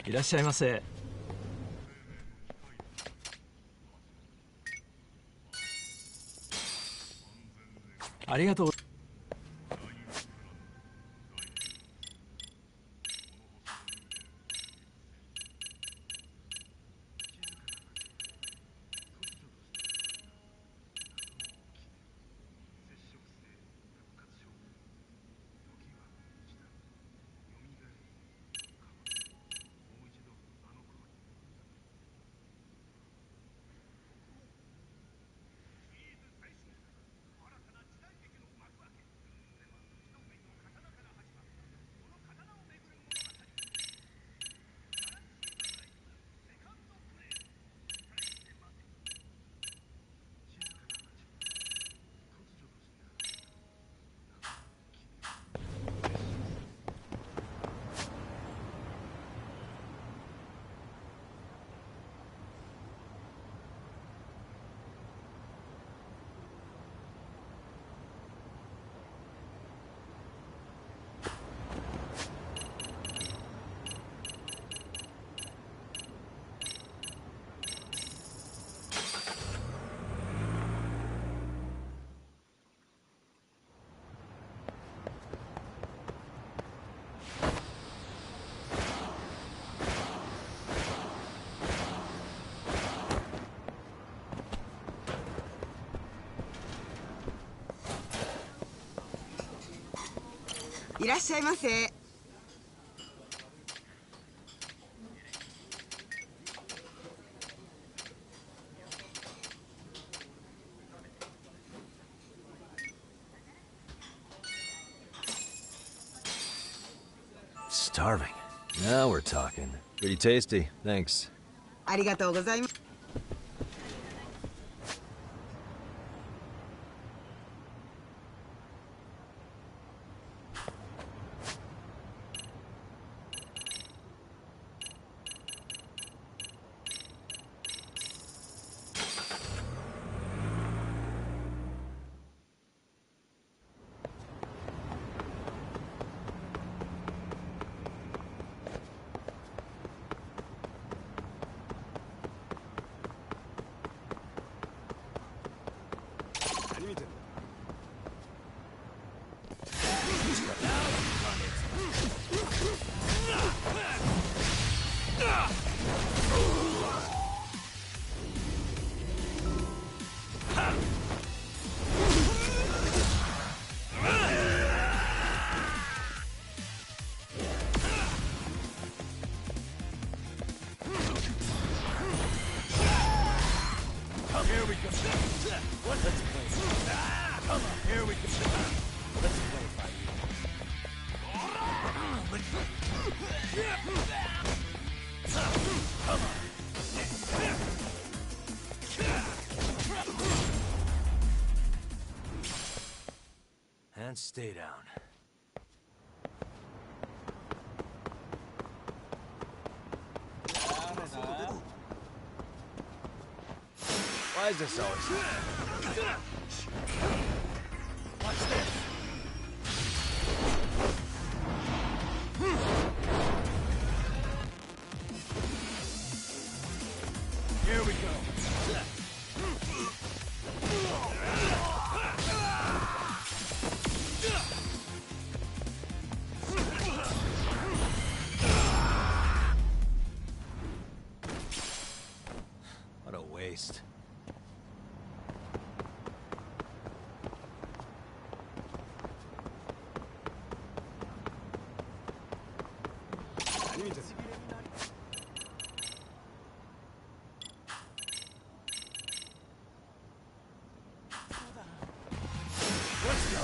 いらっしゃいませ。ありがとう。いらっしゃいませ。Starving. Now we're talking. Pretty tasty, thanks. ありがとうございます。And stay down. Why is this always happening? Watch this. Here we go. What a waste. Let's go.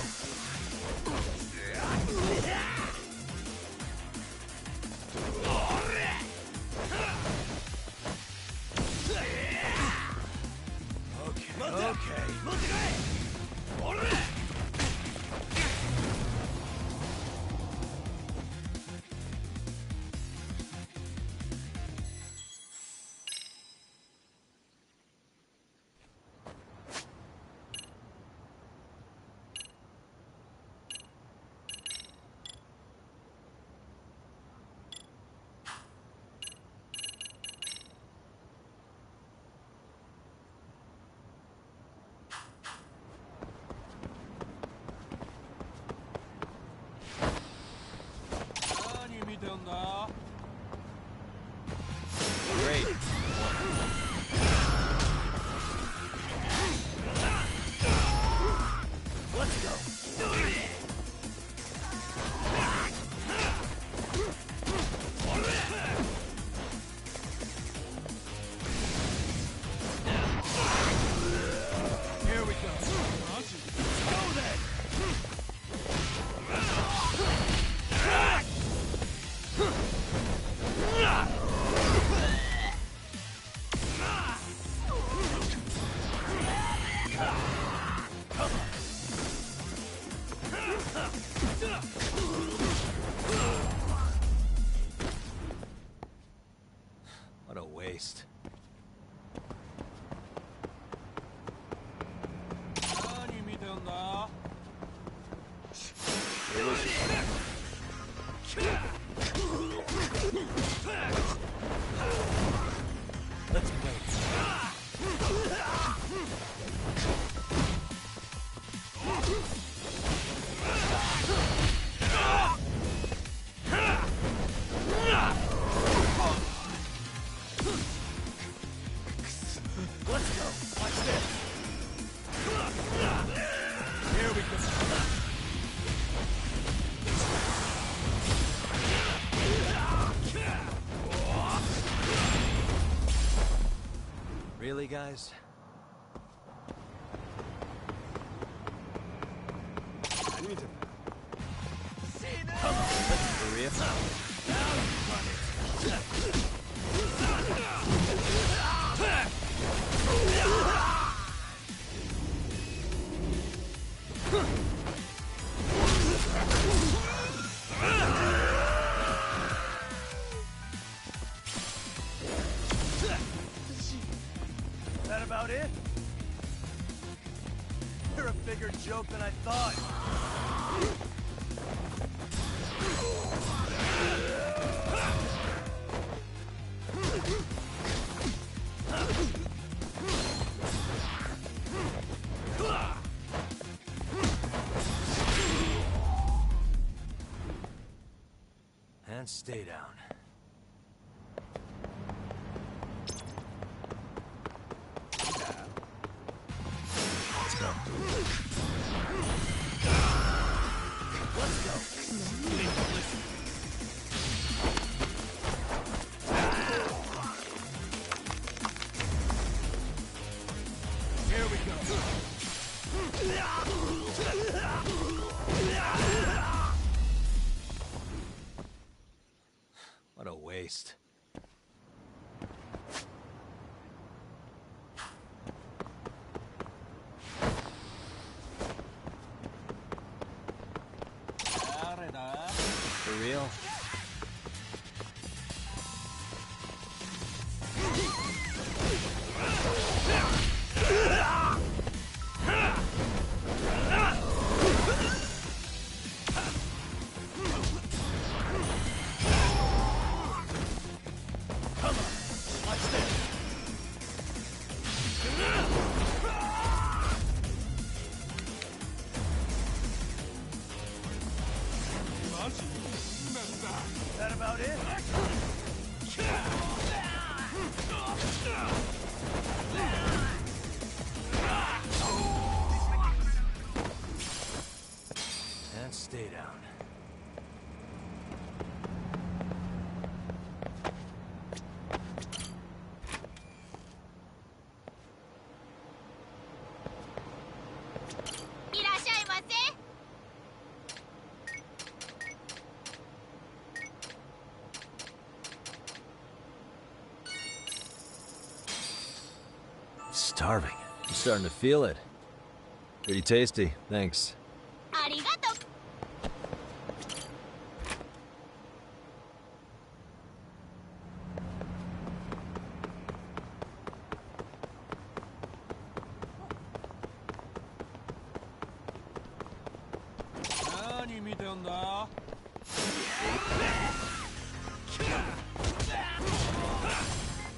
Here we go. Go then. What a waste. Let's wait. Let's go. Watch this. Here we go. Really, guys? For real? Is that about it? You're a bigger joke than I thought. And stay down. Here we go. What a waste. For real? Is that about it? And stay down. Starving. I'm starting to feel it. Pretty tasty, thanks. ありがとう。何見てんだ?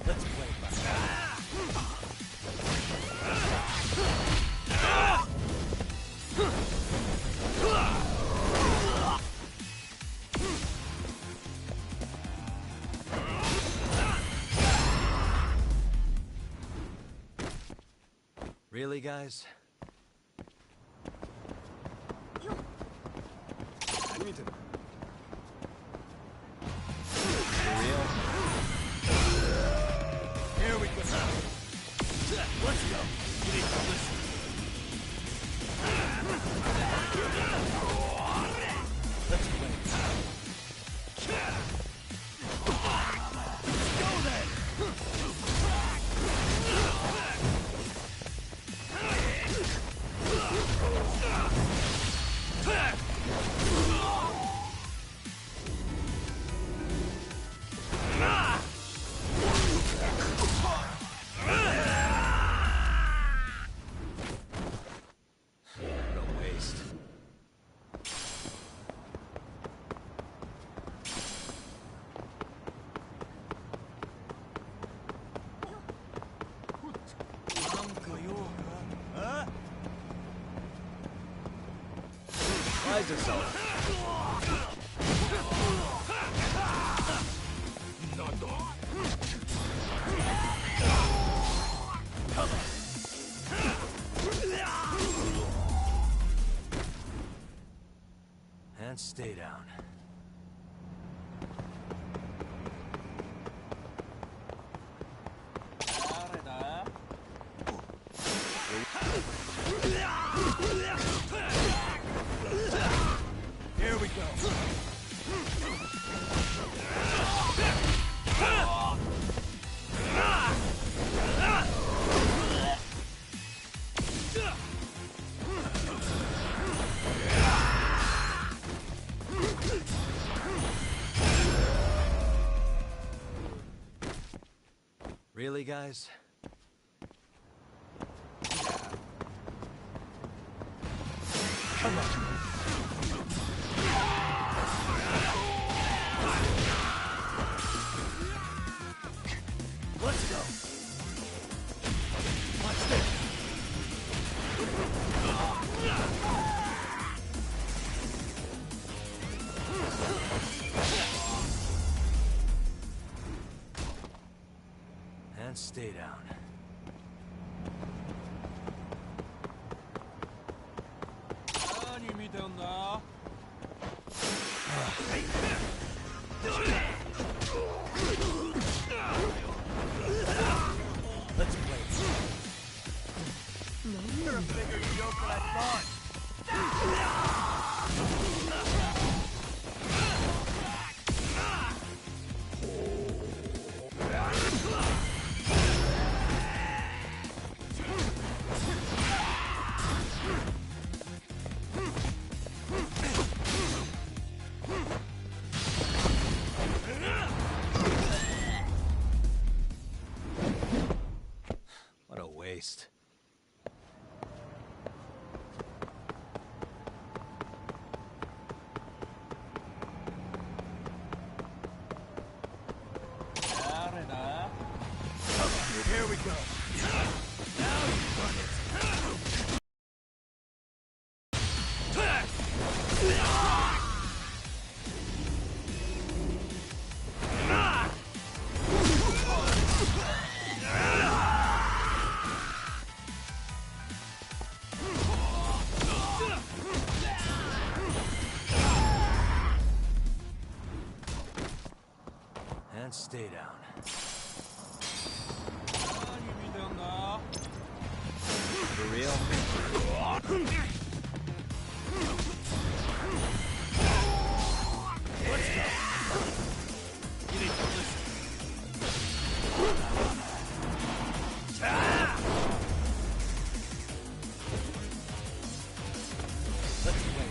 Let's play. Really, guys? 見てる。For real? Here we go. Let's go. You need to listen. Let's play. Go then. What a waste. Rise yourself. And stay down. Here we go. Really, guys? Let's go. And stay down. Let's play. You're a bigger joke than I thought. What a waste. Here we go. Now you've done it. And stay down. For real? Let's go. You need to listen. Let's play.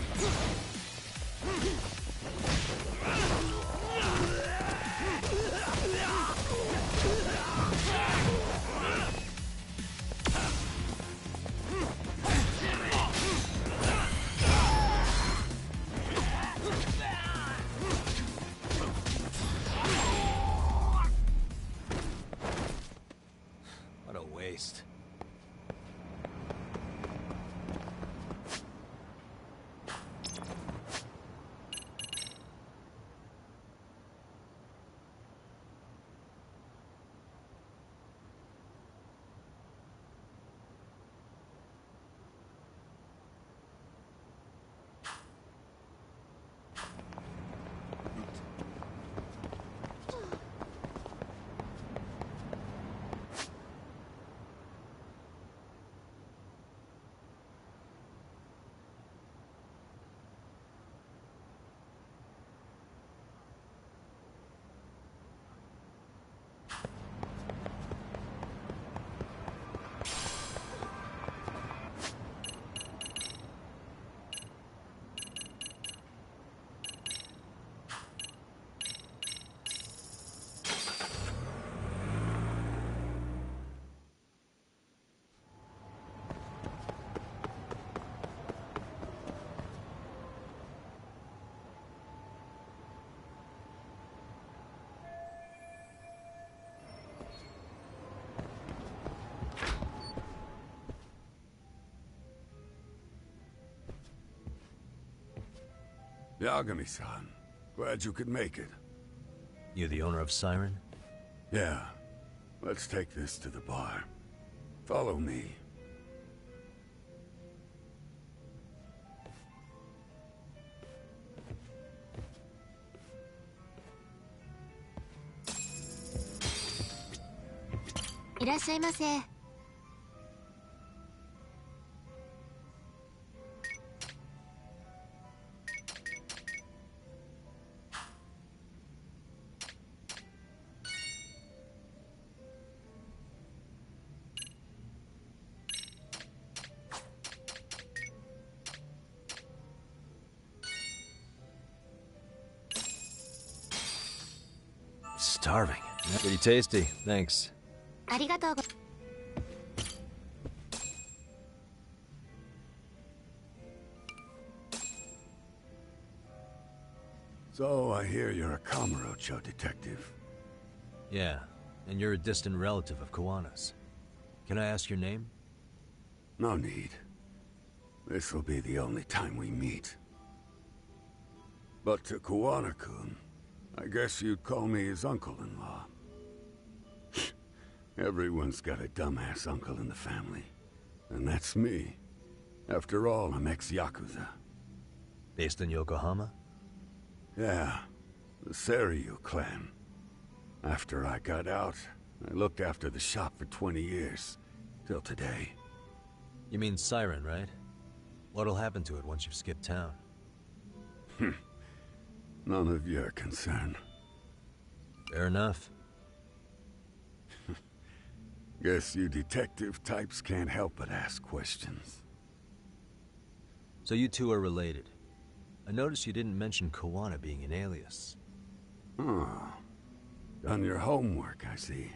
Yagami-san, glad you could make it. You the owner of Siren? Yeah, let's take this to the bar. Follow me. Starving. Pretty tasty, thanks. ありがとうご So, I hear you're a Kamurocho detective. Yeah, and you're a distant relative of Kawana's. Can I ask your name? No need. This'll be the only time we meet. But to Kawana-kun, I guess you'd call me his uncle-in-law. Everyone's got a dumbass uncle in the family. And that's me. After all, I'm ex-Yakuza. Based in Yokohama? Yeah, the Seiryu clan. After I got out, I looked after the shop for 20 years. Till today. You mean Siren, right? What'll happen to it once you've skipped town? None of your concern. Fair enough. Guess you detective types can't help but ask questions. So you two are related. I noticed you didn't mention Kawana being an alias. Oh. Done your homework, I see.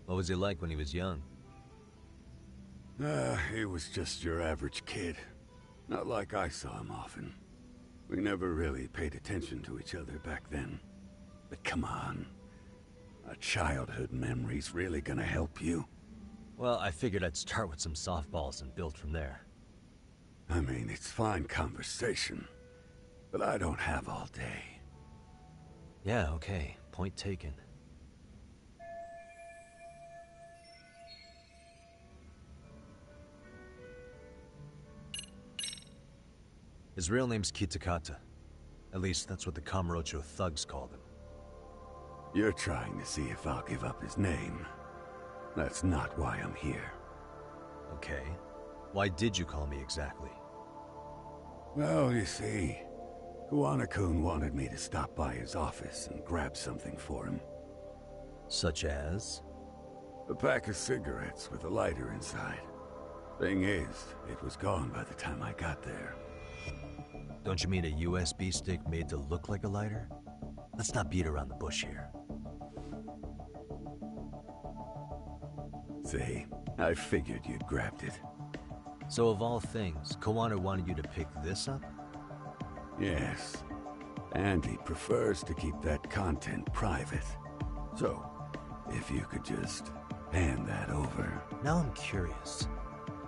What was he like when he was young? He was just your average kid. Not like I saw him often. We never really paid attention to each other back then. But come on. A childhood memory's really gonna help you? Well, I figured I'd start with some softballs and build from there. I mean, it's fine conversation. But I don't have all day. Yeah, okay. Point taken. His real name's Kitakata. At least that's what the Kamurocho thugs called him. You're trying to see if I'll give up his name. That's not why I'm here. Okay. Why did you call me exactly? Well, you see, Kawana-kun wanted me to stop by his office and grab something for him. Such as? A pack of cigarettes with a lighter inside. Thing is, it was gone by the time I got there. Don't you mean a USB stick made to look like a lighter? Let's not beat around the bush here. See, I figured you'd grabbed it. So of all things, Kawana wanted you to pick this up? Yes. And he prefers to keep that content private. So, if you could just hand that over. Now I'm curious.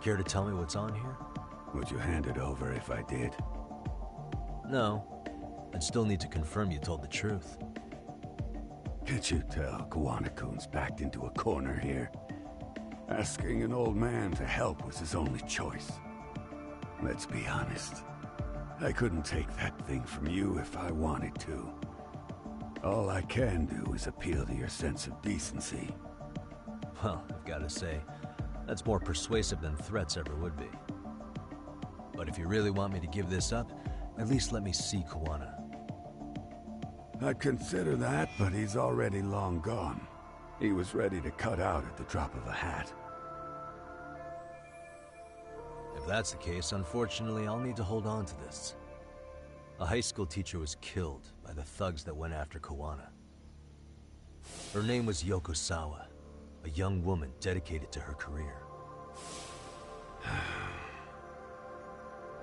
Care to tell me what's on here? Would you hand it over if I did? No. I'd still need to confirm you told the truth. Can't you tell Kawana-kun's backed into a corner here? Asking an old man to help was his only choice. Let's be honest. I couldn't take that thing from you if I wanted to. All I can do is appeal to your sense of decency. Well, I've got to say, that's more persuasive than threats ever would be. But if you really want me to give this up, at least let me see Kawana. I'd consider that, but he's already long gone. He was ready to cut out at the drop of a hat. If that's the case, unfortunately, I'll need to hold on to this. A high school teacher was killed by the thugs that went after Kawana. Her name was Yoko Sawa, a young woman dedicated to her career.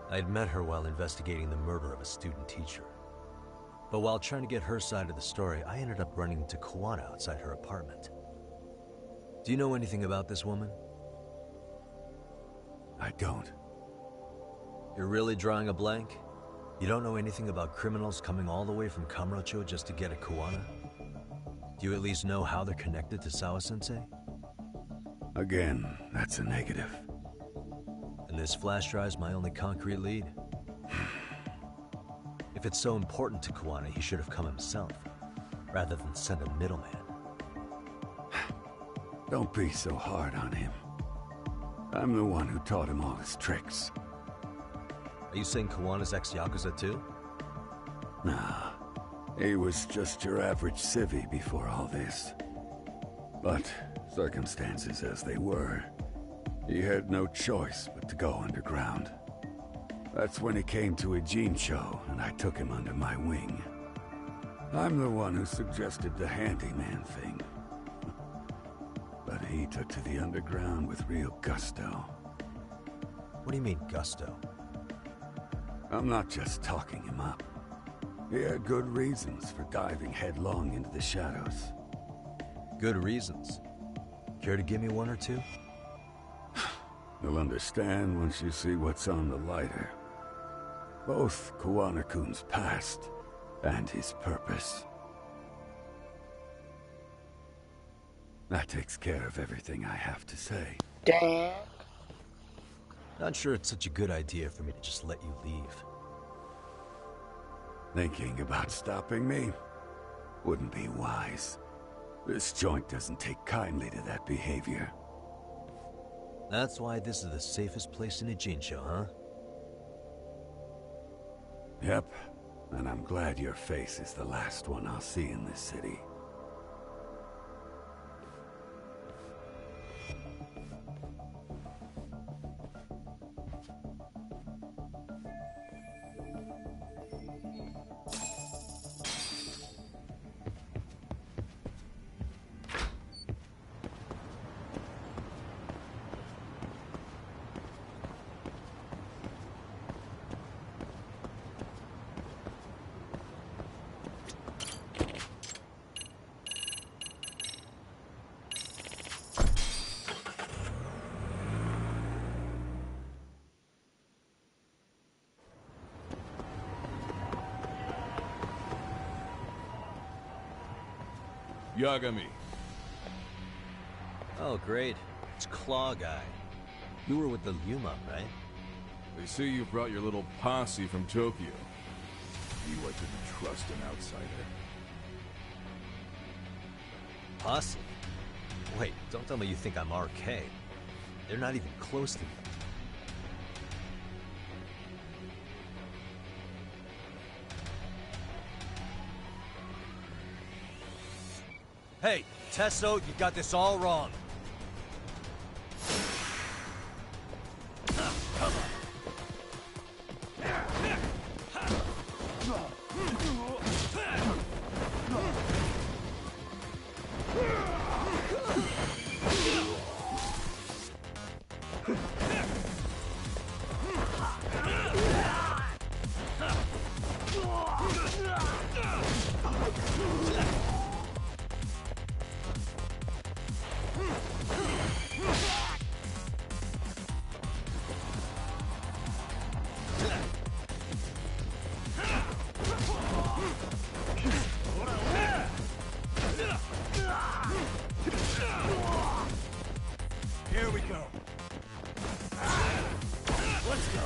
I'd met her while investigating the murder of a student teacher. But while trying to get her side of the story, I ended up running into Kawana outside her apartment. Do you know anything about this woman? I don't. You're really drawing a blank? You don't know anything about criminals coming all the way from Kamurocho just to get at Kawana? Do you at least know how they're connected to Sawa-sensei? Again, that's a negative. And this flash drive's my only concrete lead. If it's so important to Kawana, he should have come himself, rather than send a middleman. Don't be so hard on him. I'm the one who taught him all his tricks. Are you saying Kawana's ex-Yakuza too? Nah, he was just your average civvy before all this. But, circumstances as they were, he had no choice but to go underground. That's when he came to Ijincho, and I took him under my wing. I'm the one who suggested the handyman thing. But he took to the underground with real gusto. What do you mean, gusto? I'm not just talking him up. He had good reasons for diving headlong into the shadows. Good reasons. Care to give me one or two? You'll understand once you see what's on the lighter. Both Kawana-kun's past and his purpose. That takes care of everything I have to say. Damn. Not sure it's such a good idea for me to just let you leave. Thinking about stopping me wouldn't be wise. This joint doesn't take kindly to that behavior. That's why this is the safest place in Ijincho, huh? Yep, and I'm glad your face is the last one I'll see in this city. Yagami. Oh, great. It's Claw Guy. You were with the Yuma, right? They say you brought your little posse from Tokyo. You like to trust an outsider. Posse? Wait, don't tell me you think I'm RK. They're not even close to me. Hey, Tesso, you got this all wrong. Here we go. Let's go.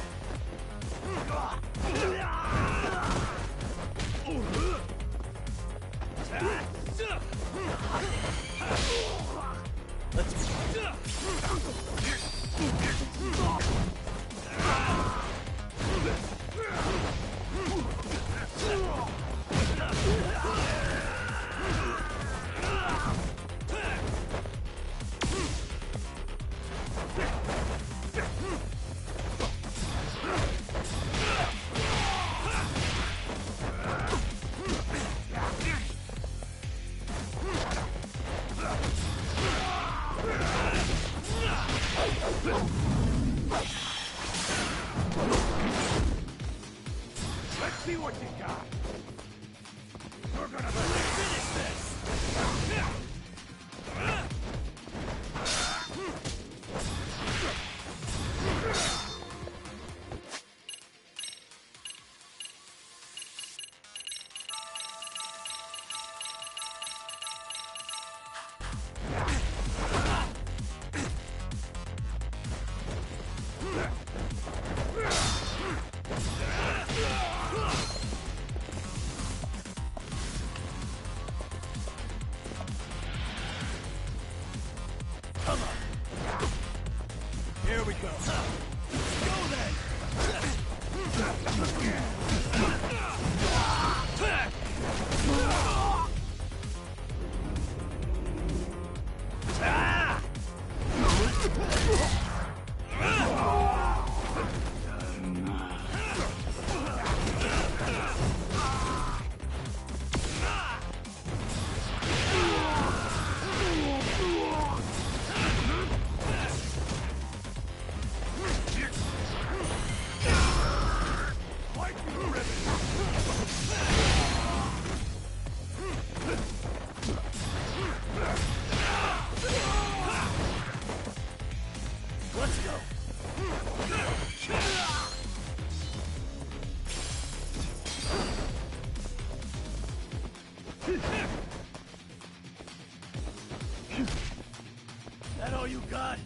That all you got?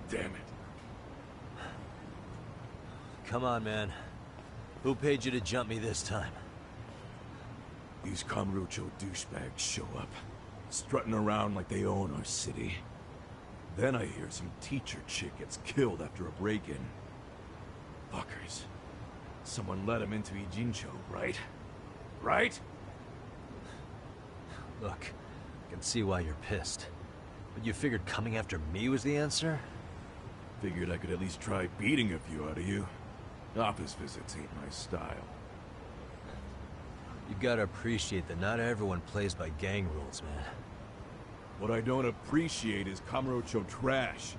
Damn it. Come on, man. Who paid you to jump me this time? These Kamurocho douchebags show up, strutting around like they own our city. Then I hear some teacher chick gets killed after a break-in. Fuckers. Someone let him into Ijincho, right? Right? Look, I can see why you're pissed. But you figured coming after me was the answer? Figured I could at least try beating a few out of you. Office visits ain't my style. You gotta appreciate that not everyone plays by gang rules, man. What I don't appreciate is Kamurocho trash.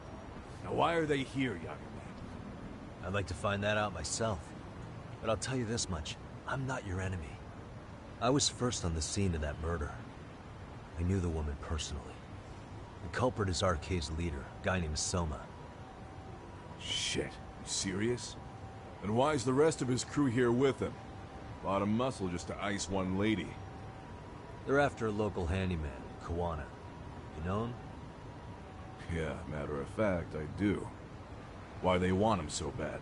Now why are they here, Yagami? I'd like to find that out myself. But I'll tell you this much, I'm not your enemy. I was first on the scene of that murder. I knew the woman personally. The culprit is Arcade's leader, a guy named Soma. Shit, you serious? And why's the rest of his crew here with him? A lot of muscle just to ice one lady. They're after a local handyman, Kawana. You know him? Yeah, matter of fact, I do. Why they want him so bad?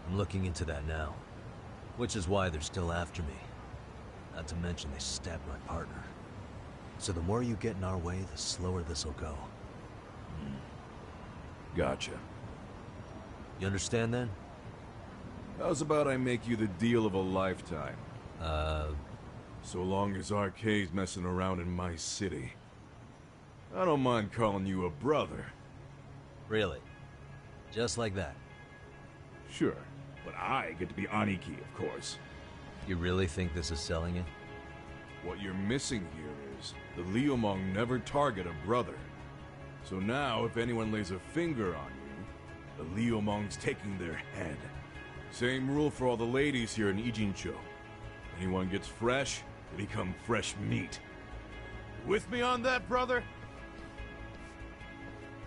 I'm looking into that now. Which is why they're still after me. Not to mention they stabbed my partner. So the more you get in our way, the slower this'll go. Gotcha. You understand then? How's about I make you the deal of a lifetime? So long as Arcade's messing around in my city. I don't mind calling you a brother. Really? Just like that? Sure, but I get to be Aniki, of course. You really think this is selling it? What you're missing here is the Liumang never target a brother. So now, if anyone lays a finger on you, the Liumang's taking their head. Same rule for all the ladies here in Ijincho. Anyone gets fresh, they become fresh meat. With me on that, brother?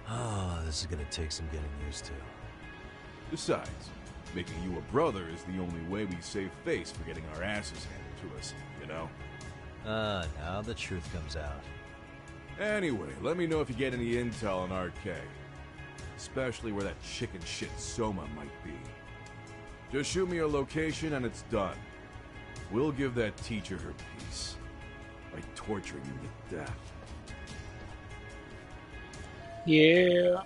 Oh, this is gonna take some getting used to. Besides, making you a brother is the only way we save face for getting our asses handed to us, you know? Now the truth comes out. Anyway, let me know if you get any intel on RK. Especially where that chicken shit Soma might be. Just shoot me a location and it's done. We'll give that teacher her peace. By torturing him to death. Yeah.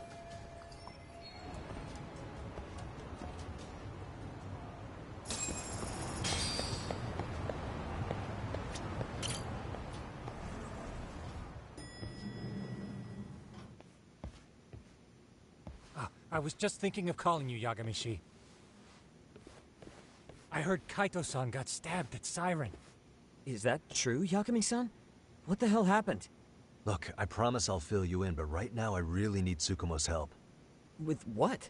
I was just thinking of calling you, Yagami-shi. I heard Kaito-san got stabbed at Siren. Is that true, Yagami-san? What the hell happened? Look, I promise I'll fill you in, but right now I really need Tsukumo's help. With what?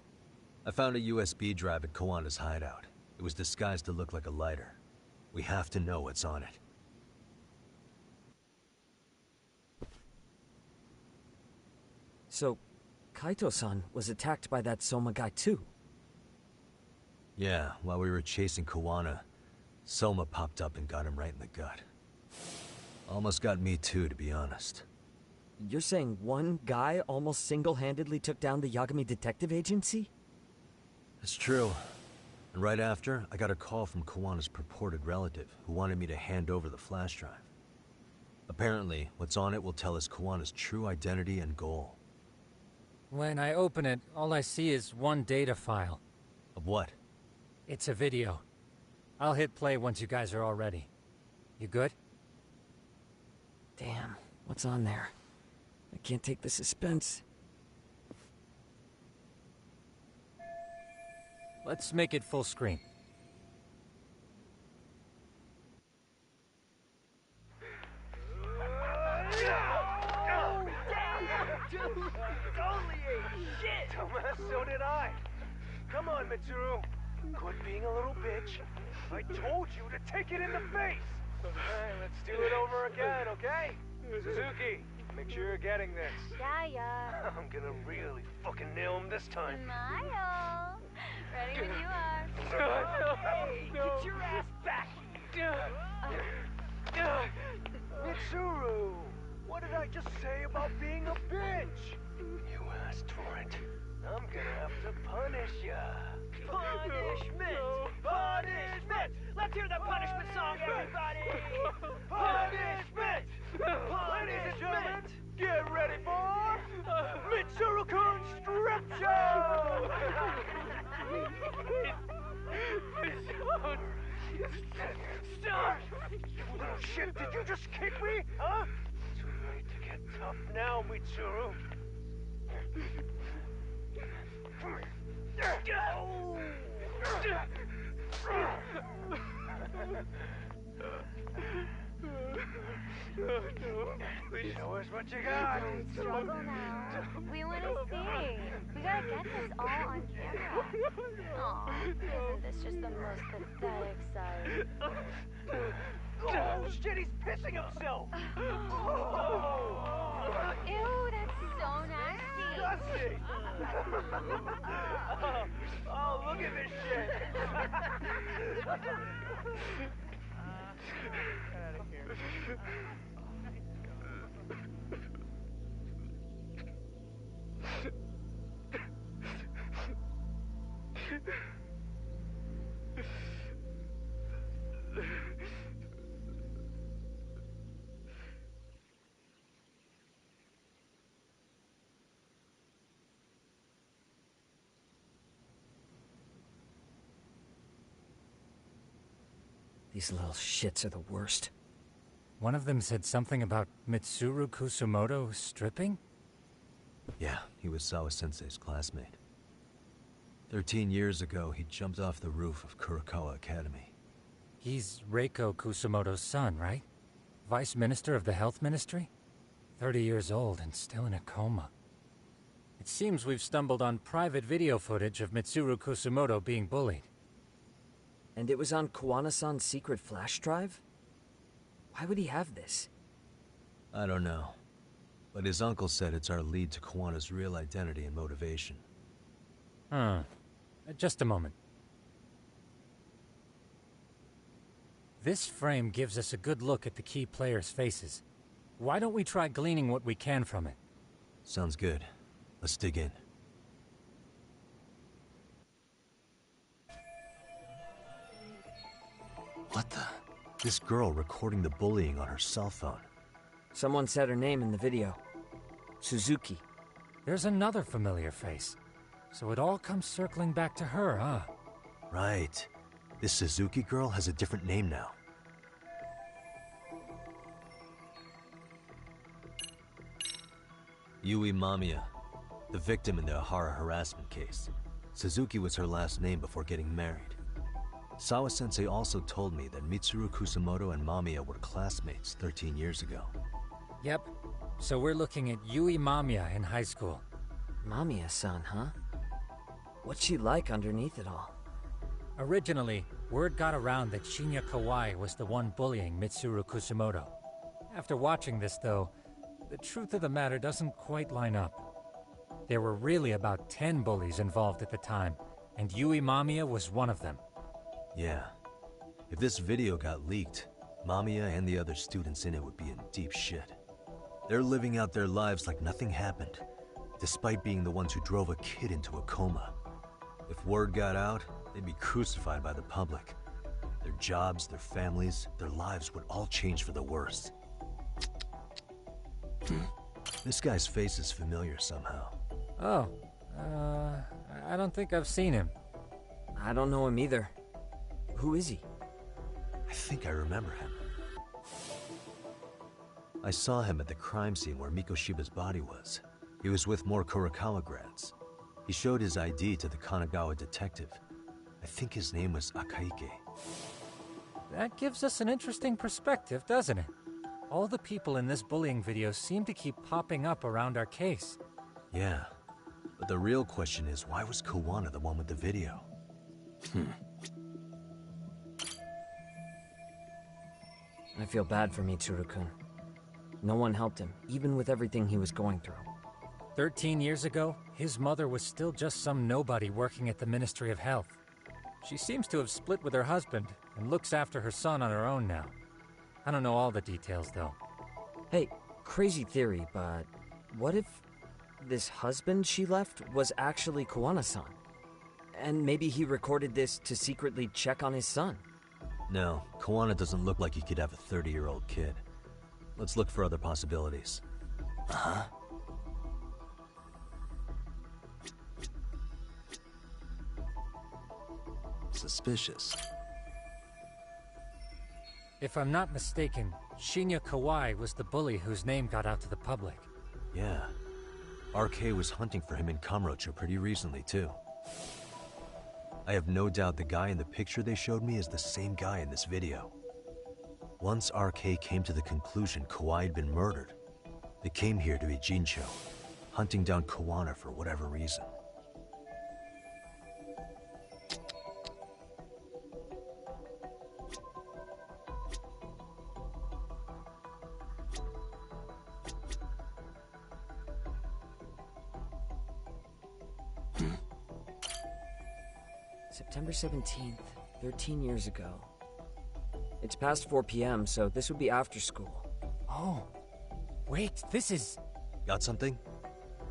I found a USB drive at Kawana's hideout. It was disguised to look like a lighter. We have to know what's on it. So, Kaito-san was attacked by that Soma guy too? Yeah, while we were chasing Kawana, Soma popped up and got him right in the gut. Almost got me too, to be honest. You're saying one guy almost single-handedly took down the Yagami Detective Agency? It's true. And right after, I got a call from Kawana's purported relative, who wanted me to hand over the flash drive. Apparently, what's on it will tell us Kawana's true identity and goal. When I open it, all I see is one data file. Of what? It's a video. I'll hit play once you guys are all ready. You good? Damn, what's on there? I can't take the suspense. Let's make it full screen. Only a shit! So did I. Come on, Mitsuru. Quit being a little bitch. I told you to take it in the face. Alright, let's do it over again, okay? Suzuki, make sure you're getting this. Yeah. I'm gonna really fucking nail him this time. Smile. Ready when you are. Hey, get your ass back! Mitsuru! What did I just say about being a bitch? You asked for it. I'm gonna have to punish ya. Punishment! Punishment! Let's hear the punishment song, everybody! Punishment! Punishment! Get ready for Mitsuru-kun Strip Show! Start! You little shit, did you just kick me? Huh? Too late to get tough now, Mitsuru. Show us what you got. Don't struggle now. We want to see. We gotta get this all on camera. Aw, isn't this just the most pathetic sight? Oh, shit, he's pissing himself. Ew, that's so nasty. Disgusting. Oh, look at this shit. Get out of here. These little shits are the worst. One of them said something about Mitsuru Kusumoto stripping? Yeah, he was Sawa-sensei's classmate. 13 years ago, he jumped off the roof of Kurokawa Academy. He's Reiko Kusumoto's son, right? Vice Minister of the Health Ministry? 30 years old and still in a coma. It seems we've stumbled on private video footage of Mitsuru Kusumoto being bullied. And it was on Kawana-san's secret flash drive? Why would he have this? I don't know. But his uncle said it's our lead to Kawana's real identity and motivation. Huh. Just a moment. This frame gives us a good look at the key players' faces. Why don't we try gleaning what we can from it? Sounds good. Let's dig in. What the? This girl recording the bullying on her cell phone. Someone said her name in the video. Suzuki. There's another familiar face. So it all comes circling back to her, huh? Right. This Suzuki girl has a different name now. Yui Mamiya, the victim in the Ahara harassment case. Suzuki was her last name before getting married. Sawa-sensei also told me that Mitsuru Kusumoto and Mamiya were classmates 13 years ago. Yep. So we're looking at Yui Mamiya in high school. Mamiya-san, huh? What's she like underneath it all? Originally, word got around that Shinya Kawai was the one bullying Mitsuru Kusumoto. After watching this, though, the truth of the matter doesn't quite line up. There were really about 10 bullies involved at the time, and Yui Mamiya was one of them. Yeah. If this video got leaked, Mamiya and the other students in it would be in deep shit. They're living out their lives like nothing happened, despite being the ones who drove a kid into a coma. If word got out, they'd be crucified by the public. Their jobs, their families, their lives would all change for the worse. This guy's face is familiar somehow. Oh, I don't think I've seen him. I don't know him either. Who is he? I think I remember him. I saw him at the crime scene where Mikoshiba's body was. He was with more Kurokawa grads. He showed his ID to the Kanagawa detective. I think his name was Akaike. That gives us an interesting perspective, doesn't it? All the people in this bullying video seem to keep popping up around our case. Yeah, but the real question is, why was Kawana the one with the video? I feel bad for Mitsuru-kun. No one helped him, even with everything he was going through. 13 years ago, his mother was still just some nobody working at the Ministry of Health. She seems to have split with her husband and looks after her son on her own now. I don't know all the details, though. Hey, crazy theory, but what if this husband she left was actually Kawana-san? And maybe he recorded this to secretly check on his son? No, Kawana doesn't look like he could have a 30-year-old kid. Let's look for other possibilities. Uh-huh. Suspicious. If I'm not mistaken, Shinya Kawai was the bully whose name got out to the public. Yeah. RK was hunting for him in Kamurocho pretty recently, too. I have no doubt the guy in the picture they showed me is the same guy in this video. Once RK came to the conclusion Kawai had been murdered, they came here to Ijincho, hunting down Kawana for whatever reason. September 17th, 13 years ago. It's past 4 p.m., so this would be after school. Oh, wait, this is... Got something?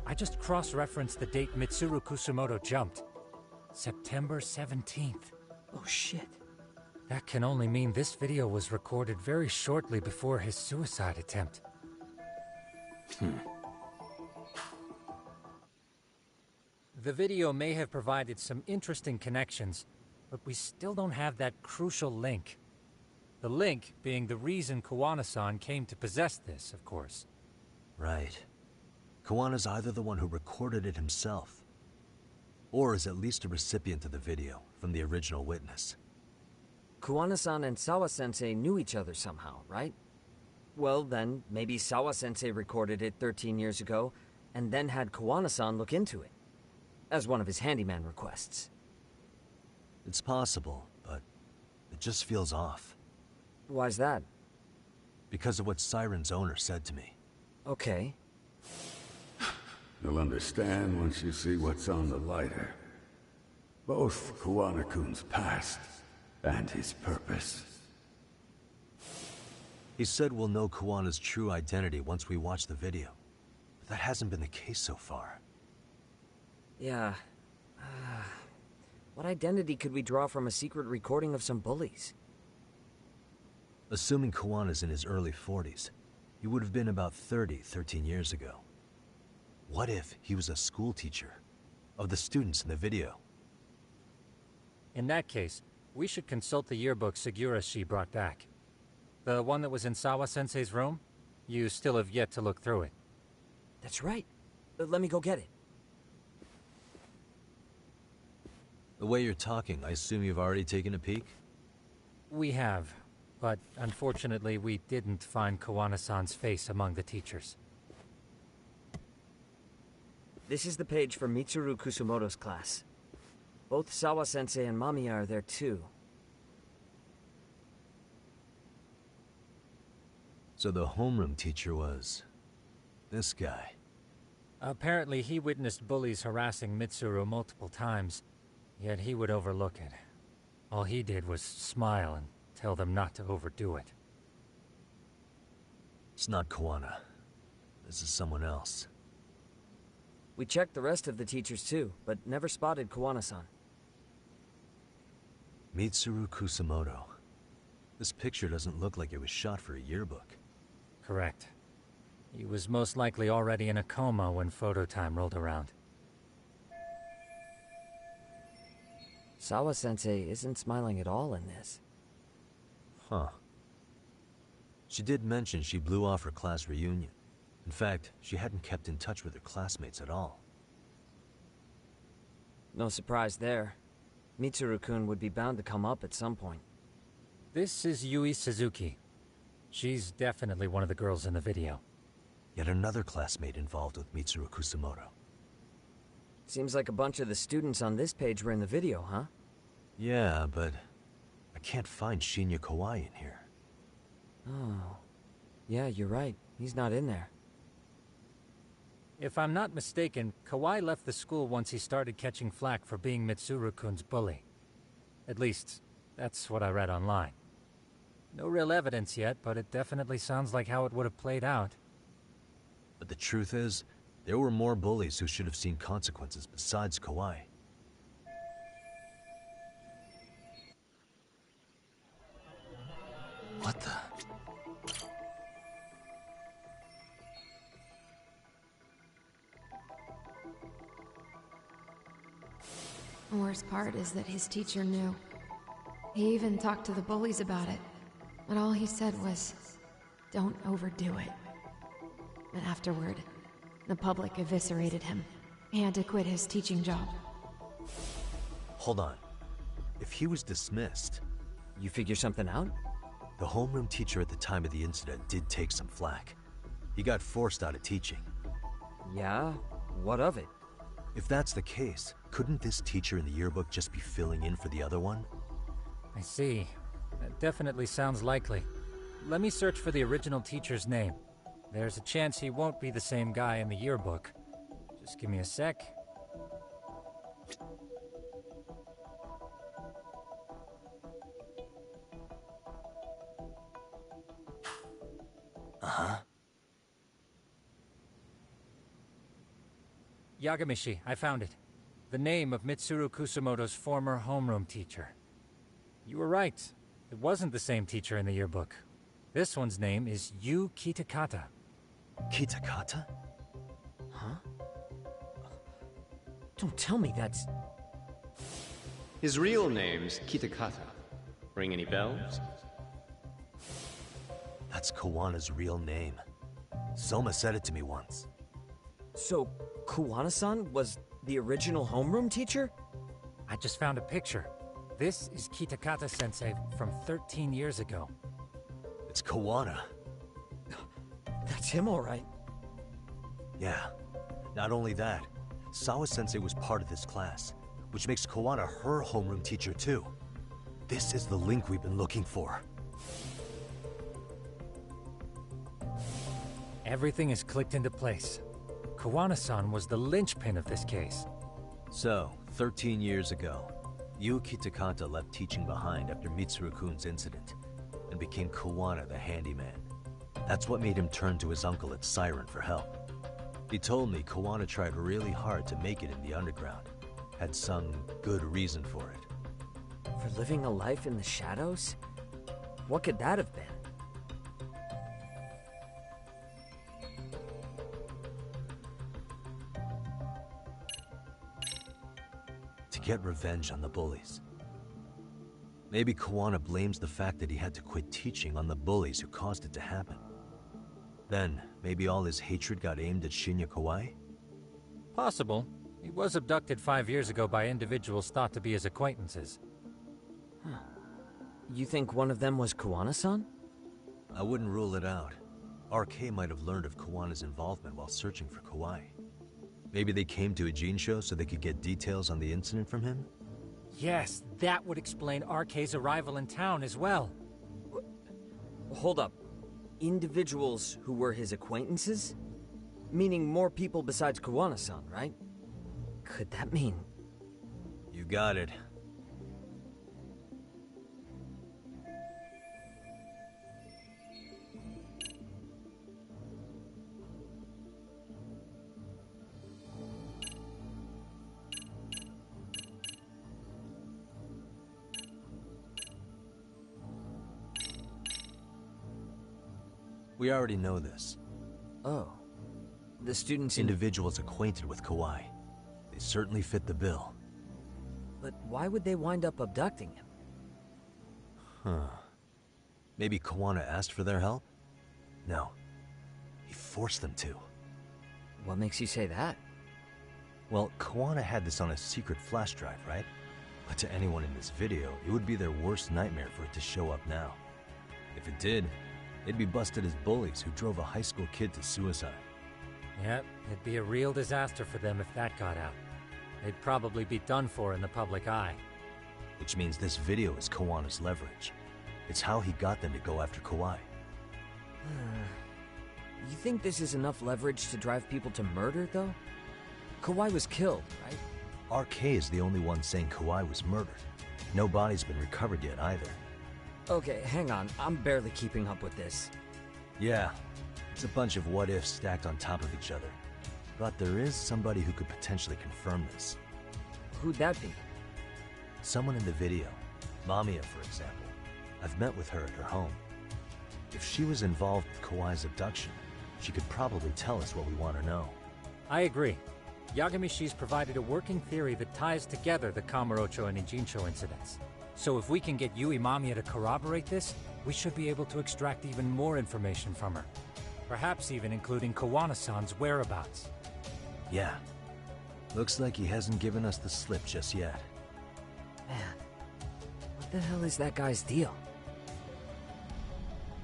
I just cross-referenced the date Mitsuru Kusumoto jumped. September 17th. Oh shit. That can only mean this video was recorded very shortly before his suicide attempt. The video may have provided some interesting connections, but we still don't have that crucial link. The link being the reason Kawana-san came to possess this, of course. Right. Kawana's either the one who recorded it himself, or is at least a recipient of the video from the original witness. Kawana-san and Sawa-sensei knew each other somehow, right? Well then, maybe Sawa-sensei recorded it 13 years ago, and then had Kawana-san look into it, as one of his handyman requests. It's possible, but it just feels off. Why's that? Because of what Siren's owner said to me. Okay. You'll understand once you see what's on the lighter. Both Kawana-kun's past and his purpose. He said we'll know Kawana's true identity once we watch the video. But that hasn't been the case so far. Yeah. What identity could we draw from a secret recording of some bullies? Assuming Kawana's in his early 40s, he would have been about 13 years ago. What if he was a school teacher of the students in the video? In that case, we should consult the yearbook Segura-shi brought back. The one that was in Sawa-sensei's room? You still have yet to look through it. That's right. Let me go get it. The way you're talking, I assume you've already taken a peek? We have, but unfortunately we didn't find Kawana-san's face among the teachers. This is the page for Mitsuru Kusumoto's class. Both Sawa-sensei and Mamiya are there too. So the homeroom teacher was... this guy. Apparently he witnessed bullies harassing Mitsuru multiple times, yet he would overlook it. All he did was smile and tell them not to overdo it. It's not Kawana. this is someone else. We checked the rest of the teachers too, but never spotted Kawana-san. Mitsuru Kusamoto. This picture doesn't look like it was shot for a yearbook. Correct. He was most likely already in a coma when photo time rolled around. Sawa-sensei isn't smiling at all in this. Huh. She did mention she blew off her class reunion. In fact, she hadn't kept in touch with her classmates at all. No surprise there. Mitsuru-kun would be bound to come up at some point. This is Yui Suzuki. She's definitely one of the girls in the video. Yet another classmate involved with Mitsuru Kusamoto. Seems like a bunch of the students on this page were in the video, huh? Yeah, but I can't find Shinya Kawai in here. Oh. Yeah, you're right. He's not in there. If I'm not mistaken, Kawai left the school once he started catching flack for being Mitsuru-kun's bully. At least, that's what I read online. No real evidence yet, but it definitely sounds like how it would have played out. But the truth is, there were more bullies who should have seen consequences besides Kawai. What the? The worst part is that his teacher knew. He even talked to the bullies about it. But all he said was, don't overdo it. And afterward, the public eviscerated him. He had to quit his teaching job. Hold on. If he was dismissed... You figure something out? The homeroom teacher at the time of the incident did take some flack. He got forced out of teaching. Yeah? What of it? If that's the case, couldn't this teacher in the yearbook just be filling in for the other one? I see. That definitely sounds likely. Let me search for the original teacher's name. There's a chance he won't be the same guy in the yearbook. Just give me a sec. Uh-huh. Yagamishi, I found it. The name of Mitsuru Kusamoto's former homeroom teacher. You were right. It wasn't the same teacher in the yearbook. This one's name is Yu Kitakata. Kitakata? Huh? Don't tell me that's... His real name's Kitakata. Ring any bells? That's Kawana's real name. Soma said it to me once. So, Kawana-san was the original homeroom teacher? I just found a picture. This is Kitakata-sensei from 13 years ago. It's Kawana. That's him, all right. Yeah. Not only that, Sawa-sensei was part of this class, which makes Kawana her homeroom teacher too. This is the link we've been looking for. Everything is clicked into place. Kawana-san was the linchpin of this case. So, 13 years ago, Yu Kitakata left teaching behind after Mitsuru-kun's incident, and became Kawana the handyman. That's what made him turn to his uncle at Siren for help. He told me Kawana tried really hard to make it in the underground. Had some good reason for it. For living a life in the shadows? What could that have been? To get revenge on the bullies. Maybe Kawana blames the fact that he had to quit teaching on the bullies who caused it to happen. Then, maybe all his hatred got aimed at Shinya Kawai? Possible. He was abducted 5 years ago by individuals thought to be his acquaintances. Huh. You think one of them was Kawana-san? I wouldn't rule it out. RK might have learned of Kawana's involvement while searching for Kawai. Maybe they came to a Jinsho so they could get details on the incident from him? Yes, that would explain RK's arrival in town as well. Hold up. Individuals who were his acquaintances? Meaning more people besides Kawana-san, right? Could that mean... You got it. We already know this. Oh. The students Individuals acquainted with Kawai. They certainly fit the bill. But why would they wind up abducting him? Huh. Maybe Kawana asked for their help? No. He forced them to. What makes you say that? Well, Kawana had this on a secret flash drive, right? But to anyone in this video, it would be their worst nightmare for it to show up now. If it did, they'd be busted as bullies who drove a high school kid to suicide. Yep, it'd be a real disaster for them if that got out. They'd probably be done for in the public eye. Which means this video is Kawana's leverage. It's how he got them to go after Kawai. You think this is enough leverage to drive people to murder, though? Kawai was killed, right? RK is the only one saying Kawai was murdered. No body's been recovered yet either. Okay, hang on. I'm barely keeping up with this. Yeah, it's a bunch of what-ifs stacked on top of each other. But there is somebody who could potentially confirm this. Who'd that be? Someone in the video. Mamiya, for example. I've met with her at her home. If she was involved with Kawai's abduction, she could probably tell us what we want to know. I agree. Yagamishi's provided a working theory that ties together the Kamurocho and Ijincho incidents. So if we can get Yui Mamiya to corroborate this, we should be able to extract even more information from her. Perhaps even including Kawana-san's whereabouts. Yeah. Looks like he hasn't given us the slip just yet. Man, what the hell is that guy's deal?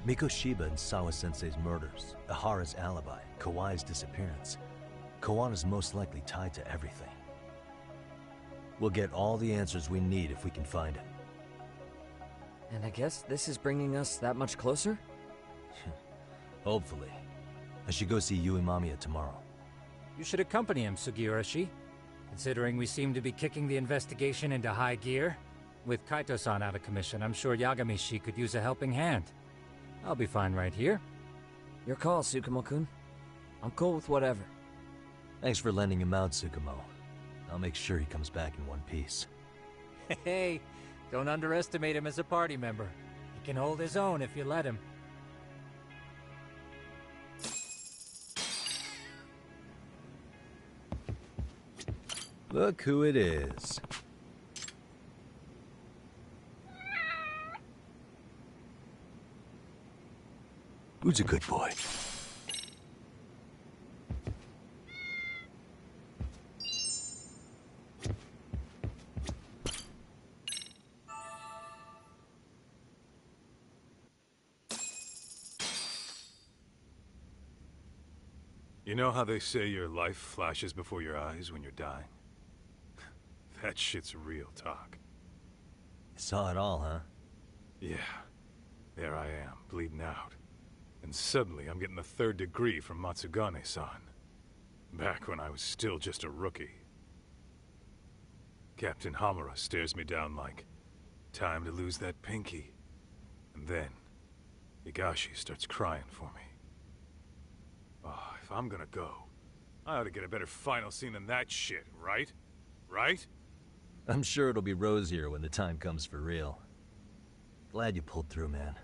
Mikoshiba and Sawa-sensei's murders, Ihara's alibi, Kawai's disappearance. Kawana's most likely tied to everything. We'll get all the answers we need if we can find him. And I guess this is bringing us that much closer? Hopefully. I should go see Yui Mamiya tomorrow. You should accompany him, Sugiurashi. Considering we seem to be kicking the investigation into high gear. With Kaito-san out of commission, I'm sure Yagamishi could use a helping hand. I'll be fine right here. Your call, Tsukumo-kun. I'm cool with whatever. Thanks for lending him out, Tsukumo. I'll make sure he comes back in one piece. Hey, don't underestimate him as a party member. He can hold his own if you let him. Look who it is. Who's a good boy? You know how they say your life flashes before your eyes when you're dying? That shit's real talk. You saw it all, huh? Yeah. There I am, bleeding out. And suddenly I'm getting the 3rd degree from Matsugane-san. Back when I was still just a rookie. Captain Hamura stares me down like, time to lose that pinky. And then, Higashi starts crying for me. Oh, if I'm gonna go, I ought to get a better final scene than that shit, right? Right? I'm sure it'll be rosier when the time comes for real. Glad you pulled through, man.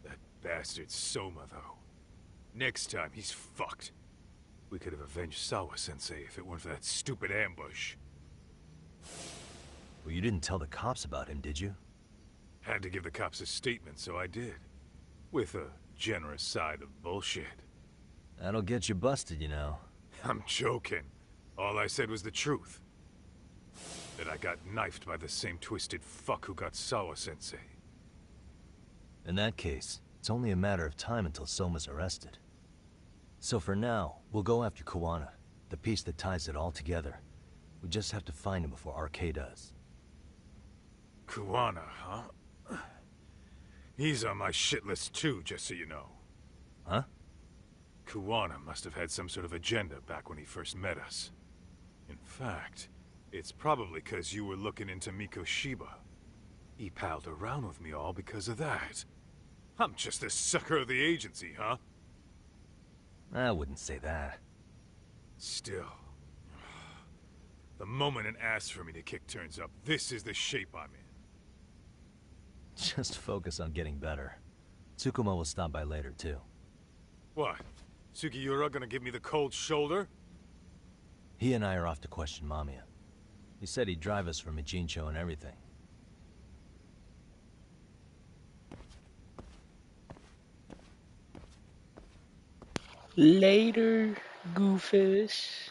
That bastard Soma, though. Next time, he's fucked. We could have avenged Sawa-sensei if it weren't for that stupid ambush. Well, you didn't tell the cops about him, did you? Had to give the cops a statement, so I did. With a generous side of bullshit. That'll get you busted, you know. I'm joking. All I said was the truth. That I got knifed by the same twisted fuck who got Sawa-sensei. In that case, it's only a matter of time until Soma's arrested. So for now, we'll go after Kawana, the piece that ties it all together. We just have to find him before RK does. Kawana, huh? He's on my shit list too, just so you know. Huh? Kawana must have had some sort of agenda back when he first met us. In fact, it's probably because you were looking into Mikoshiba. He palled around with me all because of that. I'm just a sucker of the agency, huh? I wouldn't say that. Still. The moment an ass for me to kick turns up, this is the shape I'm in. Just focus on getting better. Tsukuma will stop by later, too. What? Sugiura gonna give me the cold shoulder? He and I are off to question Mamiya. He said he'd drive us from Ijincho and everything. Later, Goofus.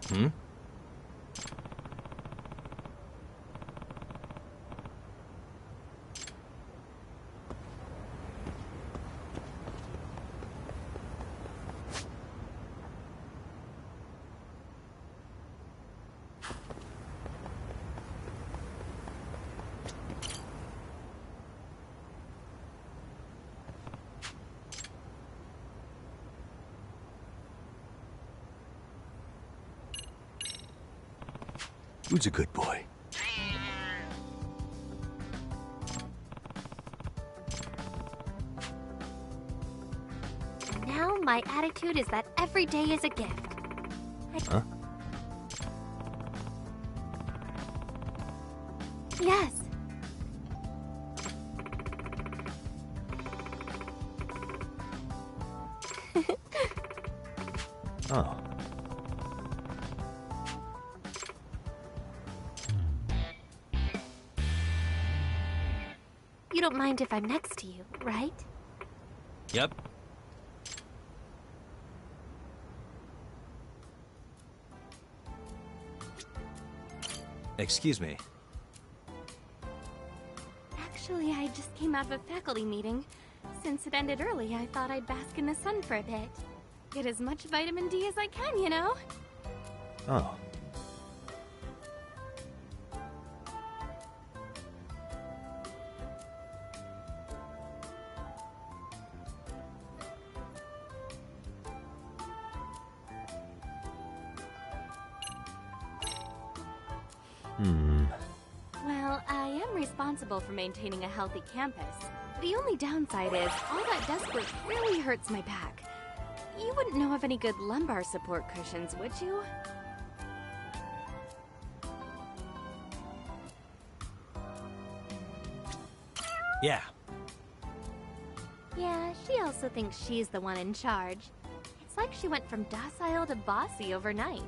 Hmm? Who's a good boy? Now my attitude is that every day is a gift. Huh? Yes. Oh. You don't mind if I'm next to you, right? Yep. Excuse me. Actually, I just came out of a faculty meeting. Since it ended early, I thought I'd bask in the sun for a bit. Get as much vitamin D as I can, you know? Oh. Well, I am responsible for maintaining a healthy campus. The only downside is, all that desk work really hurts my back. You wouldn't know of any good lumbar support cushions, would you? Yeah. Yeah, she also thinks she's the one in charge. It's like she went from docile to bossy overnight.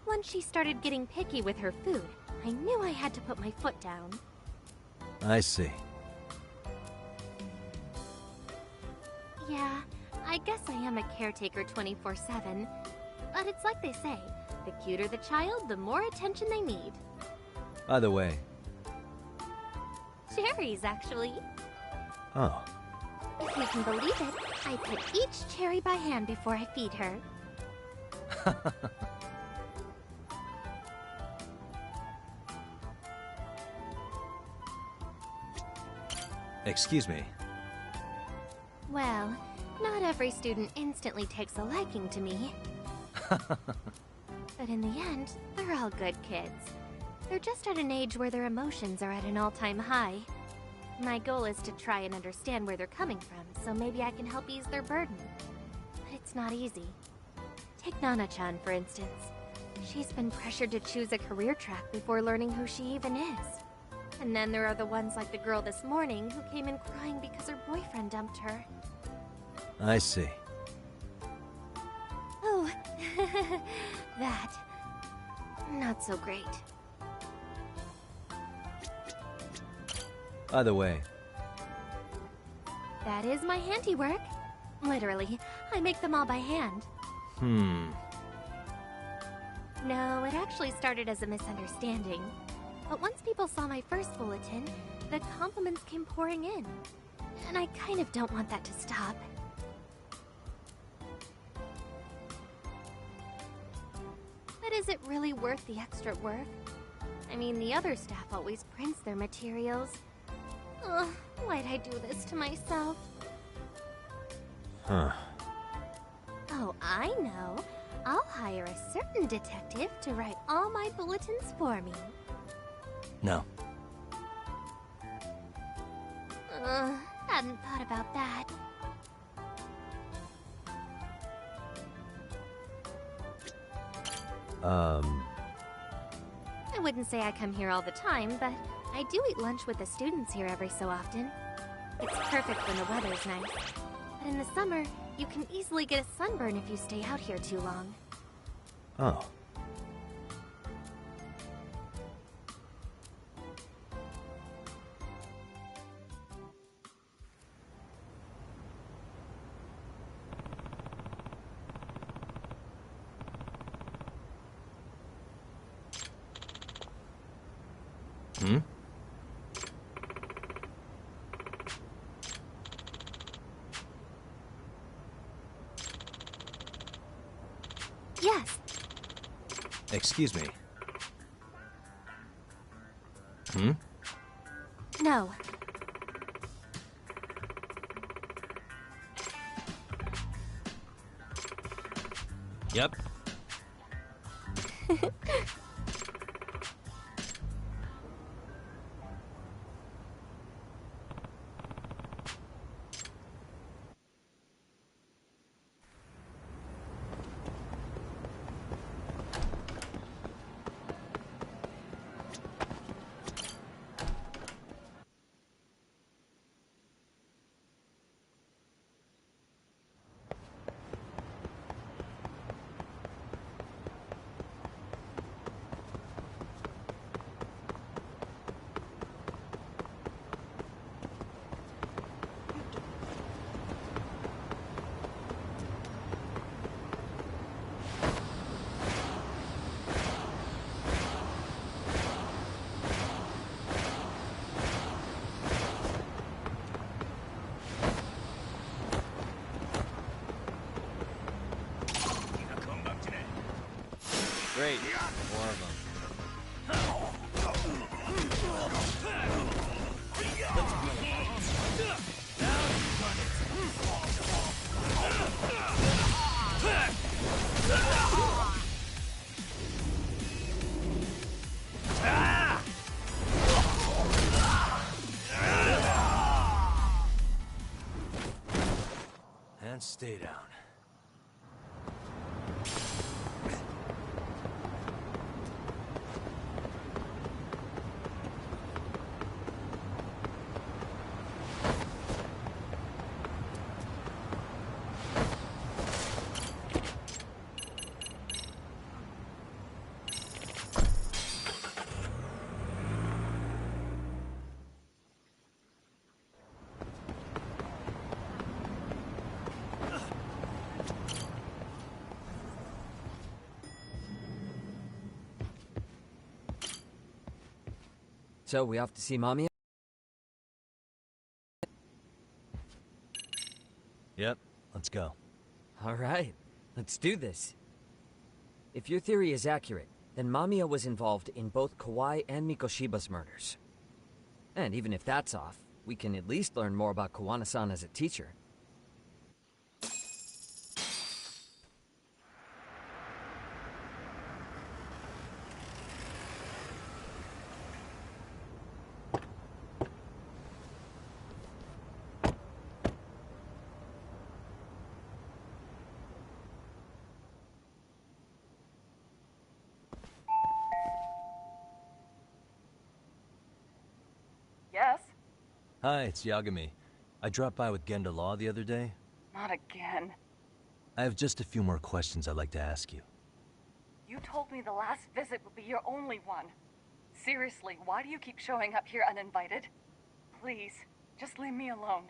Once she started getting picky with her food, I knew I had to put my foot down. I see. Yeah, I guess I am a caretaker 24/7. But it's like they say, the cuter the child, the more attention they need. By the way. Cherries, actually. Oh. If you can believe it, I pick each cherry by hand before I feed her. Excuse me. Well, not every student instantly takes a liking to me. But in the end, they're all good kids. They're just at an age where their emotions are at an all-time high. My goal is to try and understand where they're coming from, so maybe I can help ease their burden. But it's not easy. Take Nana-chan, for instance. She's been pressured to choose a career track before learning who she even is. And then there are the ones like the girl this morning who came in crying because her boyfriend dumped her. I see. Oh, that. Not so great. By the way. That is my handiwork. Literally, I make them all by hand. No, it actually started as a misunderstanding. But once people saw my first bulletin, the compliments came pouring in. And I kind of don't want that to stop. Is it really worth the extra work? I mean, the other staff always prints their materials. Ugh, why'd I do this to myself? Huh. Oh, I know. I'll hire a certain detective to write all my bulletins for me. No. Hadn't thought about that. I wouldn't say I come here all the time, but I do eat lunch with the students here every so often. It's perfect when the weather's nice. But in the summer, you can easily get a sunburn if you stay out here too long. Oh. Hmm? Yes. Excuse me. Hmm? No. Yep. Great. More of them. And stay down. So, we off to see Mamiya? Yep, let's go. Alright, let's do this. If your theory is accurate, then Mamiya was involved in both Kawai and Mikoshiba's murders. And even if that's off, we can at least learn more about Kawana-san as a teacher. Yes? Hi, it's Yagami. I dropped by with Genda Law the other day. Not again. I have just a few more questions I'd like to ask you. You told me the last visit would be your only one. Seriously, why do you keep showing up here uninvited? Please, just leave me alone.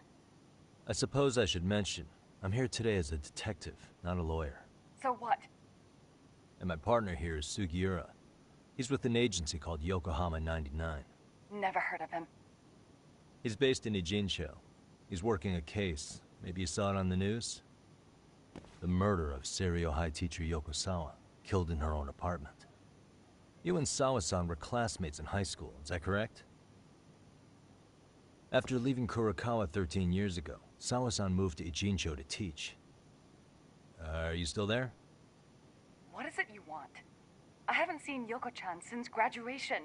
I suppose I should mention, I'm here today as a detective, not a lawyer. So what? And my partner here is Sugiura. He's with an agency called Yokohama 99. Never heard of him. He's based in Ijincho. He's working a case. Maybe you saw it on the news? The murder of Seiryo High teacher Yoko Sawa, killed in her own apartment. You and Sawa-san were classmates in high school, is that correct? After leaving Kurokawa 13 years ago, Sawa-san moved to Ijincho to teach. Are you still there? What is it you want? I haven't seen Yoko-chan since graduation.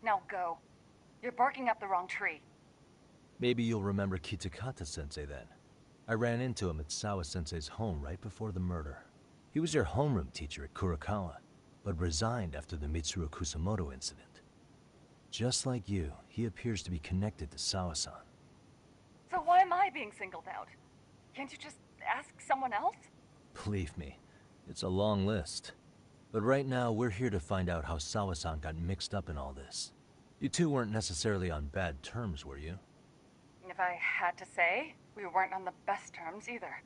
Now go. You're barking up the wrong tree. Maybe you'll remember Kitakata-sensei then. I ran into him at Sawa-sensei's home right before the murder. He was your homeroom teacher at Kurokawa, but resigned after the Mitsuru Kusamoto incident. Just like you, he appears to be connected to Sawa-san. So why am I being singled out? Can't you just ask someone else? Believe me, it's a long list. But right now, we're here to find out how Sawa-san got mixed up in all this. You two weren't necessarily on bad terms, were you? If I had to say, we weren't on the best terms either.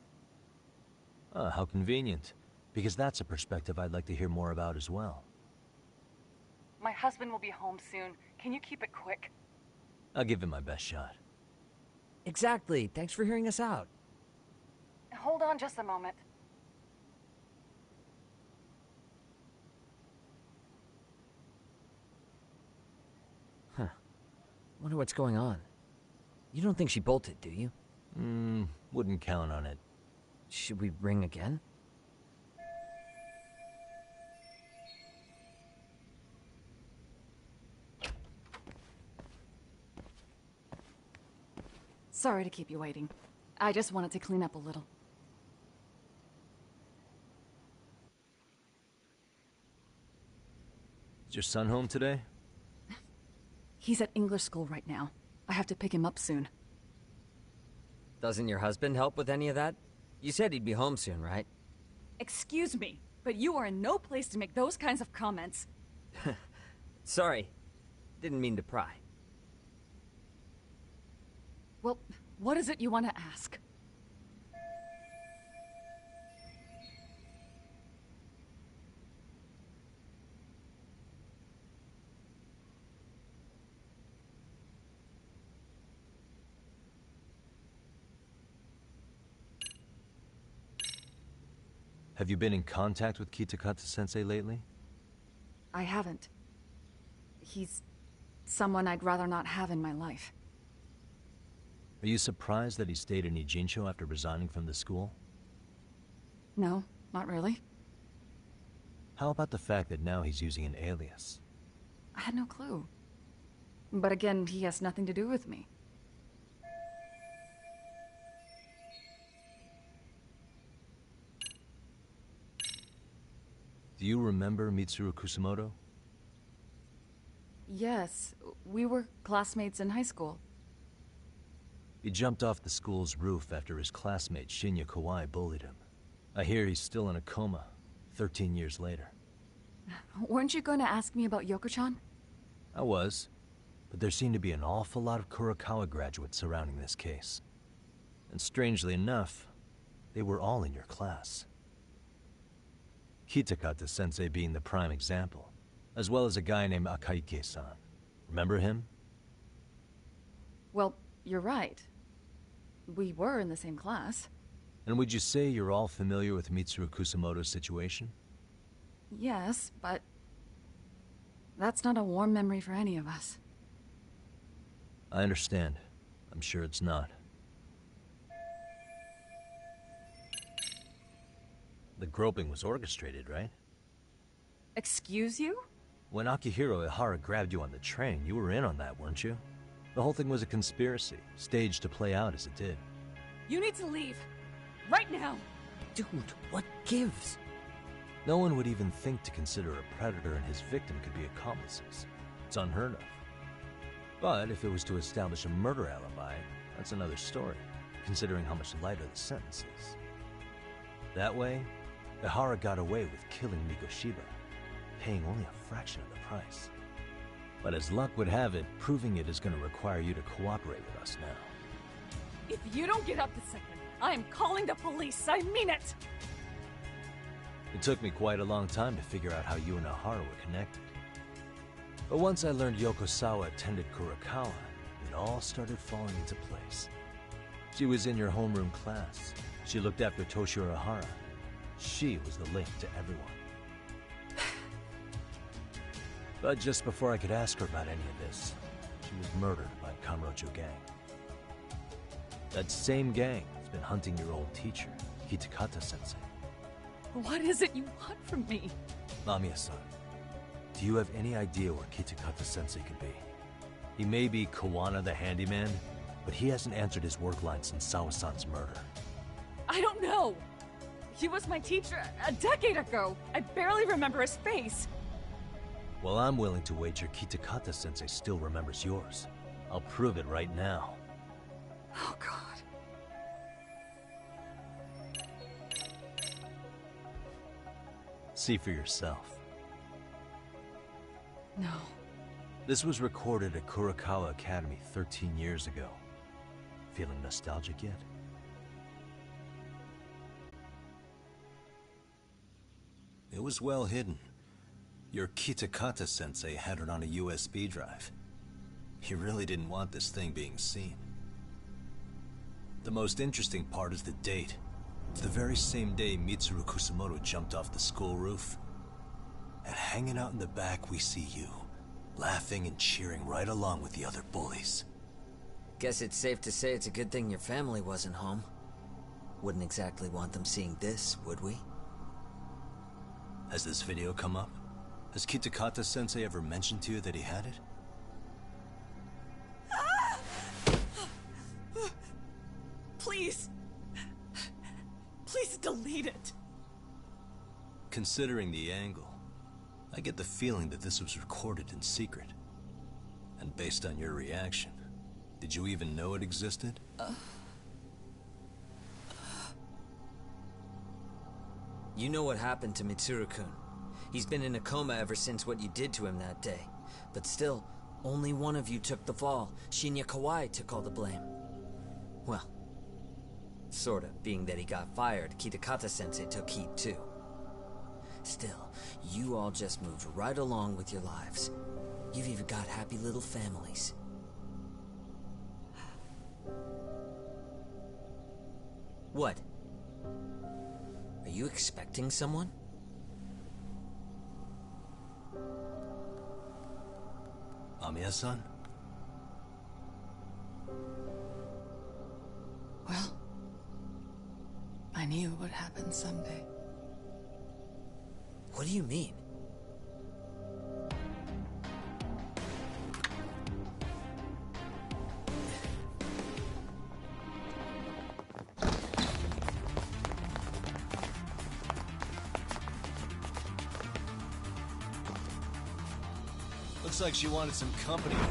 Ah, how convenient. Because that's a perspective I'd like to hear more about as well. My husband will be home soon. Can you keep it quick? I'll give it my best shot. Exactly. Thanks for hearing us out. Hold on just a moment. Huh. Wonder what's going on. You don't think she bolted, do you? Wouldn't count on it. Should we ring again? Sorry to keep you waiting. I just wanted to clean up a little. Is your son home today? He's at English school right now. I have to pick him up soon. Doesn't your husband help with any of that? You said he'd be home soon, right? Excuse me, but you are in no place to make those kinds of comments. Sorry. Didn't mean to pry. Well, what is it you want to ask? Have you been in contact with Kitakata-sensei lately? I haven't. He's someone I'd rather not have in my life. Are you surprised that he stayed in Ijincho after resigning from the school? No, not really. How about the fact that now he's using an alias? I had no clue. But again, he has nothing to do with me. Do you remember Mitsuru Kusamoto? Yes, we were classmates in high school. He jumped off the school's roof after his classmate Shinya Kawai bullied him. I hear he's still in a coma, 13 years later. Weren't you going to ask me about Yoko-chan? I was, but there seemed to be an awful lot of Kurokawa graduates surrounding this case. And strangely enough, they were all in your class. Kitakata-sensei being the prime example, as well as a guy named Akaike-san. Remember him? Well, you're right. We were in the same class. And would you say you're all familiar with Mitsuru Kusamoto's situation? Yes, but that's not a warm memory for any of us. I understand. I'm sure it's not. The groping was orchestrated, right? Excuse you? When Akihiro Ihara grabbed you on the train, you were in on that, weren't you? The whole thing was a conspiracy, staged to play out as it did. You need to leave. Right now! Dude, what gives? No one would even think to consider a predator and his victim could be accomplices. It's unheard of. But if it was to establish a murder alibi, that's another story, considering how much lighter the sentence is. That way, Ihara got away with killing Mikoshiba, paying only a fraction of the price. But as luck would have it, proving it is going to require you to cooperate with us now. If you don't get up this second, I am calling the police. I mean it! It took me quite a long time to figure out how you and Ihara were connected. But once I learned Yokosawa attended Kurokawa, it all started falling into place. She was in your homeroom class. She looked after Toshiro Ihara. She was the link to everyone. But just before I could ask her about any of this, she was murdered by Kamurocho gang. That same gang has been hunting your old teacher, Kitakata-sensei. What is it you want from me? Mamiya-san, do you have any idea where Kitakata-sensei could be? He may be Kawana the handyman, but he hasn't answered his work line since Sawa-san's murder. I don't know. He was my teacher a decade ago. I barely remember his face. Well, I'm willing to wager Kitakata-sensei still remembers yours. I'll prove it right now. Oh, God. See for yourself. No. This was recorded at Kurakawa Academy 13 years ago. Feeling nostalgic yet? It was well hidden. Your Kitakata-sensei had it on a USB drive. He really didn't want this thing being seen. The most interesting part is the date. It's the very same day Mitsuru Kusumoto jumped off the school roof. And hanging out in the back, we see you, laughing and cheering right along with the other bullies. Guess it's safe to say it's a good thing your family wasn't home. Wouldn't exactly want them seeing this, would we? Has this video come up? Has Kitakata-sensei ever mentioned to you that he had it? Please. Please delete it. Considering the angle, I get the feeling that this was recorded in secret. And based on your reaction, did you even know it existed? You know what happened to Mitsuru-kun. He's been in a coma ever since what you did to him that day. But still, only one of you took the fall. Shinya Kawai took all the blame. Well, sorta, being that he got fired, Kitakata-sensei took heat too. Still, you all just moved right along with your lives. You've even got happy little families. What? Are you expecting someone? Mamiya-san? Well, I knew it would happen someday. What do you mean? Looks like she wanted some company over.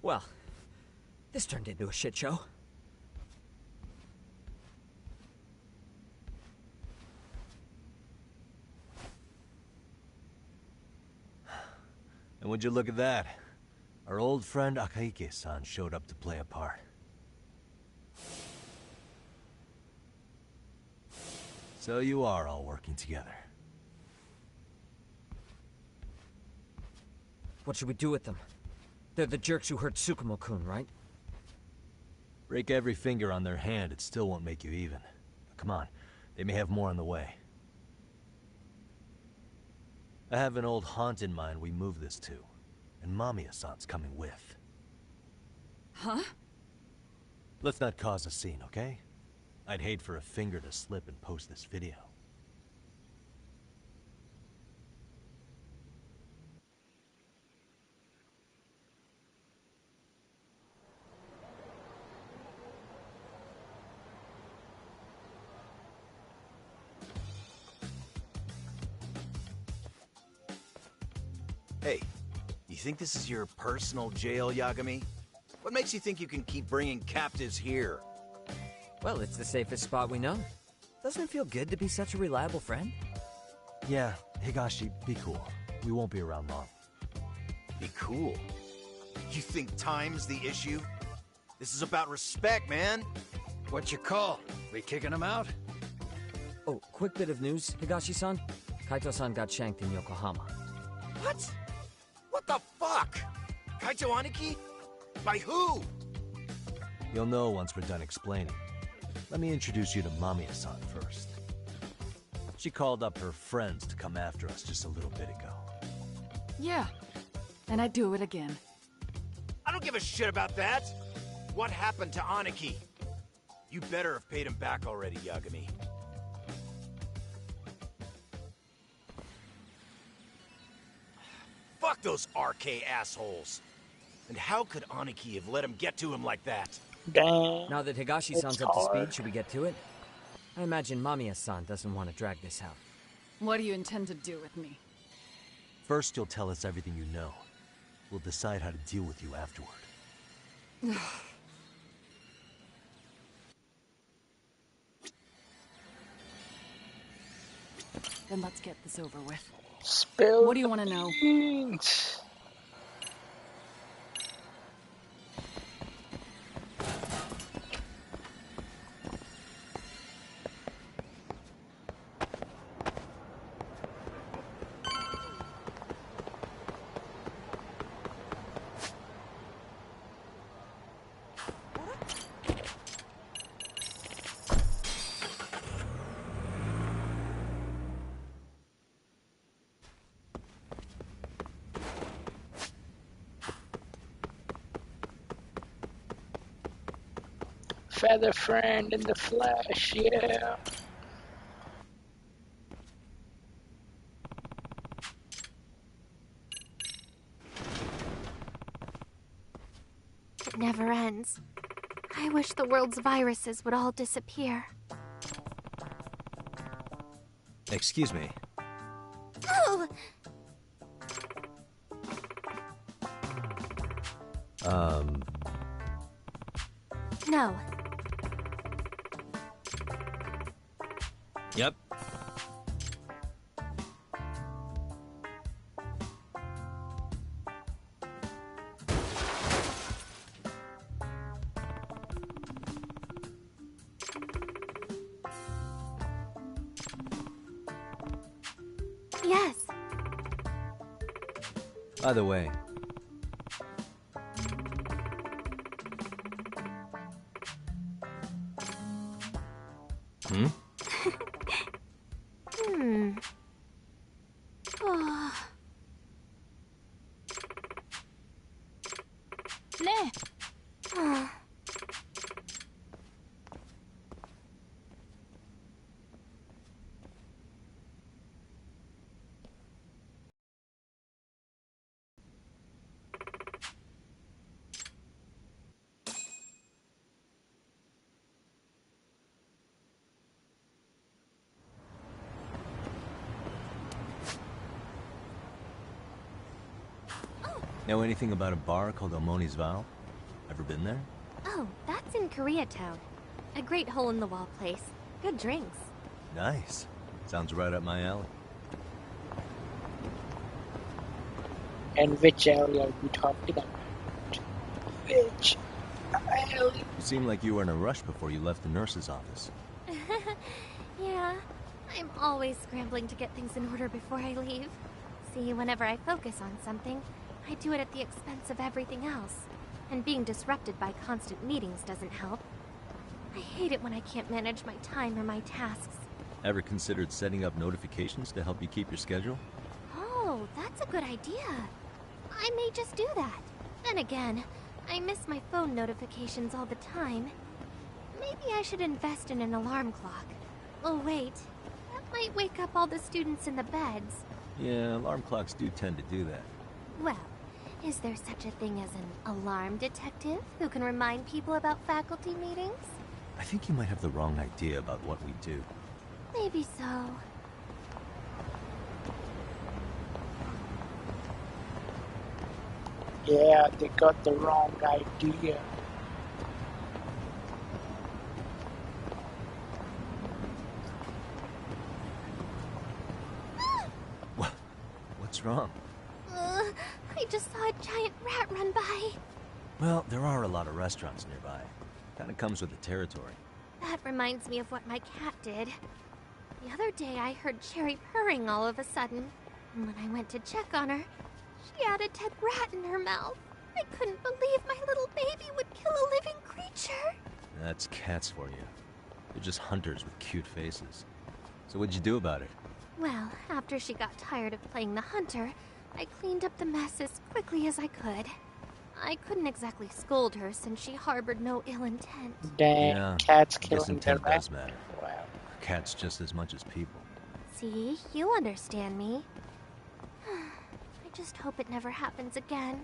Well, this turned into a shit show. And would you look at that? Our old friend Akahike-san showed up to play a part. So you are all working together. What should we do with them? They're the jerks who hurt Tsukumo-kun, right? Break every finger on their hand, it still won't make you even. Come on, they may have more on the way. I have an old haunt in mind we move this to, and Mamiya-san's coming with. Huh? Let's not cause a scene, okay? I'd hate for a finger to slip and post this video. Hey, you think this is your personal jail, Yagami? What makes you think you can keep bringing captives here? Well, it's the safest spot we know. Doesn't it feel good to be such a reliable friend? Yeah, Higashi, be cool. We won't be around long. Be cool? You think time's the issue? This is about respect, man! What you call? We kicking him out? Oh, quick bit of news, Higashi-san. Kaito-san got shanked in Yokohama. What? What the fuck? Kaito Aniki? By who? You'll know once we're done explaining. Let me introduce you to Mamiya-san first. She called up her friends to come after us just a little bit ago. Yeah, and I'd do it again. I don't give a shit about that! What happened to Aniki? You better have paid him back already, Yagami. Fuck those RK assholes! And how could Aniki have let him get to him like that? Damn. Now that Higashi-san's up to speed, should we get to it? I imagine Mamiya-san doesn't want to drag this out. What do you intend to do with me? First, you'll tell us everything you know. We'll decide how to deal with you afterward. Then let's get this over with. Spill what do you want to know? beans. Feather friend in the flesh, yeah. It never ends. I wish the world's viruses would all disappear. Excuse me. Oh! No. Yep. Yes. By the way, Oh. Ne. Oh. know anything about a bar called Omoni's Vow? Ever been there? Oh, that's in Koreatown. A great hole-in-the-wall place. Good drinks. Nice. Sounds right up my alley. And which area are you talking about? Which alley? You seemed like you were in a rush before you left the nurse's office. Yeah, I'm always scrambling to get things in order before I leave. See, whenever I focus on something, I do it at the expense of everything else. And being disrupted by constant meetings doesn't help. I hate it when I can't manage my time or my tasks. Ever considered setting up notifications to help you keep your schedule? Oh, that's a good idea. I may just do that. Then again, I miss my phone notifications all the time. Maybe I should invest in an alarm clock. Oh wait, that might wake up all the students in the beds. Yeah, alarm clocks do tend to do that. Well, is there such a thing as an alarm detective who can remind people about faculty meetings? I think you might have the wrong idea about what we do. Maybe so. Yeah, they got the wrong idea. What's wrong? I just saw a giant rat run by. Well, there are a lot of restaurants nearby. Kinda comes with the territory. That reminds me of what my cat did. The other day I heard Cherry purring all of a sudden. And when I went to check on her, she had a dead rat in her mouth. I couldn't believe my little baby would kill a living creature. That's cats for you. They're just hunters with cute faces. So what'd you do about it? Well, after she got tired of playing the hunter, I cleaned up the mess as quickly as I could. I couldn't exactly scold her since she harbored no ill intent. Dang, Yeah, cats I guess killing their intent rat. does matter. Wow. Cats just as much as people. See, you understand me. I just hope it never happens again.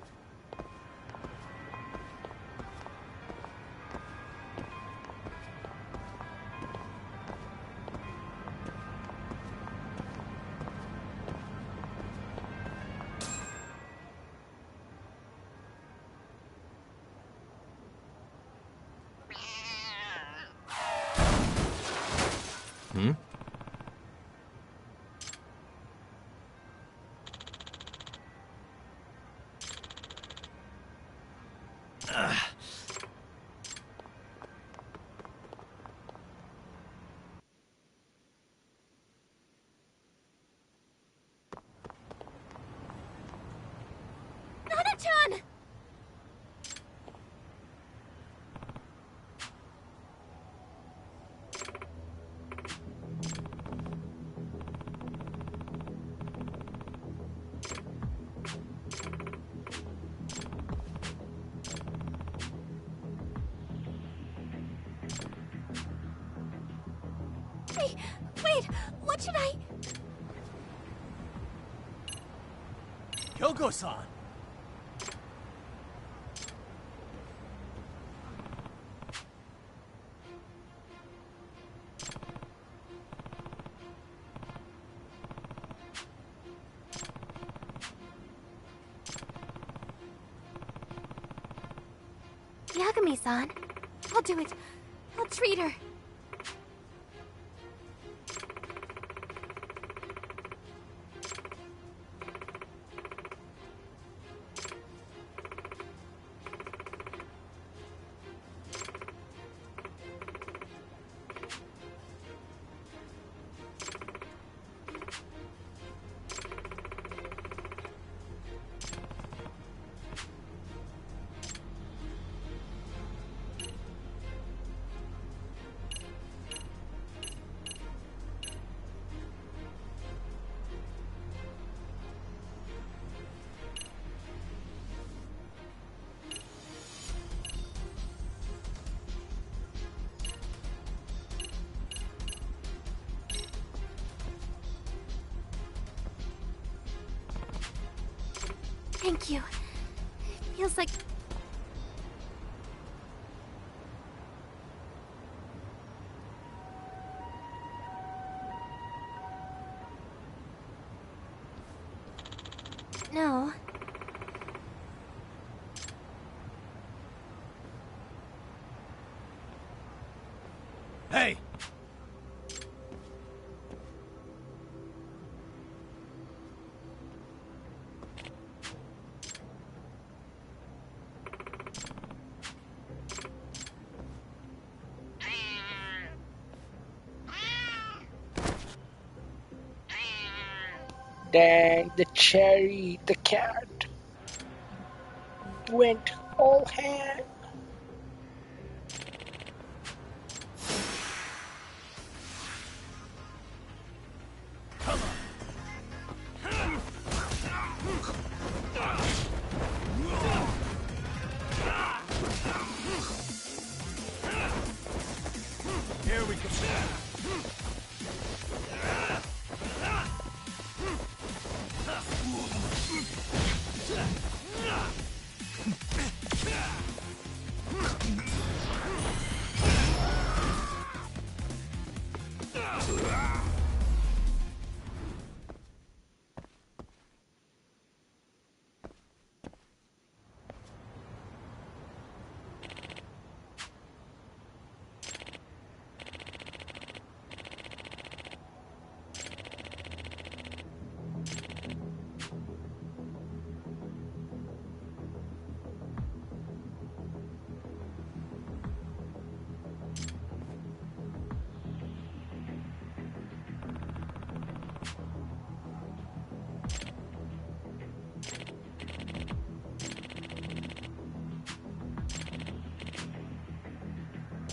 Hmm? Nana-chan! Wait, what should I... Kyoko-san! Yagami-san, I'll do it. I'll treat her. Thank you. It feels like... No. Hey! Dang, the Cherry, the cat, went all hand.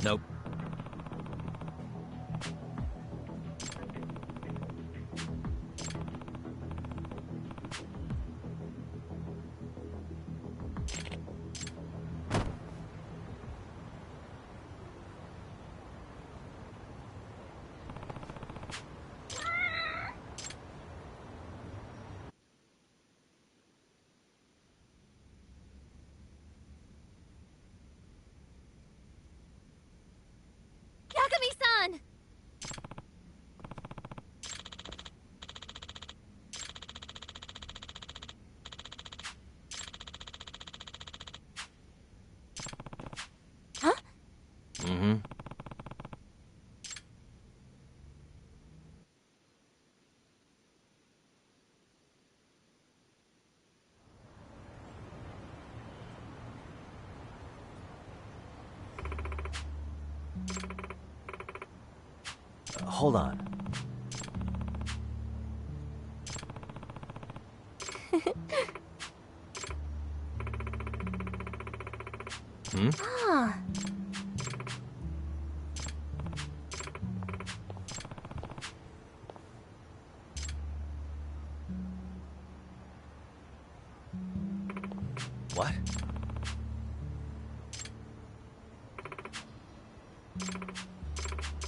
Nope. Yagami-san! Huh? Mm-hmm. Hold on. Hmm? Ah. What?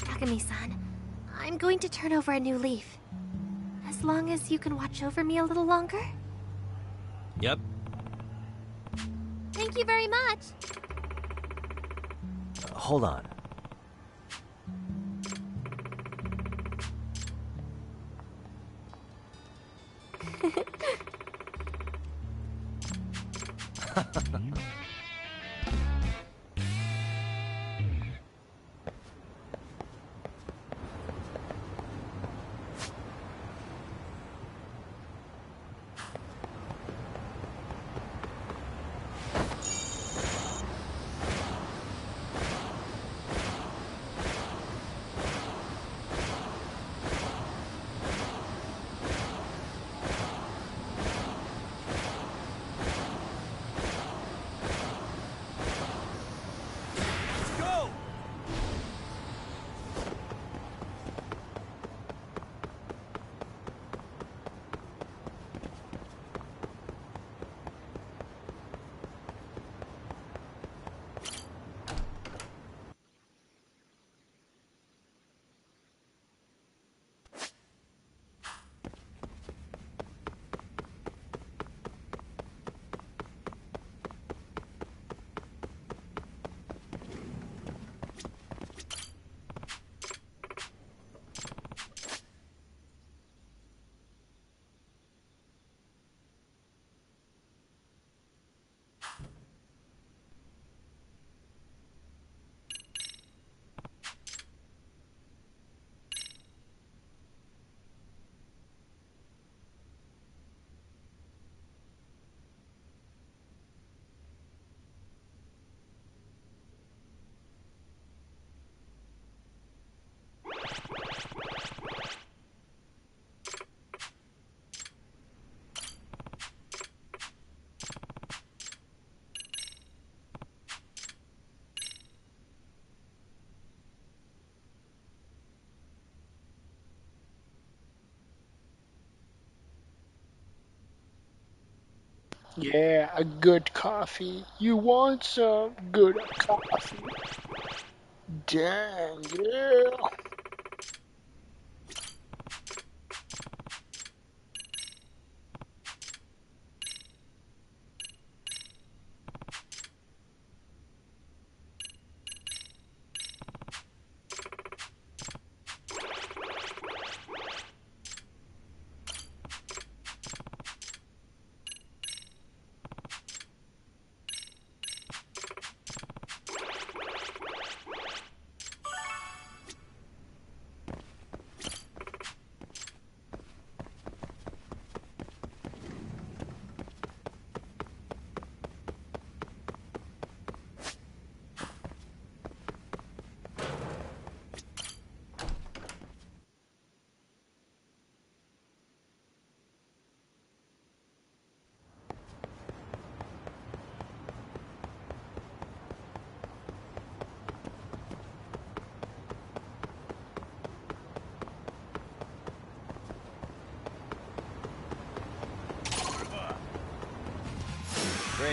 Yagami-san, I'm going to turn over a new leaf. As long as you can watch over me a little longer? Yep. Thank you very much! Hold on. Yeah, a good coffee. You want some good coffee? Dang, yeah.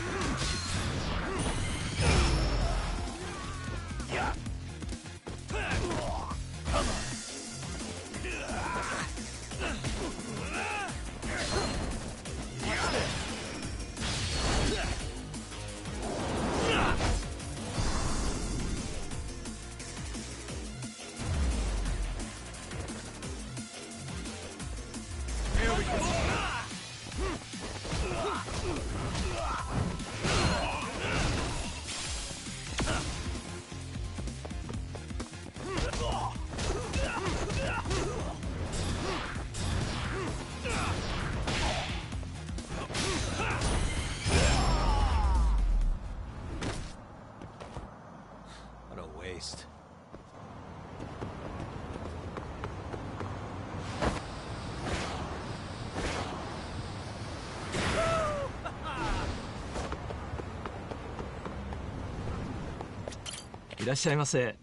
brain. Yeah. What a waste. Iらっしゃいませ。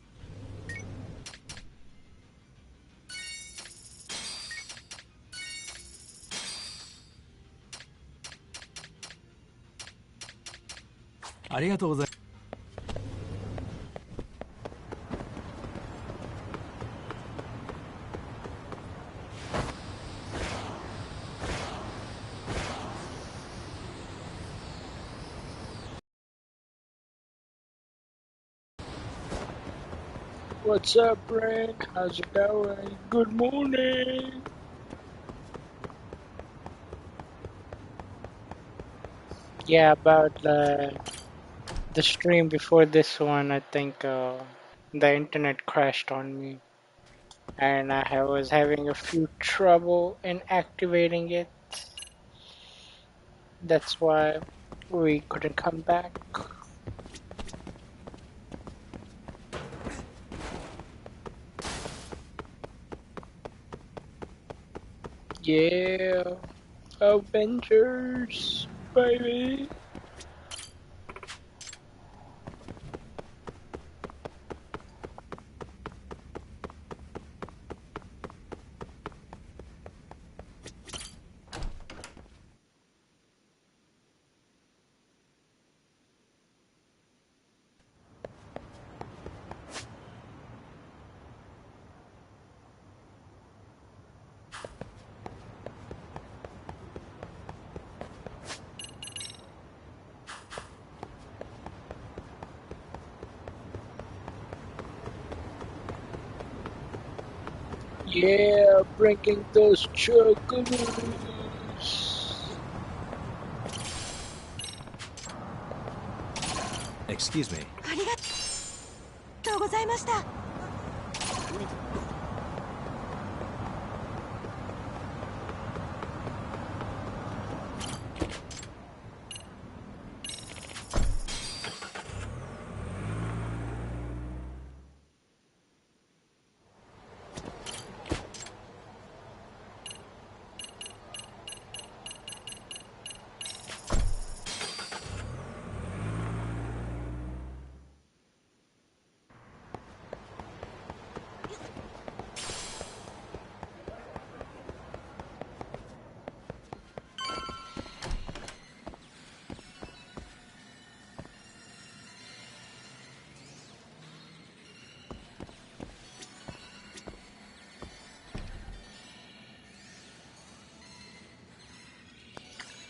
ありがとうございます。What's up, Frank? How's it going? Good morning. Yeah, about the stream before this one, I think the internet crashed on me, and was having a few trouble in activating it. That's why we couldn't come back. Yeah, Avengers, baby. Yeah, bringing those chocolates. Excuse me. ありがとうございました。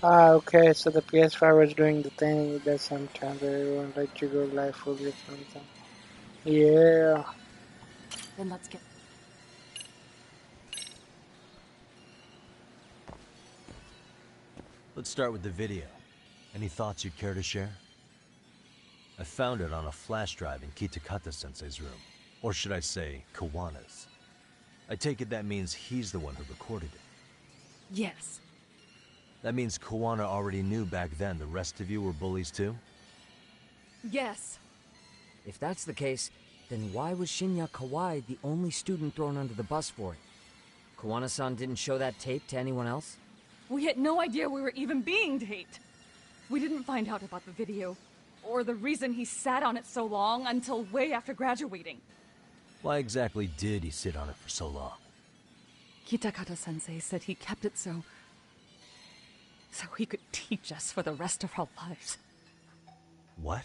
Okay, so the PS5 was doing the thing that sometimes it won't let you go live fully or something. Yeah. Then let's get. Let's start with the video. Any thoughts you'd care to share? I found it on a flash drive in Kitakata-sensei's room. Or should I say, Kawana's. I take it that means he's the one who recorded it. Yes. That means Kawana already knew back then the rest of you were bullies too? Yes. If that's the case, then why was Shinya Kawai the only student thrown under the bus for it? Kawana-san didn't show that tape to anyone else? We had no idea we were even being taped. We didn't find out about the video, or the reason he sat on it so long until way after graduating. Why exactly did he sit on it for so long? Kitakata-sensei said he kept it so he could teach us for the rest of our lives. What?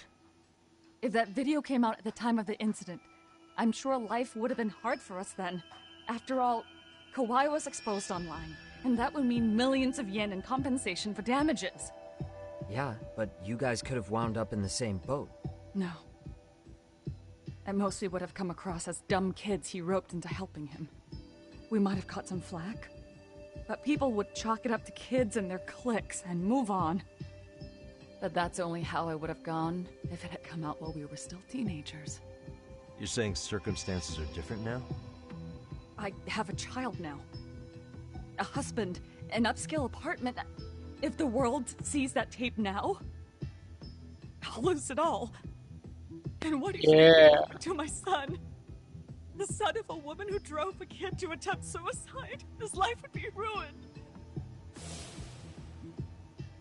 If that video came out at the time of the incident, I'm sure life would have been hard for us then. After all, Kawhi was exposed online, and that would mean millions of yen in compensation for damages. Yeah, but you guys could have wound up in the same boat. No. At most we would have come across as dumb kids he roped into helping him. We might have caught some flack, but people would chalk it up to kids and their cliques and move on. But that's only how it would have gone if it had come out while we were still teenagers. You're saying circumstances are different now? I have a child now. A husband, an upscale apartment. If the world sees that tape now, I'll lose it all. And what do you think to my son? The son of a woman who drove a kid to attempt suicide. His life would be ruined.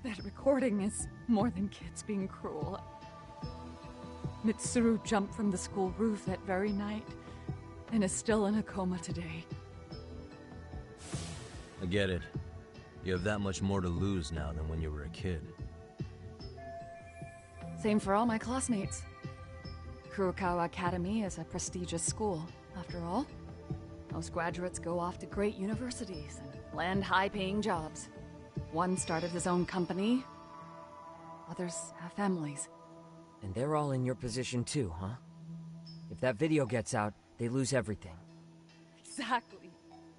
That recording is more than kids being cruel. Mitsuru jumped from the school roof that very night and is still in a coma today. I get it. You have that much more to lose now than when you were a kid. Same for all my classmates. Kurokawa Academy is a prestigious school, after all. Most graduates go off to great universities and land high-paying jobs. One started his own company. Others have families. And they're all in your position too, huh? If that video gets out, they lose everything. Exactly.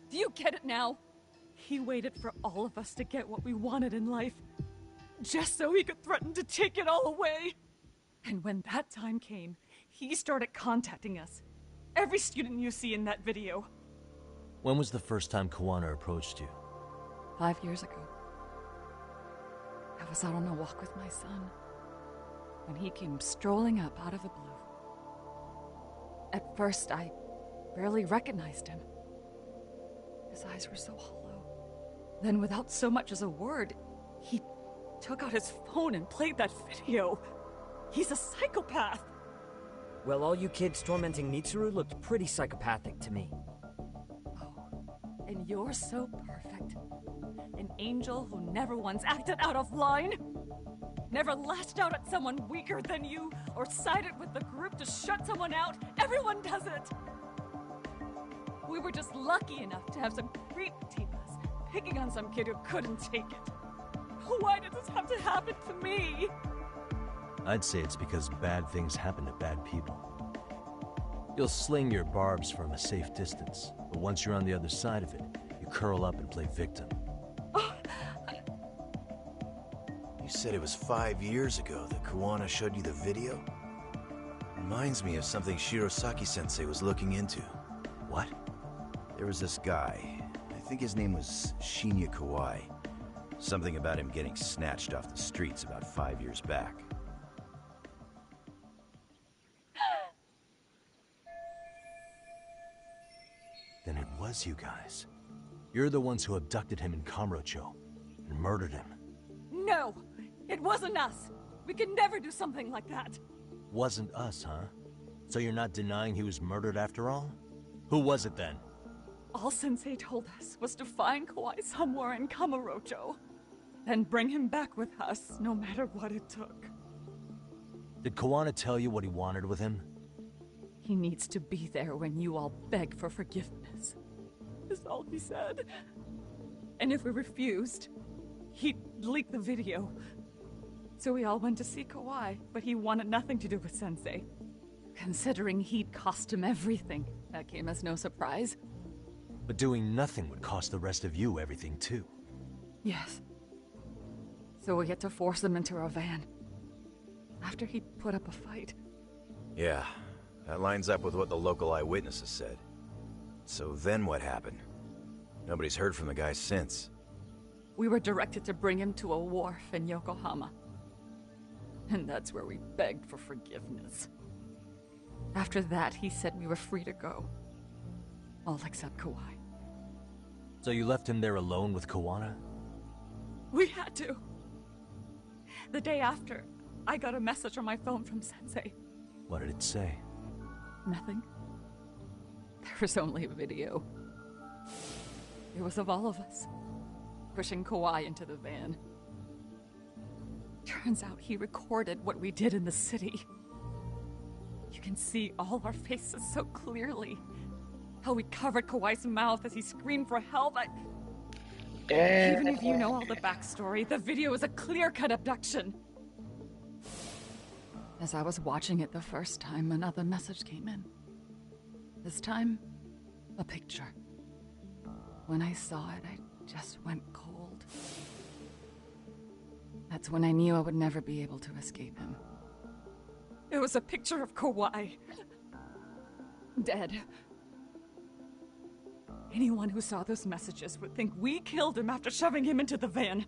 Do you get it now? He waited for all of us to get what we wanted in life, just so he could threaten to take it all away. And when that time came, he started contacting us. Every student you see in that video. When was the first time Kawana approached you? 5 years ago. I was out on a walk with my son when he came strolling up out of the blue. At first, I barely recognized him. His eyes were so hollow. Then, without so much as a word, he took out his phone and played that video. He's a psychopath! Well, all you kids tormenting Mitsuru looked pretty psychopathic to me. And you're so perfect. An angel who never once acted out of line. Never lashed out at someone weaker than you, or sided with the group to shut someone out. Everyone does it! We were just lucky enough to have some creep tape us, picking on some kid who couldn't take it. Why did this have to happen to me? I'd say it's because bad things happen to bad people. You'll sling your barbs from a safe distance, but once you're on the other side of it, you curl up and play victim. You said it was 5 years ago that Kawana showed you the video? Reminds me of something Shirosaki-sensei was looking into. What? There was this guy. I think his name was Shinya Kawai. Something about him getting snatched off the streets about 5 years back. Then it was you guys. You're the ones who abducted him in Kamurocho and murdered him. No! It wasn't us! We could never do something like that! Wasn't us, huh? So you're not denying he was murdered after all? Who was it then? All Sensei told us was to find Kawhi somewhere in Kamurocho, then bring him back with us, no matter what it took. Did Kawana tell you what he wanted with him? He needs to be there when you all beg for forgiveness. Is all he said. And if we refused, he'd leak the video. So we all went to see Kawhi, but he wanted nothing to do with Sensei. Considering he'd cost him everything, that came as no surprise. But doing nothing would cost the rest of you everything too. Yes. So we had to force him into our van. After he put up a fight. Yeah, that lines up with what the local eyewitnesses said. So then what happened? Nobody's heard from the guy since. We were directed to bring him to a wharf in Yokohama. And that's where we begged for forgiveness. After that, he said we were free to go. All except Kawhi. So you left him there alone with Kawana? We had to. The day after, I got a message on my phone from Sensei. What did it say? Nothing. There was only a video. It was of all of us, pushing Kawhi into the van. Turns out he recorded what we did in the city. You can see all our faces so clearly. How we covered Kawai's mouth as he screamed for help. Even if you know all the backstory, the video is a clear-cut abduction. As I was watching it the first time, another message came in. This time, a picture. When I saw it, I just went cold. That's when I knew I would never be able to escape him. It was a picture of Kawai. Dead. Anyone who saw those messages would think we killed him after shoving him into the van.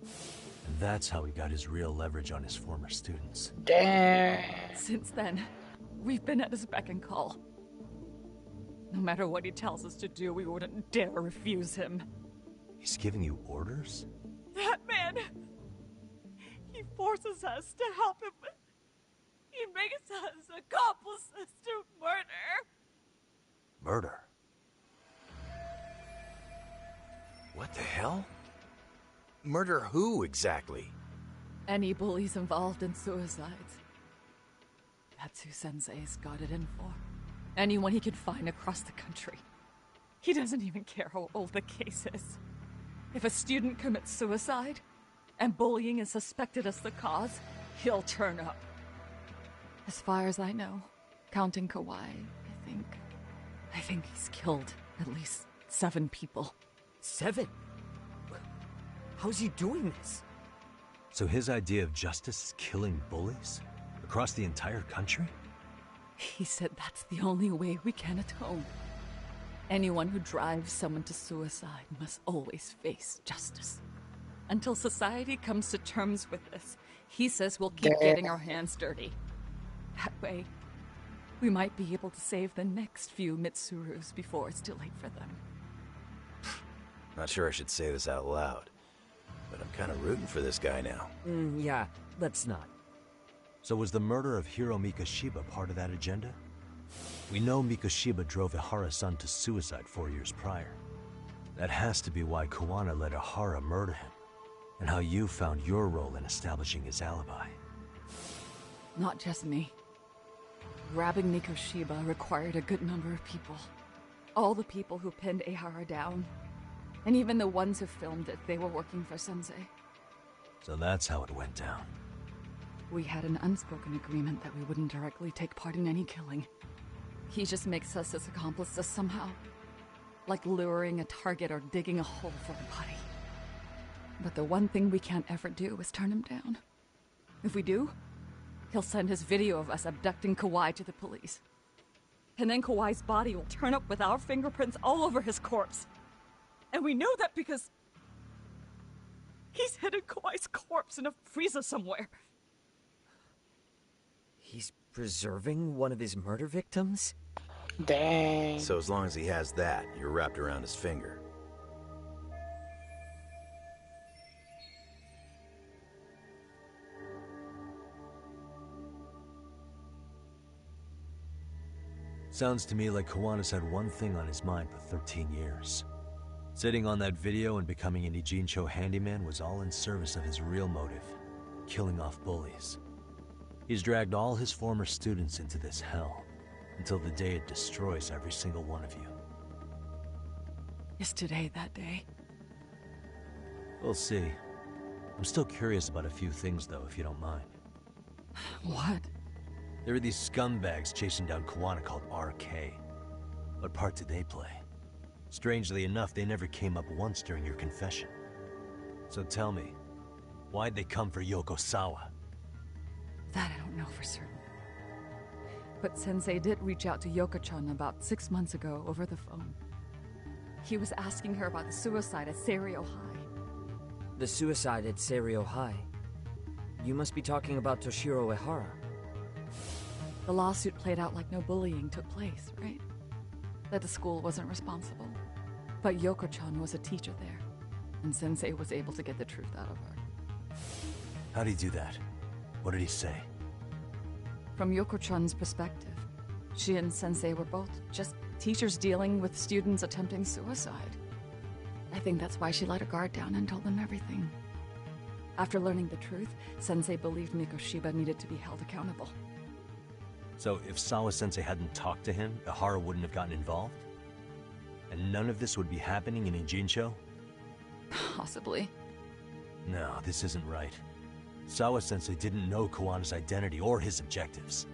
And that's how he got his real leverage on his former students. Damn. Since then, we've been at his beck and call. No matter what he tells us to do, we wouldn't dare refuse him. He's giving you orders? That man! He forces us to help him. He makes us accomplices to murder. Murder? What the hell? Murder who, exactly? Any bullies involved in suicides. That's who Sensei's got it in for. Anyone he can find across the country. He doesn't even care how old the case is. If a student commits suicide, and bullying is suspected as the cause, he'll turn up. As far as I know, counting Kawai, I think he's killed at least 7 people. 7? How's he doing this? So his idea of justice is killing bullies? Across the entire country? He said that's the only way we can atone. Anyone who drives someone to suicide must always face justice. Until society comes to terms with this, he says we'll keep getting our hands dirty. That way, we might be able to save the next few Mitsurus before it's too late for them. Not sure I should say this out loud, but I'm kind of rooting for this guy now. Yeah, let's not. So was the murder of Hiro Mikoshiba part of that agenda? We know Mikoshiba drove Ihara-san to suicide 4 years prior. That has to be why Kuwana let Ihara murder him, and how you found your role in establishing his alibi. Not just me. Grabbing Mikoshiba required a good number of people. All the people who pinned Ihara down. And even the ones who filmed it, they were working for Sensei. So that's how it went down. We had an unspoken agreement that we wouldn't directly take part in any killing. He just makes us his accomplices somehow. Like luring a target or digging a hole for a body. But the one thing we can't ever do is turn him down. If we do, he'll send his video of us abducting Kawai to the police. And then Kawai's body will turn up with our fingerprints all over his corpse. And we know that because he's hidden Kawai's corpse in a freezer somewhere. He's preserving one of his murder victims? Dang. So as long as he has that, you're wrapped around his finger. Sounds to me like Kiwanis had one thing on his mind for 13 years. Sitting on that video and becoming an Ijincho handyman was all in service of his real motive, killing off bullies. He's dragged all his former students into this hell, until the day it destroys every single one of you. Is today that day? We'll see. I'm still curious about a few things though, if you don't mind. What? There are these scumbags chasing down Kuwana called RK. What part did they play? Strangely enough, they never came up once during your confession. So tell me, why'd they come for Yokosawa? That I don't know for certain. But Sensei did reach out to Yoko-chan about 6 months ago over the phone. He was asking her about the suicide at Seiryo High. The suicide at Seiryo High? You must be talking about Toshiro Ihara. The lawsuit played out like no bullying took place, right? That the school wasn't responsible. But Yoko-chan was a teacher there, and Sensei was able to get the truth out of her. How'd he do that? What did he say? From Yoko-chan's perspective, she and Sensei were both just teachers dealing with students attempting suicide. I think that's why she let her guard down and told them everything. After learning the truth, Sensei believed Mikoshiba needed to be held accountable. So if Sawa-sensei hadn't talked to him, Ihara wouldn't have gotten involved? And none of this would be happening in Ijincho? Possibly. No, this isn't right. Sawa-sensei didn't know Kawana's identity or his objectives.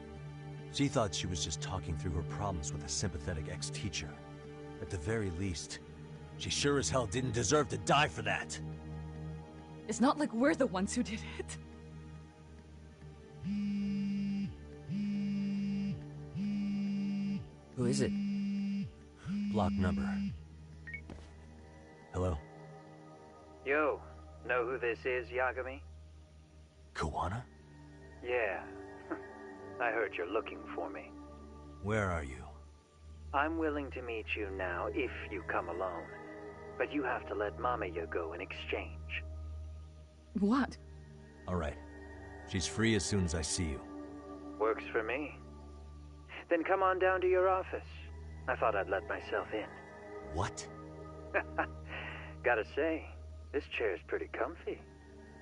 She thought she was just talking through her problems with a sympathetic ex-teacher. At the very least, she sure as hell didn't deserve to die for that! It's not like we're the ones who did it. Who is it? Block number. Hello? Yo, know who this is, Yagami? Kawana? Yeah. I heard you're looking for me. Where are you? I'm willing to meet you now if you come alone. But you have to let Mamiya go in exchange. What? Alright. She's free as soon as I see you. Works for me. Then come on down to your office. I thought I'd let myself in. What? Gotta say, this chair's pretty comfy.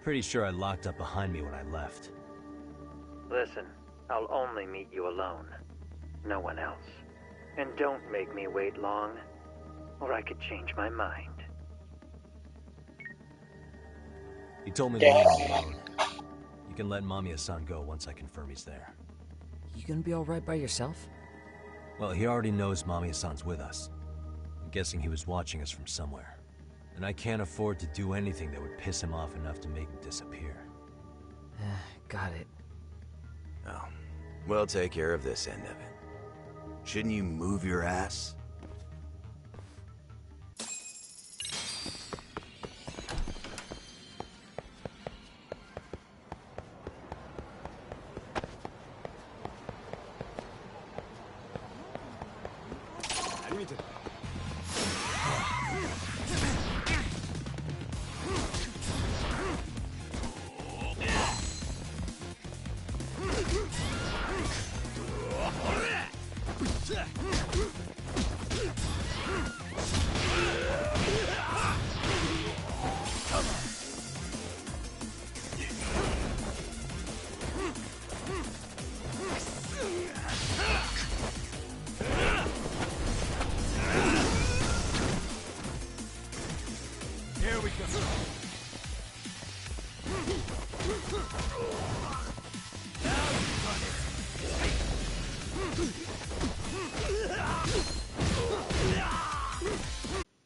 Pretty sure I locked up behind me when I left. Listen, I'll only meet you alone. No one else. And don't make me wait long, or I could change my mind. He told me to leave him alone. You can let Mamiya-san go once I confirm he's there. You gonna be alright by yourself? Well, he already knows Mamiya-san's with us. I'm guessing he was watching us from somewhere. And I can't afford to do anything that would piss him off enough to make him disappear. Got it. Oh, we'll take care of this end of it. Shouldn't you move your ass?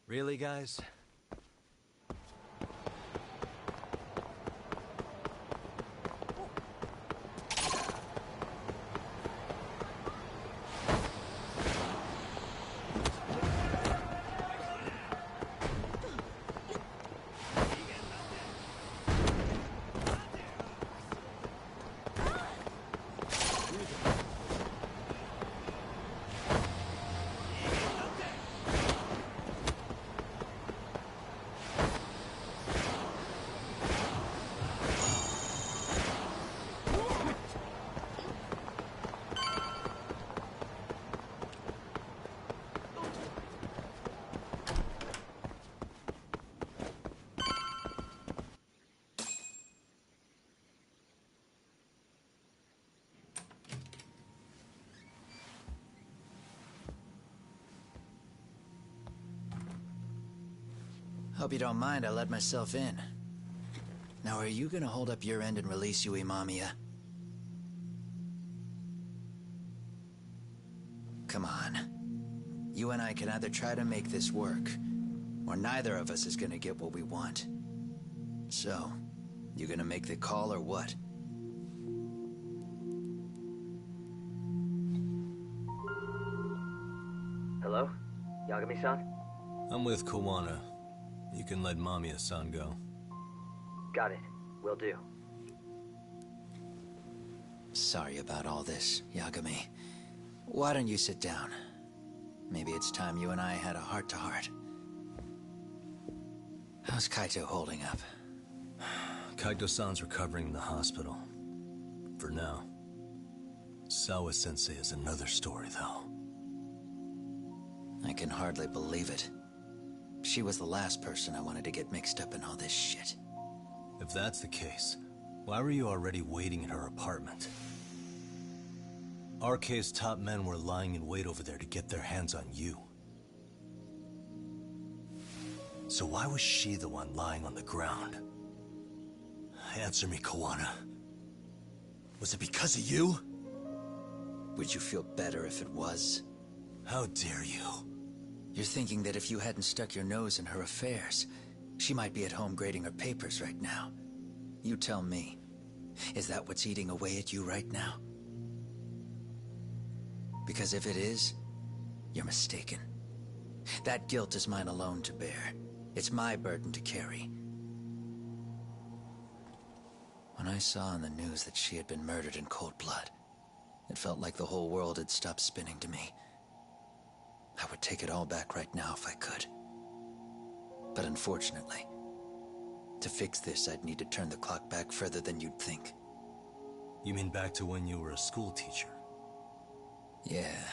Really, guys? Hope you don't mind I let myself in. Now, are you gonna hold up your end and release Yui Mamiya? Come on. You and I can either try to make this work, or neither of us is gonna get what we want. So, you gonna make the call or what? Hello? Yagami-san? I'm with Kawana. You can let Mamiya-san go. Got it. Will do. Sorry about all this, Yagami. Why don't you sit down? Maybe it's time you and I had a heart-to-heart. How's Kaito holding up? Kaito-san's recovering in the hospital. For now. Sawa-sensei is another story, though. I can hardly believe it. She was the last person I wanted to get mixed up in all this shit. If that's the case, why were you already waiting in her apartment? RK's top men were lying in wait over there to get their hands on you. So why was she the one lying on the ground? Answer me, Kawana. Was it because of you? Would you feel better if it was? How dare you? You're thinking that if you hadn't stuck your nose in her affairs, she might be at home grading her papers right now. You tell me, is that what's eating away at you right now? Because if it is, you're mistaken. That guilt is mine alone to bear. It's my burden to carry. When I saw on the news that she had been murdered in cold blood, it felt like the whole world had stopped spinning to me. I would take it all back right now if I could. But unfortunately, to fix this, I'd need to turn the clock back further than you'd think. You mean back to when you were a school teacher? Yeah,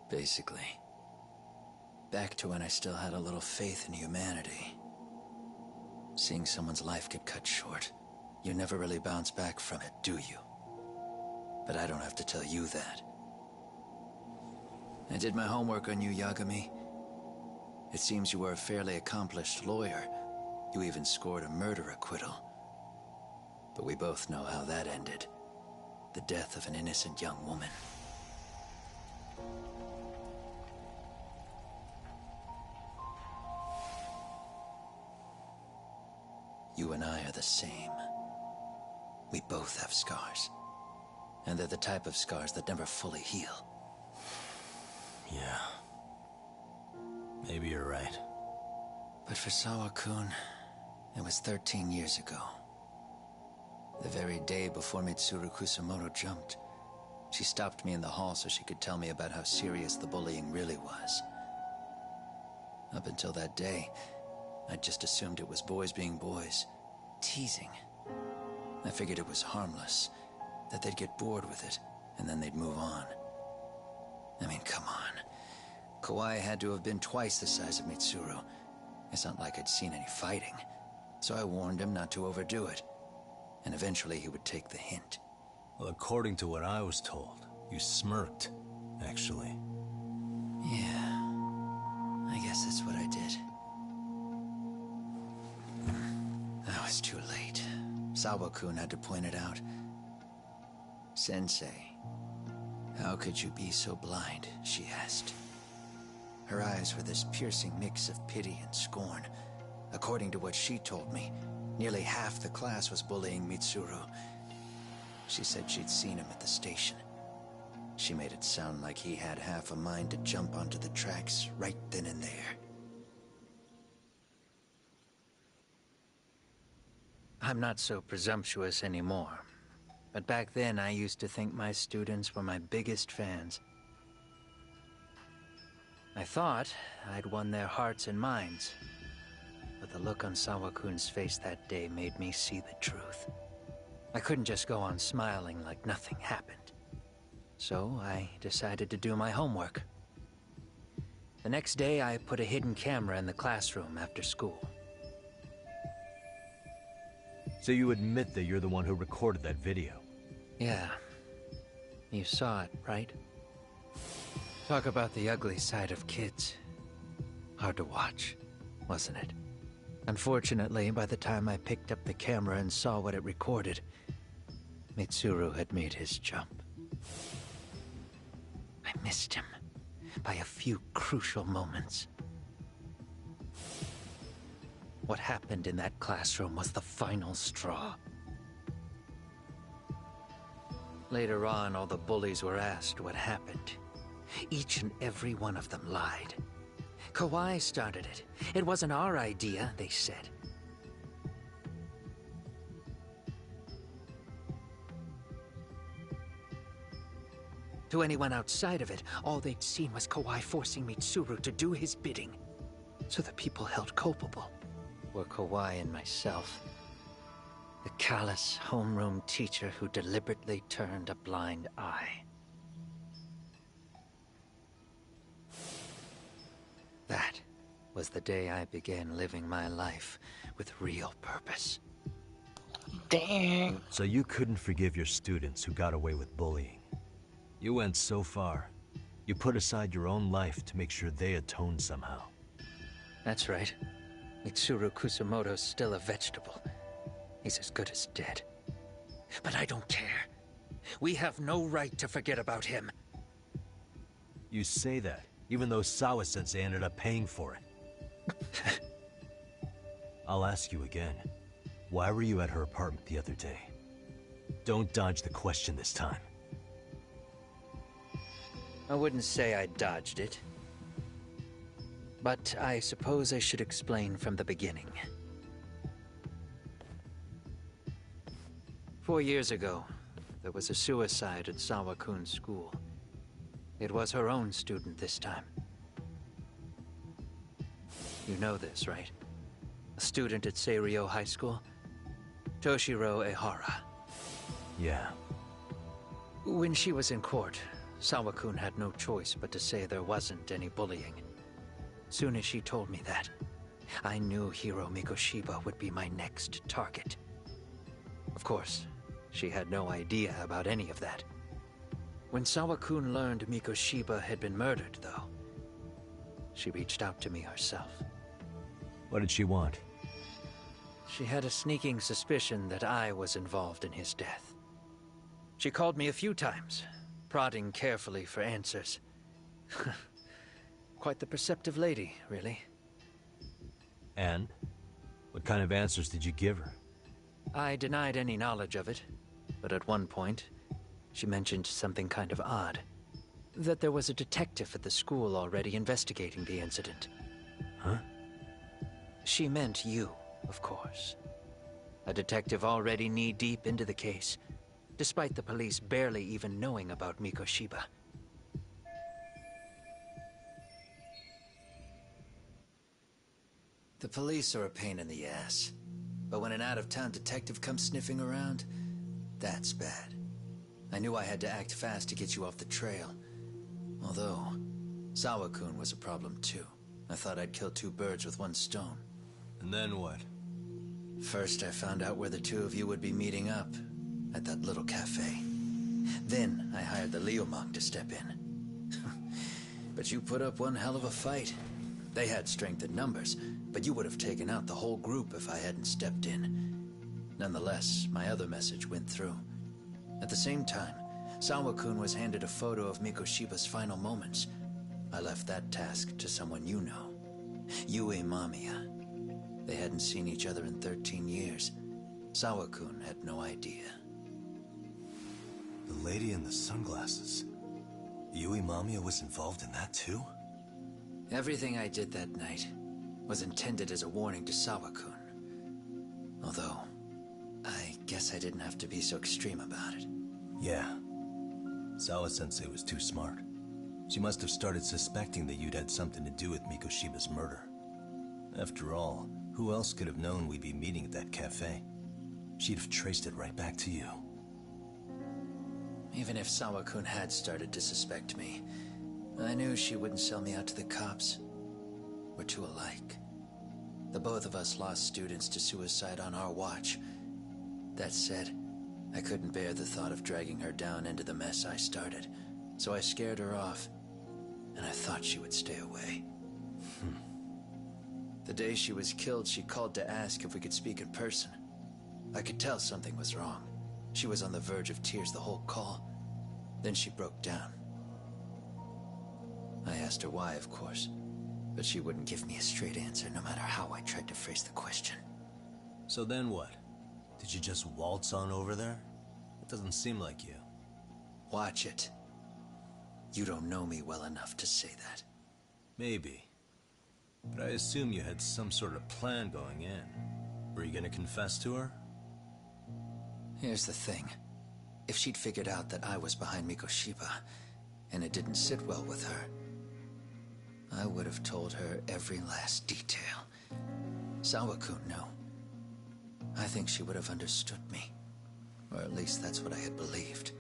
basically. Back to when I still had a little faith in humanity. Seeing someone's life get cut short, you never really bounce back from it, do you? But I don't have to tell you that. I did my homework on you, Yagami. It seems you were a fairly accomplished lawyer. You even scored a murder acquittal. But we both know how that ended. The death of an innocent young woman. You and I are the same. We both have scars. And they're the type of scars that never fully heal. Yeah. Maybe you're right. But for Sawa-kun, it was 13 years ago. The very day before Mitsuru Kusamoto jumped, she stopped me in the hall so she could tell me about how serious the bullying really was. Up until that day, I just assumed it was boys being boys, teasing. I figured it was harmless, that they'd get bored with it, and then they'd move on. I mean, come on. Kawai had to have been twice the size of Mitsuru. It's not like I'd seen any fighting, so I warned him not to overdo it, and eventually he would take the hint. Well, according to what I was told, you smirked, actually. Yeah, I guess that's what I did. I was too late. Sawa-kun had to point it out. Sensei, how could you be so blind, she asked. Her eyes were this piercing mix of pity and scorn. According to what she told me, nearly half the class was bullying Mitsuru. She said she'd seen him at the station. She made it sound like he had half a mind to jump onto the tracks right then and there. I'm not so presumptuous anymore. But back then, I used to think my students were my biggest fans. I thought I'd won their hearts and minds. But the look on Sawa-kun's face that day made me see the truth. I couldn't just go on smiling like nothing happened. So I decided to do my homework. The next day, I put a hidden camera in the classroom after school. So you admit that you're the one who recorded that video? Yeah. You saw it, right? Talk about the ugly side of kids. Hard to watch, wasn't it? Unfortunately, by the time I picked up the camera and saw what it recorded, Mitsuru had made his jump. I missed him by a few crucial moments. What happened in that classroom was the final straw. Later on, all the bullies were asked what happened. Each and every one of them lied. Kawai started it. It wasn't our idea, they said. To anyone outside of it, all they'd seen was Kawai forcing Mitsuru to do his bidding. So the people held culpable were Kawai and myself. The callous homeroom teacher who deliberately turned a blind eye. That was the day I began living my life with real purpose. Dang. So you couldn't forgive your students who got away with bullying. You went so far, you put aside your own life to make sure they atone somehow. That's right. Mitsuru Kusumoto's still a vegetable. He's as good as dead. But I don't care. We have no right to forget about him. You say that, even though Sawa-sensei ended up paying for it. I'll ask you again. Why were you at her apartment the other day? Don't dodge the question this time. I wouldn't say I dodged it. But I suppose I should explain from the beginning. 4 years ago, there was a suicide at Sawa-kun's school. It was her own student this time. You know this, right? A student at Seiryo High School? Toshiro Ehara. Yeah. When she was in court, Sawa-kun had no choice but to say there wasn't any bullying. Soon as she told me that, I knew Hiro Mikoshiba would be my next target. Of course, she had no idea about any of that. When Sawa-kun learned Mikoshiba had been murdered, though, she reached out to me herself. What did she want? She had a sneaking suspicion that I was involved in his death. She called me a few times, prodding carefully for answers. Quite the perceptive lady, really. And? What kind of answers did you give her? I denied any knowledge of it, but at one point, she mentioned something kind of odd. That there was a detective at the school already investigating the incident. Huh? She meant you, of course. A detective already knee-deep into the case, despite the police barely even knowing about Mikoshiba. The police are a pain in the ass. But when an out-of-town detective comes sniffing around, that's bad. I knew I had to act fast to get you off the trail. Although, Sawa-kun was a problem too. I thought I'd kill two birds with one stone. And then what? First, I found out where the two of you would be meeting up, at that little cafe. Then, I hired the Leomong to step in. But you put up one hell of a fight. They had strength in numbers, but you would have taken out the whole group if I hadn't stepped in. Nonetheless, my other message went through. At the same time, Sawa-kun was handed a photo of Mikoshiba's final moments. I left that task to someone you know. Yue Mamiya. They hadn't seen each other in 13 years. Sawa-kun had no idea. The lady in the sunglasses. Yue Mamiya was involved in that too? Everything I did that night was intended as a warning to Sawa-kun. Although, I guess I didn't have to be so extreme about it. Yeah. Sawa-sensei was too smart. She must have started suspecting that you'd had something to do with Mikoshiba's murder. After all, who else could have known we'd be meeting at that cafe? She'd have traced it right back to you. Even if Sawa-kun had started to suspect me, I knew she wouldn't sell me out to the cops. We're too alike. The both of us lost students to suicide on our watch. That said, I couldn't bear the thought of dragging her down into the mess I started, so I scared her off, and I thought she would stay away. The day she was killed, she called to ask if we could speak in person. I could tell something was wrong. She was on the verge of tears the whole call. Then she broke down. I asked her why, of course, but she wouldn't give me a straight answer no matter how I tried to phrase the question. So then what? Did you just waltz on over there? It doesn't seem like you. Watch it. You don't know me well enough to say that. Maybe. But I assume you had some sort of plan going in. Were you gonna confess to her? Here's the thing. If she'd figured out that I was behind Mikoshiba, and it didn't sit well with her, I would have told her every last detail. Sawa-kun knew. I think she would have understood me. Or at least that's what I had believed.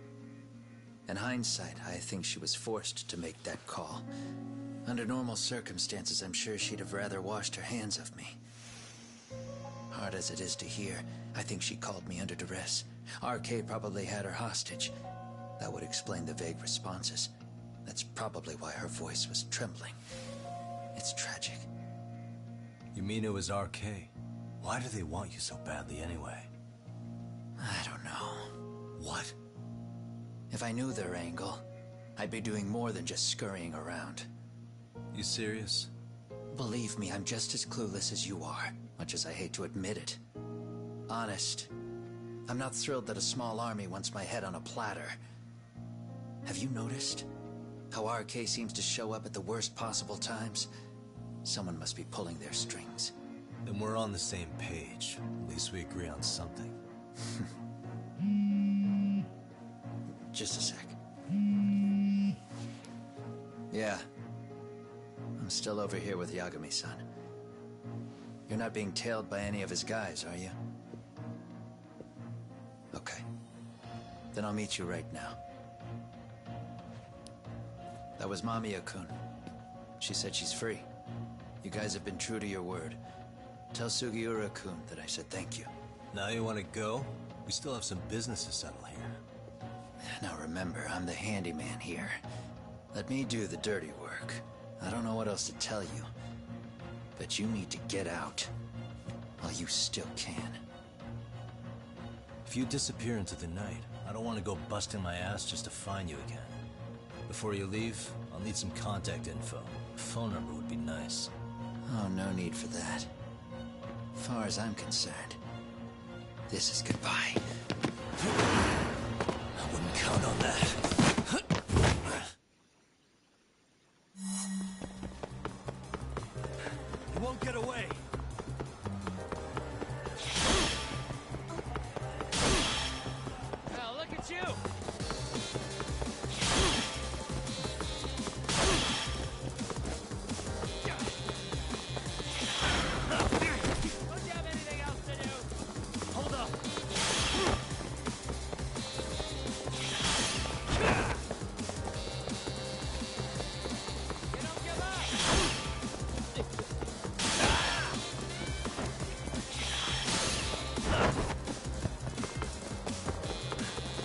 In hindsight, I think she was forced to make that call. Under normal circumstances, I'm sure she'd have rather washed her hands of me. Hard as it is to hear, I think she called me under duress. RK probably had her hostage. That would explain the vague responses. That's probably why her voice was trembling. It's tragic. You mean it was RK? Why do they want you so badly anyway? I don't know. What? If I knew their angle, I'd be doing more than just scurrying around. You serious? Believe me, I'm just as clueless as you are, much as I hate to admit it. Honest, I'm not thrilled that a small army wants my head on a platter. Have you noticed how RK seems to show up at the worst possible times? Someone must be pulling their strings. Then we're on the same page. At least we agree on something. Just a sec. Yeah. I'm still over here with Yagami-san. You're not being tailed by any of his guys, are you? Okay. Then I'll meet you right now. That was Mamiya-kun. She said she's free. You guys have been true to your word. Tell Sugiura-kun that I said thank you. Now you want to go? We still have some business to settle here. Now remember, I'm the handyman here. Let me do the dirty work. I don't know what else to tell you. But you need to get out. While you still can. If you disappear into the night, I don't want to go busting my ass just to find you again. Before you leave, I'll need some contact info. A phone number would be nice. Oh, no need for that. As far as I'm concerned, this is goodbye. I wouldn't count on that. You won't get away. Now look at you! Don't you have anything else to do? Hold up. You don't give up!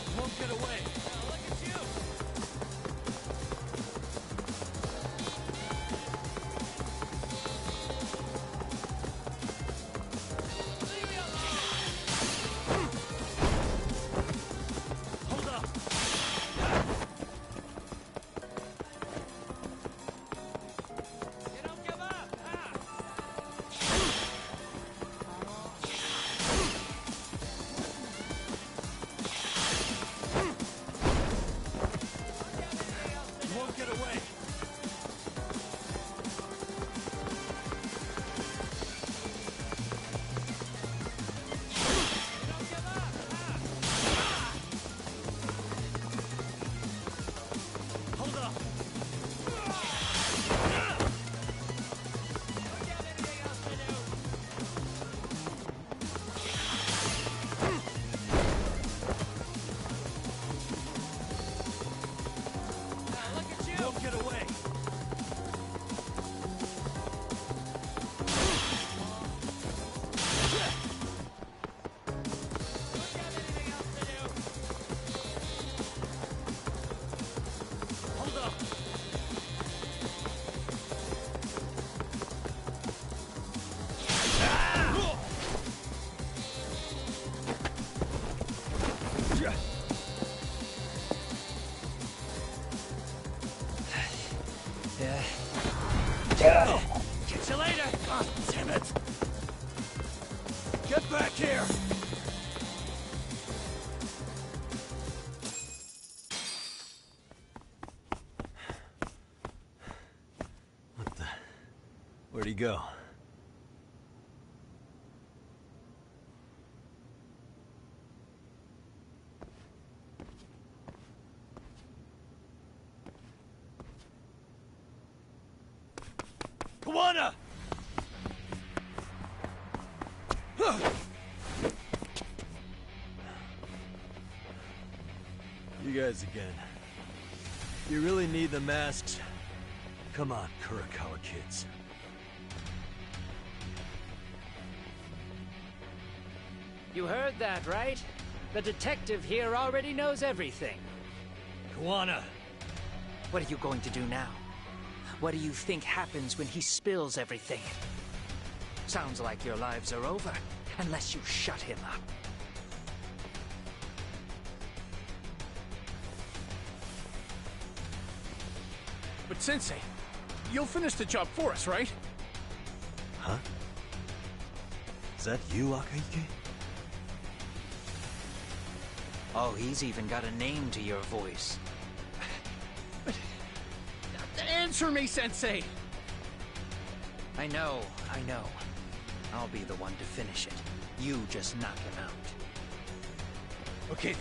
You won't get away. Now look at you! Leave me alone! Hold up. You don't give up! You won't get away. Hold up. Now look at you! You won't get away. Hold up. Yeah. Catch you later. Oh, damn it. Get back here. What the? Where'd he go? Kawana! You guys again. You really need the masks? Come on, Kurakawa kids. You heard that, right? The detective here already knows everything. Kuwana! What are you going to do now? What do you think happens when he spills everything? Sounds like your lives are over, unless you shut him up. But Sensei, you'll finish the job for us, right? Huh? Is that you, Akahike? Oh, he's even got a name to your voice. Answer me, Sensei! I know. I'll be the one to finish it. You just knock him out. Okay then.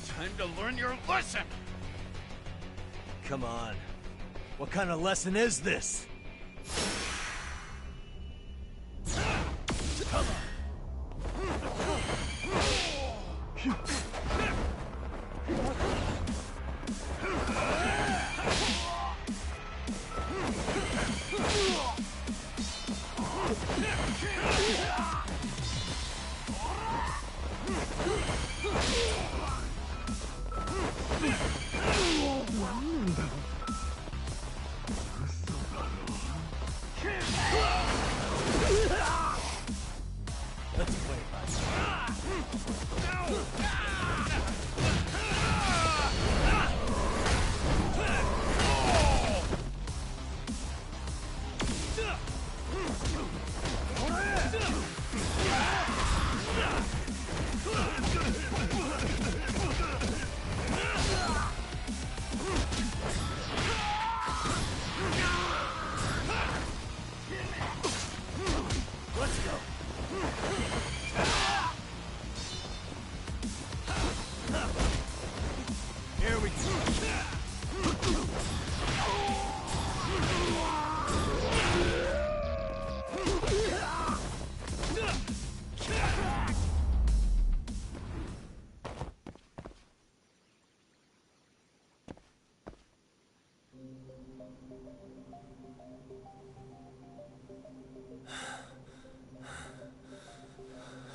Time to learn your lesson! Come on. What kind of lesson is this?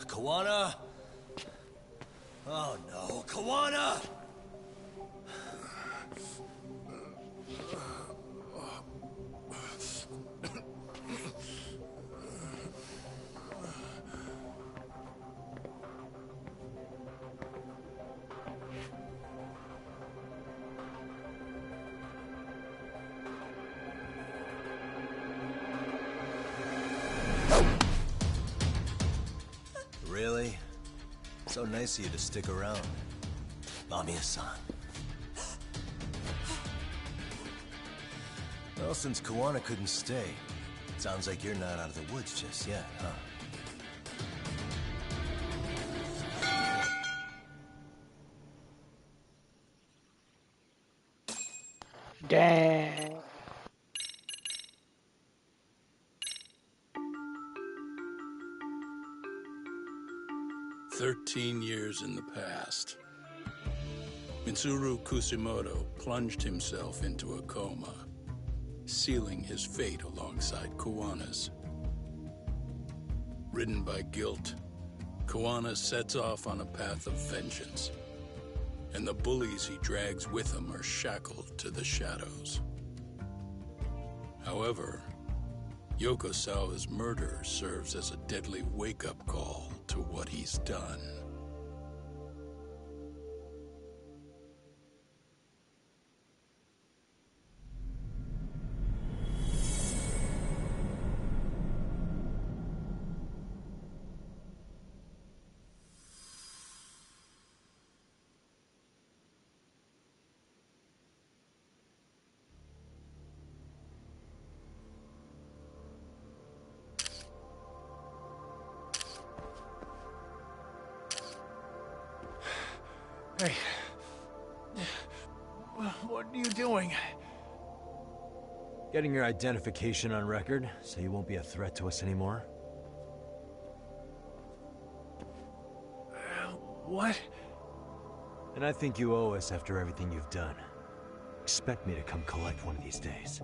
Kuwana? Oh no, Kuwana! Really? So nice of you to stick around, Mamiya-san. Well, since Kuwana couldn't stay, sounds like you're not out of the woods just yet, huh? Dang. Years in the past, Mitsuru Kusumoto plunged himself into a coma, sealing his fate alongside Kuwana's. Ridden by guilt, Kuwana sets off on a path of vengeance, and the bullies he drags with him are shackled to the shadows. However, Yokosawa's murder serves as a deadly wake-up call to what he's done. Hey. What are you doing? Getting your identification on record, so you won't be a threat to us anymore? What? And I think you owe us after everything you've done. Expect me to come collect one of these days.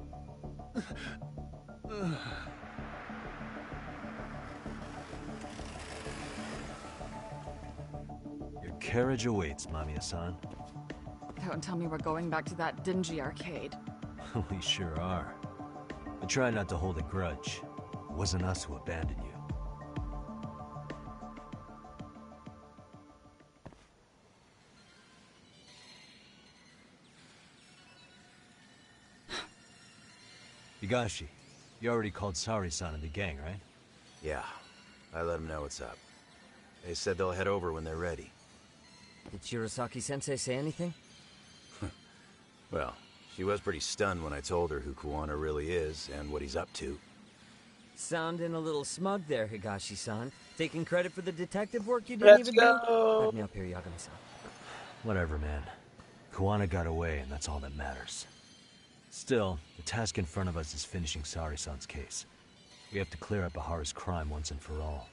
carriage awaits, Mamiya-san. Don't tell me we're going back to that dingy arcade. We sure are. But try not to hold a grudge. It wasn't us who abandoned you. Higashi, you already called Sari-san and the gang, right? Yeah, I let them know what's up. They said they'll head over when they're ready. Did Shirosaki-sensei say anything? Well, she was pretty stunned when I told her who Kuwana really is and what he's up to. Sounding a little smug there, Higashi-san. Taking credit for the detective work you didn't even do? Back me up here, Yagami-san. Whatever, man. Kuwana got away, and that's all that matters. Still, the task in front of us is finishing Sari-san's case. We have to clear up Bahara's crime once and for all.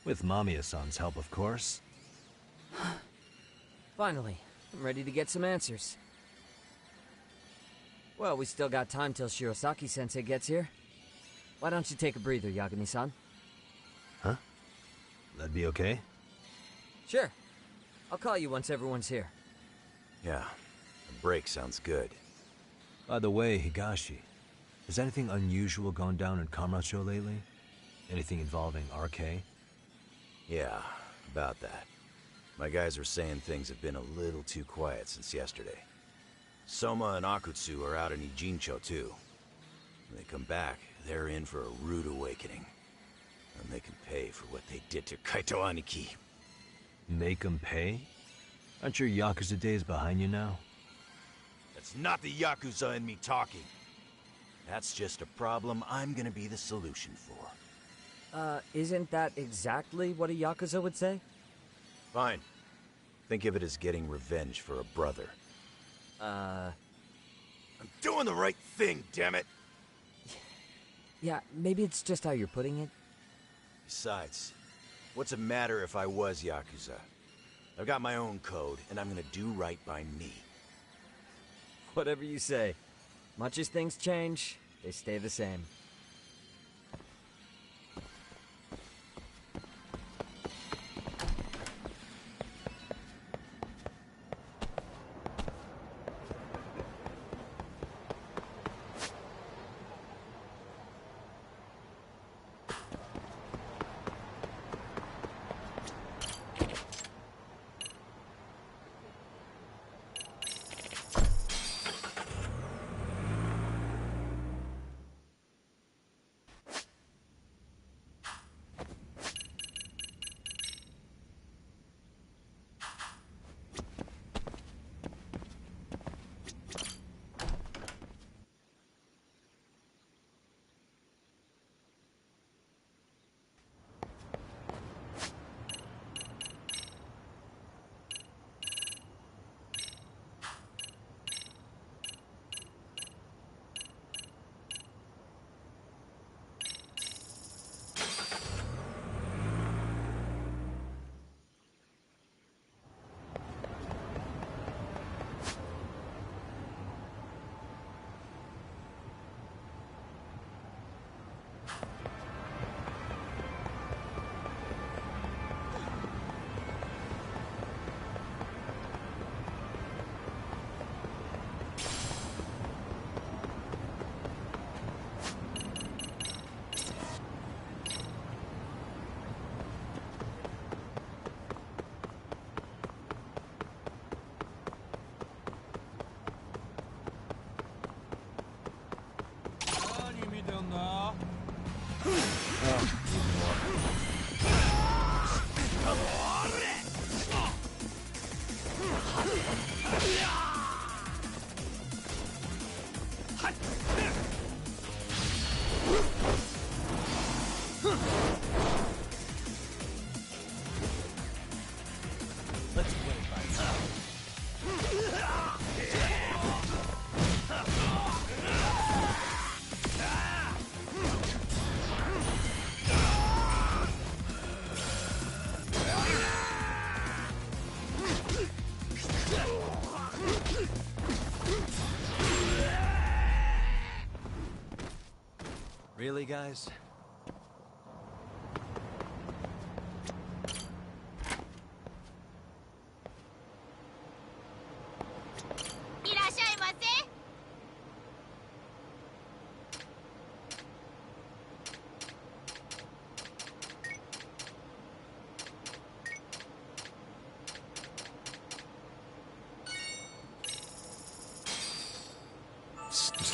With Mamiya-san's help, of course. Finally, I'm ready to get some answers. Well, we still got time till Shirosaki-sensei gets here. Why don't you take a breather, Yagami-san? Huh? That'd be okay? Sure. I'll call you once everyone's here. Yeah, a break sounds good. By the way, Higashi, has anything unusual gone down in Kamurocho lately? Anything involving RK? Yeah, about that. My guys are saying things have been a little too quiet since yesterday. Soma and Akutsu are out in Ijincho too. When they come back, they're in for a rude awakening. And they can pay for what they did to Kaito Aniki. Make them pay? Aren't your Yakuza days behind you now? That's not the Yakuza in me talking. That's just a problem I'm gonna be the solution for. Isn't that exactly what a Yakuza would say? Fine. Think of it as getting revenge for a brother. I'm doing the right thing, damn it! Yeah, maybe it's just how you're putting it. Besides, what's it matter if I was Yakuza? I've got my own code, and I'm gonna do right by me. Whatever you say. Much as things change, they stay the same. Really, guys?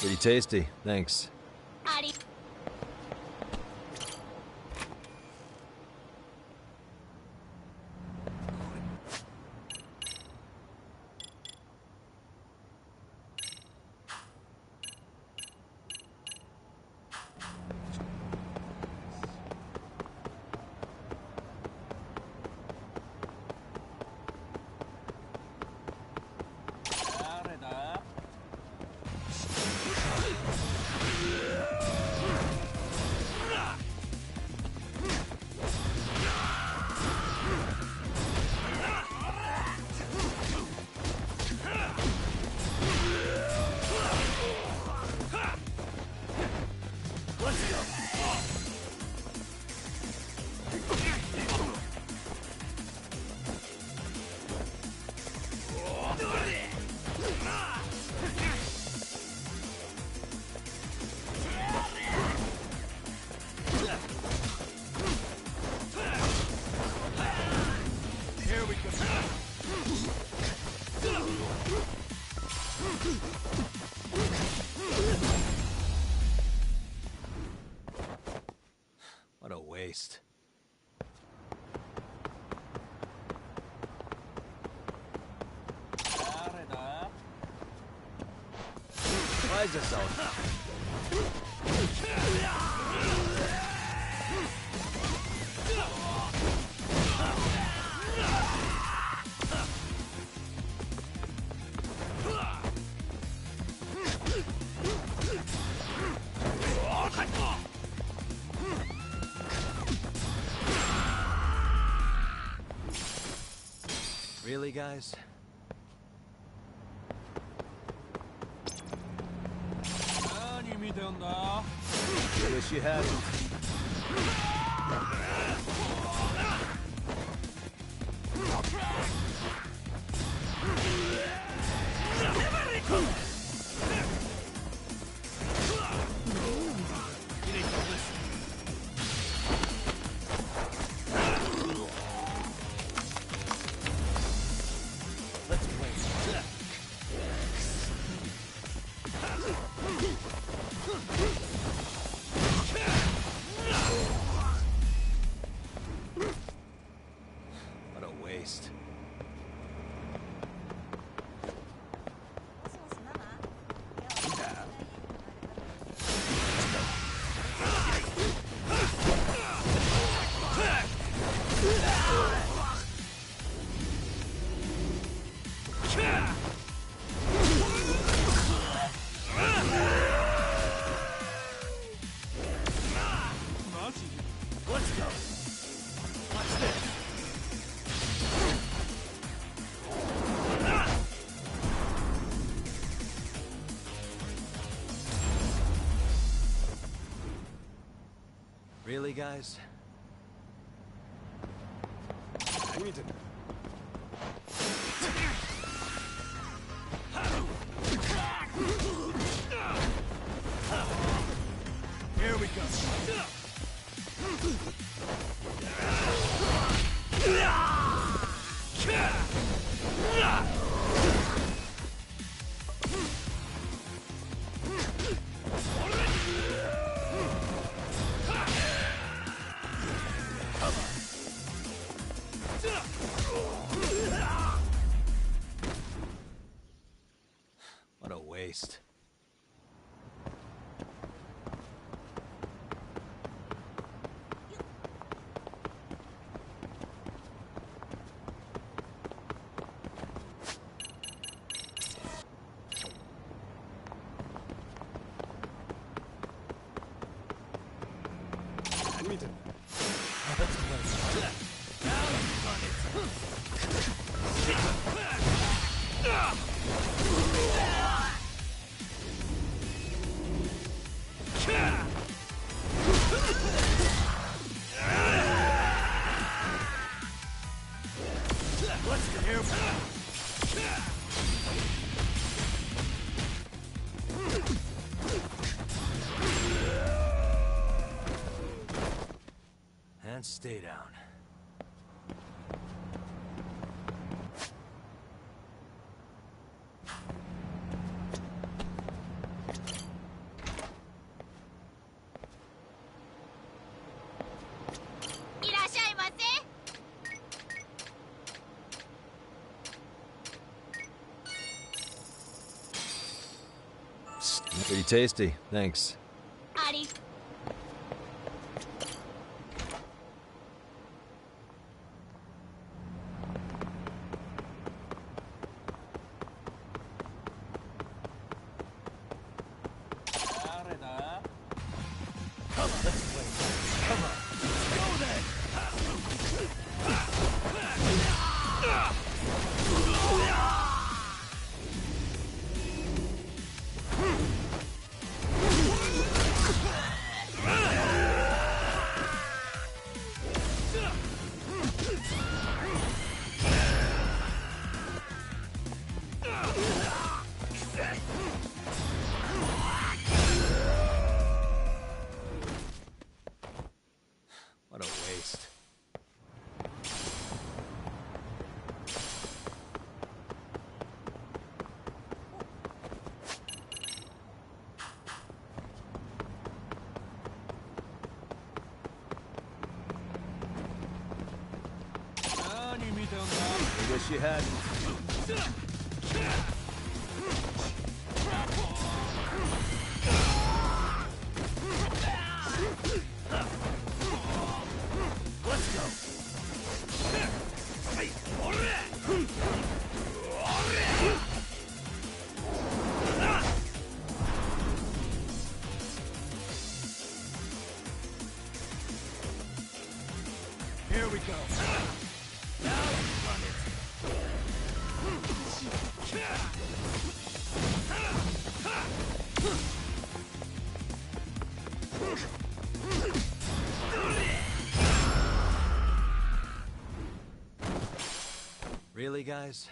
Pretty tasty, thanks. What a waste. Why is this out? Really, guys? I wish you hadn't. What a waste. Let's go. Watch this. Really, guys? Here we go. What a waste. Let's get here. And stay down. Pretty tasty, thanks. Adi. What a waste. I wish you hadn't. Here we go. Now run it. Really, guys?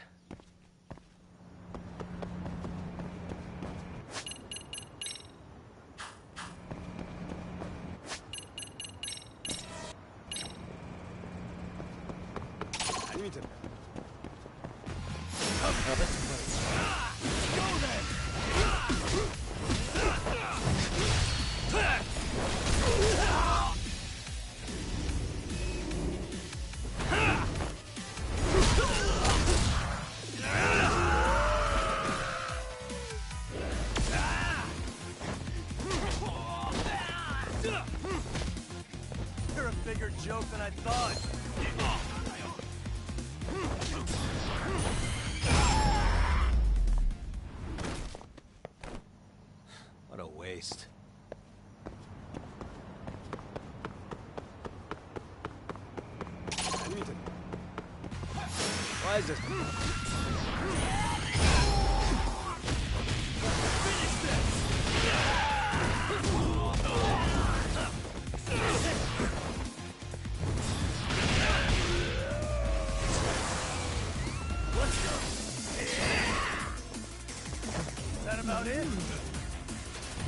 You're a bigger joke than I thought. What a waste. Why is this? Is that about it?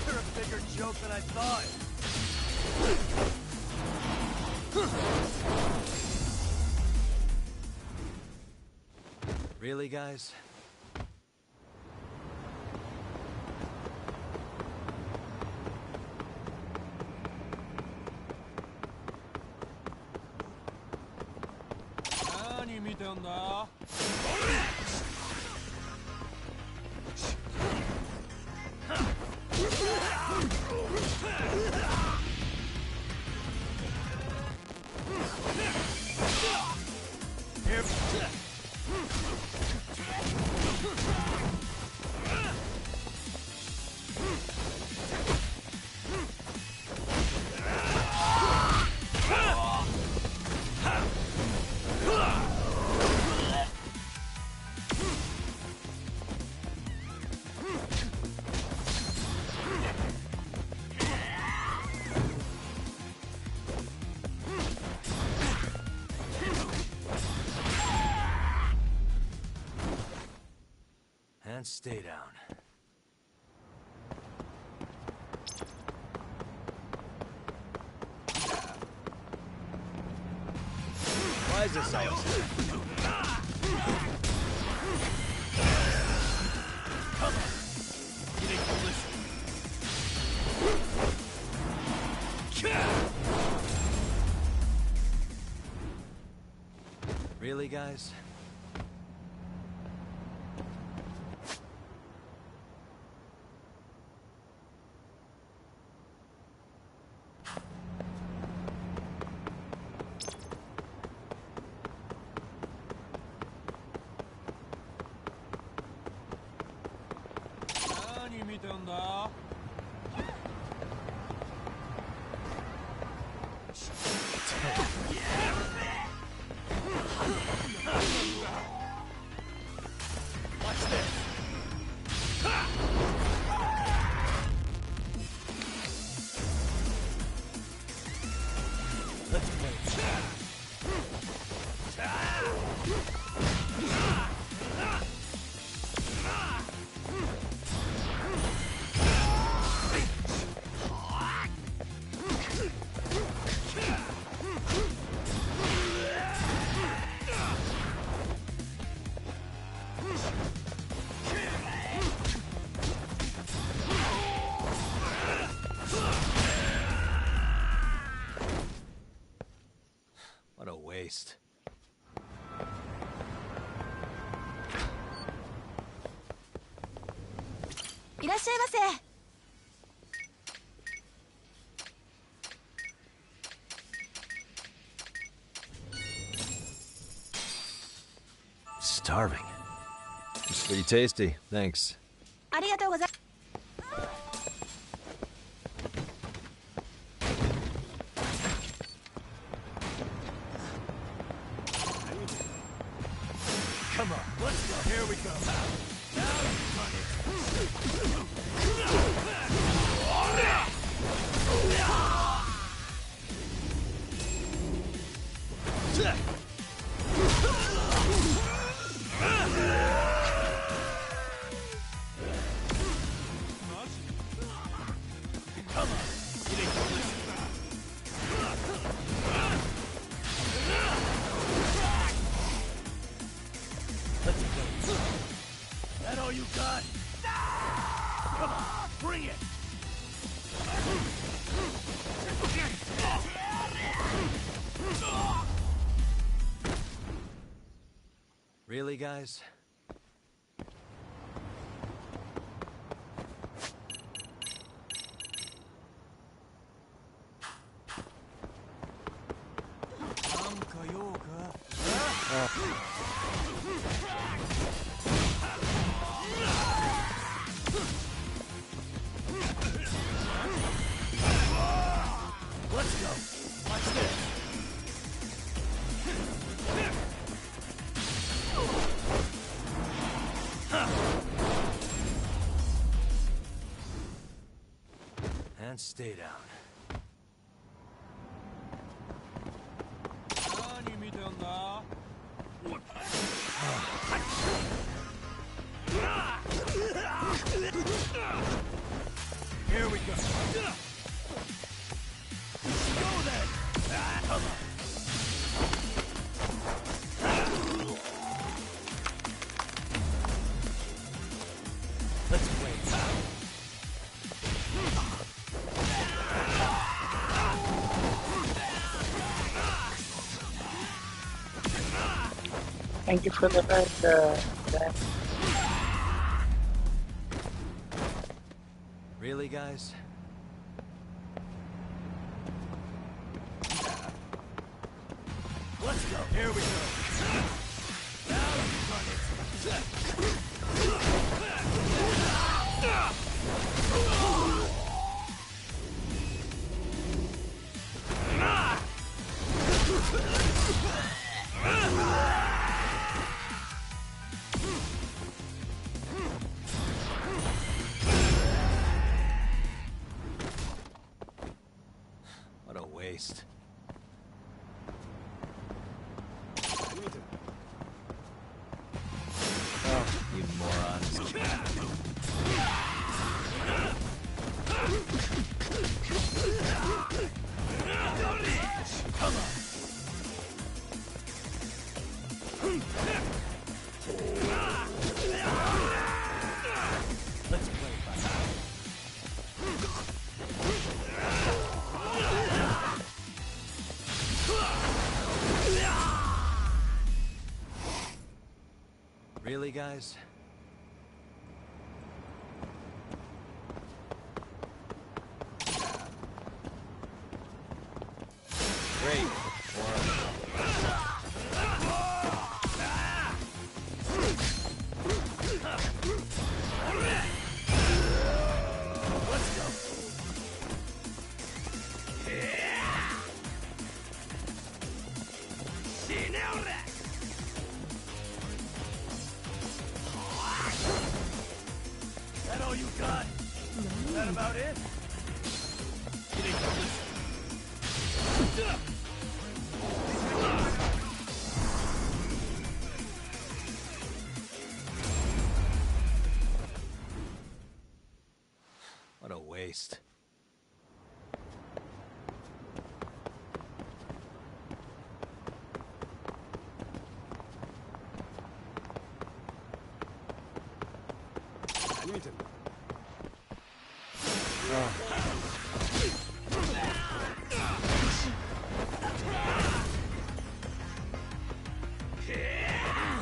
You're a bigger joke than I thought. Really, guys? And stay down. Why is this all? Come on. Getting collision. Really, guys? What a waste. Starving. It's pretty tasty, thanks. ありがとうござい Come on, let's go. Here we go. Now you run it. Come on. You didn't go listen. Let's go. That all you got? Come on, bring it. Really, guys? Let's go. Watch this. And stay down. Here we go. Go then. Come on. Let's wait. Thank you for the Dan. Really, guys? Let's go. Here we go. Now you run it. What a waste. Oh, you morons. Come on. Let's play. Really, guys? Great. got? Is that about it? It ain't gonna listen. What a waste.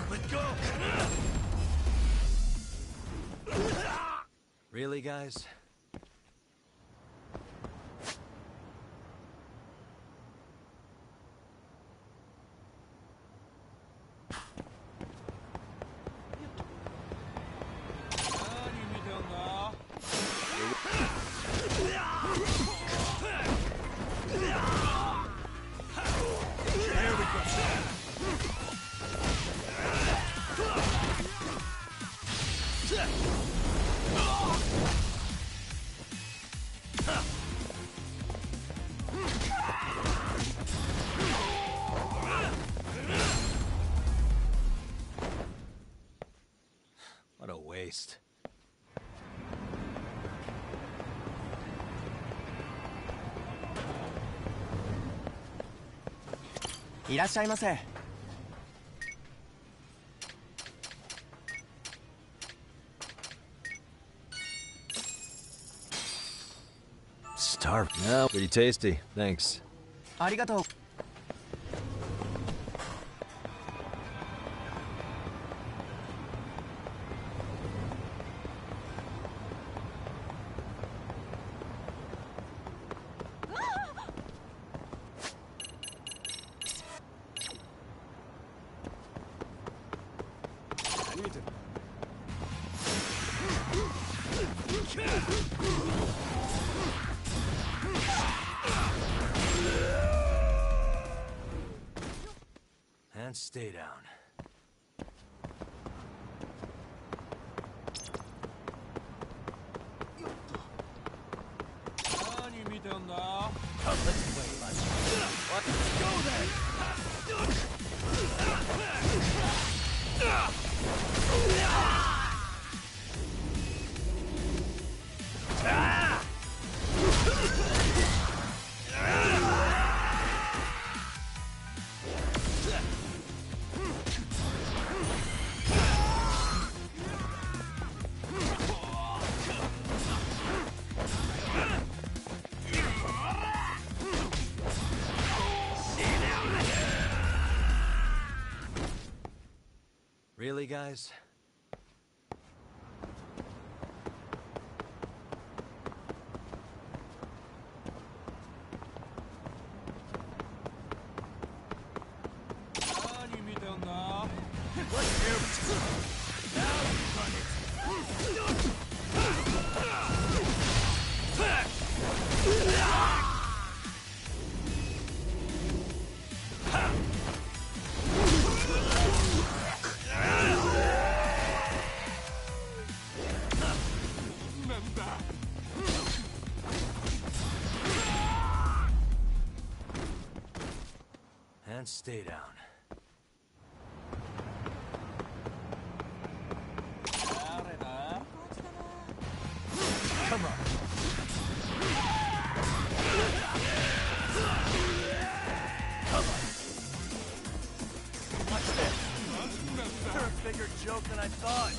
Let go! Really, guys? What a waste. Starved. Yeah, pretty tasty. Thanks. ありがとう。And stay down. Let's go then! Really, guys? And stay down. Come on. What's this? You're a bigger joke than I thought.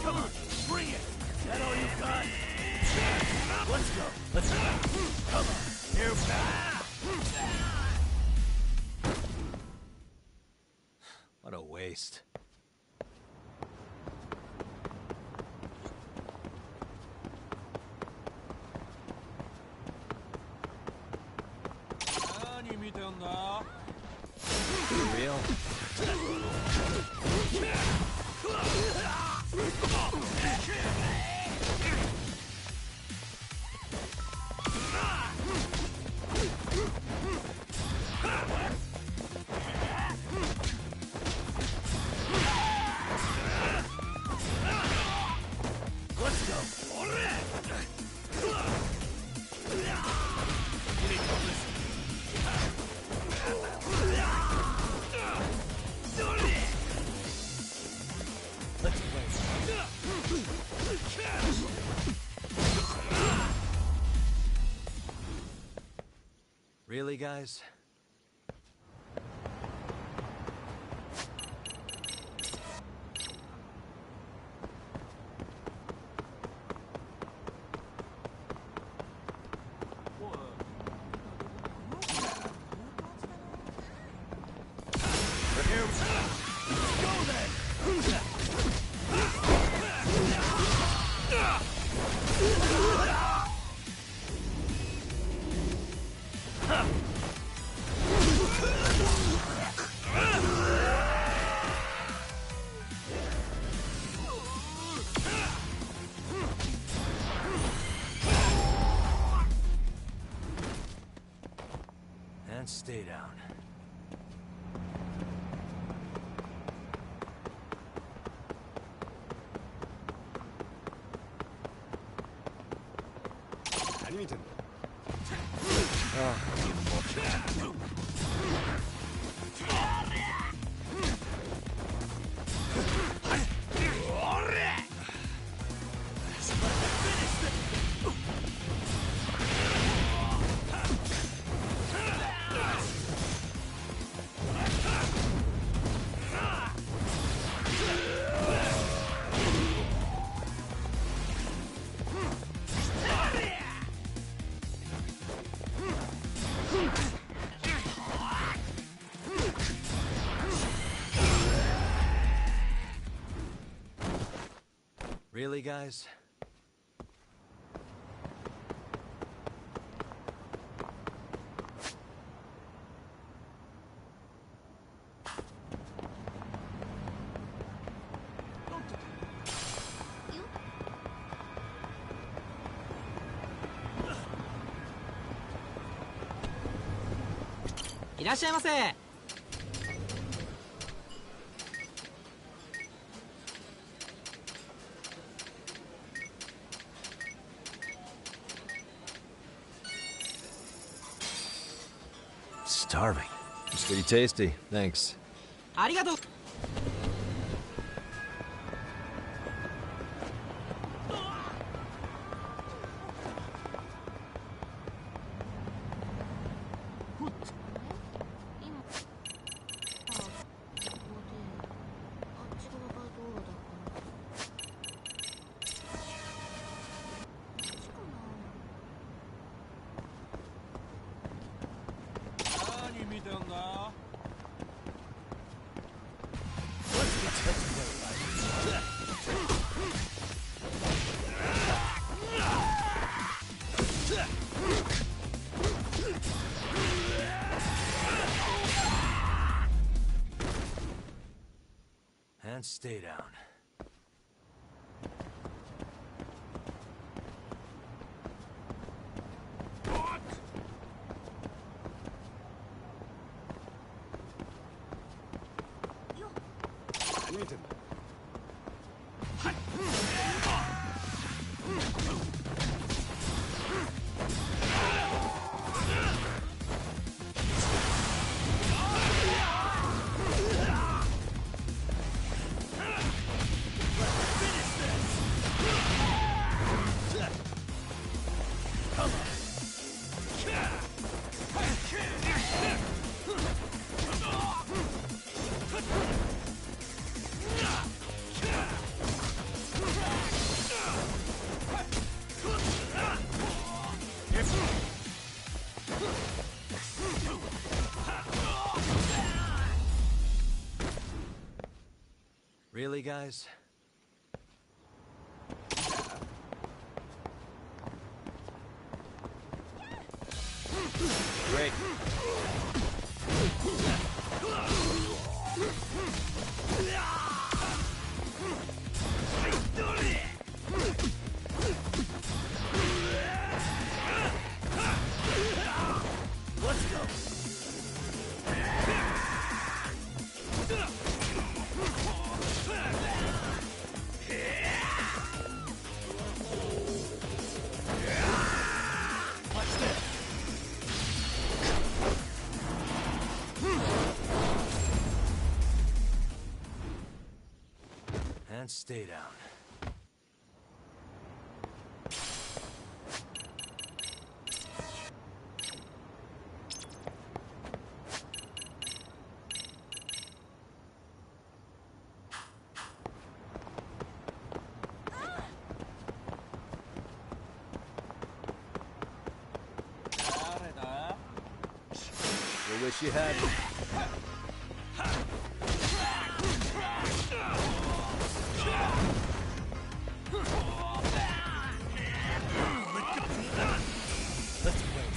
Come on, bring it. Is that all you got? Let's go. Let's go. Come on. Here we go. What a waste. For real? Really, guys? And stay down. Really, guys?いらっしゃいませ。Starving. It's pretty tasty. Thanks. ありがとう。And stay down. Really, guys? Great. Let's go. And stay down. You wish you had me. Let's wait.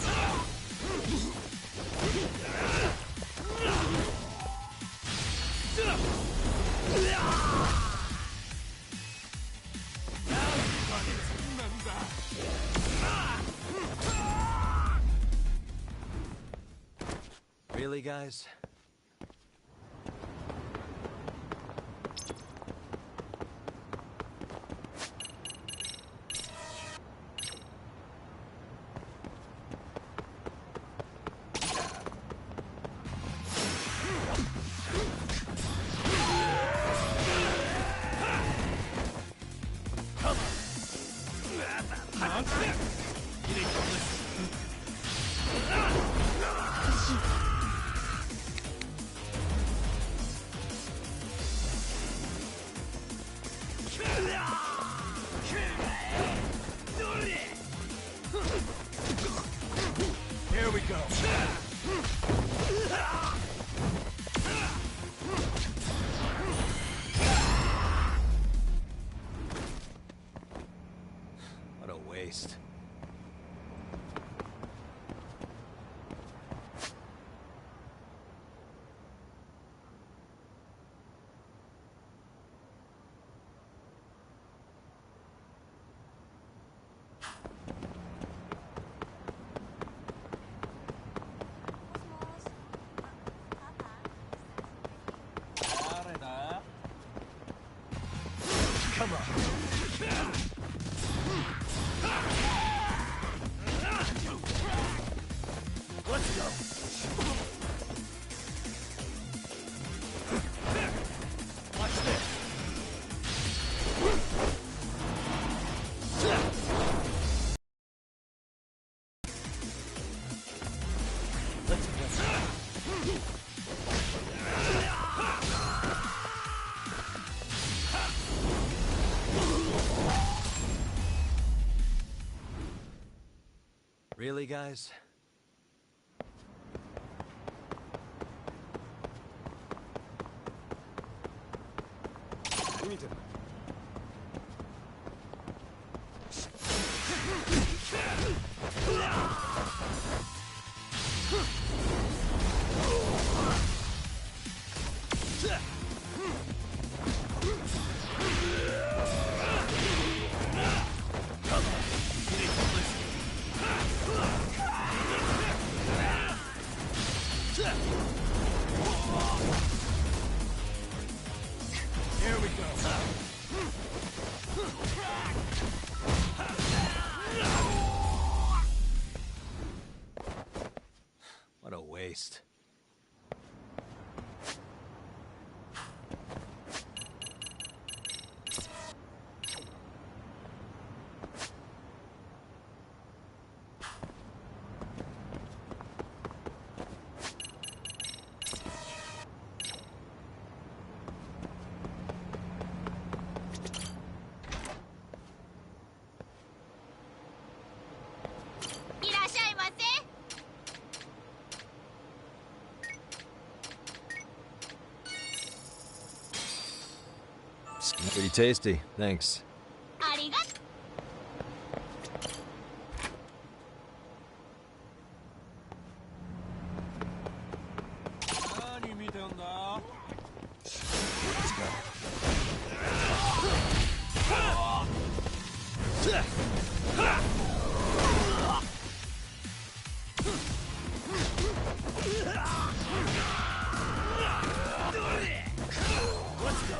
Really, guys? Here we go. What a waste. Come on. Let's go. Watch this. Let's go. Really, guys? Here we go. What a waste. Pretty tasty, thanks. Let's go.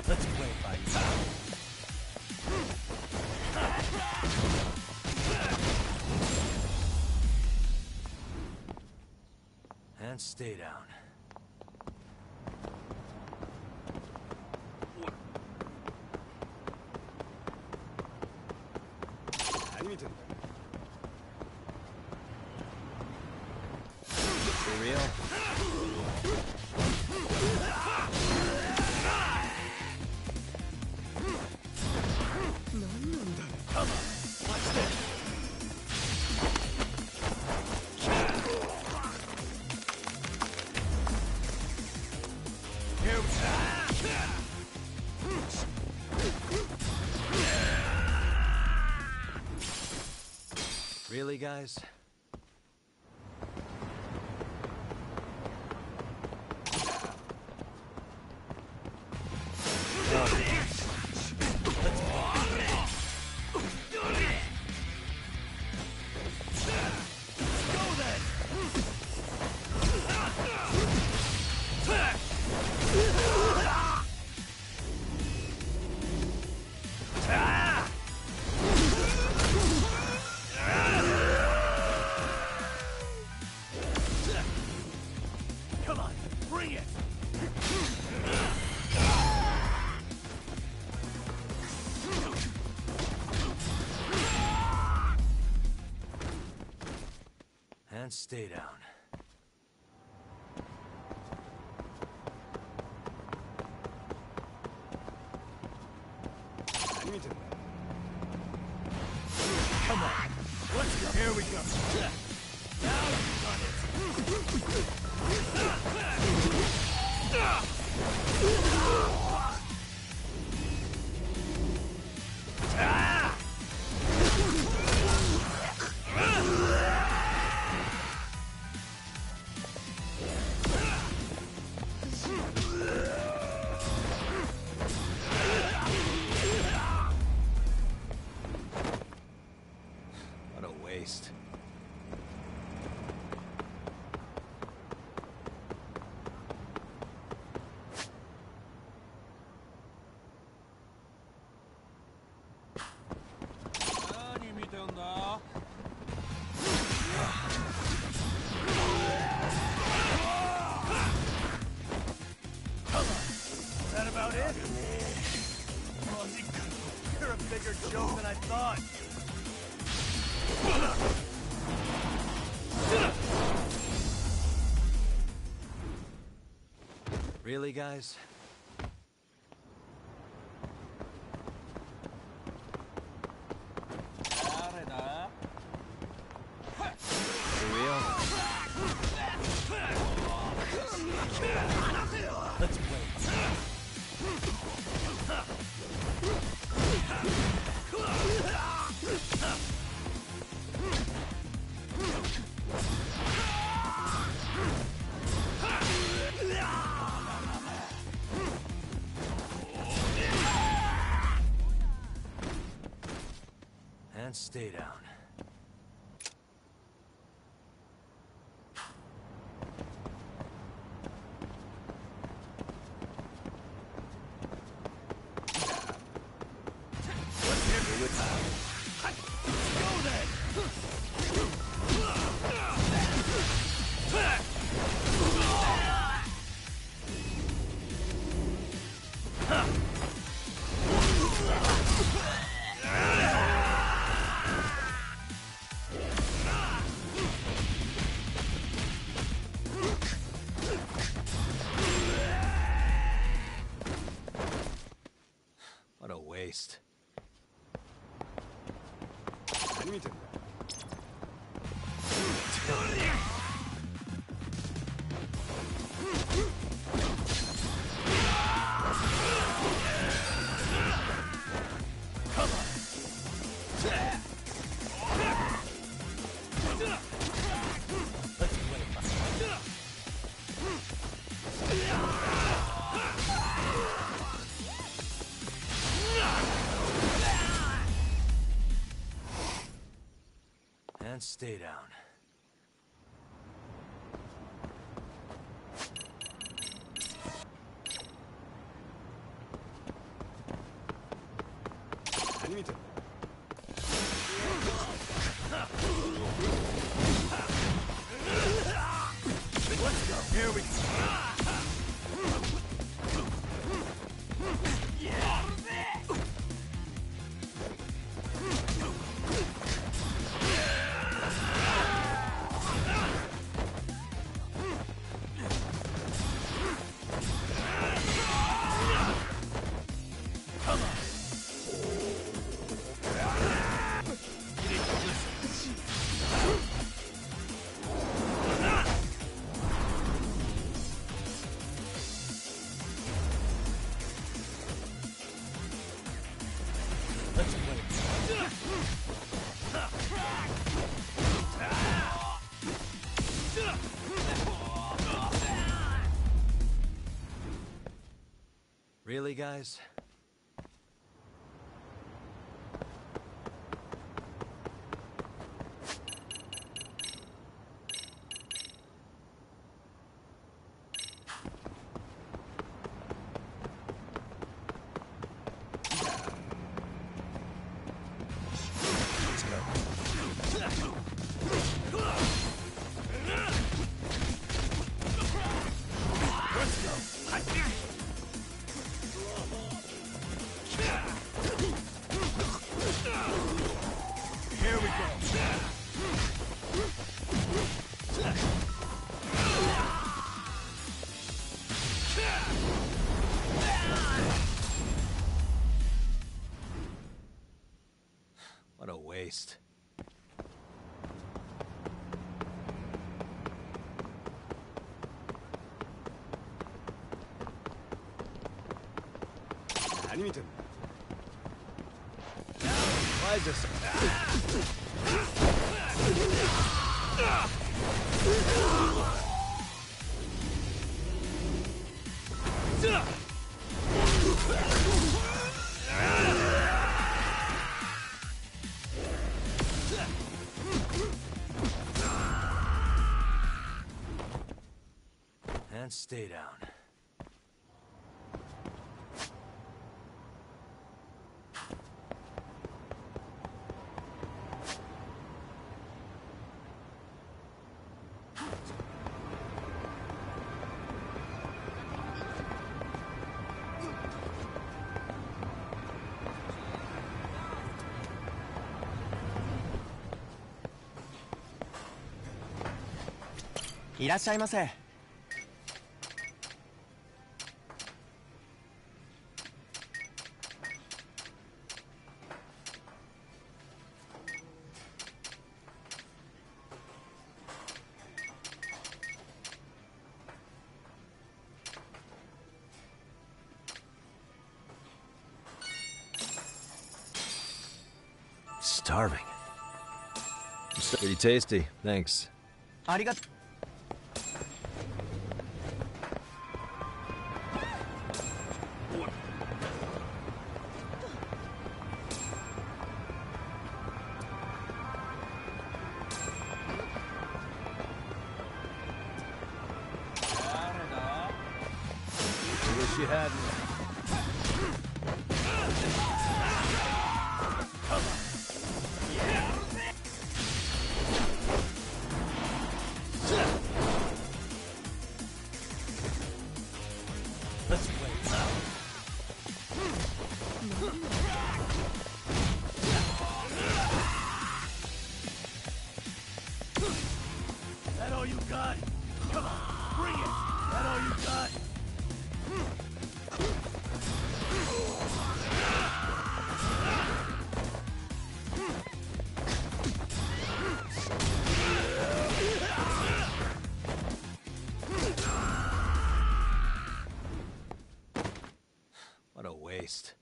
Let's play fight. And stay down. For real? Come on, watch this. Really, guys? Come on, bring it! And stay down. Come on, let's go. Here we go. Now you've done it. What a waste. Is that about it? Oh, you're a bigger joke than I thought. Really, guys? For real? Let's play. And stay down. Go then! What a waste. And stay down. Let's go. Here we go. guys? What a waste. Why is this? And stay down.いらっしゃいませ。Starving. It's pretty tasty, thanks. ありがとう。Wish you hadn't. Let's play. That all you got? Come on, bring it! That all you got? What a waste.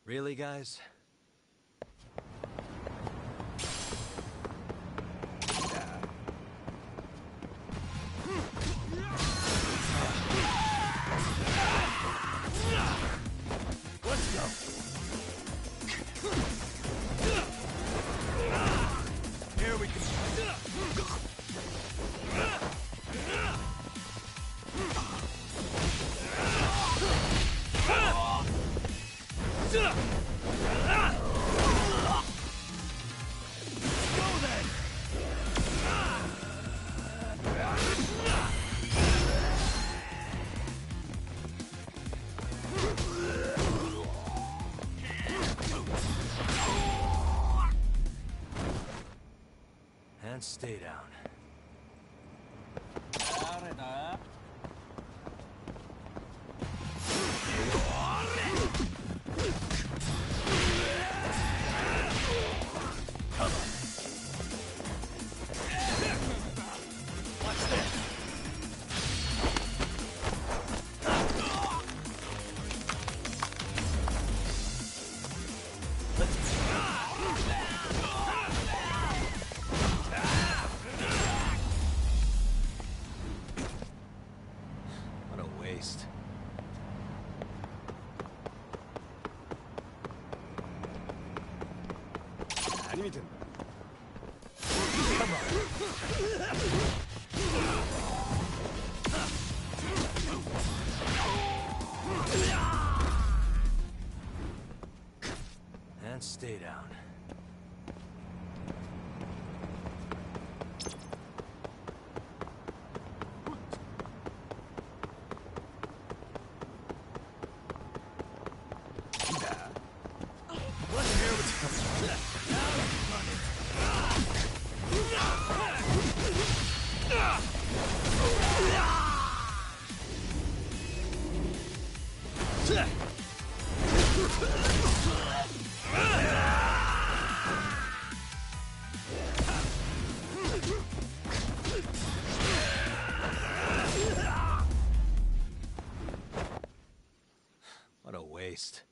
Really, guys? Let's go. Here we go. Go then. And stay down. waste. And stay down. What a waste.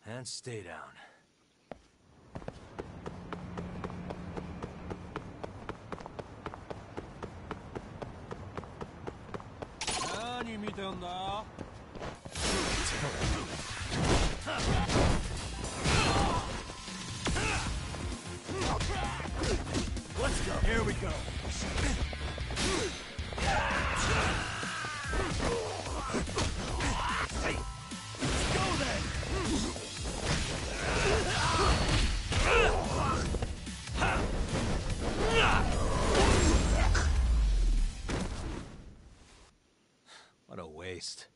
And stay down. Let's go. Here we go. Hey, let's go then. What a waste.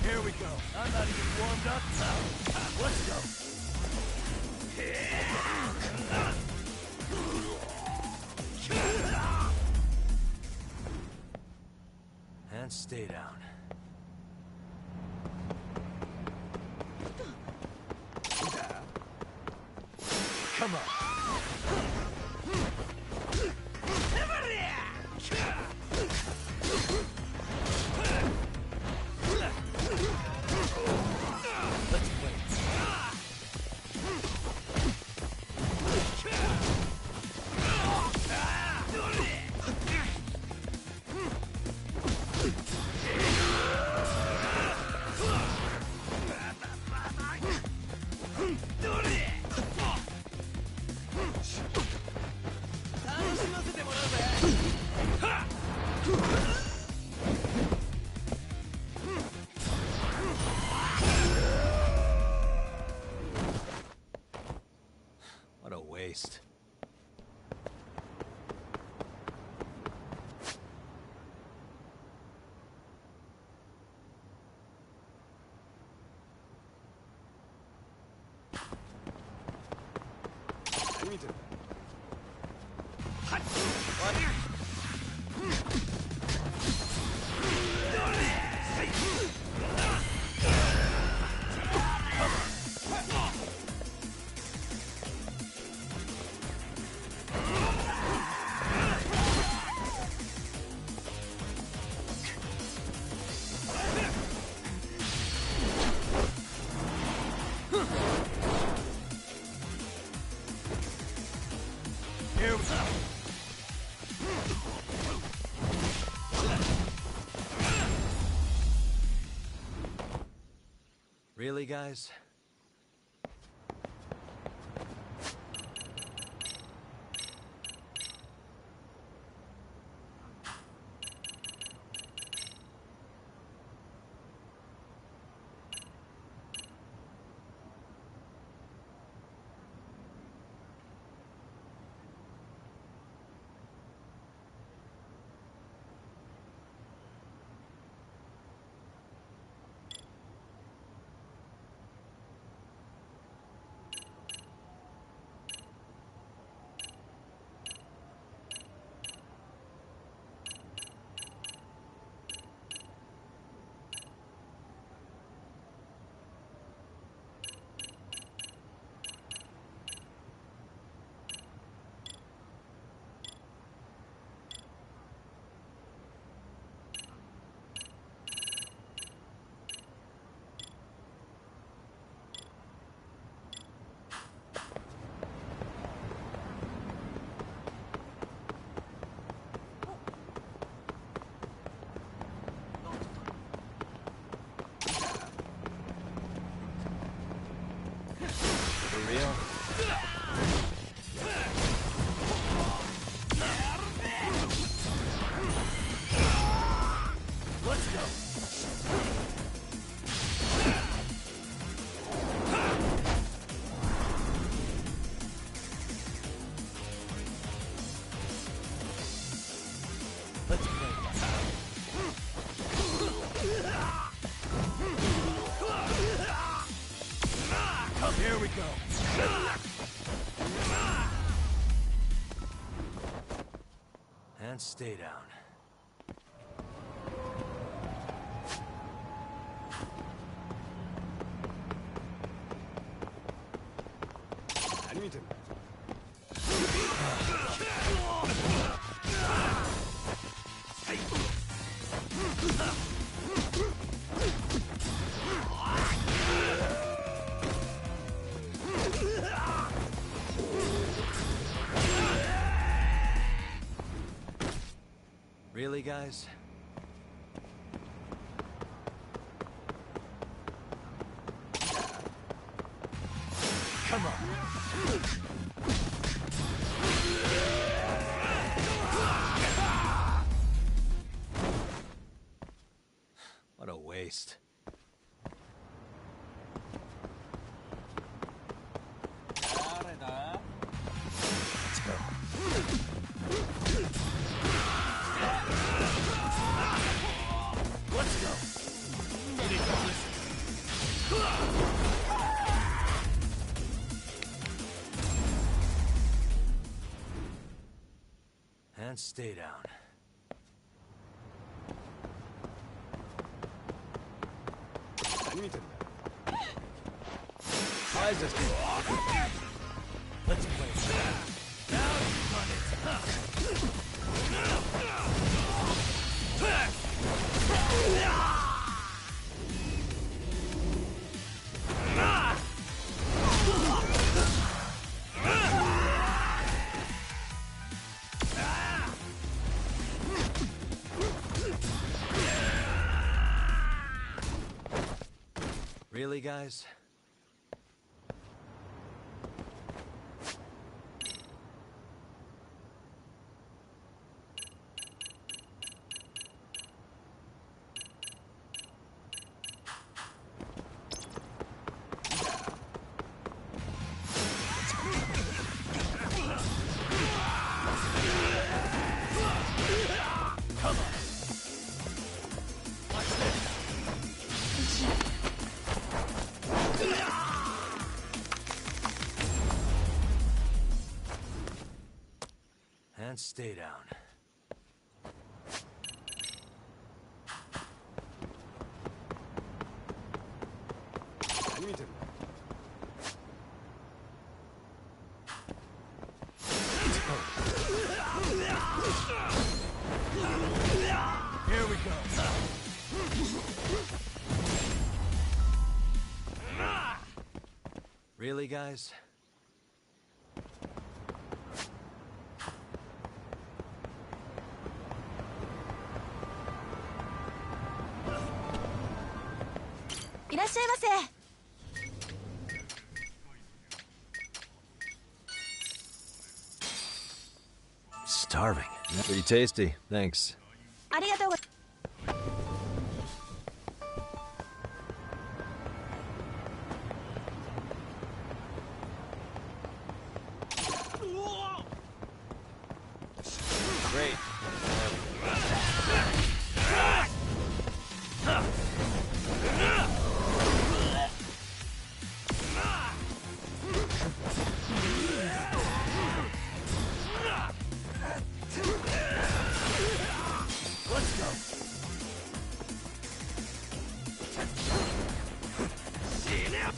Here we go. I'm not even warmed up. Let's go. And stay down. Come on. Let's wait. What a waste. Really, guys? For real? Let's go. Let's play. Here we go. And stay down. Really, guys? Come on. What a waste. Let's go. Let's go. And stay down. Let's play. Now you run it. Really, guys? Come on. Watch this. And stay down. Here we go. Really, guys? carving. Pretty tasty, thanks. ありがとうございます。 Great. Let's go. See you now.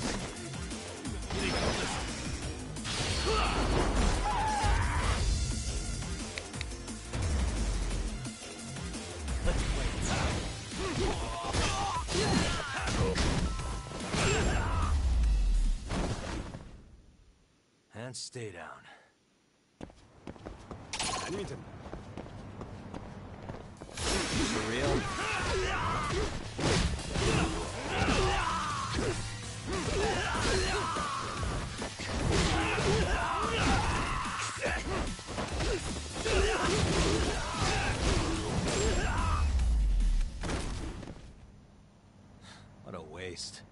Getting all this. Let's play it out. And stay down. For real? What a waste. Let's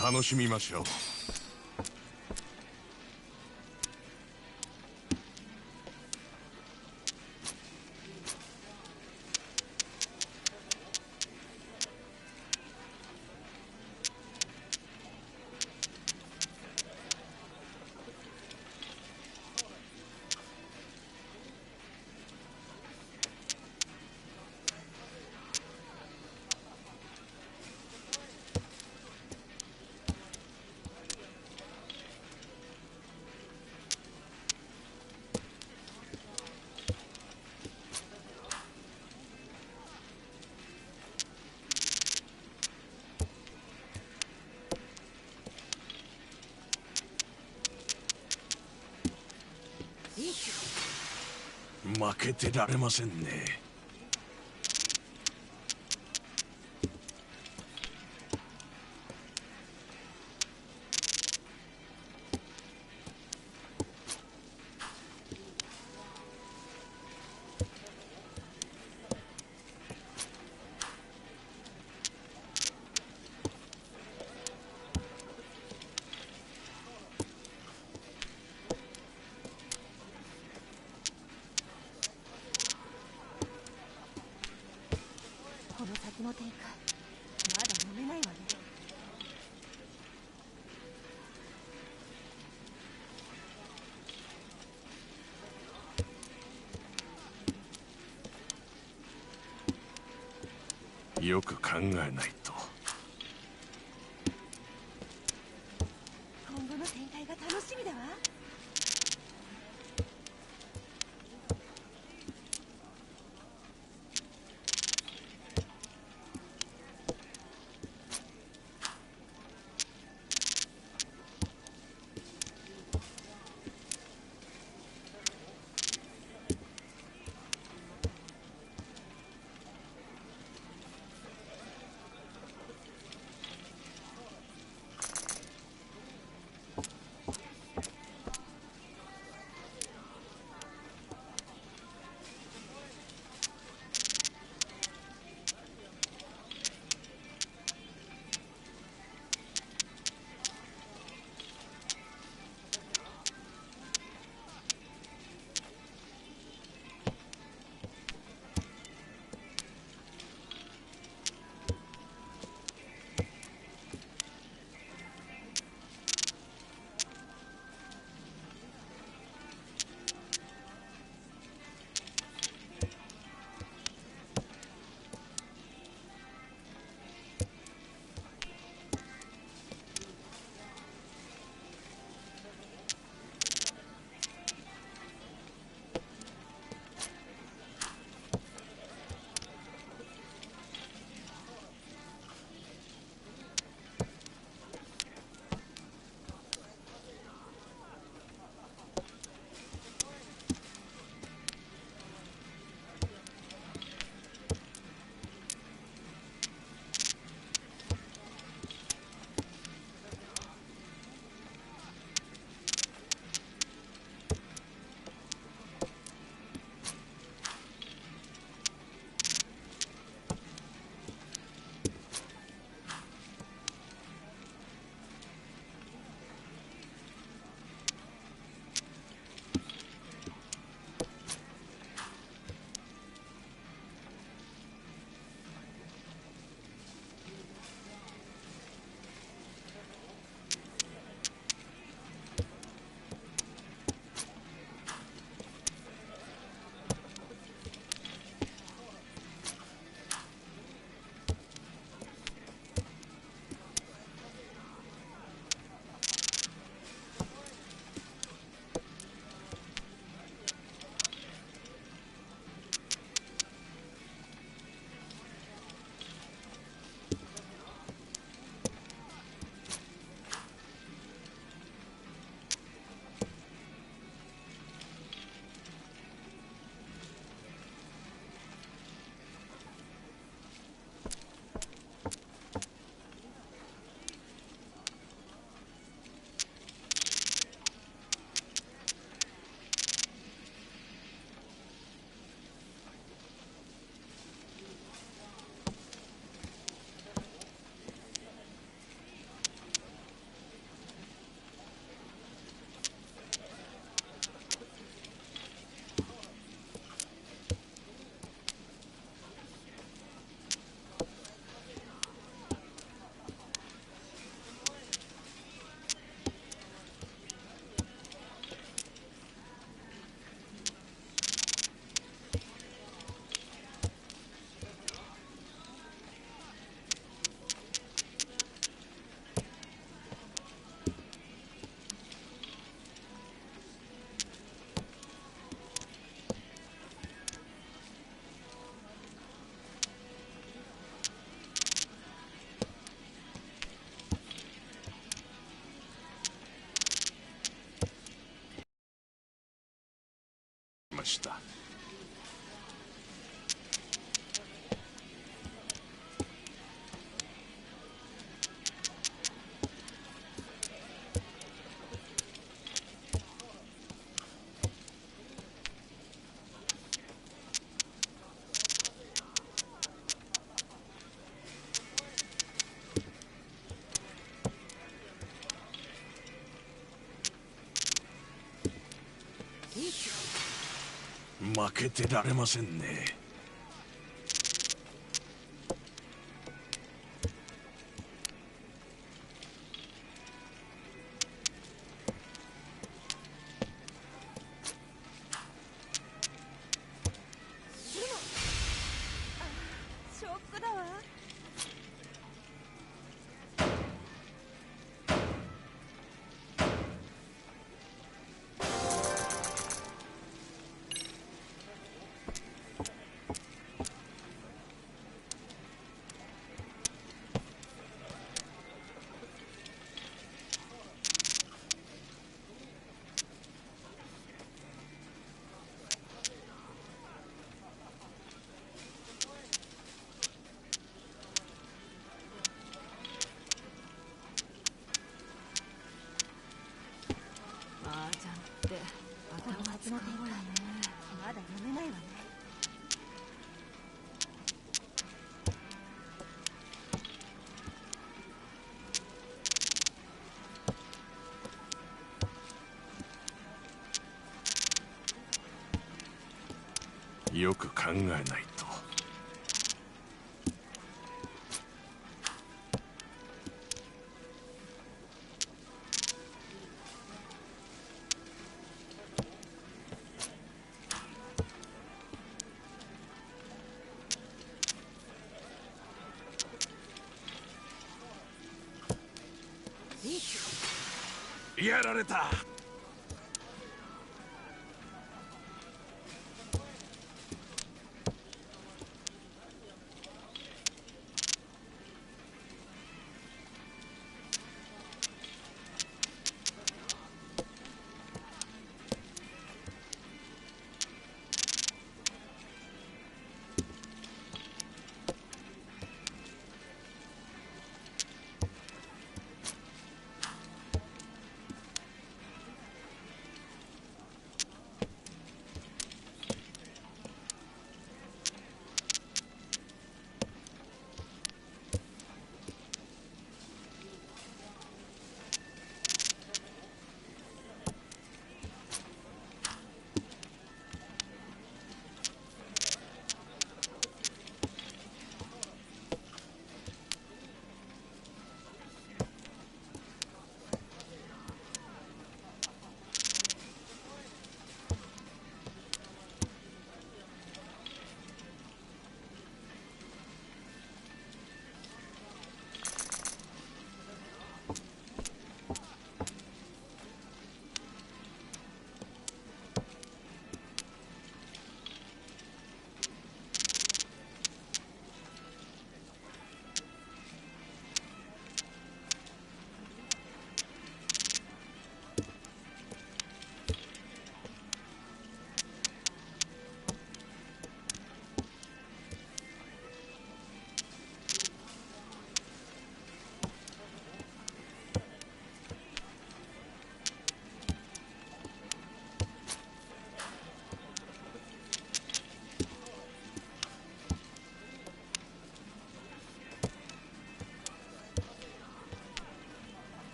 楽しみましょう。負けてられませんね。この先の展開、まだ読めないわね。よく考えないと。今後の展開が楽しみだわ。ました。負けてられませんね。ショックだわ。麻雀って頭使うわね。まだ読めないわね。よく考えないと。やられた。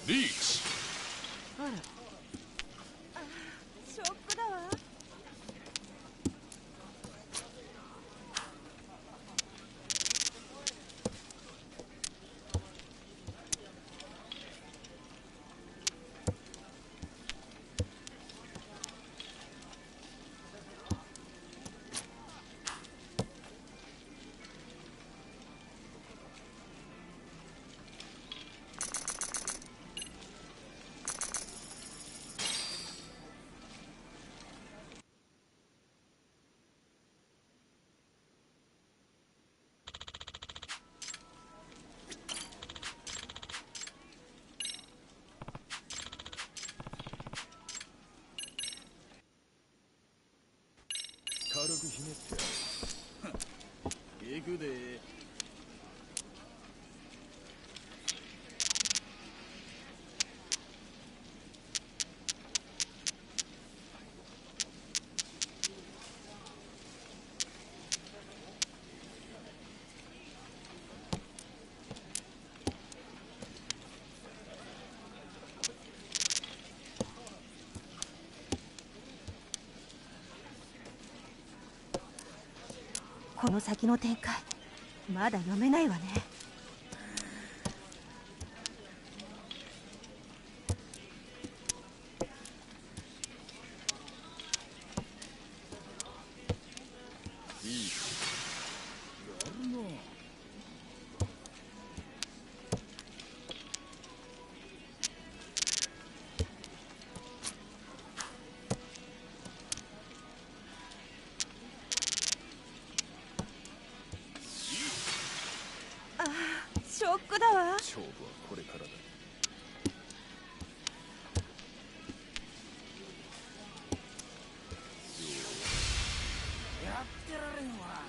リーチ。あら。ショックだわ。行くで。この先の展開まだ読めないわね。ショックだわ。勝負はこれからだ。やってられんわ。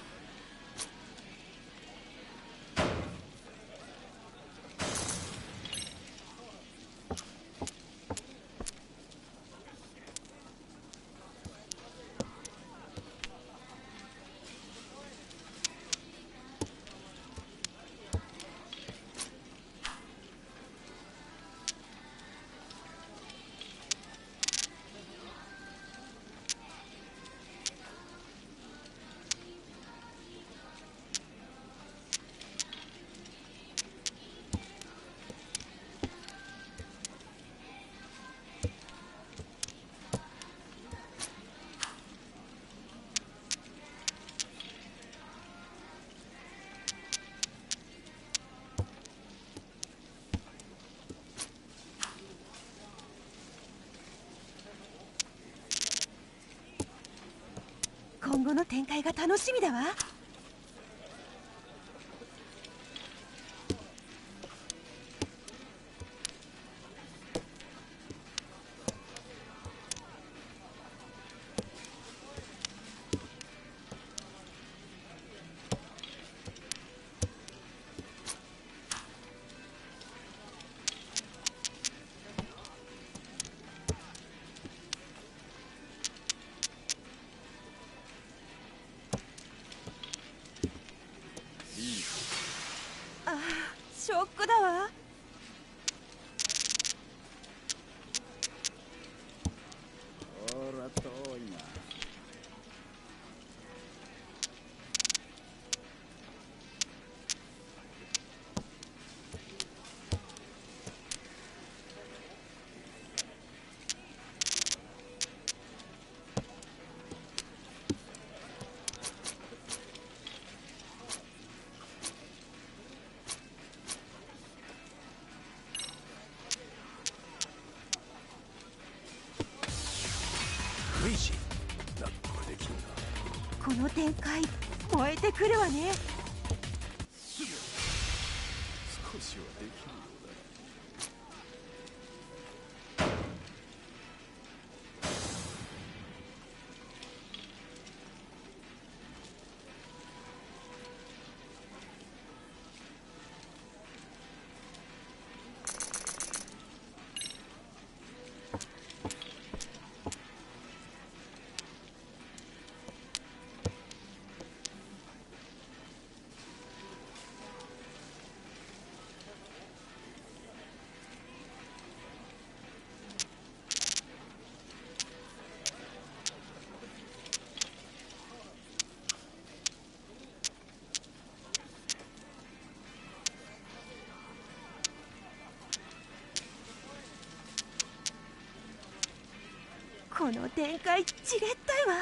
今後の展開が楽しみだわ。ショックだわ。ほら遠いな。クイジなんとかできるんだ。この展開燃えてくるわね。少しはできるようだ。この展開じれったいわ。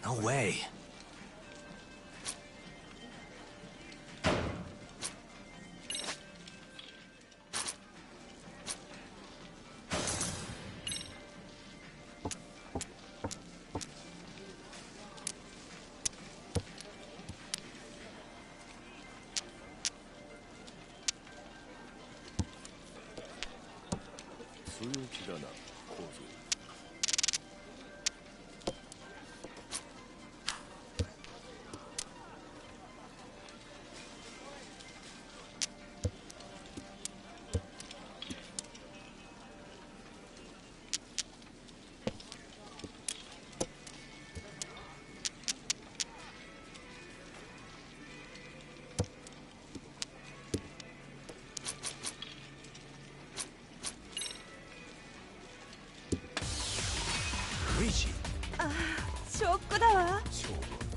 No way. Rishi. ああ、ショックだわ。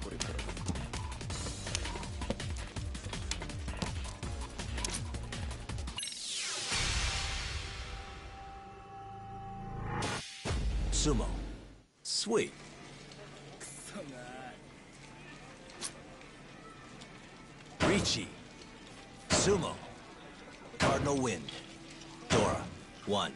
これからだ。Sumo. Sweet. Richi. Sumo. Cardinal Wind. Dora. 1.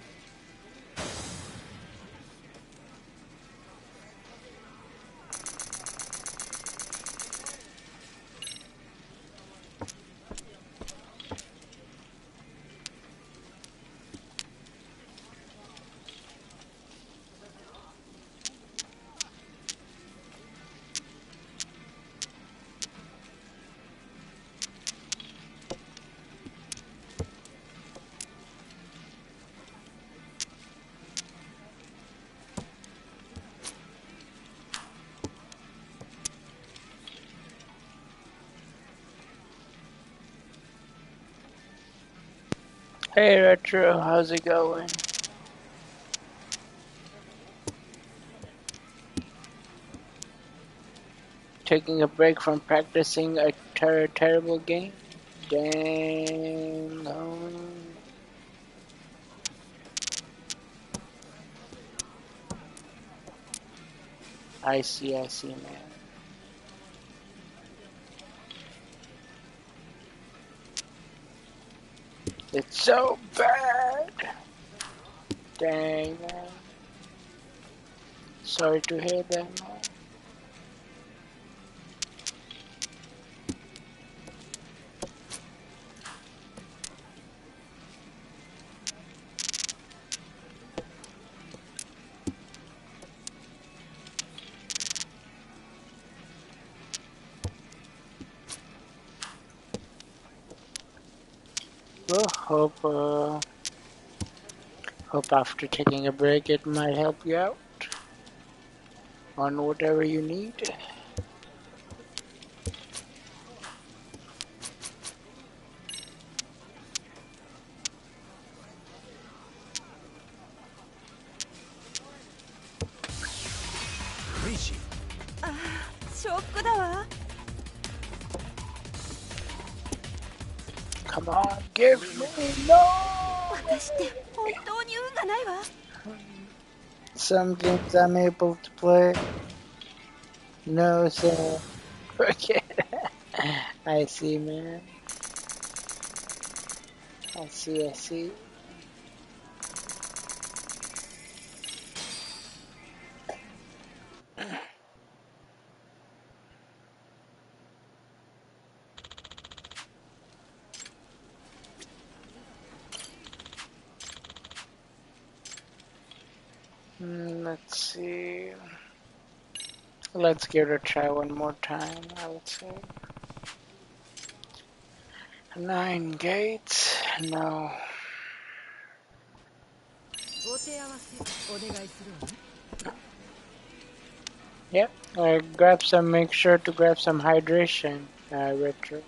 Hey Retro, how's it going? Taking a break from practicing a terrible game? Dang. I see, man. It's so bad. Dang, man. Sorry to hear that, man. Well, hope after taking a break it might help you out on whatever you need. Rishi. ああ、ショックだわ。Come on, give me no! 私って本当に運がないわ。Some games I'm able to play. No, sir. Forget it. I see, man. I see. Let's see. Let's give it a try one more time, I would say. 9 gates? No. Yep, make sure to grab some hydration, Retro.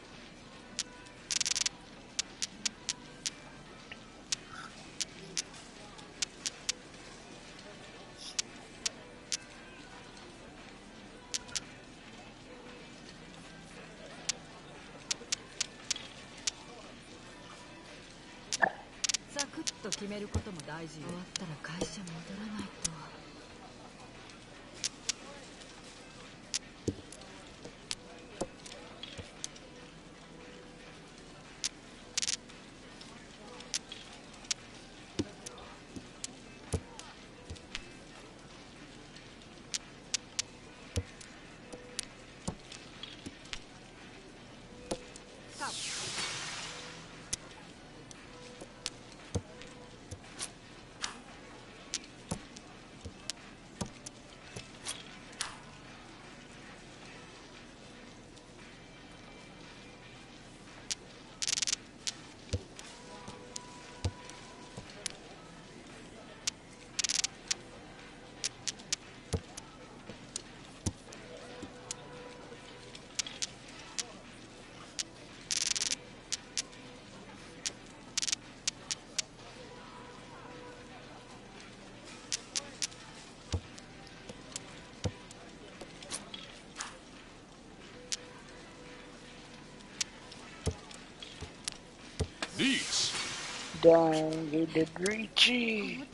Dang, he did Richie.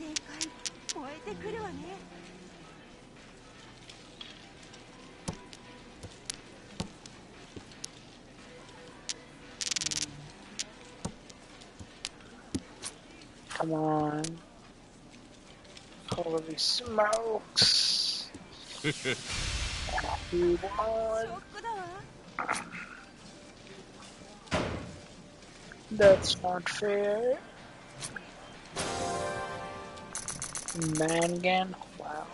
Come on. Holy smokes. He won. That's not fair. Mangan? Wow.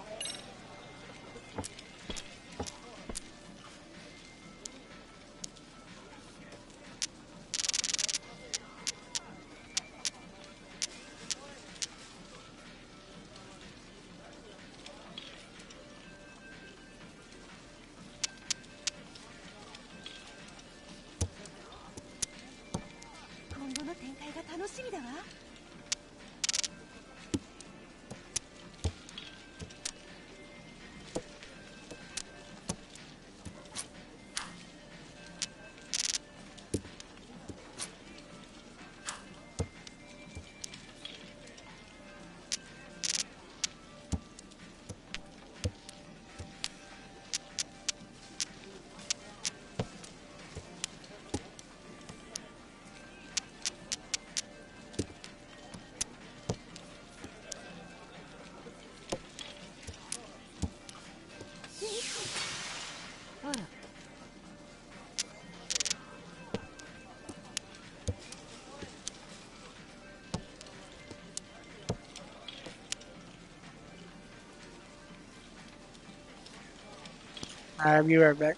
I'll be right back.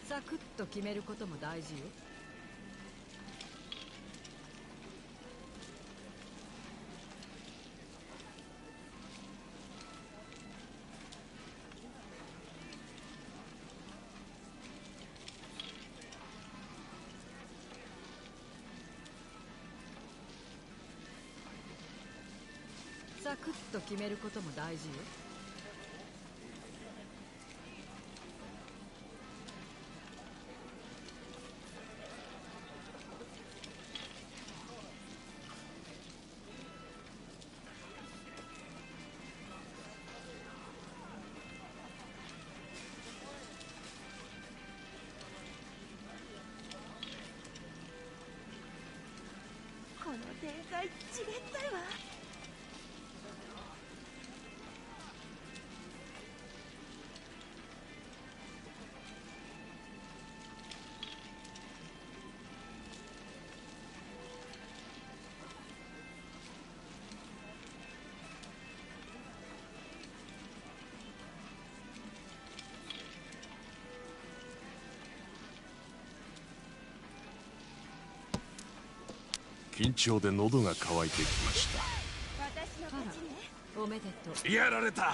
サクッと決めることも大事よ。サクッと決めることも大事よ。この展開違ったわ。緊張で喉が渇いてきました。私の勝ちね。おめでとう。やられた。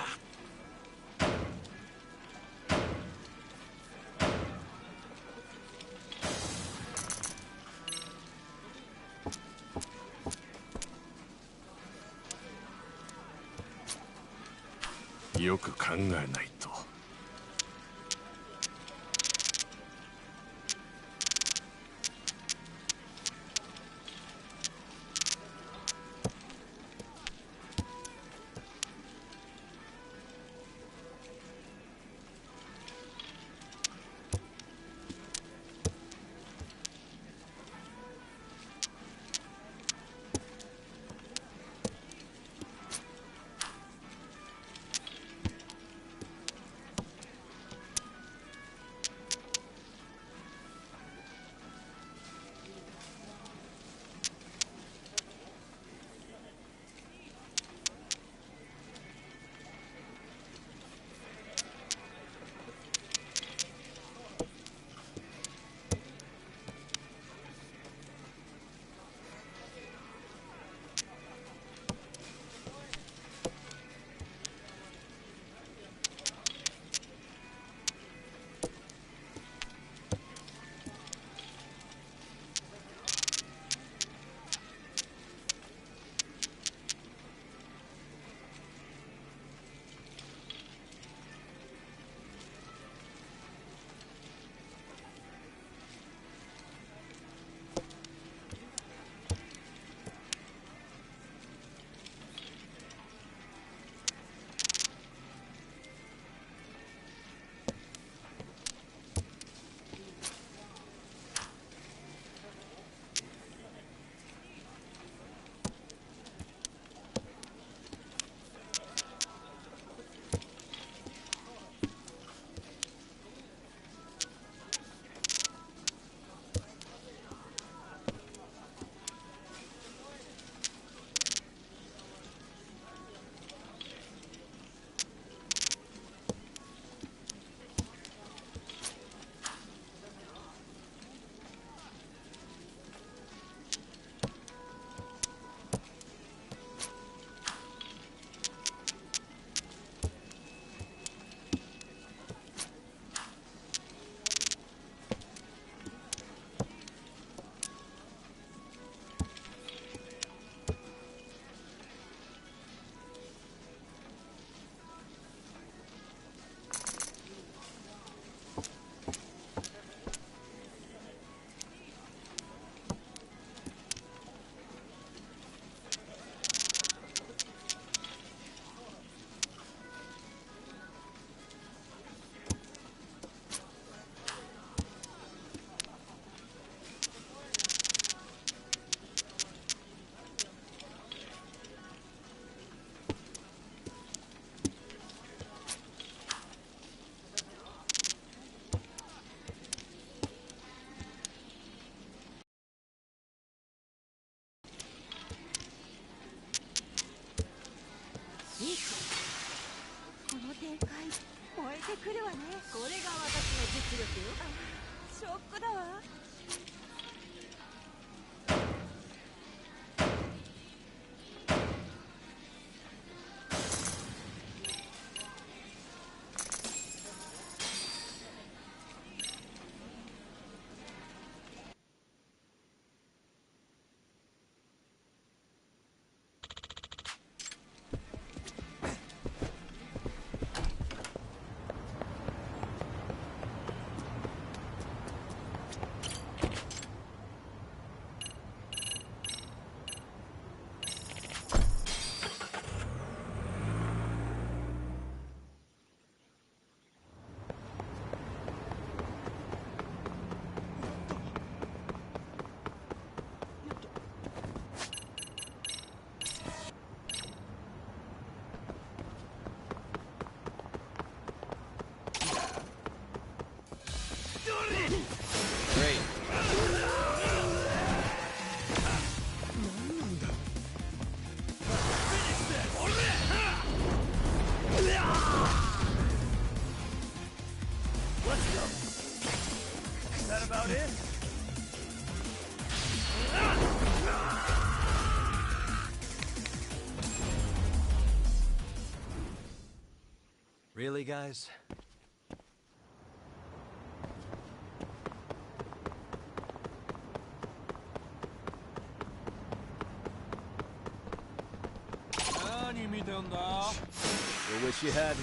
よく考えないと。わね。これが私の実力よ。ショックだわ。Great. Let's go. Is that about it? Really, guys? I wish you hadn't.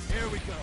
Here we go.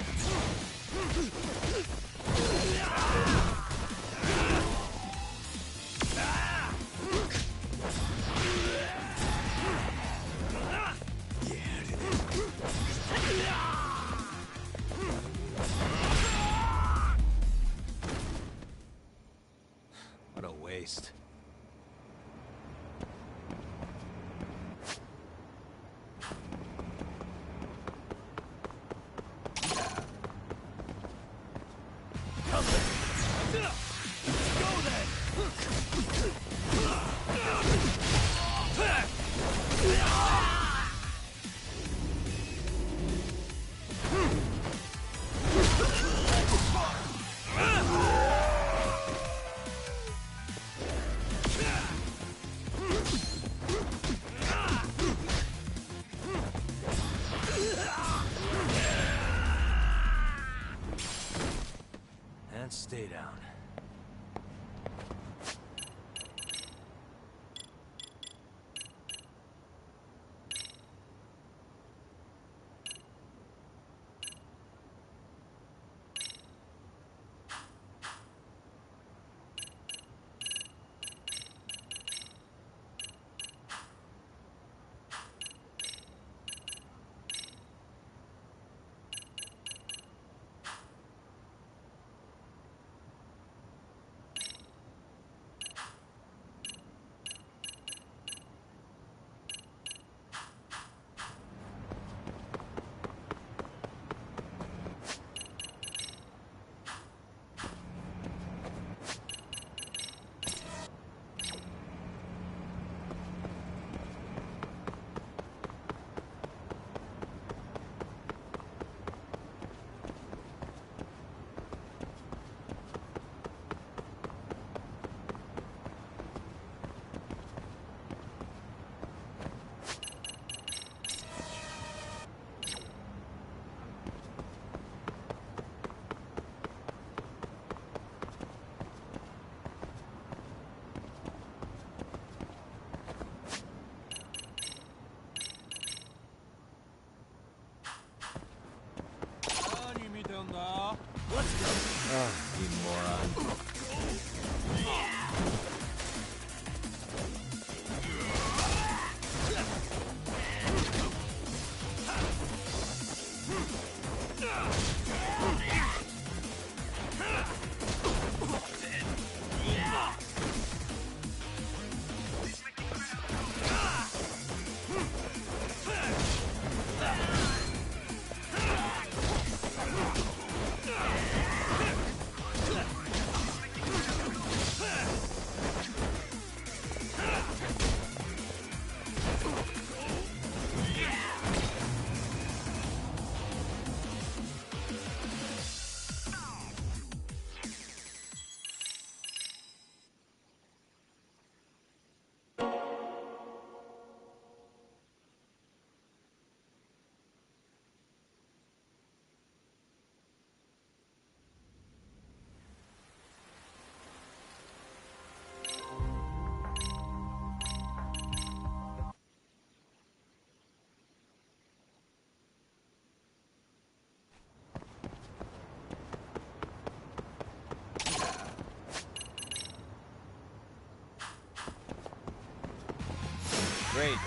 Great.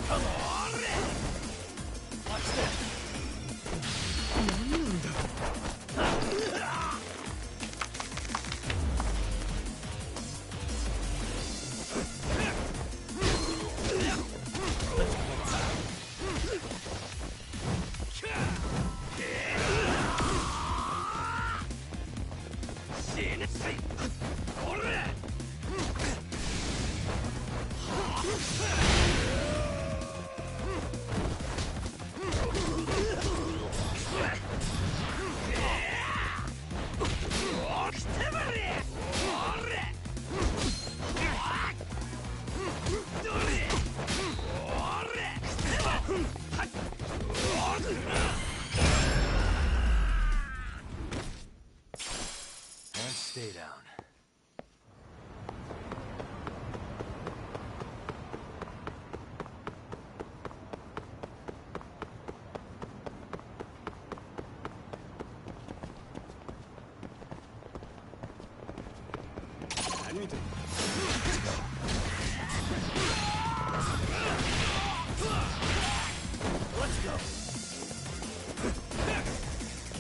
Come on! Watch this! And stay down. Let's go.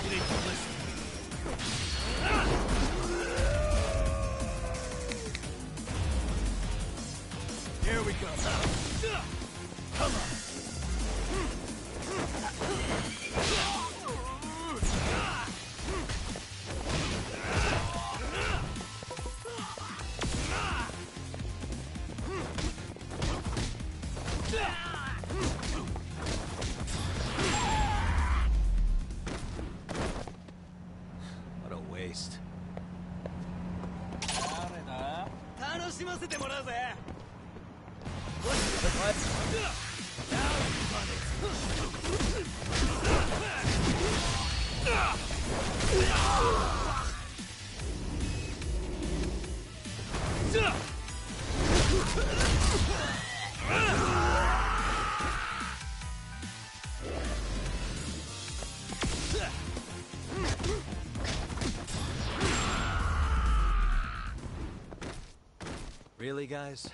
You need to listen. Here we go. Come on. What a waste. 楽しませてもらうぜ。Really, guys?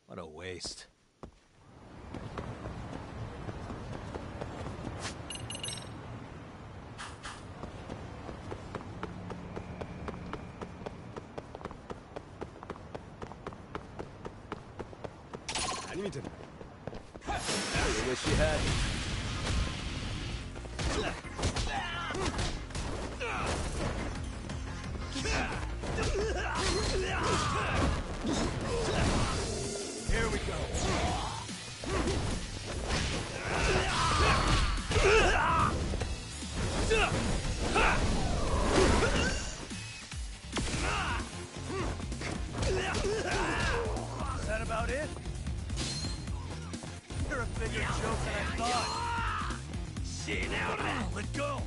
What a waste. I wish you had. Here we go. Is that about it? You're a bigger joke than I thought. Shit, now let go.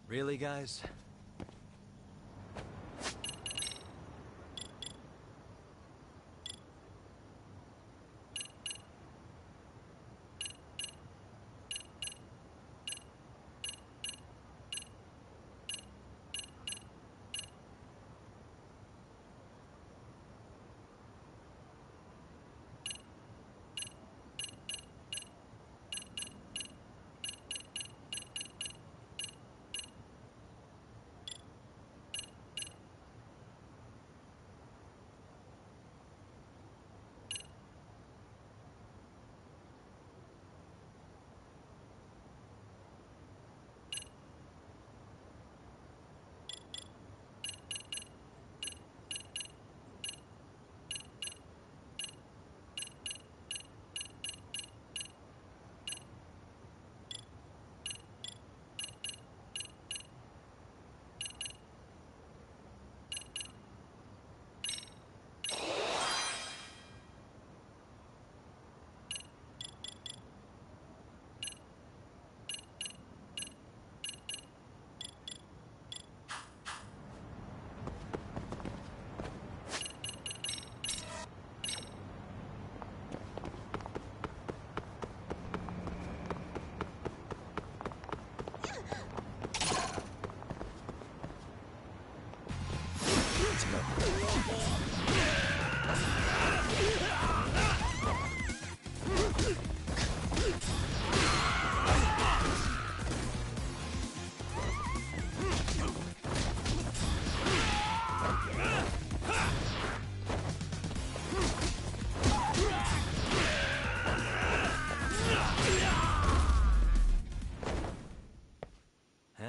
Really, guys?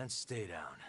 and stay down.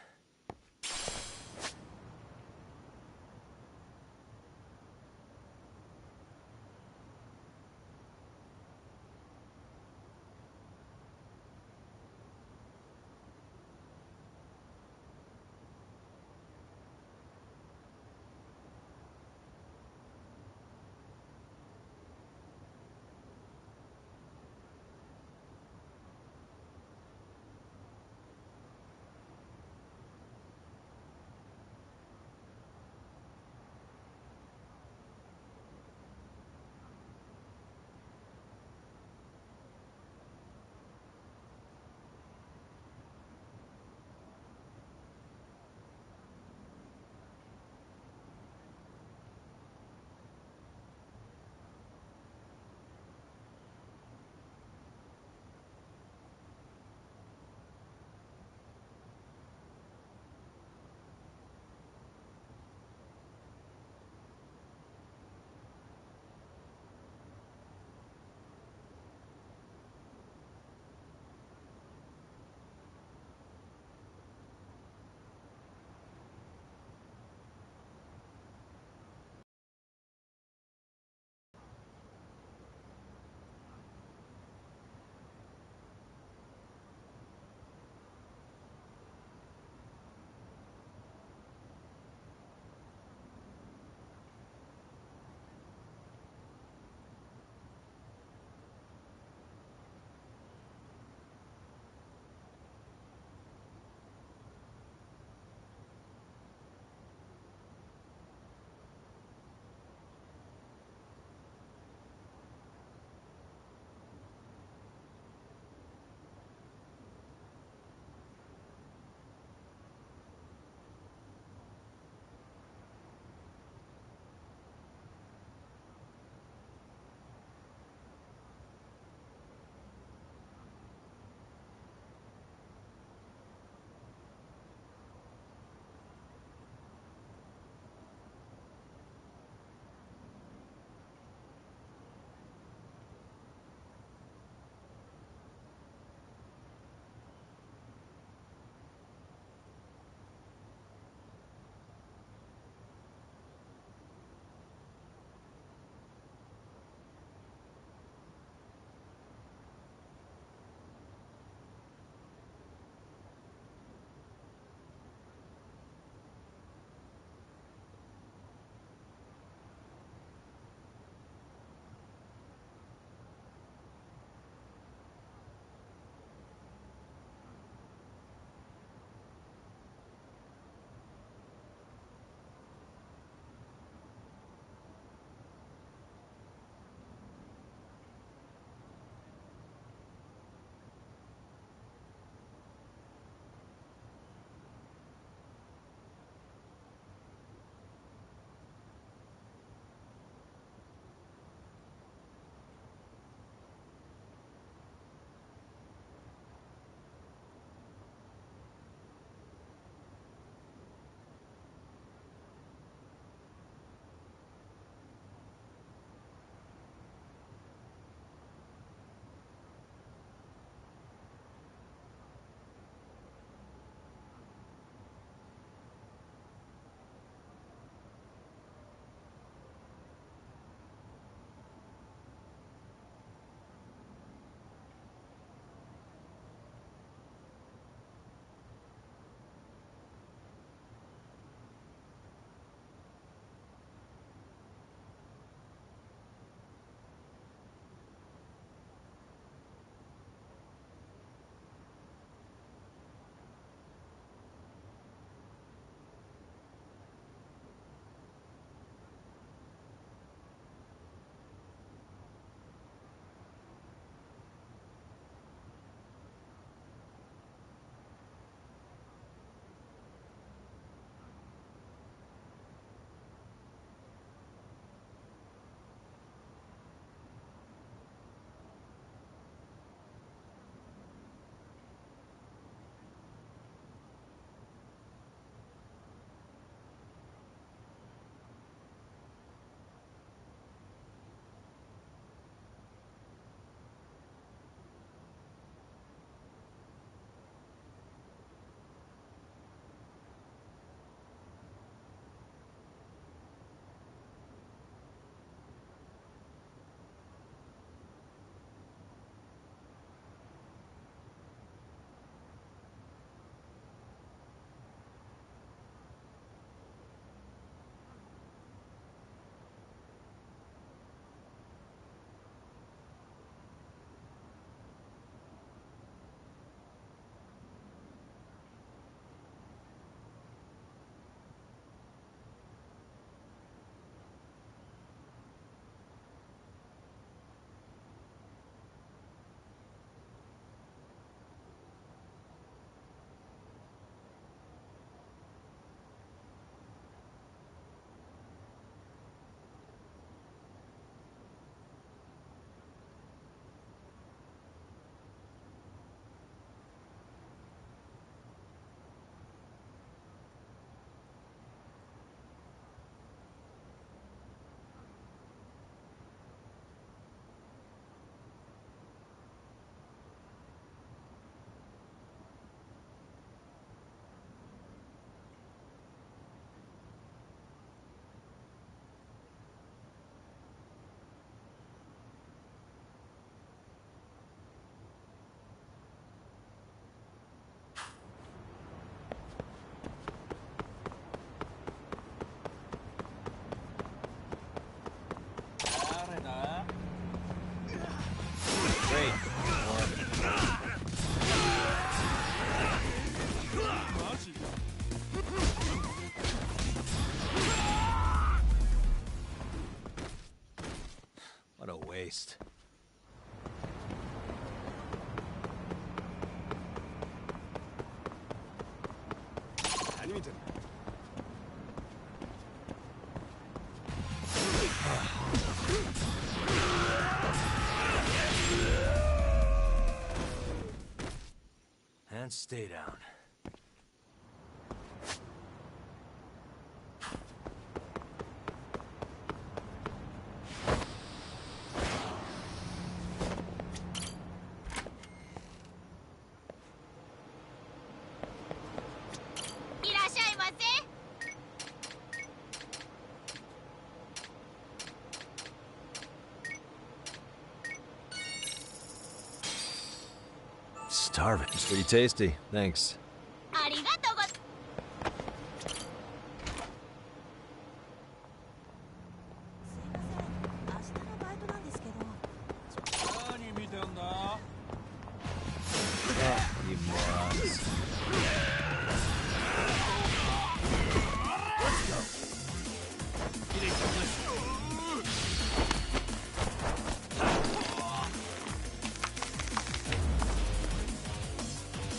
waste. And stay down. Starving. It's pretty tasty. Thanks. You morons.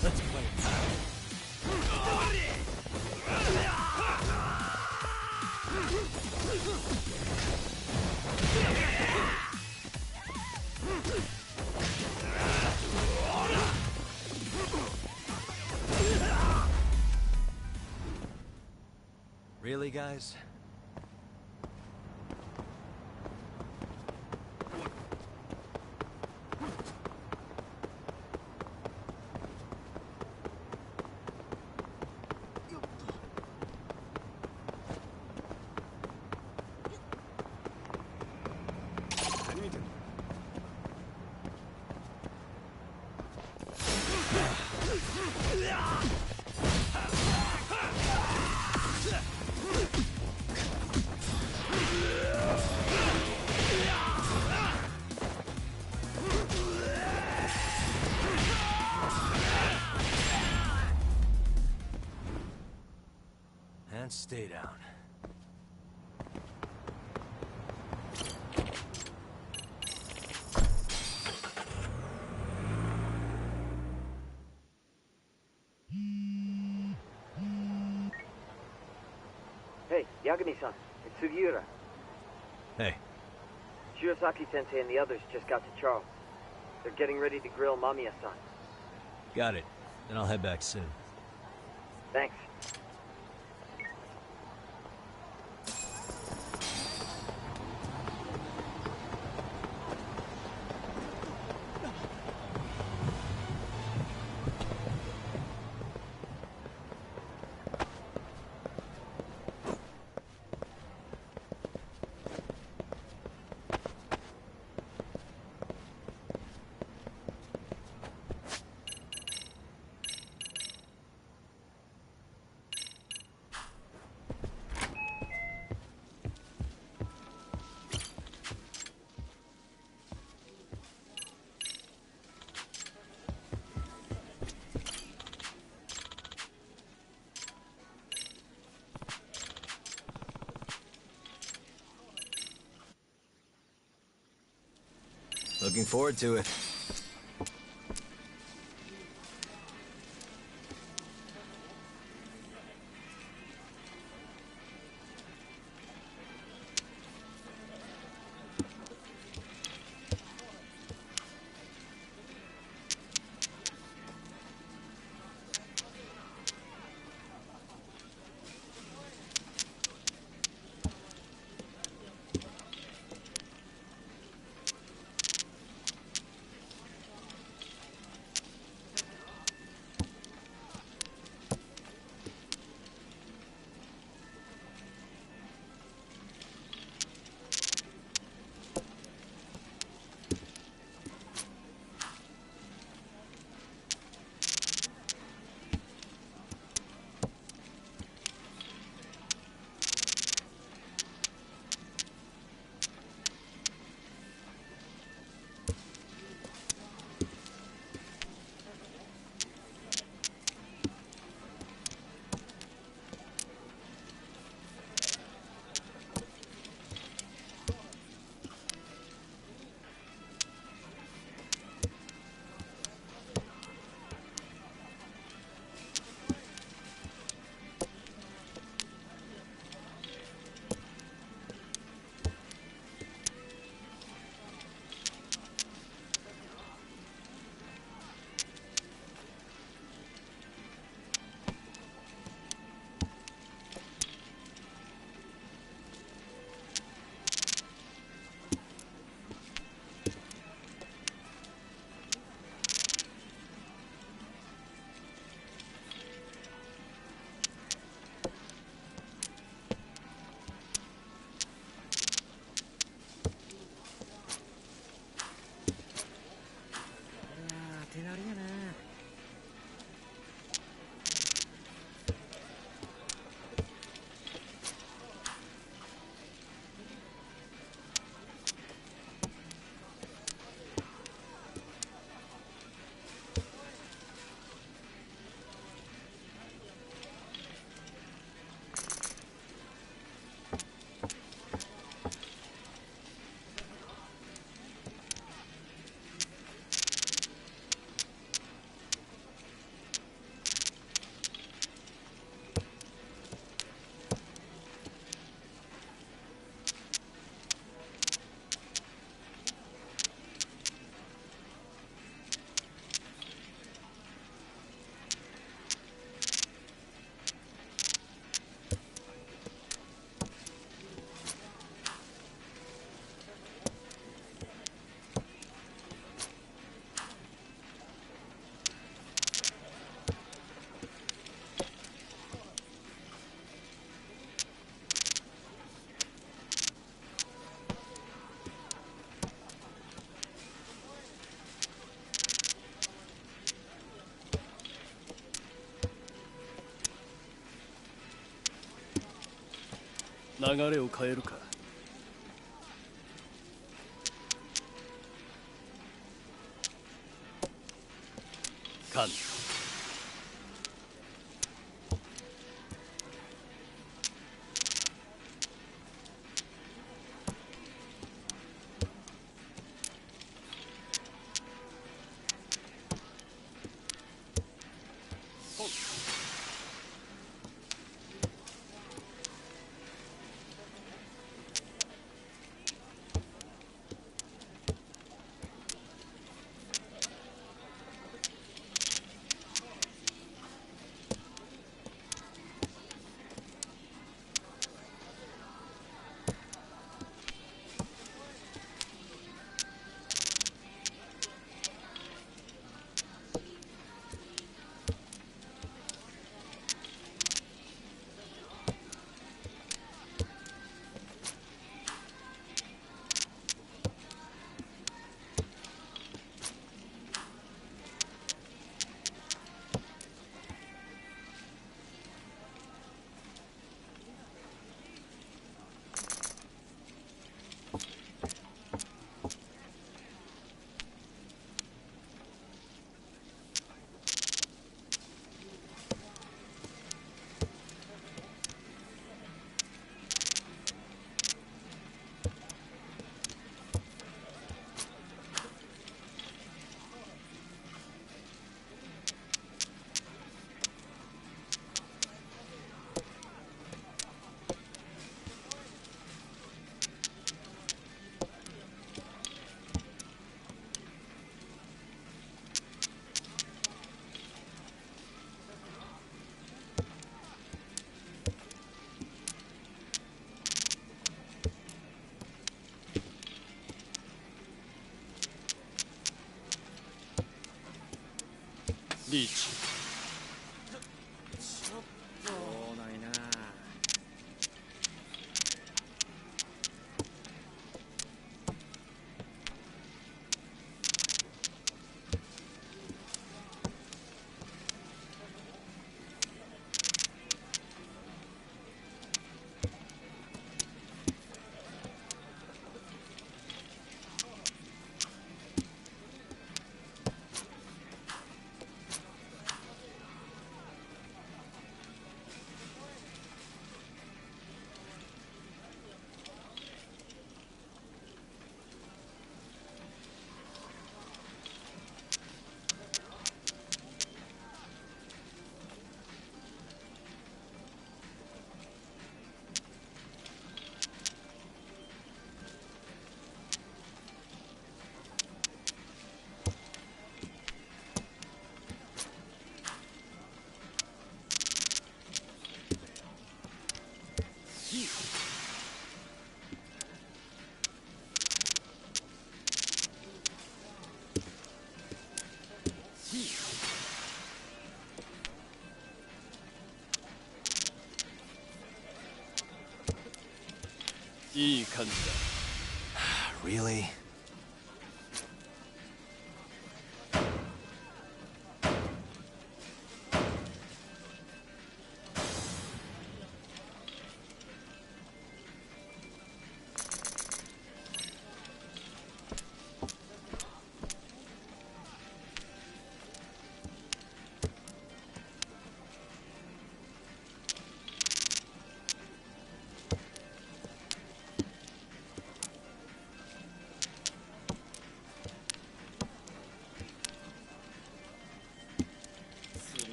Let's play. Really, guys? And stay down. Hey, Yagami-san, it's Sugiura. Hey. Shirosaki-sensei and the others just got to Charles. They're getting ready to grill Mamiya-san. Got it. Then I'll head back soon. Thanks. Looking forward to it. 流れを変えるか。カン。リーチ。ちょっとないな。いい感じだ。Really?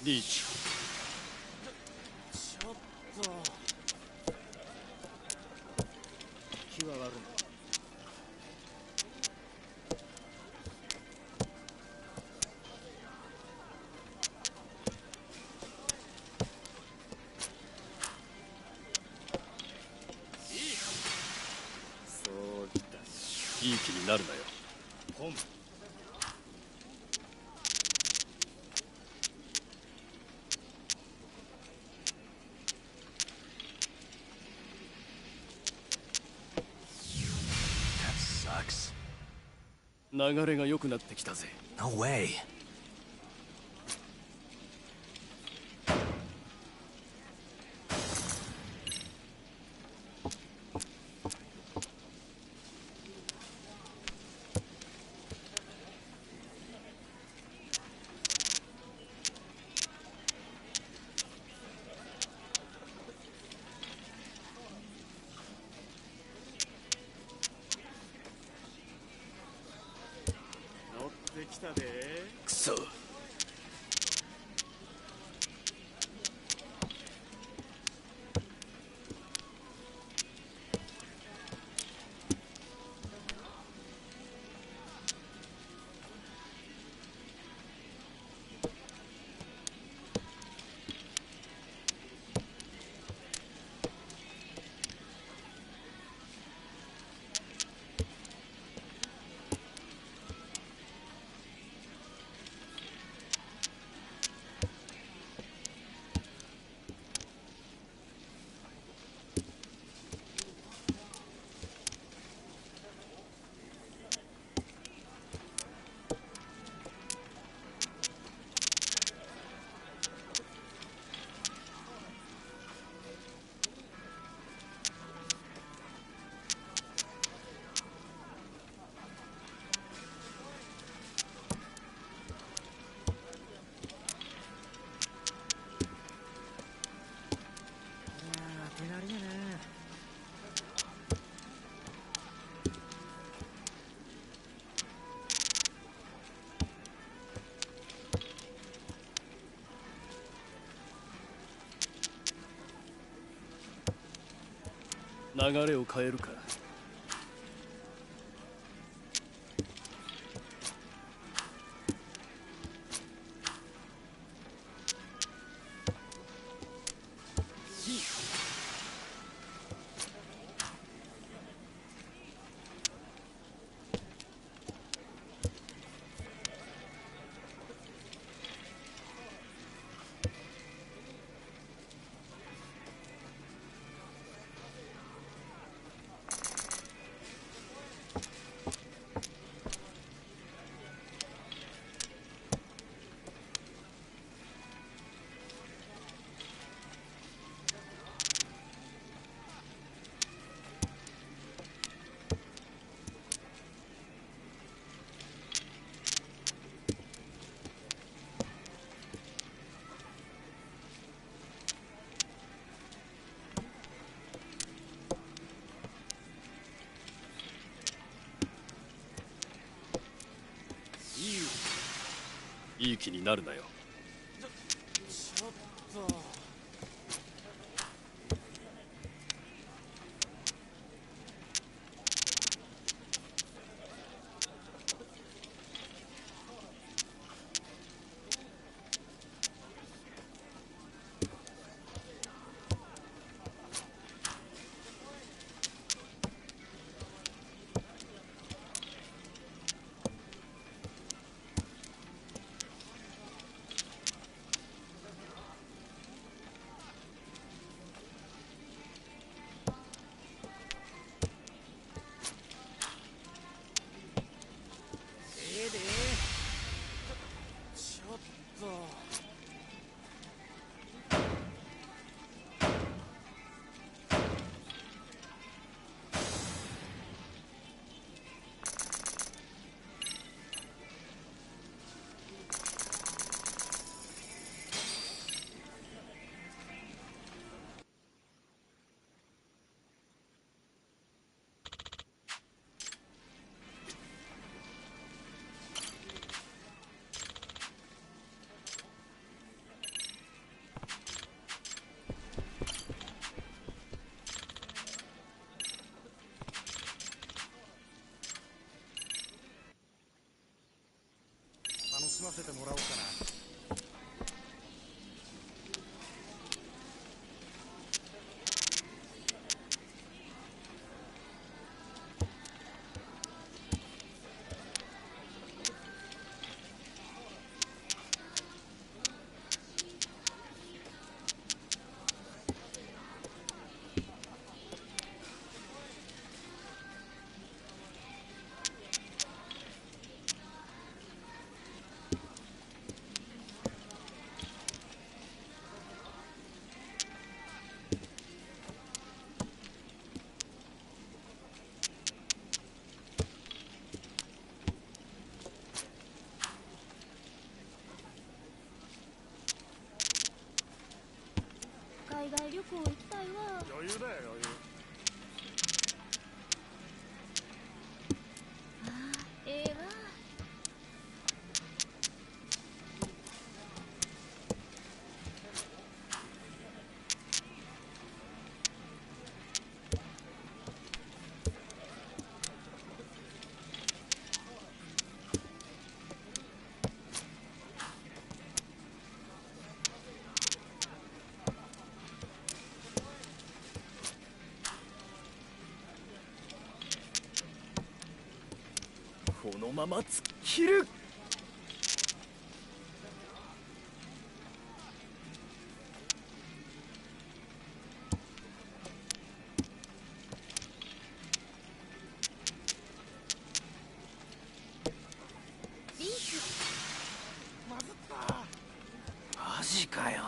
リーチ。ちょっと気は悪い。そうだ。いい気になるなよ。本。Sucks. 流れが良くなってきたぜ。 No way. So. 流れを変えるか。いい気になるなよ。ちょっと。ませてもらおうかな。旅行行きたいわ。余裕だよ余裕。ああ、ええわ。このまま突っ切る。リーチ。まずった。マジかよ。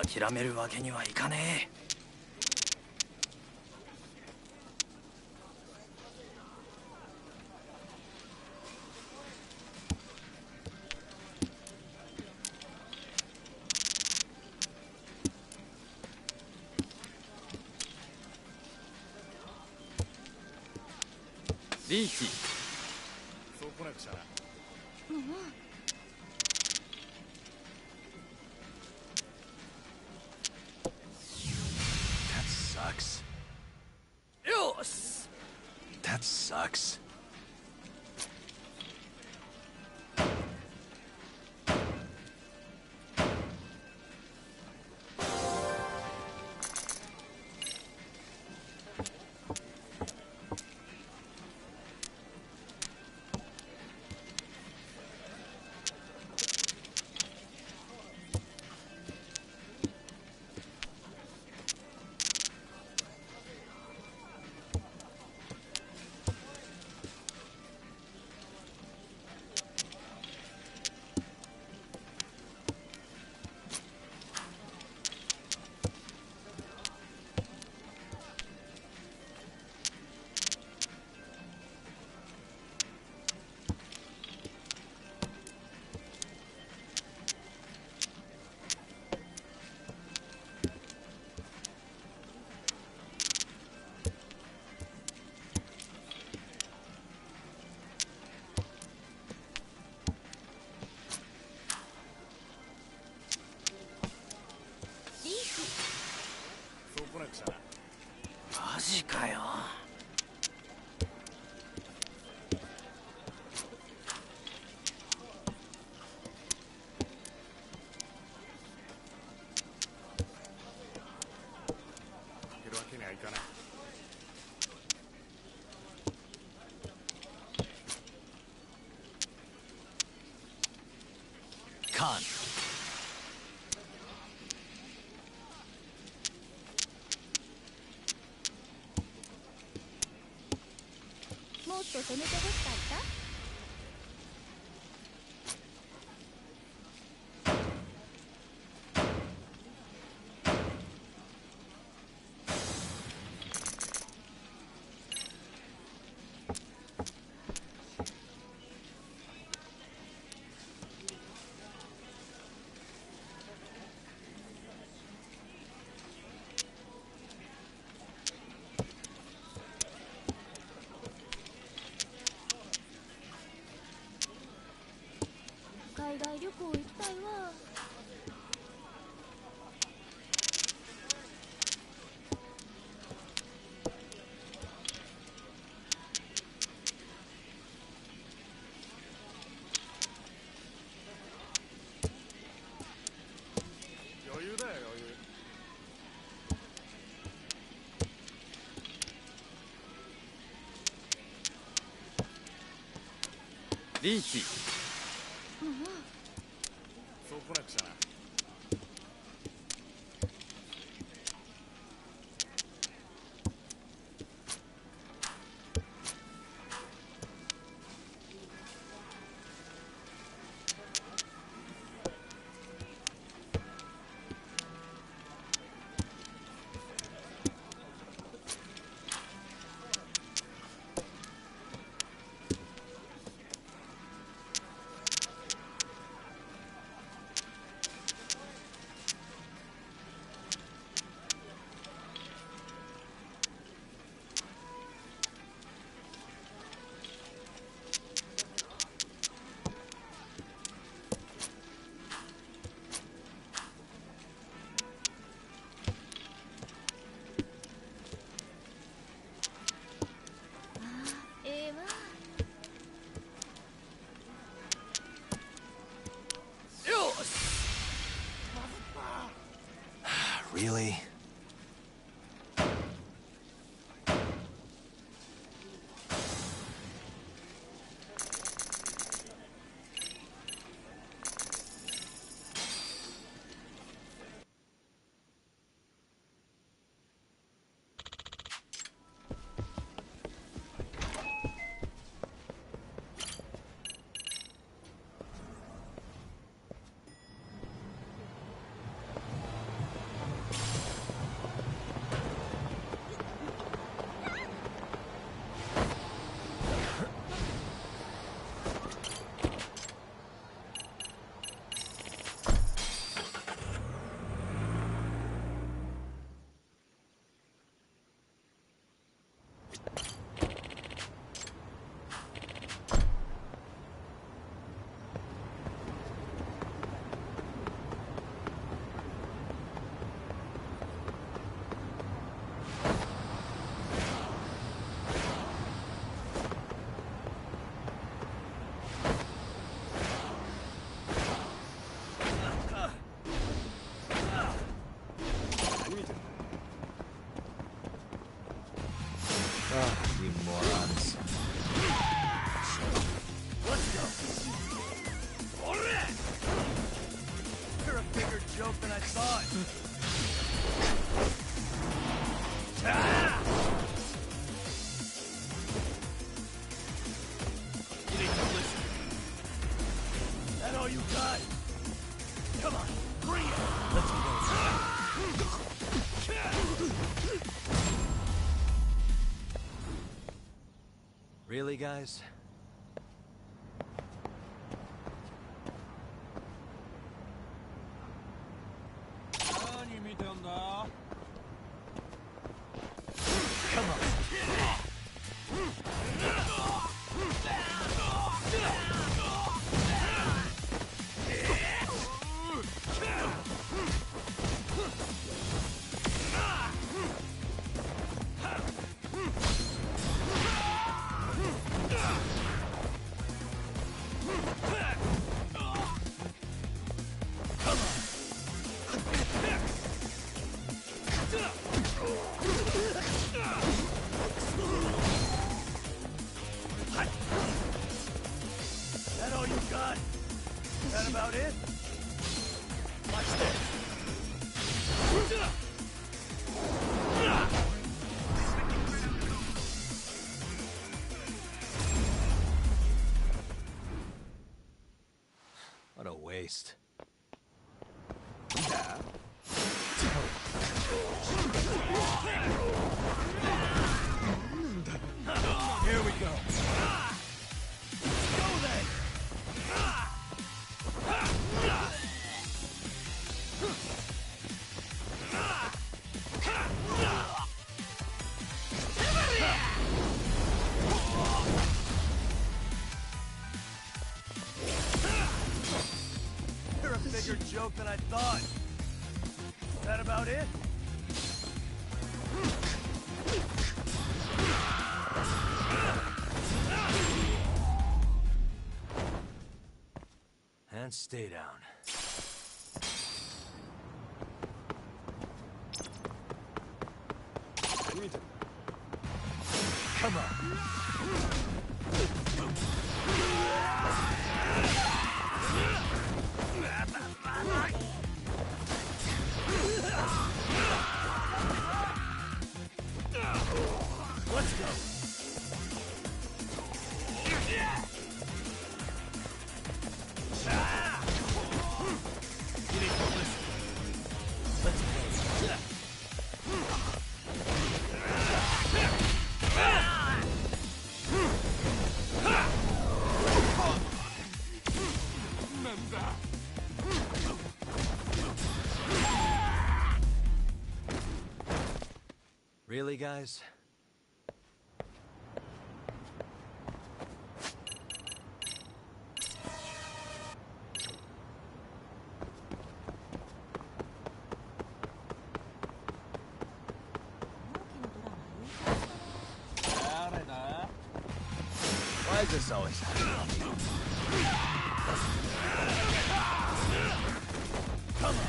諦めるわけにはいかねえ。リーチ。そう来なくちゃな。Sucks. Yes! That sucks.マジかよ。負けるわけにはいかない。カン。もっと攻めてほしかった。大旅行行きたいわ。余裕だよ余裕。リーチ。そう来なくちゃな。Really? You morons. Let's go. Alright. You're a bigger joke than I thought. You need to listen. That all you got? Come on, bring it. Let's go. Really, guys? Come on. That all you got? Is that about it? Watch this. What a waste. Here we go. Go then. bigger joke than I thought. Is that about it? And stay down. Come on. Let's go. You need to listen. Let's go. Really, guys? Why is this always happening? Come on.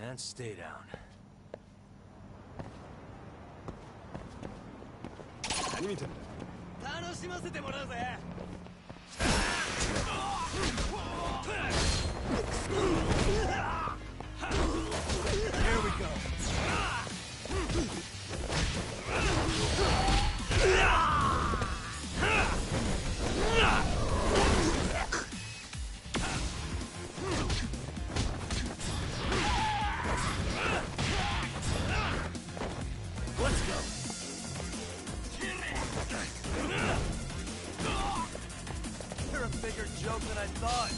And stay down. Here we go. Let's go. You're a bigger joke than I thought.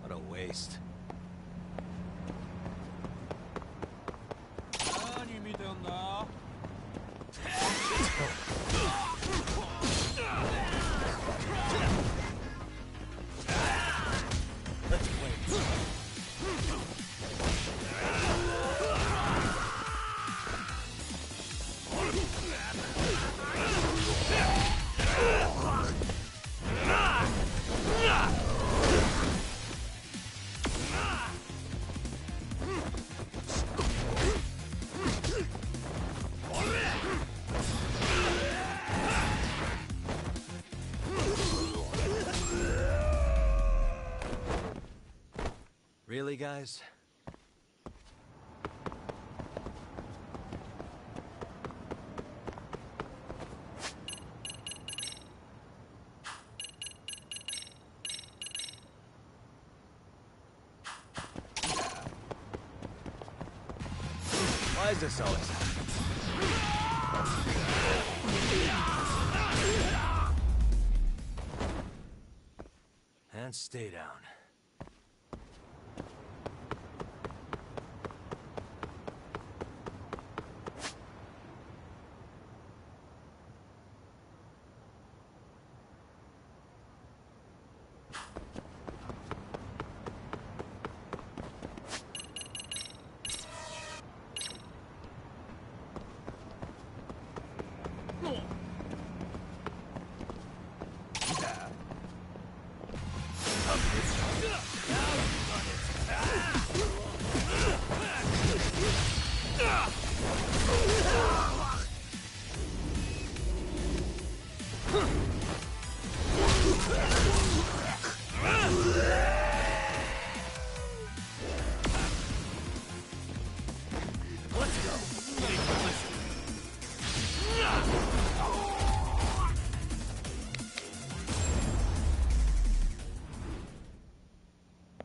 What a waste. Let's play. Really, guys? Why is this always happening? And stay down.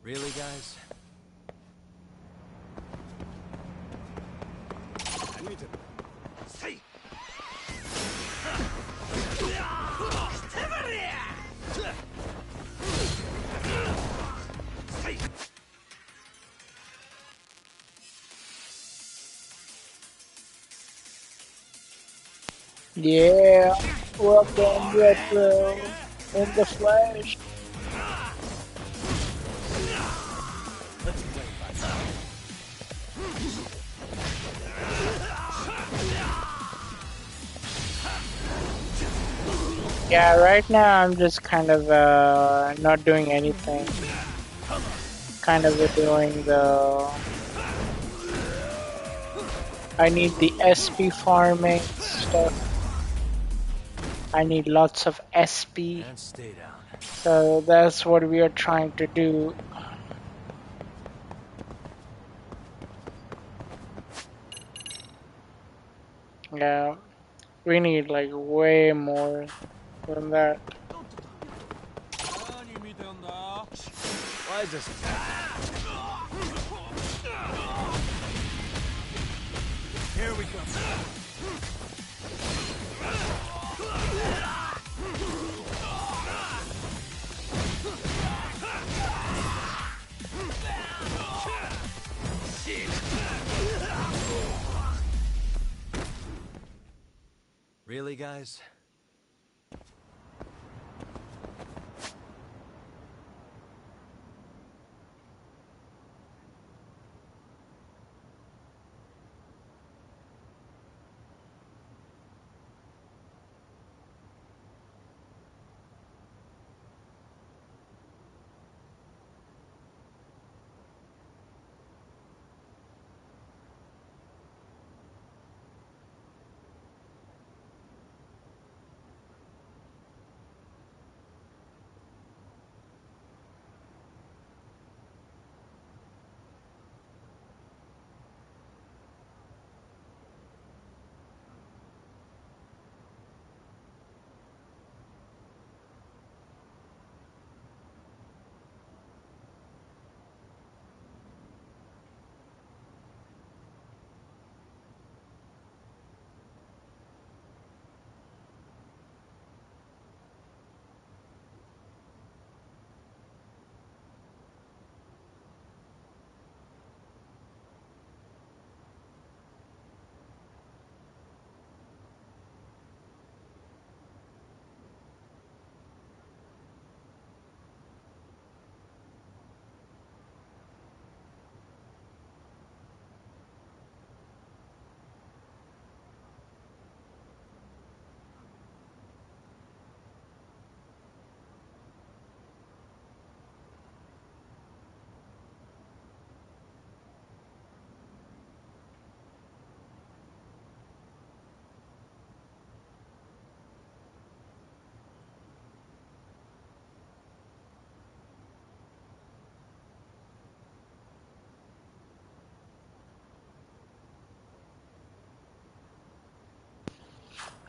Really, guys? Yeah, welcome Retro in the flesh. Yeah, right now I'm just kind of not doing anything. Kind of doing the... I need the SP farming stuff. I need lots of SP. And stay down. So that's what we are trying to do. Yeah, we need like way more than that. Why is this? Here we go. Really, guys?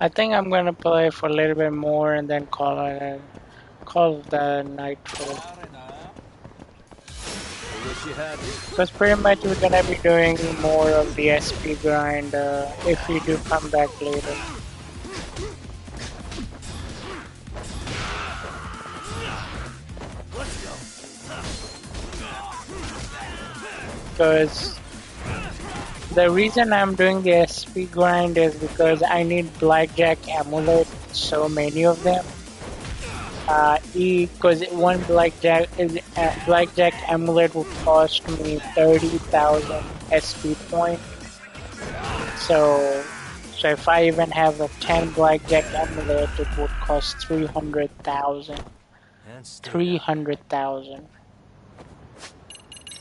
I think I'm gonna play for a little bit more and then call the night for it. Because pretty much we're gonna be doing more of the SP grind if we do come back later. Because the reason I'm doing the SP grind is because I need Blackjack Amulet, so many of them. Because one Blackjack Amulet will cost me 30,000 SP points. So if I even have a 10 Blackjack Amulet, it would cost 300,000. 300,000.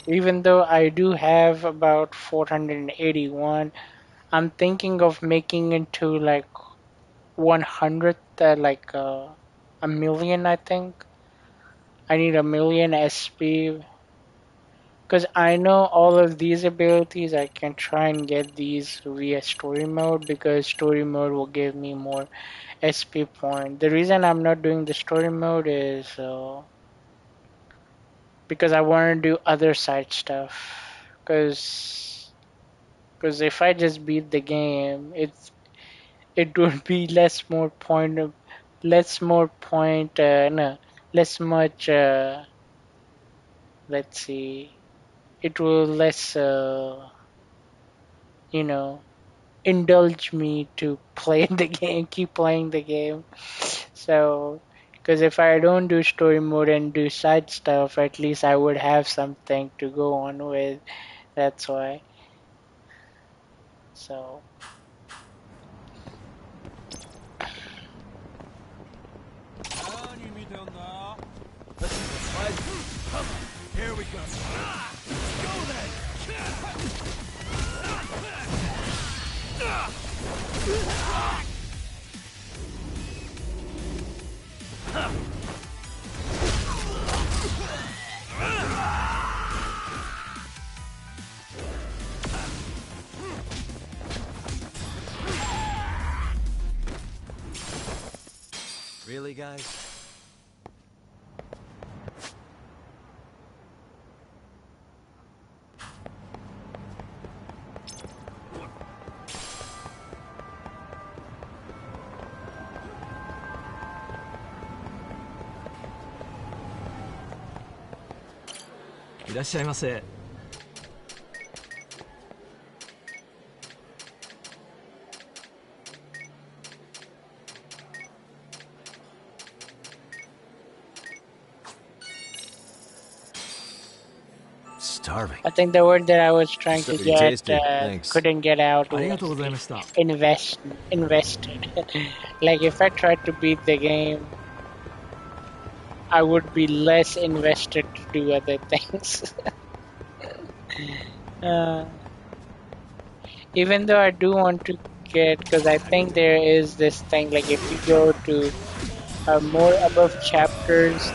Even though I do have about 481, I'm thinking of making into like 100, a million, I think. I need a million SP. Because I know all of these abilities, I can try and get these via story mode, because story mode will give me more SP point. The reason I'm not doing the story mode is because I want to do other side stuff. Because if I just beat the game, it would be less much. Let's see, it will less, you know, indulge me to play the game, keep playing the game. So, because if I don't do story mode and do side stuff, at least I would have something to go on with. That's why. So. Here we go. Go then. Really, guys? I いらっしゃいませ。Starving. I think the word that I was trying to Pretty get tasty. Thanks. couldn't get out ありがとうご was ざいました。 invested. Like if I tried to beat the game, I would be less invested to do other things. Even though I do want to get, because I think there is this thing, like if you go to more above chapters,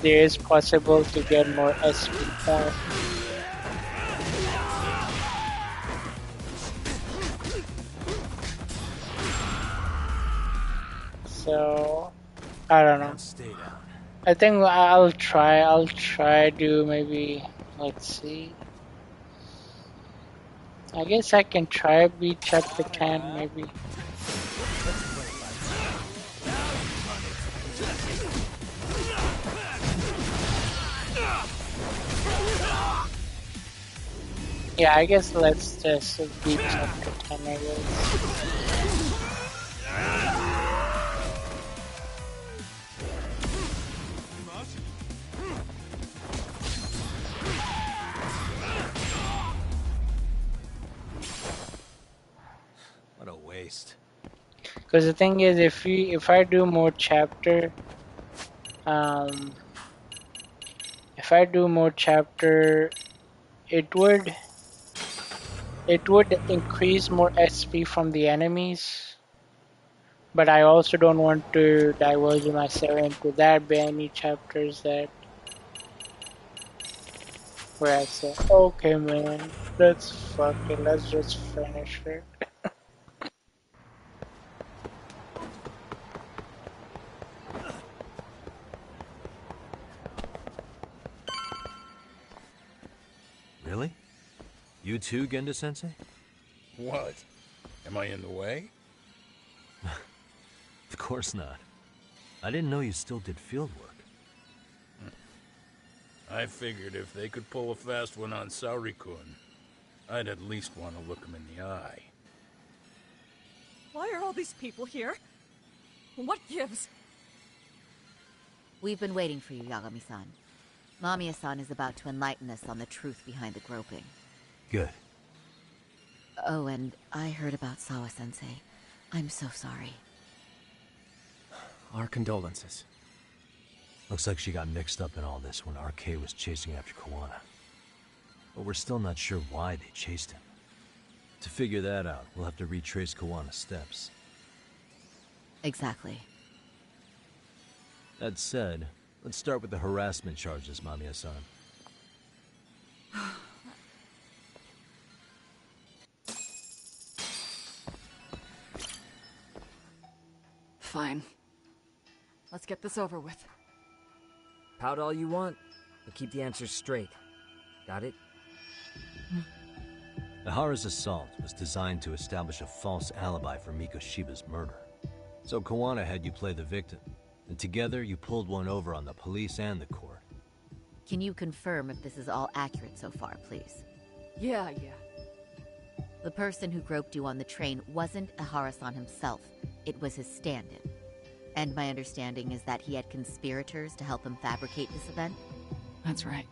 there is possible to get more SP points. So, I don't know. I think I'll try to maybe, let's see. I guess I can try beat chapter 10 maybe. Yeah, I guess let's just beat chapter 10 I guess. What a waste. Because the thing is, if I do more chapter, it would increase more SP from the enemies. But I also don't want to diverge myself into that many chapters that where I say, okay man, let's just finish it. Really? You too, Genda-sensei? What? Am I in the way? Of course not. I didn't know you still did field work. I figured if they could pull a fast one on Saori-kun, I'd at least want to look him in the eye. Why are all these people here? What gives? We've been waiting for you, Yagami-san. Mamiya-san is about to enlighten us on the truth behind the groping. Good. Oh, and I heard about Sawa-sensei. I'm so sorry. Our condolences. Looks like she got mixed up in all this when RK was chasing after Kawana. But we're still not sure why they chased him. To figure that out, we'll have to retrace Kawana's steps. Exactly. That said, let's start with the harassment charges, Mamiya-san. Fine. Let's get this over with. Pout all you want, but keep the answers straight. Got it? Ihara's assault was designed to establish a false alibi for Mikoshiba's murder. So Kawana had you play the victim, and together you pulled one over on the police and the court. Can you confirm if this is all accurate so far, please? Yeah. The person who groped you on the train wasn't Ihara-san himself. It was his stand-in. And my understanding is that he had conspirators to help him fabricate this event? That's right.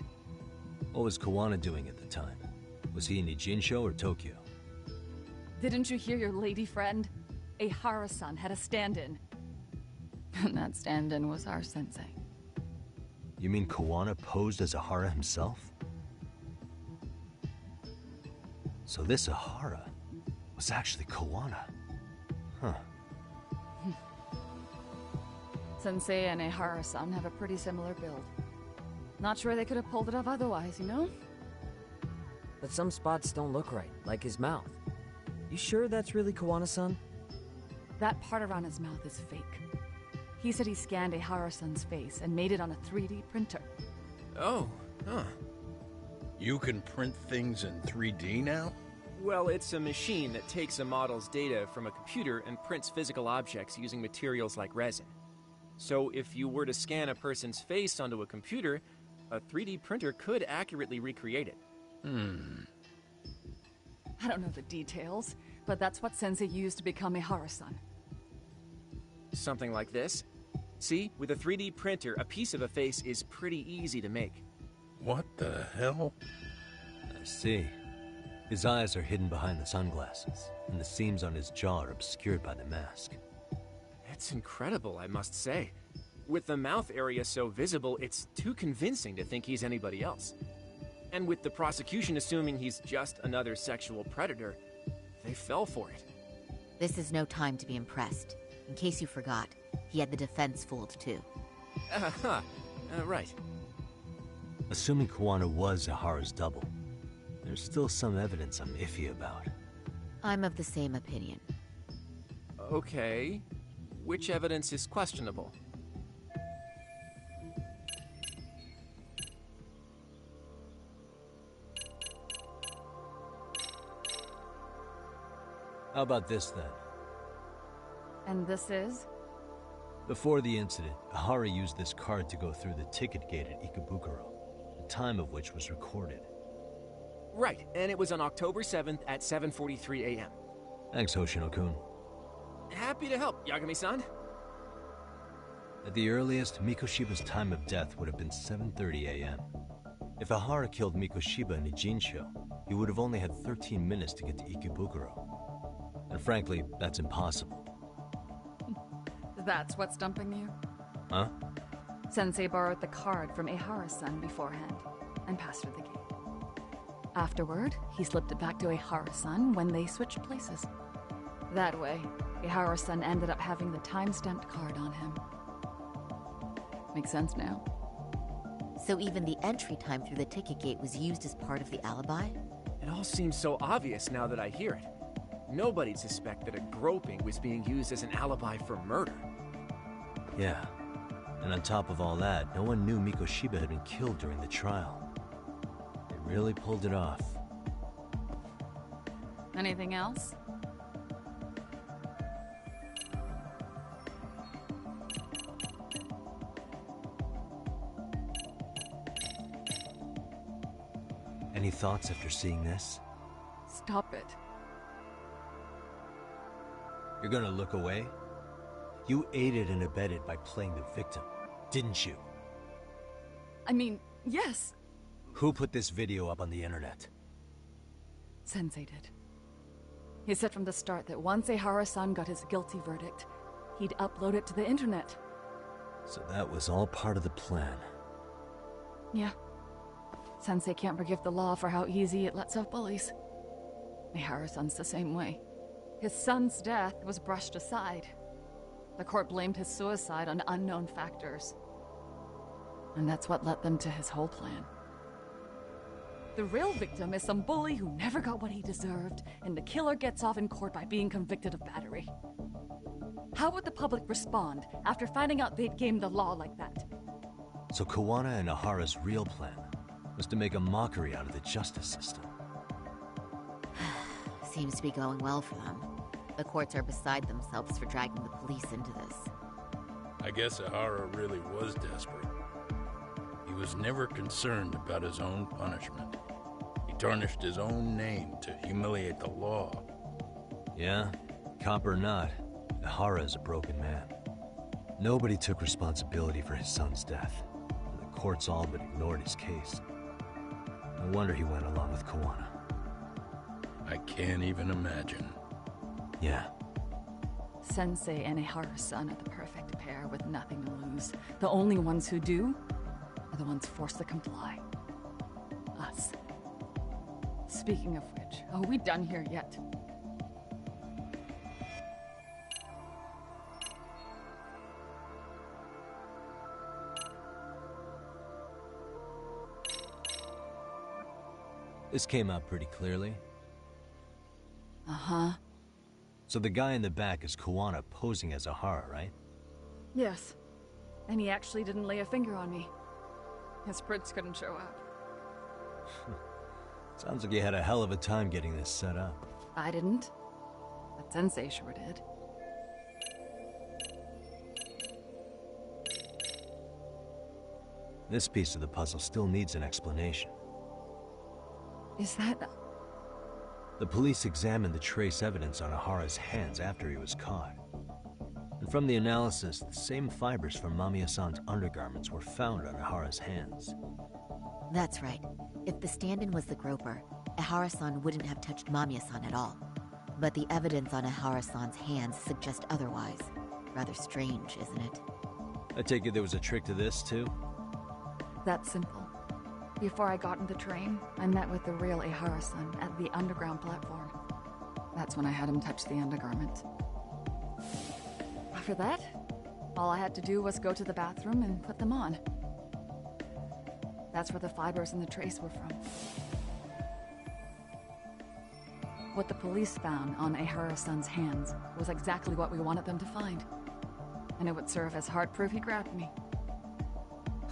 What was Kawana doing at the time? Was he in Ijinsho or Tokyo? Didn't you hear your lady friend? Ihara-san had a stand-in. And that stand-in was our sensei. You mean Kawana posed as Ihara himself? So this Ihara was actually Kawana. Huh. Sensei and Ihara-san have a pretty similar build. Not sure they could have pulled it off otherwise, you know? But some spots don't look right, like his mouth. You sure that's really Kawana-san? That part around his mouth is fake. He said he scanned Ihara-san's face and made it on a 3D printer. Oh, huh. You can print things in 3D now? Well, it's a machine that takes a model's data from a computer and prints physical objects using materials like resin. So if you were to scan a person's face onto a computer, a 3D printer could accurately recreate it. I don't know the details, but that's what Sensei used to become Ihara-san. Something like this. See, with a 3D printer, a piece of a face is pretty easy to make. What the hell? I see. His eyes are hidden behind the sunglasses, and the seams on his jaw are obscured by the mask. It's incredible, I must say. With the mouth area so visible, it's too convincing to think he's anybody else. And with the prosecution assuming he's just another sexual predator, they fell for it. This is no time to be impressed. In case you forgot, he had the defense fooled too. Right. Assuming Kawana was Ihara's double, there's still some evidence I'm iffy about. I'm of the same opinion. Okay. Which evidence is questionable? How about this then? And this is? Before the incident, Ihara used this card to go through the ticket gate at Ikebukuro, the time of which was recorded. Right, and it was on October 7th at 7:43 a.m. Thanks, Hoshino-kun. Happy to help, Yagami-san. At the earliest, Mikoshiba's time of death would have been 7:30 a.m. If Ihara killed Mikoshiba in Ijinsho, he would have only had 13 minutes to get to Ikebukuro. And frankly, that's impossible. That's what's stumping you? Huh? Sensei borrowed the card from Ihara-san beforehand and passed her the gate. Afterward, he slipped it back to Ihara-san when they switched places. That way, Ihara-san ended up having the time-stamped card on him. Makes sense now. So even the entry time through the ticket gate was used as part of the alibi? It all seems so obvious now that I hear it. Nobody'd suspect that a groping was being used as an alibi for murder. Yeah. And on top of all that, no one knew Mikoshiba had been killed during the trial. They really pulled it off. Anything else? Any thoughts after seeing this? Stop it. You're gonna look away? You aided and abetted by playing the victim, didn't you? I mean, yes. Who put this video up on the internet? Sensei did. He said from the start that once Ihara-san got his guilty verdict, he'd upload it to the internet. So that was all part of the plan. Yeah. Sensei can't forgive the law for how easy it lets off bullies. Ihara-san's the same way. His son's death was brushed aside. The court blamed his suicide on unknown factors. And that's what led them to his whole plan. The real victim is some bully who never got what he deserved, and the killer gets off in court by being convicted of battery. How would the public respond after finding out they'd gamed the law like that? So Kawana and Ihara's real plan was to make a mockery out of the justice system. Seems to be going well for them. The courts are beside themselves for dragging the police into this. I guess Ihara really was desperate. He was never concerned about his own punishment. He tarnished his own name to humiliate the law. Yeah, cop or not, Ihara is a broken man. Nobody took responsibility for his son's death. And the courts all but ignored his case. No wonder he went along with Kawana. I can't even imagine. Yeah. Sensei and Ihara-san are the perfect pair with nothing to lose. The only ones who do are the ones forced to comply. Us. Speaking of which, are we done here yet? This came out pretty clearly. Uh-huh. So the guy in the back is Kawana posing as Ihara, right? Yes. And he actually didn't lay a finger on me. His prints couldn't show up. Sounds like you had a hell of a time getting this set up. I didn't. But Sensei sure did. This piece of the puzzle still needs an explanation. Is that... The police examined the trace evidence on Ihara's hands after he was caught. And from the analysis, the same fibers from Mamiya-san's undergarments were found on Ihara's hands. That's right. If the stand-in was the groper, Ihara-san wouldn't have touched Mamiya-san at all. But the evidence on Ihara-san's hands suggests otherwise. Rather strange, isn't it? I take it there was a trick to this, too? That's simple. Before I got in the train, I met with the real Ihara-san at the underground platform. That's when I had him touch the undergarment. After that, all I had to do was go to the bathroom and put them on. That's where the fibers in the trace were from. What the police found on Ihara-san's hands was exactly what we wanted them to find. And it would serve as hard proof he grabbed me.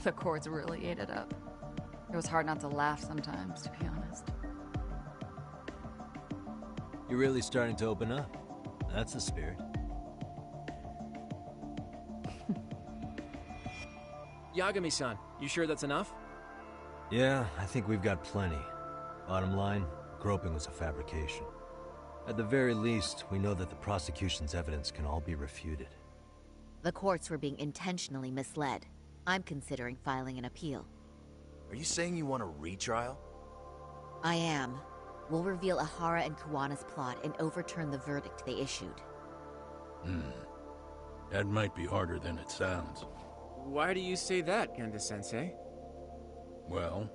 The cords really ate it up. It was hard not to laugh sometimes, to be honest. You're really starting to open up. That's the spirit. Yagami-san, you sure that's enough? Yeah, I think we've got plenty. Bottom line, groping was a fabrication. At the very least, we know that the prosecution's evidence can all be refuted. The courts were being intentionally misled. I'm considering filing an appeal. Are you saying you want a retrial? I am. We'll reveal Ihara and Kawana's plot and overturn the verdict they issued. That might be harder than it sounds. Why do you say that, Genda-sensei? Well,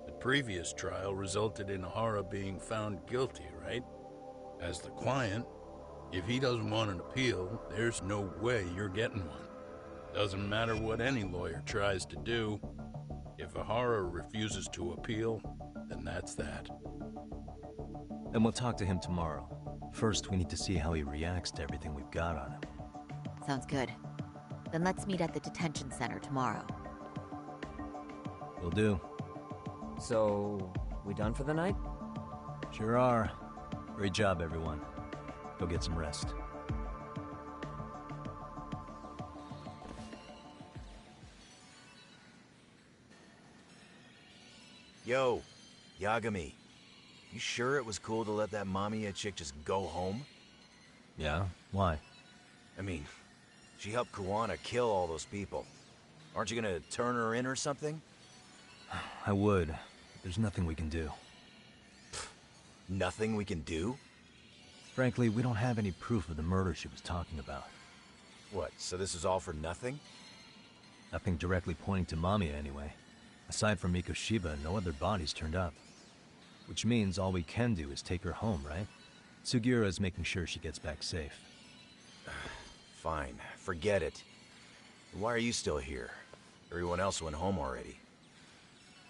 the previous trial resulted in Ihara being found guilty, right? As the client, if he doesn't want an appeal, there's no way you're getting one. Doesn't matter what any lawyer tries to do. If Ihara refuses to appeal, then that's that. Then we'll talk to him tomorrow. First, we need to see how he reacts to everything we've got on him. Sounds good. Then let's meet at the detention center tomorrow. Will do. So, we done for the night? Sure are. Great job, everyone. Go get some rest. Yo, Yagami. You sure it was cool to let that Mamiya chick just go home? Yeah? Why? I mean, she helped Kawana kill all those people. Aren't you gonna turn her in or something? I would. There's nothing we can do. Nothing we can do? Frankly, we don't have any proof of the murder she was talking about. What, so this is all for nothing? Nothing directly pointing to Mamiya, anyway. Aside from Mikoshiba, no other bodies turned up. Which means all we can do is take her home, right? Sugiura is making sure she gets back safe. Fine, forget it. Why are you still here? Everyone else went home already.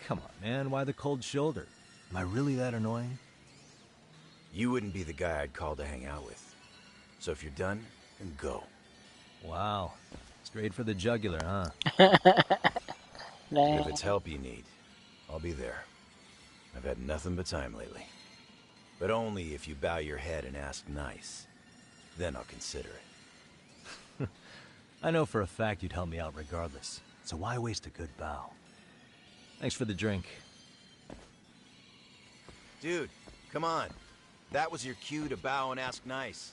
Come on, man, why the cold shoulder? Am I really that annoying? You wouldn't be the guy I'd call to hang out with. So if you're done, then go. Wow. Straight for the jugular, huh? If it's help you need, I'll be there. I've had nothing but time lately. But only if you bow your head and ask nice. Then I'll consider it. I know for a fact you'd help me out regardless, so why waste a good bow? Thanks for the drink. Dude, come on. That was your cue to bow and ask nice.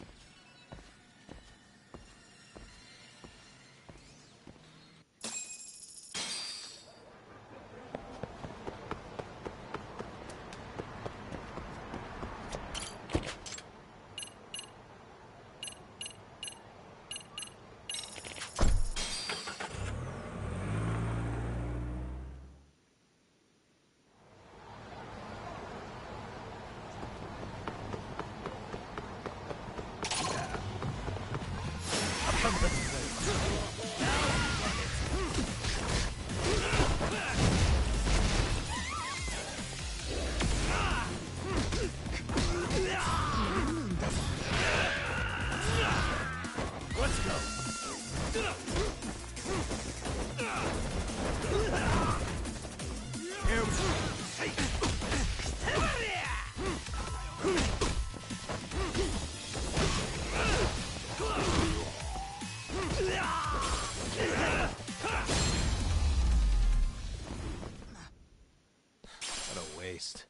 What a waste.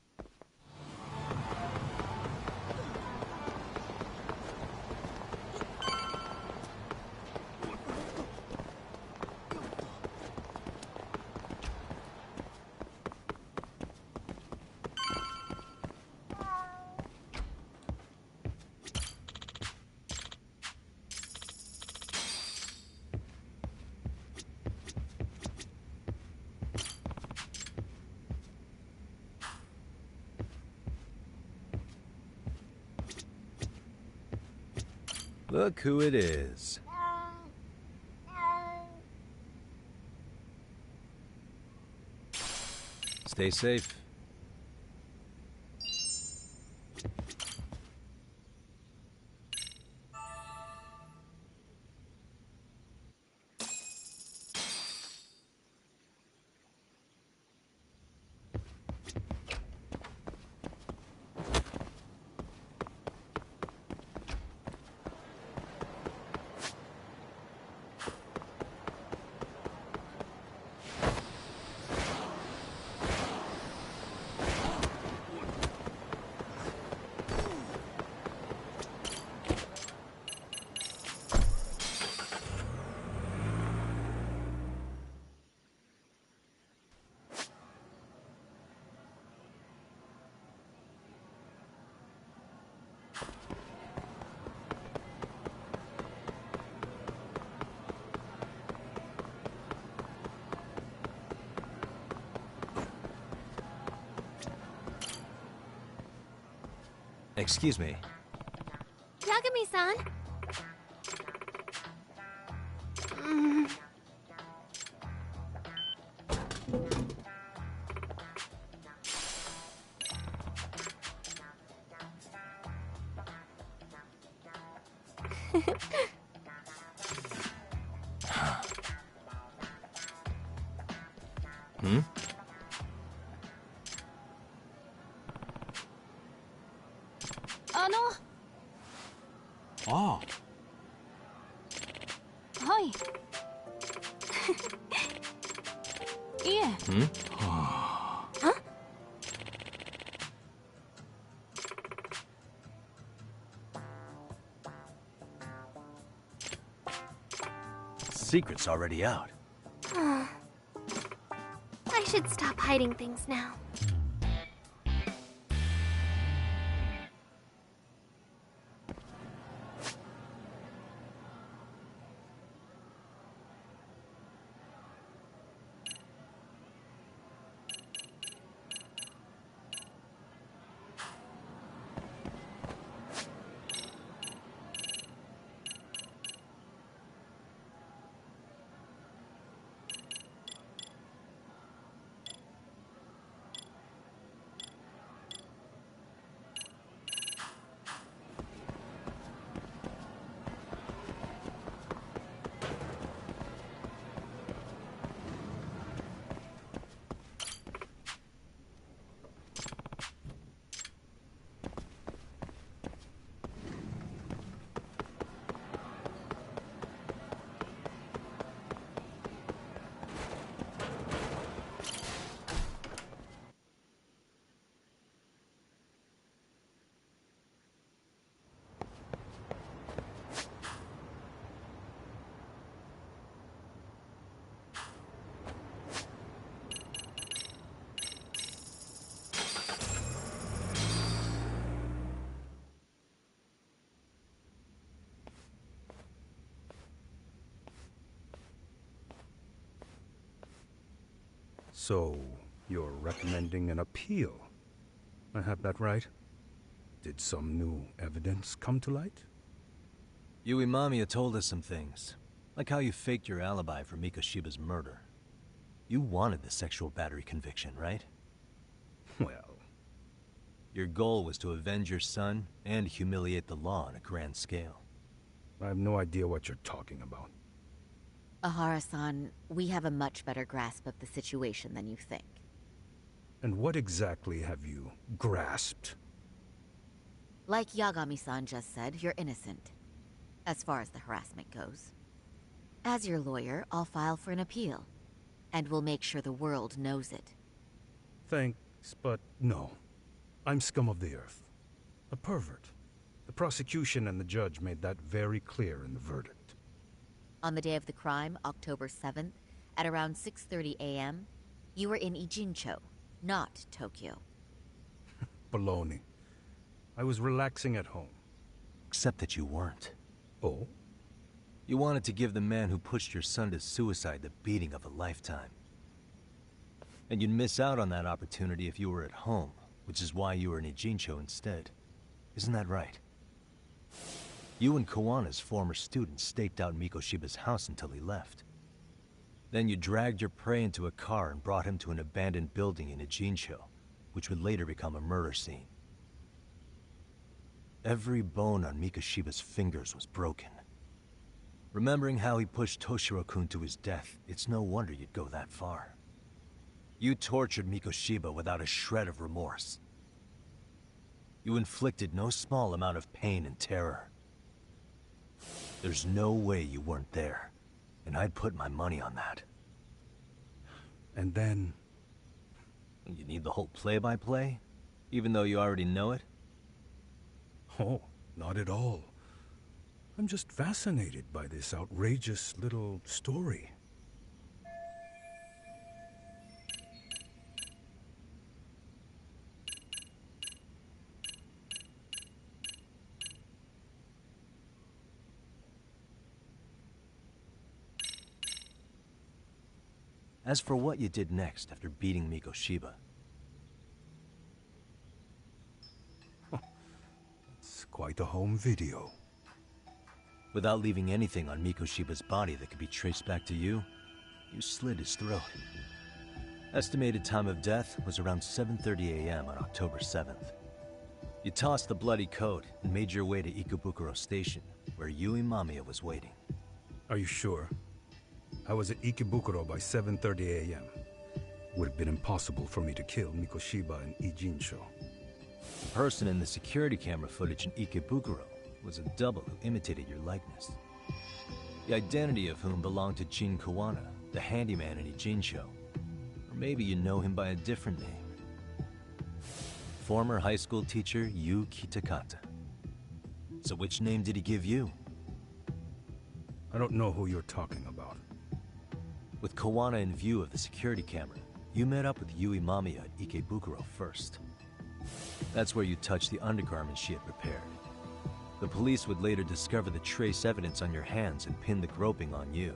Look who it is. Stay safe. Excuse me. Yagami-san. Hmm? Oh. はい。いえ。Hmm? Secret's already out. I should stop hiding things now. So, you're recommending an appeal? I have that right? Did some new evidence come to light? Yui Mamiya told us some things, like how you faked your alibi for Mikoshiba's murder. You wanted the sexual battery conviction, right? Well... Your goal was to avenge your son and humiliate the law on a grand scale. I have no idea what you're talking about. Ahara-san, we have a much better grasp of the situation than you think. And what exactly have you grasped? Like Yagami-san just said, you're innocent, as far as the harassment goes. As your lawyer, I'll file for an appeal, and we'll make sure the world knows it. Thanks, but no. I'm scum of the earth. A pervert. The prosecution and the judge made that very clear in the verdict. On the day of the crime, October 7th, at around 6:30 a.m., you were in Ijincho, not Tokyo. Baloney. I was relaxing at home. Except that you weren't. Oh? You wanted to give the man who pushed your son to suicide the beating of a lifetime. And you'd miss out on that opportunity if you were at home, which is why you were in Ijincho instead. Isn't that right? You and Kawana's former student staked out Mikoshiba's house until he left. Then you dragged your prey into a car and brought him to an abandoned building in Ijincho, which would later become a murder scene. Every bone on Mikoshiba's fingers was broken. Remembering how he pushed Toshiro-kun to his death, it's no wonder you'd go that far. You tortured Mikoshiba without a shred of remorse. You inflicted no small amount of pain and terror. There's no way you weren't there, and I'd put my money on that. And then... You need the whole play-by-play, even though you already know it? Oh, not at all. I'm just fascinated by this outrageous little story. As for what you did next after beating Mikoshiba... It's quite a home video. Without leaving anything on Mikoshiba's body that could be traced back to you, you slit his throat. Estimated time of death was around 7:30 a.m. on October 7th. You tossed the bloody coat and made your way to Ikebukuro Station, where Yui Mamiya was waiting. Are you sure? I was at Ikebukuro by 7:30 a.m. Would have been impossible for me to kill Mikoshiba in Ijincho. The person in the security camera footage in Ikebukuro was a double who imitated your likeness. The identity of whom belonged to Jin Kawana, the handyman in Ijincho. Or maybe you know him by a different name. Former high school teacher Yu Kitakata. So which name did he give you? I don't know who you're talking about. With Kawana in view of the security camera, you met up with Yui Mamiya at Ikebukuro first. That's where you touched the undergarments she had prepared. The police would later discover the trace evidence on your hands and pin the groping on you.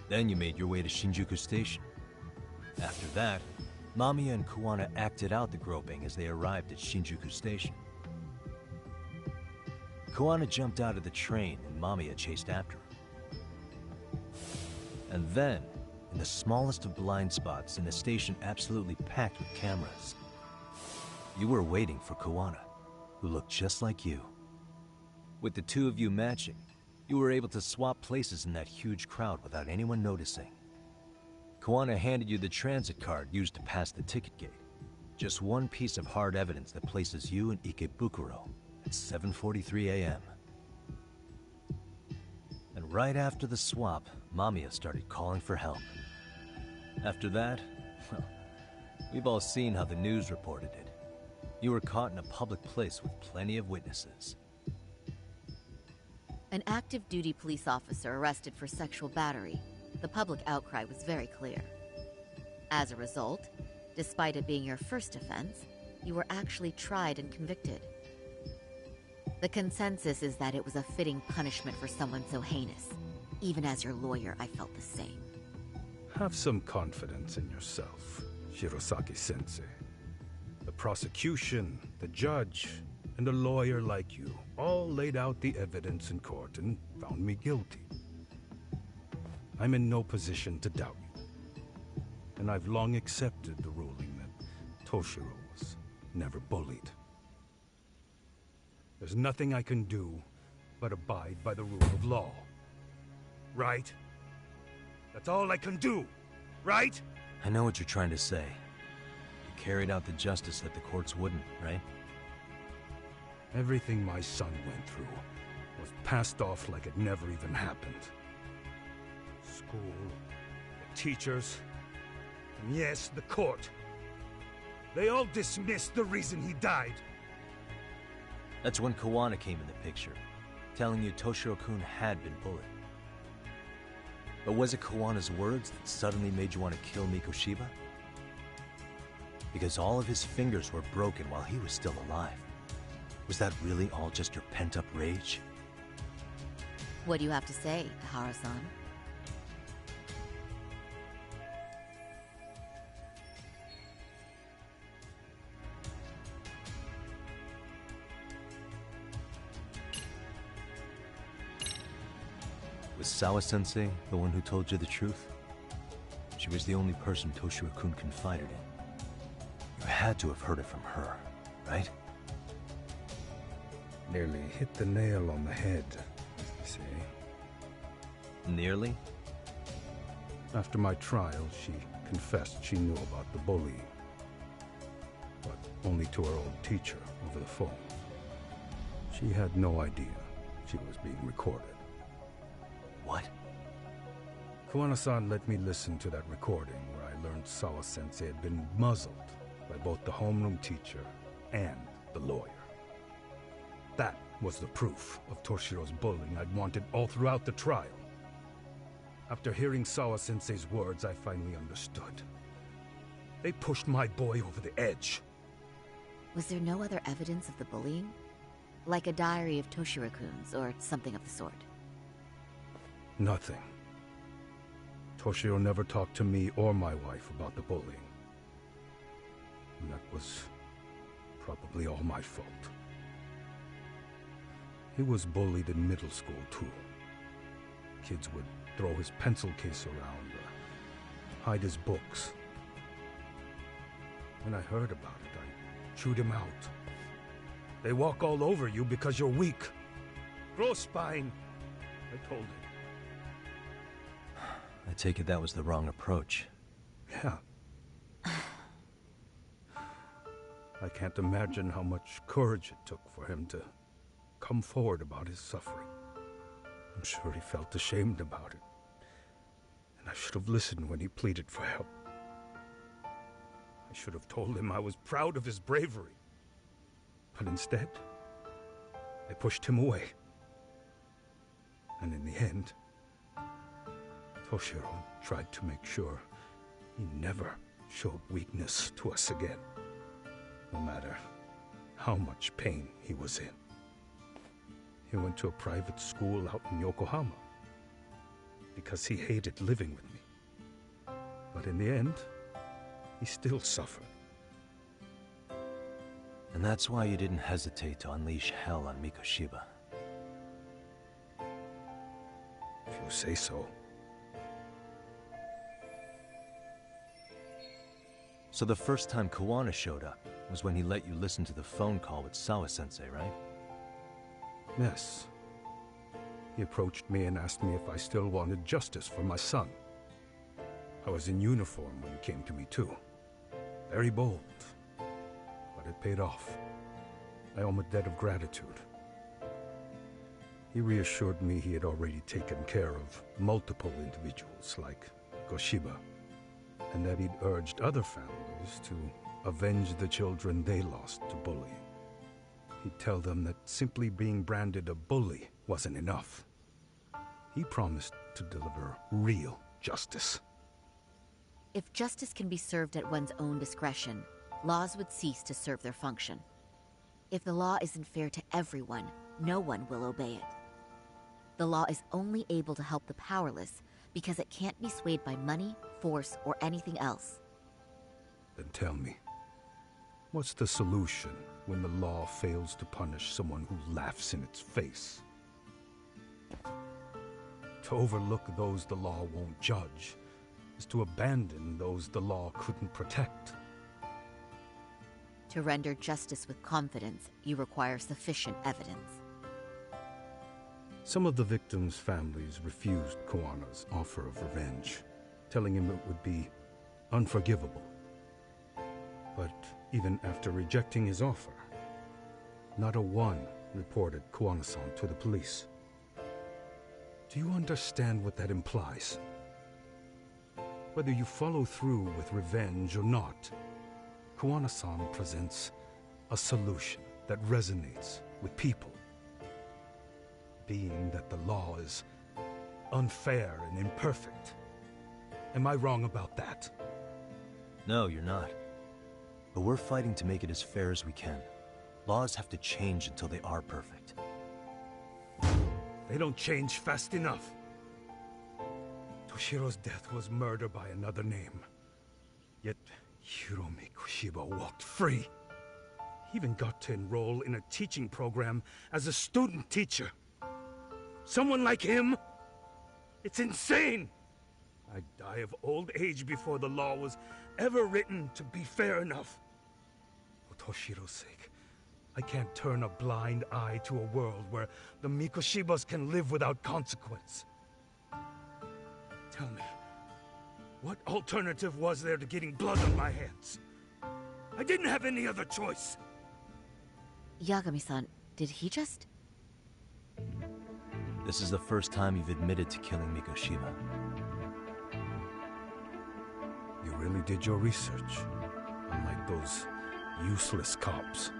Then you made your way to Shinjuku Station. After that, Mamiya and Kawana acted out the groping as they arrived at Shinjuku Station. Kawana jumped out of the train and Mamiya chased after her. And then, in the smallest of blind spots in a station absolutely packed with cameras, you were waiting for Kawana, who looked just like you. With the two of you matching, you were able to swap places in that huge crowd without anyone noticing. Kawana handed you the transit card used to pass the ticket gate. Just one piece of hard evidence that places you in Ikebukuro at 7:43 a.m. And right after the swap, Mamiya started calling for help. After that, well, we've all seen how the news reported it. You were caught in a public place with plenty of witnesses. An active duty police officer arrested for sexual battery. The public outcry was very clear. As a result, despite it being your first offense, you were actually tried and convicted. The consensus is that it was a fitting punishment for someone so heinous. Even as your lawyer, I felt the same. Have some confidence in yourself, Shirosaki-sensei. The prosecution, the judge, and a lawyer like you all laid out the evidence in court and found me guilty. I'm in no position to doubt you. And I've long accepted the ruling that Toshiro was never bullied. There's nothing I can do but abide by the rule of law. Right? That's all I can do, right? I know what you're trying to say. You carried out the justice that the courts wouldn't, right? Everything my son went through was passed off like it never even happened. School, the teachers, and yes, the court. They all dismissed the reason he died. That's when Kawana came in the picture, telling you Toshiro-kun had been bullied. But was it Kawana's words that suddenly made you want to kill Mikoshiba? Because all of his fingers were broken while he was still alive. Was that really all just your pent-up rage? What do you have to say, Ihara-san? Was Sawa-sensei the one who told you the truth? She was the only person Toshiro-kun confided in. You had to have heard it from her, right? Nearly hit the nail on the head, as they say. Nearly? After my trial, she confessed she knew about the bullying. But only to her old teacher over the phone. She had no idea she was being recorded. What? Kawana-san let me listen to that recording where I learned Sawa-sensei had been muzzled by both the homeroom teacher and the lawyer. That was the proof of Toshiro's bullying I'd wanted all throughout the trial. After hearing Sawa-sensei's words, I finally understood. They pushed my boy over the edge. Was there no other evidence of the bullying? Like a diary of Toshiro-kun's or something of the sort? Nothing. Toshiro never talked to me or my wife about the bullying. And that was probably all my fault. He was bullied in middle school, too. Kids would throw his pencil case around, hide his books. When I heard about it, I chewed him out. They walk all over you because you're weak. Grow spine, I told him. I take it that was the wrong approach. Yeah. I can't imagine how much courage it took for him to come forward about his suffering. I'm sure he felt ashamed about it. And I should have listened when he pleaded for help. I should have told him I was proud of his bravery. But instead, I pushed him away. And in the end, Toshiro tried to make sure he never showed weakness to us again, no matter how much pain he was in. He went to a private school out in Yokohama because he hated living with me. But in the end, he still suffered. And that's why you didn't hesitate to unleash hell on Mikoshiba. If you say so. So the first time Kawana showed up was when he let you listen to the phone call with Sawa-sensei, right? Yes. He approached me and asked me if I still wanted justice for my son. I was in uniform when he came to me too. Very bold. But it paid off. I owe him a debt of gratitude. He reassured me he had already taken care of multiple individuals like Goshiba, and that he'd urged other families to avenge the children they lost to bullying. He'd tell them that simply being branded a bully wasn't enough. He promised to deliver real justice. If justice can be served at one's own discretion, laws would cease to serve their function. If the law isn't fair to everyone, no one will obey it. The law is only able to help the powerless because it can't be swayed by money, force, or anything else. Then tell me, what's the solution when the law fails to punish someone who laughs in its face? To overlook those the law won't judge is to abandon those the law couldn't protect. To render justice with confidence, you require sufficient evidence. Some of the victims' families refused Kuwana's offer of revenge, telling him it would be unforgivable. But even after rejecting his offer, not a one reported Kuwana-san to the police. Do you understand what that implies? Whether you follow through with revenge or not, Kuwana-san presents a solution that resonates with people. Being that the law is unfair and imperfect. Am I wrong about that? No, you're not. But we're fighting to make it as fair as we can. Laws have to change until they are perfect. They don't change fast enough. Toshiro's death was murder by another name. Yet Hiromi Kushiba walked free. He even got to enroll in a teaching program as a student teacher. Someone like him? It's insane! I'd die of old age before the law was ever written to be fair enough. For Toshiro's sake, I can't turn a blind eye to a world where the Mikoshibas can live without consequence. Tell me, what alternative was there to getting blood on my hands? I didn't have any other choice. Yagami-san, did he just... This is the first time you've admitted to killing Mikoshiba. You really did your research, unlike those useless cops.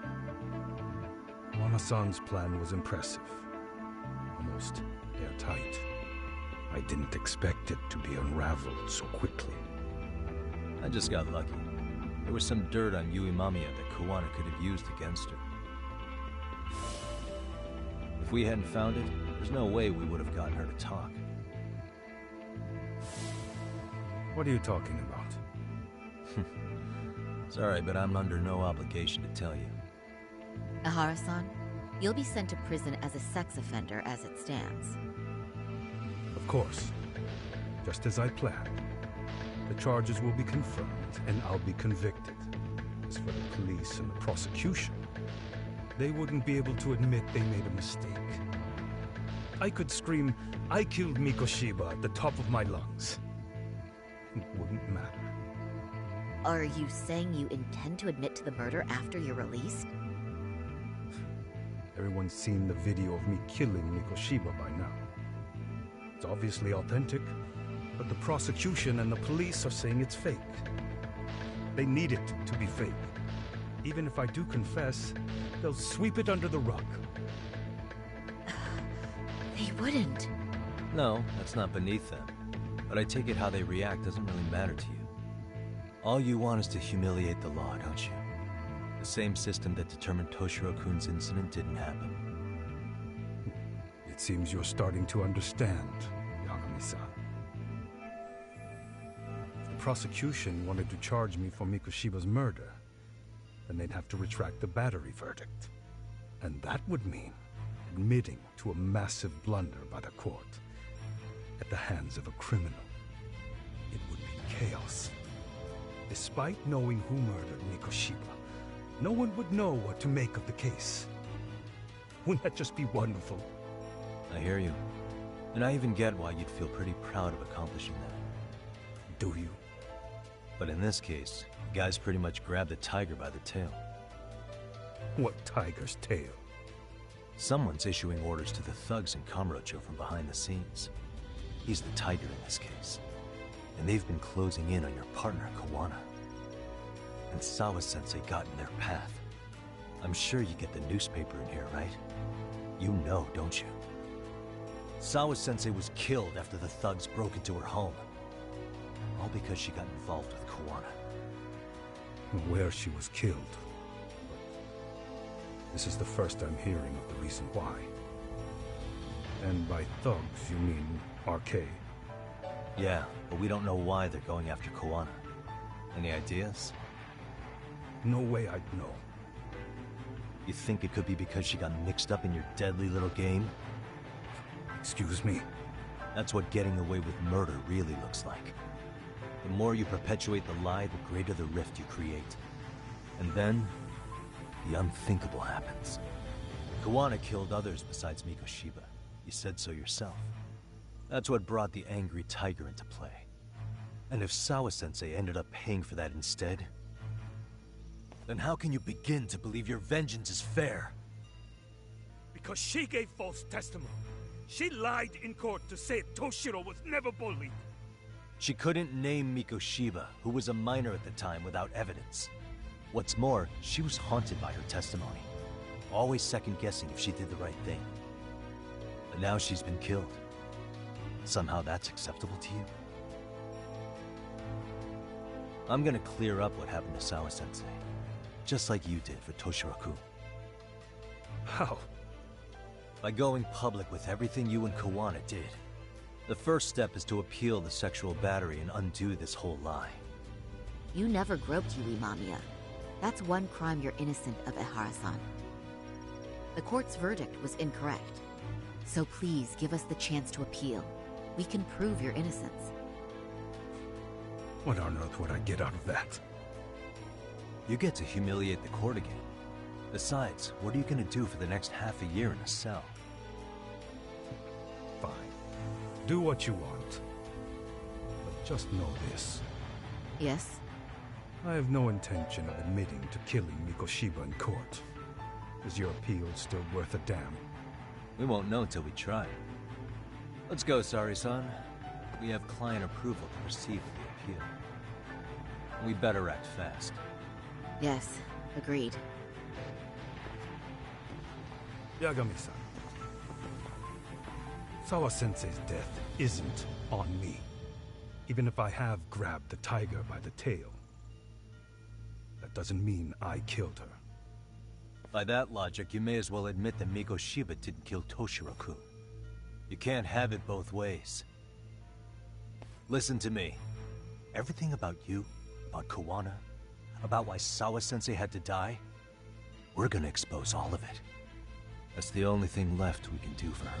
Kuwana-san's plan was impressive, almost airtight. I didn't expect it to be unraveled so quickly. I just got lucky. There was some dirt on Yui Mamiya that Kuwana could have used against her. If we hadn't found it, there's no way we would have gotten her to talk. What are you talking about? Sorry, but I'm under no obligation to tell you. Ehara-san, you'll be sent to prison as a sex offender as it stands. Of course. Just as I planned. The charges will be confirmed, and I'll be convicted. As for the police and the prosecution, they wouldn't be able to admit they made a mistake. I could scream, "I killed Mikoshiba" at the top of my lungs. It wouldn't matter. Are you saying you intend to admit to the murder after you're released? Everyone's seen the video of me killing Mikoshiba by now. It's obviously authentic, but the prosecution and the police are saying it's fake. They need it to be fake. Even if I do confess, they'll sweep it under the rug. They wouldn't. No, that's not beneath them. But I take it how they react doesn't really matter to you. All you want is to humiliate the law, don't you? The same system that determined Toshiro-kun's incident didn't happen. It seems you're starting to understand, Yagami-san. If the prosecution wanted to charge me for Mikoshiba's murder, then they'd have to retract the battery verdict. And that would mean admitting to a massive blunder by the court at the hands of a criminal. It would be chaos. Despite knowing who murdered Mikoshiba, no one would know what to make of the case. Wouldn't that just be wonderful? I hear you. And I even get why you'd feel pretty proud of accomplishing that. Do you? But in this case, the guy's pretty much grabbed the tiger by the tail. What tiger's tail? Someone's issuing orders to the thugs in Kamurocho from behind the scenes. He's the tiger in this case. And they've been closing in on your partner, Kuwana. And Sawa-sensei got in their path. I'm sure you get the newspaper in here, right? You know, don't you? Sawa-sensei was killed after the thugs broke into her home. All because she got involved with Kuwana. Where she was killed. This is the first I'm hearing of the reason why. And by thugs, you mean Arcade? Yeah, but we don't know why they're going after Koana. Any ideas? No way I'd know. You think it could be because she got mixed up in your deadly little game? Excuse me? That's what getting away with murder really looks like. The more you perpetuate the lie, the greater the rift you create. And then, the unthinkable happens. Koana killed others besides Mikoshiba. You said so yourself. That's what brought the angry tiger into play. And if Sawa-sensei ended up paying for that instead, then how can you begin to believe your vengeance is fair? Because she gave false testimony. She lied in court to say Toshiro was never bullied. She couldn't name Mikoshiba, who was a minor at the time, without evidence. What's more, she was haunted by her testimony, always second-guessing if she did the right thing. But now she's been killed. Somehow that's acceptable to you? I'm gonna clear up what happened to Sawa-sensei, just like you did for Toshiro-kun. How? By going public with everything you and Koana did. The first step is to appeal the sexual battery and undo this whole lie. You never groped Yui Mamiya. That's one crime you're innocent of, Ehara-san. The court's verdict was incorrect. So please give us the chance to appeal. We can prove your innocence. What on earth would I get out of that? You get to humiliate the court again. Besides, what are you gonna do for the next half a year in a cell? Fine. Do what you want. But just know this. Yes? I have no intention of admitting to killing Mikoshiba in court. Is your appeal still worth a damn? We won't know till we try. Let's go, Sari-san. We have client approval to proceed with the appeal. We better act fast. Yes, agreed. Yagami-san. Sawa-sensei's death isn't on me. Even if I have grabbed the tiger by the tail. That doesn't mean I killed her. By that logic, you may as well admit that Mikoshiba didn't kill Toshiro-kun. You can't have it both ways. Listen to me. Everything about you, about Koana, about why Sawa-sensei had to die, we're gonna expose all of it. That's the only thing left we can do for her.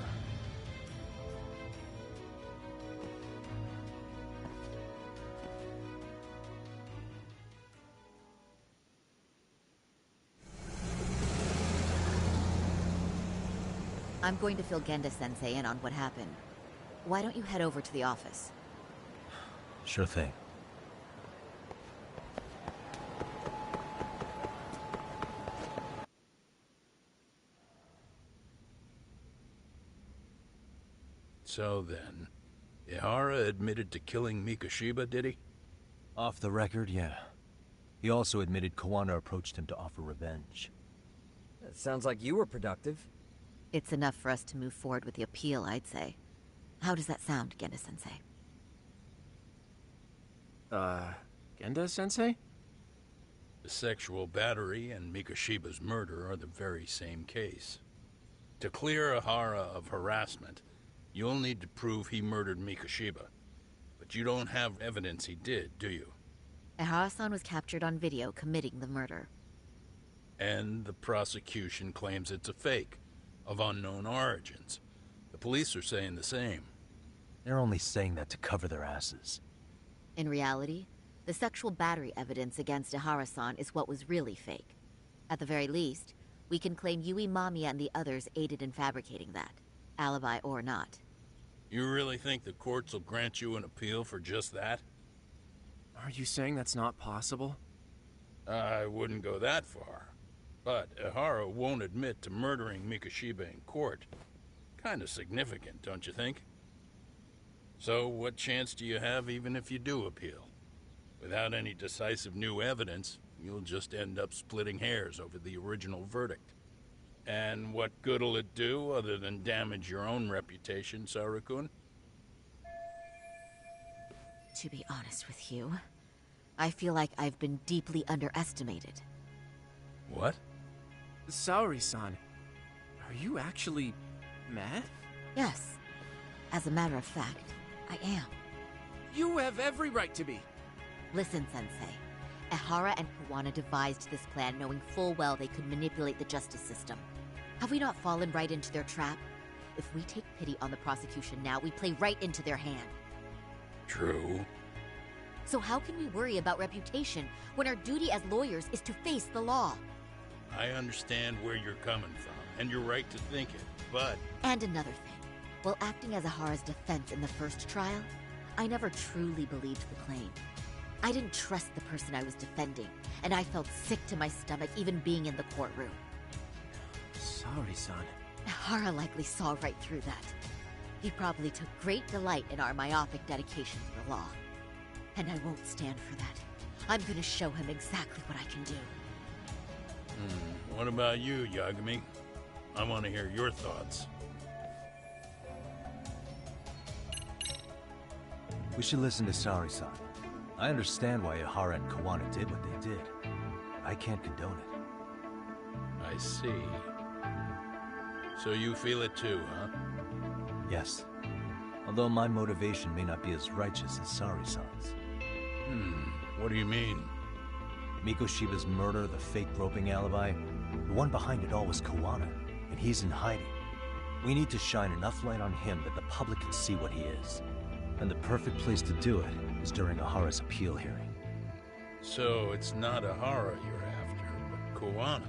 I'm going to fill Genda-sensei in on what happened. Why don't you head over to the office? Sure thing. So then, Ehara admitted to killing Mikoshiba, did he? Off the record, yeah. He also admitted Koana approached him to offer revenge. That sounds like you were productive. It's enough for us to move forward with the appeal, I'd say. How does that sound, Genda-sensei? Genda-sensei? The sexual battery and Mikoshiba's murder are the very same case. To clear Ehara of harassment, you'll need to prove he murdered Mikoshiba. But you don't have evidence he did, do you? Ehara-san was captured on video committing the murder. And the prosecution claims it's a fake, of unknown origins. The police are saying the same. They're only saying that to cover their asses. In reality, the sexual battery evidence against Ehara-san is what was really fake. At the very least, we can claim Yui Mamiya and the others aided in fabricating that, alibi or not. You really think the courts will grant you an appeal for just that? Are you saying that's not possible? I wouldn't go that far. But Ehara won't admit to murdering Mikoshiba in court. Kinda significant, don't you think? So what chance do you have even if you do appeal? Without any decisive new evidence, you'll just end up splitting hairs over the original verdict. And what good'll it do other than damage your own reputation, Saru-kun? To be honest with you, I feel like I've been deeply underestimated. What? Saori-san, are you actually mad? Yes. As a matter of fact, I am. You have every right to be. Listen, Sensei. Ehara and Kawana devised this plan knowing full well they could manipulate the justice system. Have we not fallen right into their trap? If we take pity on the prosecution now, we play right into their hand. True. So how can we worry about reputation when our duty as lawyers is to face the law? I understand where you're coming from, and you're right to think it, but... And another thing. While acting as Ehara's defense in the first trial, I never truly believed the claim. I didn't trust the person I was defending, and I felt sick to my stomach even being in the courtroom. Sorry, son. Ehara likely saw right through that. He probably took great delight in our myopic dedication to the law. And I won't stand for that. I'm gonna show him exactly what I can do. What about you, Yagami? I want to hear your thoughts. We should listen to Sari-san. I understand why Ehara and Kawana did what they did. I can't condone it. I see. So you feel it too, huh? Yes. Although my motivation may not be as righteous as Sari-san's. What do you mean? Mikoshiba's murder, the fake groping alibi, the one behind it all was Kawana, and he's in hiding. We need to shine enough light on him that the public can see what he is. And the perfect place to do it is during Ehara's appeal hearing. So it's not Ehara you're after, but Kawana.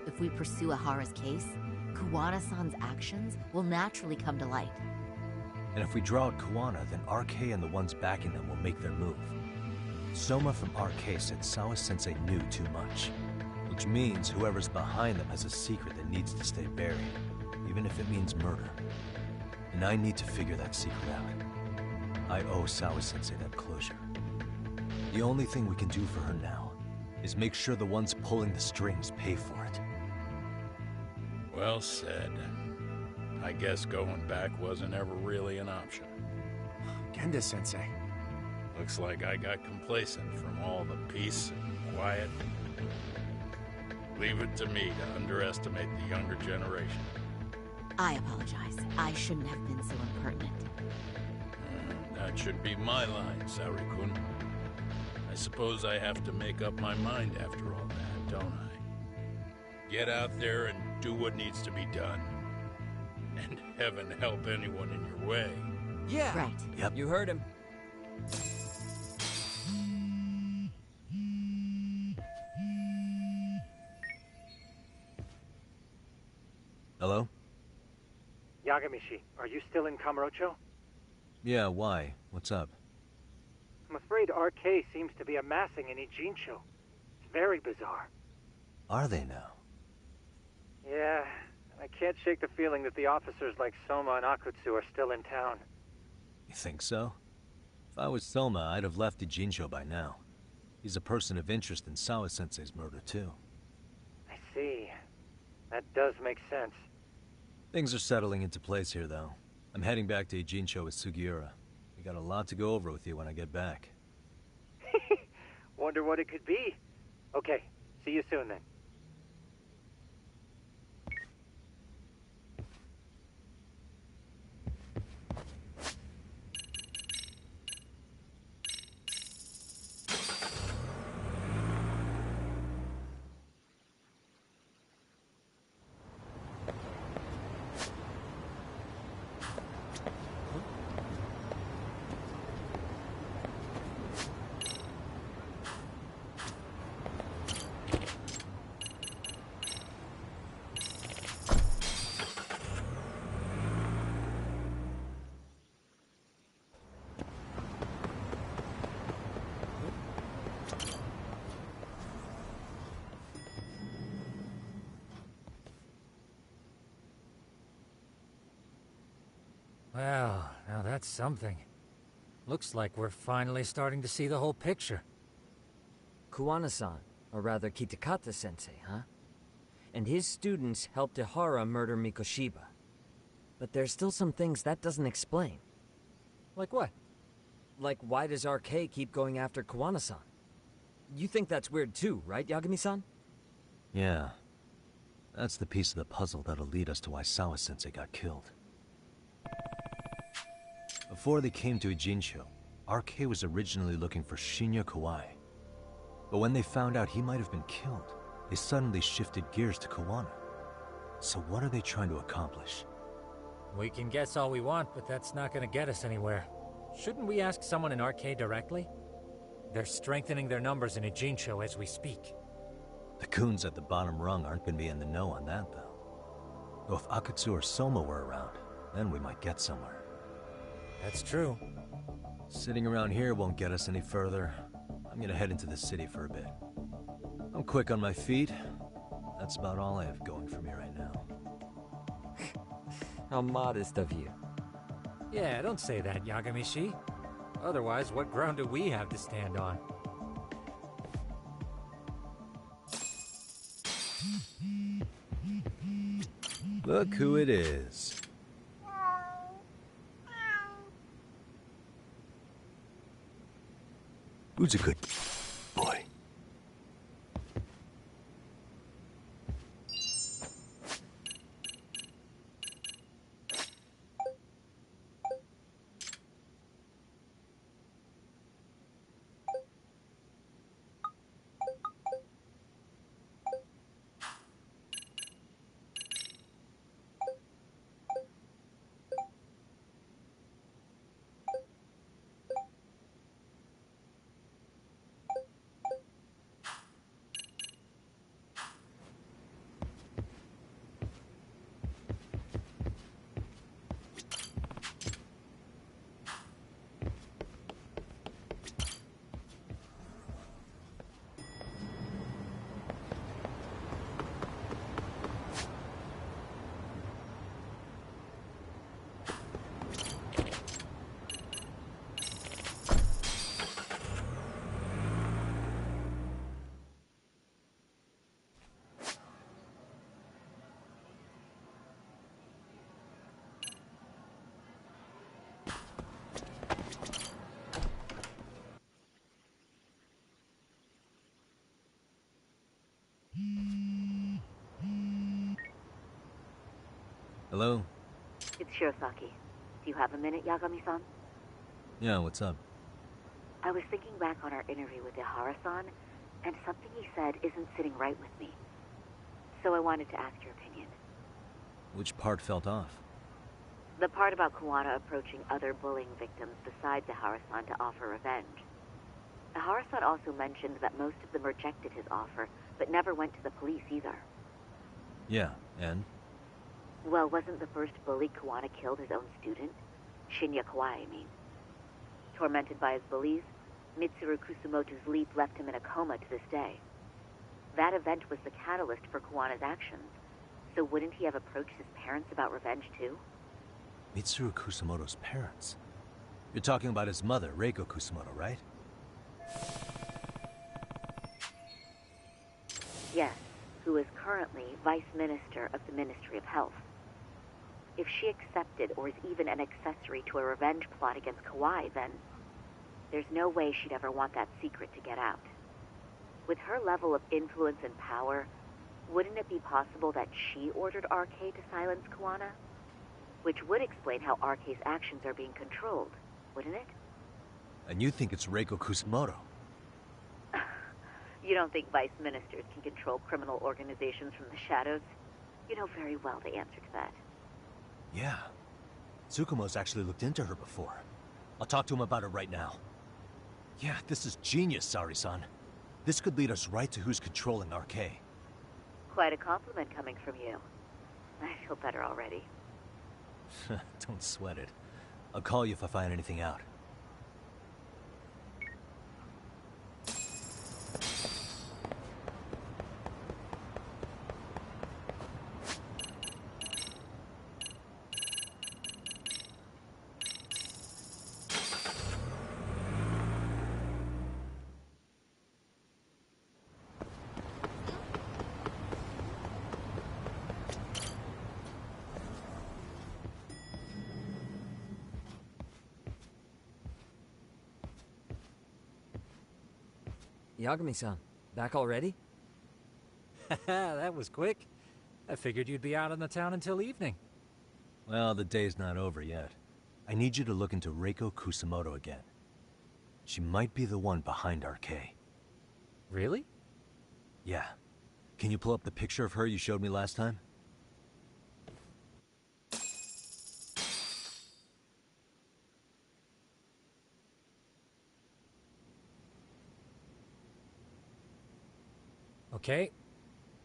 If we pursue Ehara's case, Kawana-san's actions will naturally come to light. And if we draw out Kawana, then RK and the ones backing them will make their move. Soma from RK said Sawa-sensei knew too much, which means whoever's behind them has a secret that needs to stay buried, even if it means murder. And I need to figure that secret out. I owe Sawa-sensei that closure. The only thing we can do for her now is make sure the ones pulling the strings pay for it. Well said. I guess going back wasn't ever really an option. Genda-sensei. Looks like I got complacent from all the peace and quiet. Leave it to me to underestimate the younger generation. I apologize. I shouldn't have been so impertinent. That should be my line, Saori-kun. I suppose I have to make up my mind after all that, don't I? Get out there and do what needs to be done. And heaven help anyone in your way. Yeah. Right. Yep. You heard him. Hello? Yagamishi, are you still in Kamurocho? Yeah, why? What's up? I'm afraid RK seems to be amassing in Ijincho. It's very bizarre. Are they now? Yeah, I can't shake the feeling that the officers like Soma and Akutsu are still in town. You think so? If I was Soma, I'd have left Ijincho by now. He's a person of interest in Sawa-sensei's murder, too. I see. That does make sense. Things are settling into place here, though. I'm heading back to Ijincho with Sugiura. We got a lot to go over with you when I get back. Wonder what it could be. Okay, see you soon then. Well, now that's something. Looks like we're finally starting to see the whole picture. Kawana-san, or rather Kitakata-sensei, huh? And his students helped Ehara murder Mikoshiba. But there's still some things that doesn't explain. Like what? Like, why does RK keep going after Kawana-san? You think that's weird too, right, Yagami-san? Yeah. That's the piece of the puzzle that'll lead us to why Sawa-sensei got killed. Before they came to Ijincho, RK was originally looking for Shinya Kawai. But when they found out he might have been killed, they suddenly shifted gears to Kawana. So what are they trying to accomplish? We can guess all we want, but that's not gonna get us anywhere. Shouldn't we ask someone in RK directly? They're strengthening their numbers in Ijincho as we speak. The goons at the bottom rung aren't gonna be in the know on that, though. Though if Akutsu or Soma were around, then we might get somewhere. That's true. Sitting around here won't get us any further. I'm gonna head into the city for a bit. I'm quick on my feet. That's about all I have going for me right now. How modest of you. Yeah, don't say that, Yagami-shi. Otherwise, what ground do we have to stand on? Look who it is. Who's a good boy? Hello? It's Shirosaki. Do you have a minute, Yagami-san? Yeah, what's up? I was thinking back on our interview with Ihara-san, and something he said isn't sitting right with me. So I wanted to ask your opinion. Which part felt off? The part about Kawana approaching other bullying victims besides Ihara-san to offer revenge. Ihara-san also mentioned that most of them rejected his offer, but never went to the police either. Yeah, and? Well, wasn't the first bully Kawana killed his own student? Shinya Kawai, I mean. Tormented by his bullies, Mitsuru Kusumoto's leap left him in a coma to this day. That event was the catalyst for Kawana's actions, so wouldn't he have approached his parents about revenge too? Mitsuru Kusumoto's parents? You're talking about his mother, Reiko Kusumoto, right? Yes, who is currently Vice Minister of the Ministry of Health. If she accepted or is even an accessory to a revenge plot against Kawai, then there's no way she'd ever want that secret to get out. With her level of influence and power, wouldn't it be possible that she ordered RK to silence Kawana? Which would explain how RK's actions are being controlled, wouldn't it? And you think it's Reiko Kusumoto? You don't think vice ministers can control criminal organizations from the shadows? You know very well the answer to that. Yeah. Tsukumo's actually looked into her before. I'll talk to him about it right now. Yeah, this is genius, Sari-san. This could lead us right to who's controlling RK. Quite a compliment coming from you. I feel better already. Don't sweat it. I'll call you if I find anything out. Yagami-san, back already? That was quick. I figured you'd be out in the town until evening. Well, the day's not over yet. I need you to look into Reiko Kusumoto again. She might be the one behind RK. Really? Yeah. Can you pull up the picture of her you showed me last time? Okay.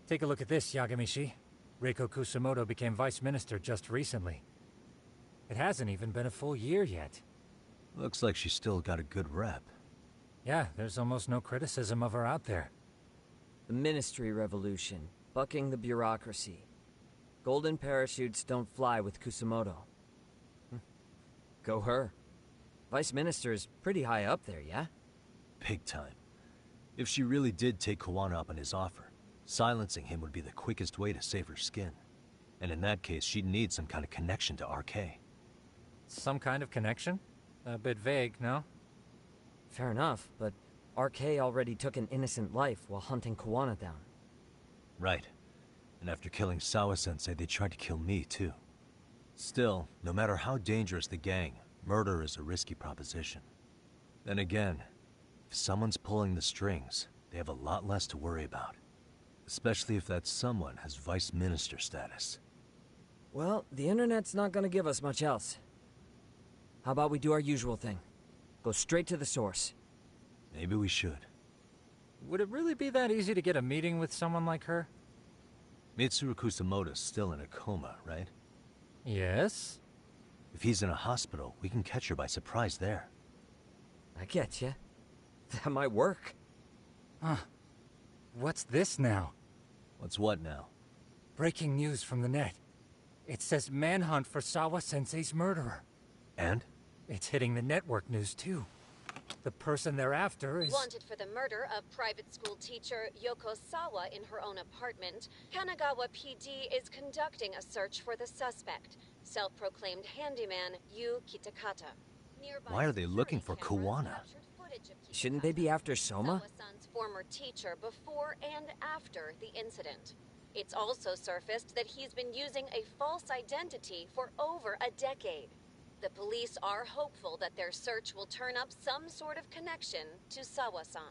Take a look at this, Yagamishi. Reiko Kusamoto became vice minister just recently. It hasn't even been a full year yet. Looks like she's still got a good rep. Yeah, there's almost no criticism of her out there. The Ministry Revolution, bucking the bureaucracy. Golden parachutes don't fly with Kusamoto. Go her. Vice Minister is pretty high up there, yeah? Big time. If she really did take Kuwana up on his offer, silencing him would be the quickest way to save her skin. And in that case, she'd need some kind of connection to RK. Some kind of connection? A bit vague, no? Fair enough, but RK already took an innocent life while hunting Kuwana down. Right. And after killing Sawa-sensei, they tried to kill me, too. Still, no matter how dangerous the gang, murder is a risky proposition. Then again, if someone's pulling the strings, they have a lot less to worry about. Especially if that someone has vice minister status. Well, the internet's not gonna give us much else. How about we do our usual thing? Go straight to the source. Maybe we should. Would it really be that easy to get a meeting with someone like her? Mitsuru Kusamoto's still in a coma, right? Yes? If he's in a hospital, we can catch her by surprise there. I get you. That might work. Huh. What's this now? What's what now? Breaking news from the net. It says manhunt for Sawa-sensei's murderer. And? It's hitting the network news, too. The person they're after is... Wanted for the murder of private school teacher Yoko Sawa in her own apartment, Kanagawa PD is conducting a search for the suspect, self-proclaimed handyman Yu Kitakata. Why are they looking for Kuwana? Shouldn't they be after Soma? Sawa-san's former teacher before and after the incident. It's also surfaced that he's been using a false identity for over a decade. The police are hopeful that their search will turn up some sort of connection to Sawa-san.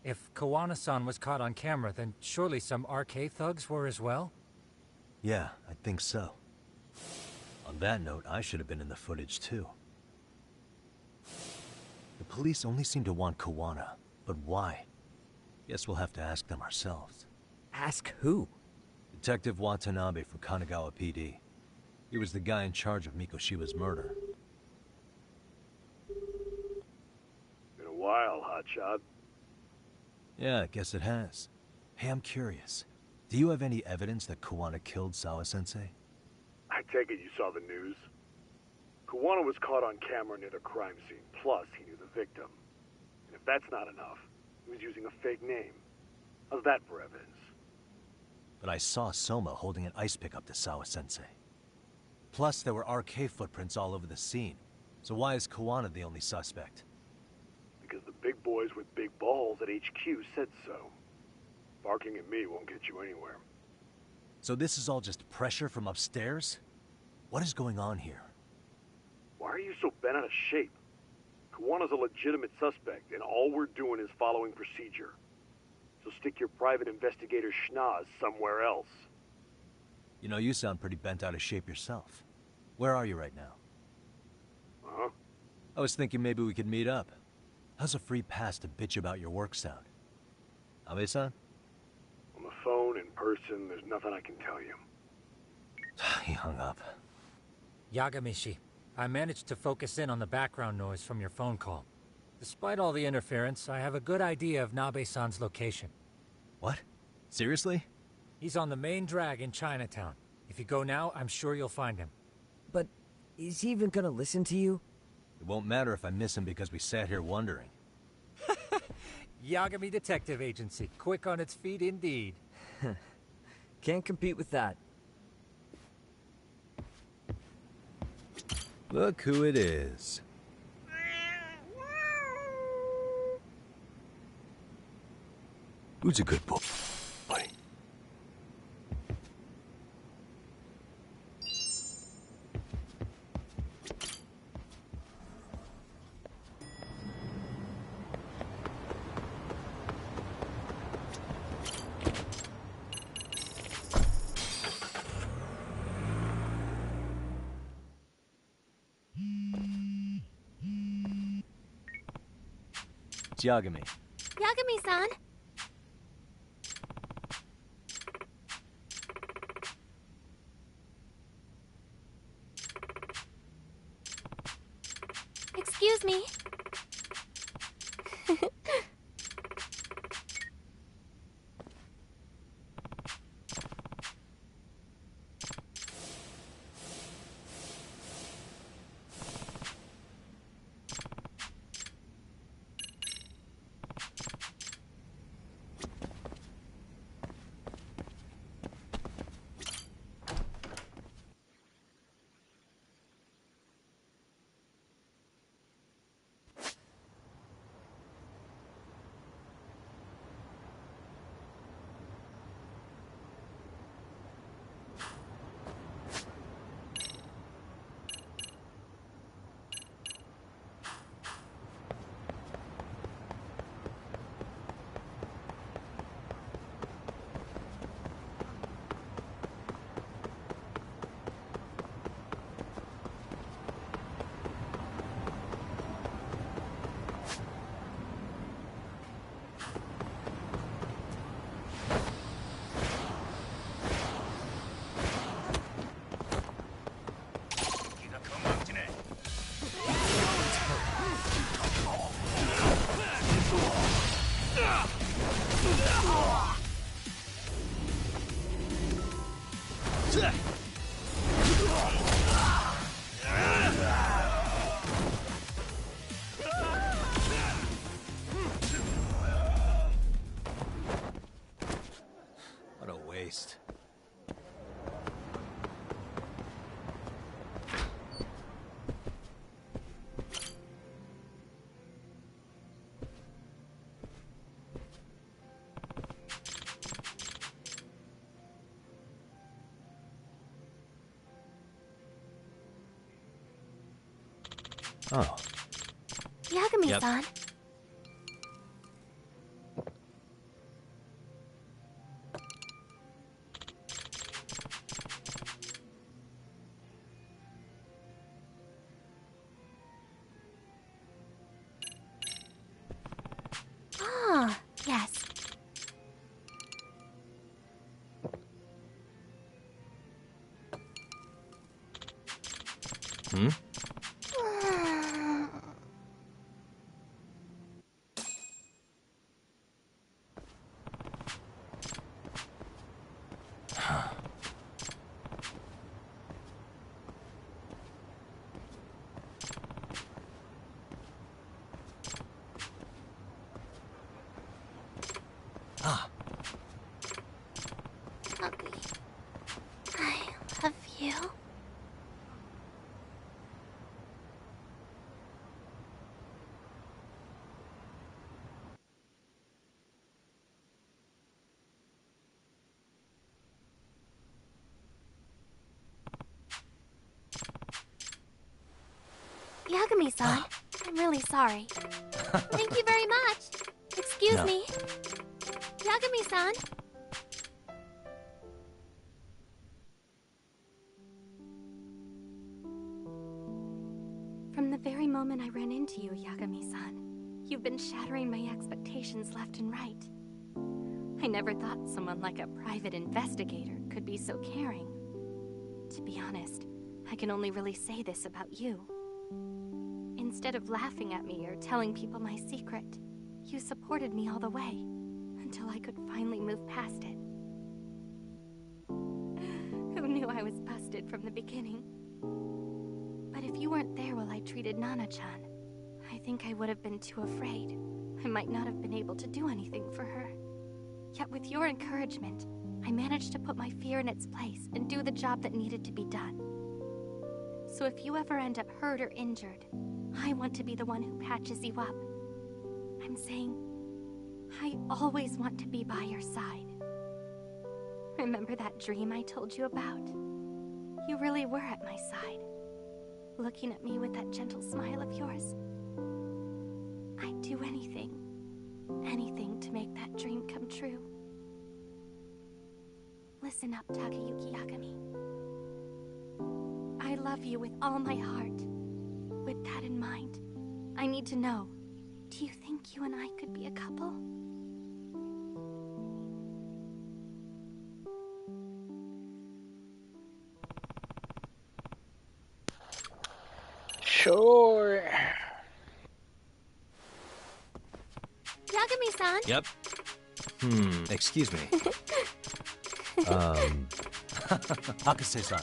If Kuwana-san was caught on camera, then surely some RK thugs were as well? Yeah, I think so. On that note, I should have been in the footage too. The police only seem to want Kuwana, but why? Guess we'll have to ask them ourselves. Ask who? Detective Watanabe from Kanagawa PD. He was the guy in charge of Mikoshiba's murder. Been a while, hotshot. Yeah, I guess it has. Hey, I'm curious. Do you have any evidence that Kuwana killed Sawa-sensei? I take it you saw the news. Kuwana was caught on camera near the crime scene, plus he knew the victim. And if that's not enough, he was using a fake name. How's that for evidence? But I saw Soma holding an ice pick up to Sawa-sensei. Plus, there were RK footprints all over the scene. So why is Kuwana the only suspect? Because the big boys with big balls at HQ said so. Barking at me won't get you anywhere. So this is all just pressure from upstairs? What is going on here? Why are you so bent out of shape? Kuwana's a legitimate suspect, and all we're doing is following procedure. So stick your private investigator schnoz somewhere else. You know, you sound pretty bent out of shape yourself. Where are you right now? Huh? I was thinking maybe we could meet up. How's a free pass to bitch about your work sound? Abe-san? On the phone, in person, there's nothing I can tell you. He hung up. Yagamishi, I managed to focus in on the background noise from your phone call. Despite all the interference, I have a good idea of Nabe-san's location. What? Seriously? He's on the main drag in Chinatown. If you go now, I'm sure you'll find him. But is he even gonna listen to you? It won't matter if I miss him because we sat here wondering. Yagami Detective Agency, quick on its feet indeed. Can't compete with that. Look who it is. Who's a good boy? It's Yagami. Yagami-san! Excuse me. What a waste. Oh. Yagami-san. Yep. Ah, yes. Hmm? Ugly. I love you. Yagami-san, I'm really sorry. Thank you very much. Excuse No. me. Yagami-san. From the very moment I ran into you, Yagami-san, you've been shattering my expectations left and right. I never thought someone like a private investigator could be so caring. To be honest, I can only really say this about you. Instead of laughing at me or telling people my secret, you supported me all the way, until I could finally move past it. Who knew I was busted from the beginning? But if you weren't there while I treated Nana-chan, I think I would have been too afraid. I might not have been able to do anything for her. Yet with your encouragement, I managed to put my fear in its place and do the job that needed to be done. So if you ever end up hurt or injured, I want to be the one who patches you up. I'm saying, I always want to be by your side. Remember that dream I told you about? You really were at my side, looking at me with that gentle smile of yours. I'd do anything to make that dream come true. Listen up, Takayuki Yagami. I love you with all my heart. With that in mind, I need to know, Do you think you and I could be a couple? Sure. Yagami-san? Yep. Excuse me. Hakase-san.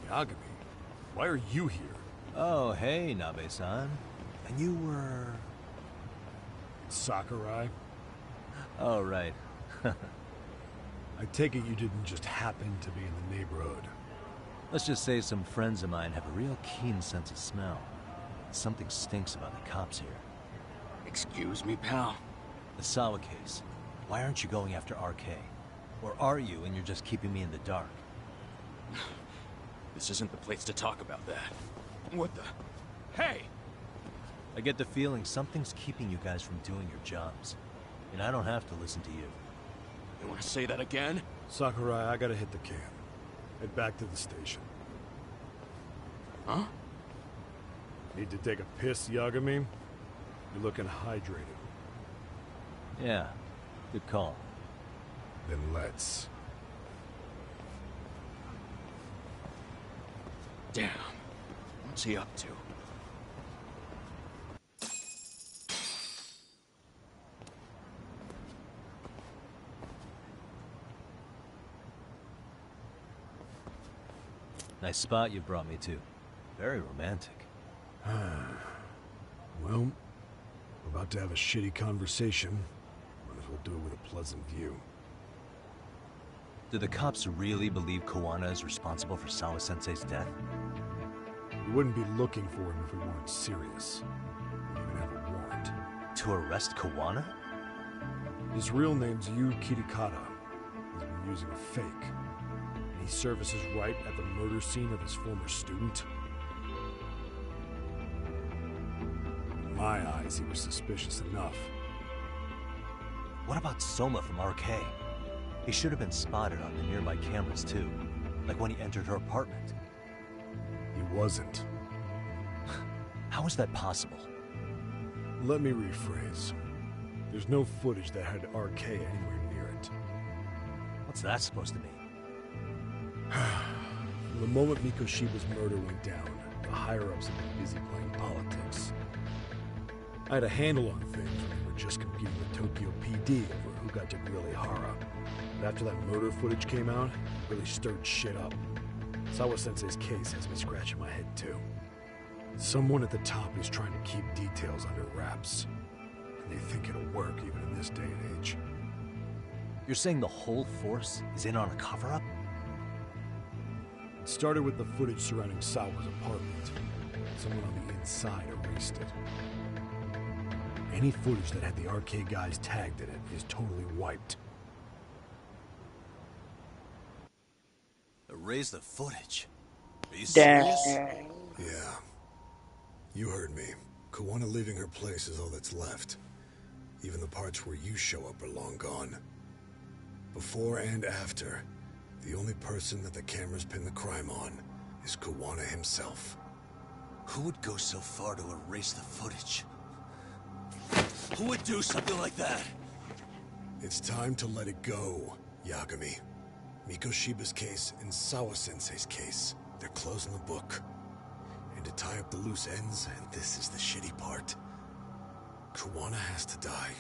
Yagami, why are you here? Oh, hey, Nabe-san. And you were... Sakurai? Oh, right. I take it you didn't just happen to be in the neighborhood. Let's just say some friends of mine have a real keen sense of smell. Something stinks about the cops here. Excuse me, pal? The Sawa case. Why aren't you going after RK? Or are you and you're just keeping me in the dark? This isn't the place to talk about that. What the... Hey! I get the feeling something's keeping you guys from doing your jobs. And I don't have to listen to you. You want to say that again? Sakurai, I gotta hit the can. Head back to the station. Huh? Need to take a piss, Yagami? You're looking hydrated. Yeah, good call. Then let's. Damn. What's he up to? Nice spot you brought me to. Very romantic. Well, we're about to have a shitty conversation. Might as well do it with a pleasant view. Do the cops really believe Kawana is responsible for Sawa-sensei's death? We wouldn't be looking for him if we weren't serious. We even have a warrant. To arrest Kawana? His real name's Yu Kitakata. He's been using a fake. And he services right at the murder scene of his former student. In my eyes, he was suspicious enough. What about Soma from RK? He should have been spotted on the nearby cameras too. Like when he entered her apartment. He wasn't. How is that possible? Let me rephrase. There's no footage that had RK anywhere near it. What's that supposed to mean? From the moment Mikoshiba's murder went down, the higher-ups have been busy playing politics. I had a handle on things when we were just competing with Tokyo PD over who got to grill Ihara. But after that murder footage came out, it really stirred shit up. Sawa-sensei's case has me scratching my head too. Someone at the top is trying to keep details under wraps. And they think it'll work even in this day and age. You're saying the whole force is in on a cover-up? It started with the footage surrounding Sawa's apartment. Someone on the inside erased it. Any footage that had the RK guys tagged in it is totally wiped. Erase the footage? Are you Damn. serious? Yeah. You heard me. Kawana leaving her place is all that's left. Even the parts where you show up are long gone. Before and after, The only person that the cameras pin the crime on is Kuwana himself. Who would go so far to erase the footage? Who would do something like that? It's time to let it go, Yagami. Mikoshiba's case and Sawa-sensei's case, they're closing the book. And to tie up the loose ends, and this is the shitty part, Kuwana has to die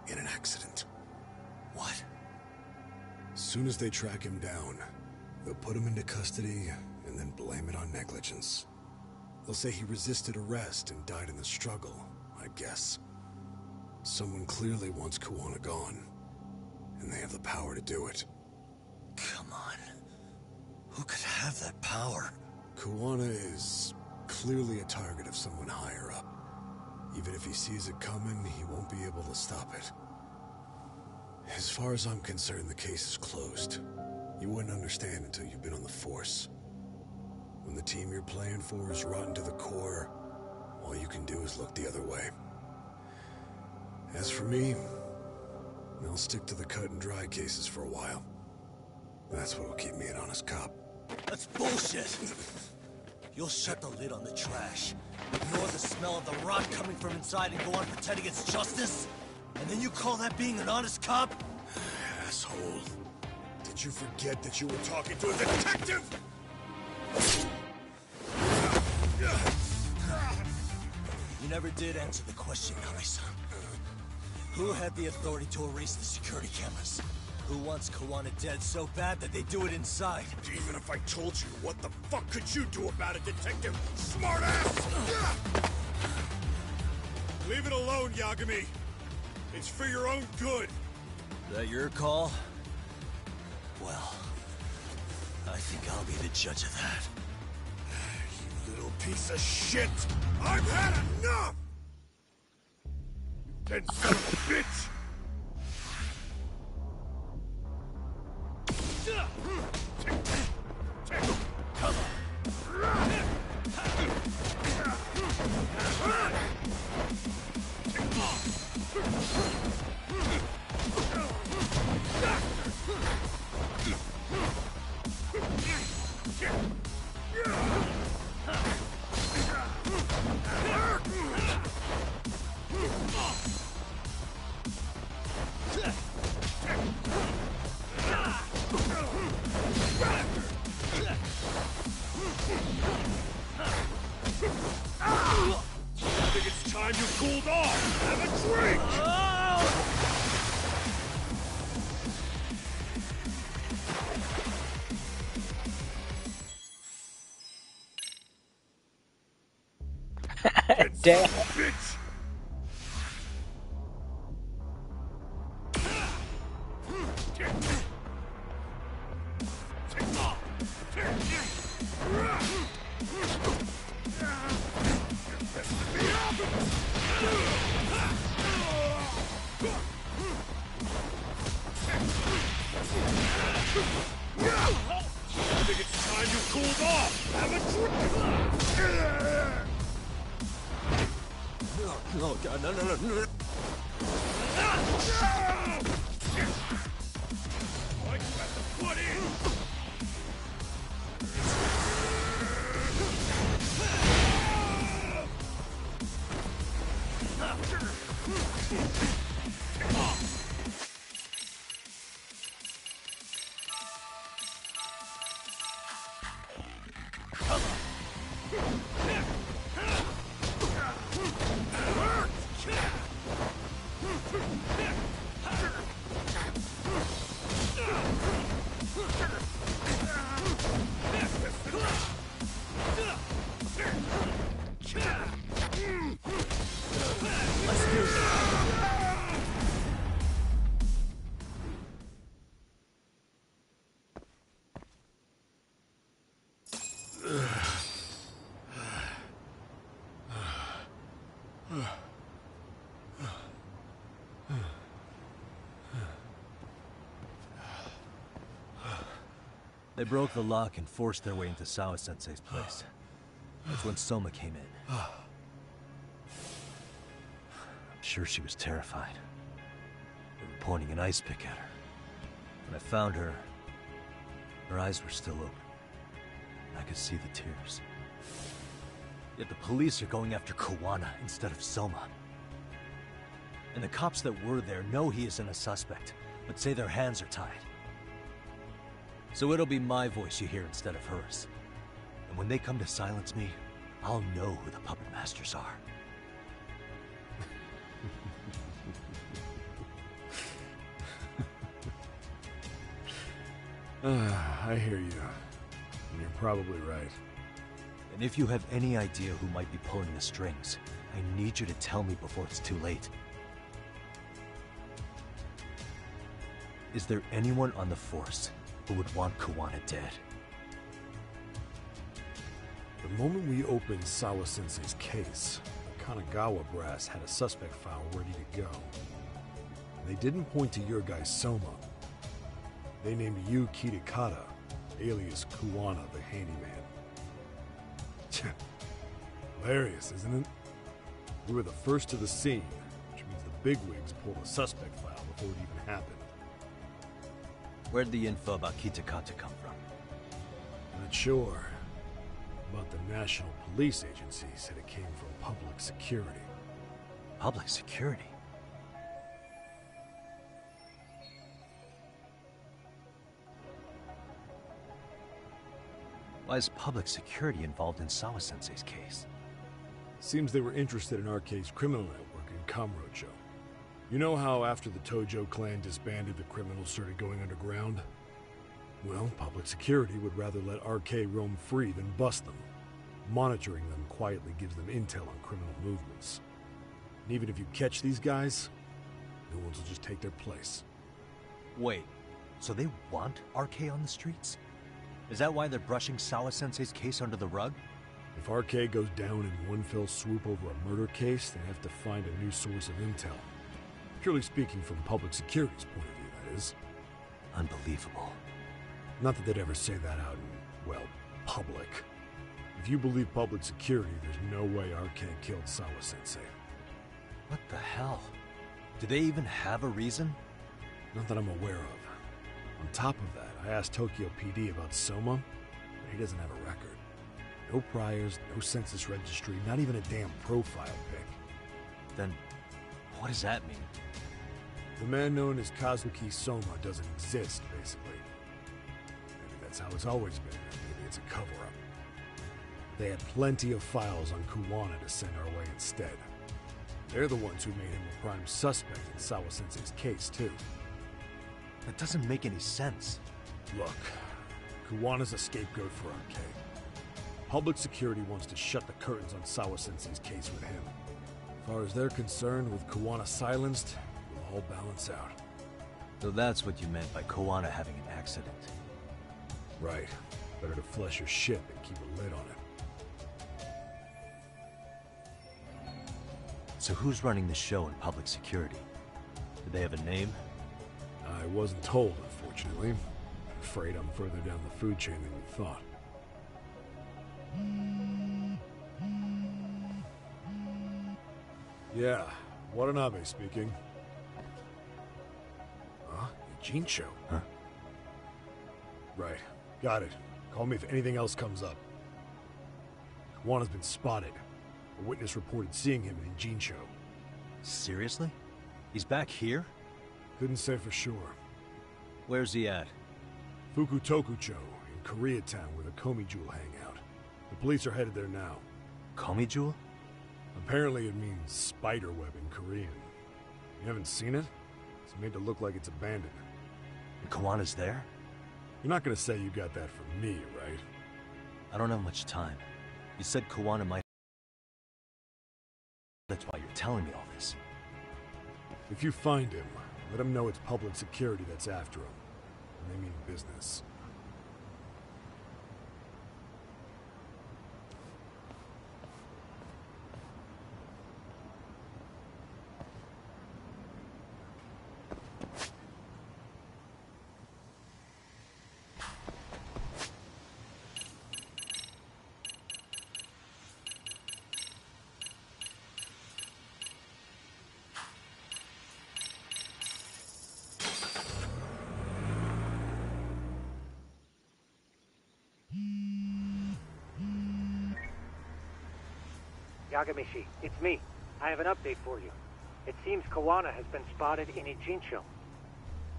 in an accident. What? As soon as they track him down, they'll put him into custody and then blame it on negligence. They'll say he resisted arrest and died in the struggle, I guess. Someone clearly wants Kuwana gone, and they have the power to do it. Come on. Who could have that power? Kuwana is clearly a target of someone higher up. Even if he sees it coming, he won't be able to stop it. As far as I'm concerned, the case is closed. You wouldn't understand until you've been on the force. When the team you're playing for is rotten to the core, all you can do is look the other way. As for me, I'll stick to the cut and dry cases for a while. That's what'll keep me an honest cop. That's bullshit! You'll shut the lid on the trash, ignore the smell of the rot coming from inside, and go on pretending it's justice? And then you call that being an honest cop? Asshole. Did you forget that you were talking to a detective? You never did answer the question, Nami-san. Who had the authority to erase the security cameras? Who wants Kuwana dead so bad that they do it inside? Even if I told you, what the fuck could you do about it, detective? Smartass! Leave it alone, Yagami. It's for your own good. Is that your call? Well, I think I'll be the judge of that. You little piece of shit! I've had enough! Then son of a bitch! Come I think it's time you cooled off! Have a drink! Damn. Bitch! I think it's time you cooled off! Have a drink! Oh god, no. What you have to put in? They broke the lock and forced their way into Sawa-sensei's place. That's when Soma came in. I'm sure she was terrified. They were pointing an ice pick at her. When I found her, Her eyes were still open. I could see the tears. Yet the police are going after Kuwana instead of Soma. And the cops that were there know he isn't a suspect, but say their hands are tied. So it'll be my voice you hear instead of hers. And when they come to silence me, I'll know who the puppet masters are. I hear you. And you're probably right. And if you have any idea who might be pulling the strings, I need you to tell me before it's too late. Is there anyone on the force who would want Kuwana dead? The moment we opened Sawa-sensei's case, the Kanagawa brass had a suspect file ready to go. They didn't point to your guy Soma. They named you Kitakata, alias Kuwana the Handyman. Hilarious, isn't it? We were the first to the scene, which means the bigwigs pulled a suspect file before it even happened. Where'd the info about Kitakata come from? Not sure. But the National Police Agency said it came from public security. Public security? Why is public security involved in Sawa-sensei's case? Seems they were interested in RK's criminal network in Kamurocho. You know how after the Tojo clan disbanded, the criminals started going underground? Well, public security would rather let RK roam free than bust them. Monitoring them quietly gives them intel on criminal movements. And even if you catch these guys, new ones will just take their place. Wait, so they want RK on the streets? Is that why they're brushing Sawa-sensei's case under the rug? If RK goes down in one fell swoop over a murder case, they have to find a new source of intel. Purely speaking, from public security's point of view, that is. Unbelievable. Not that they'd ever say that out in, well, public. If you believe public security, there's no way RK killed Sawa-sensei. What the hell? Do they even have a reason? Not that I'm aware of. On top of that, I asked Tokyo PD about Soma, but he doesn't have a record. No priors, no census registry, not even a damn profile pic. Then, what does that mean? The man known as Kazuki Soma doesn't exist, basically. Maybe that's how it's always been, or maybe it's a cover-up. They had plenty of files on Kuwana to send our way instead. They're the ones who made him a prime suspect in Sawa-sensei's case, too. That doesn't make any sense. Look, Kuwana's a scapegoat for RK. Public security wants to shut the curtains on Sawa-sensei's case with him. As far as they're concerned, with Kuwana silenced, it'll all balance out. So that's what you meant by Kuwana having an accident. Right. Better to flush your ship and keep a lid on it. So who's running the show in public security? Do they have a name? I wasn't told, unfortunately. Afraid I'm further down the food chain than you thought. Yeah, Watanabe speaking. Huh? Jincho? Huh? Right. Got it. Call me if anything else comes up. Kuwana's been spotted. A witness reported seeing him in Jincho. Seriously? He's back here? Couldn't say for sure. Where's he at? Fukutokucho, in Koreatown, where the Komi Jewel hang out. The police are headed there now. Komi Jewel? Apparently it means spider web in Korean. You haven't seen it? It's made to look like it's abandoned. And Kuwana's there? You're not gonna say you got that from me, right? I don't have much time. You said Kuwana might... That's why you're telling me all this. If you find him, let him know it's public security that's after him. And they mean business. Yagamishi, it's me. I have an update for you. It seems Kawana has been spotted in Ijincho.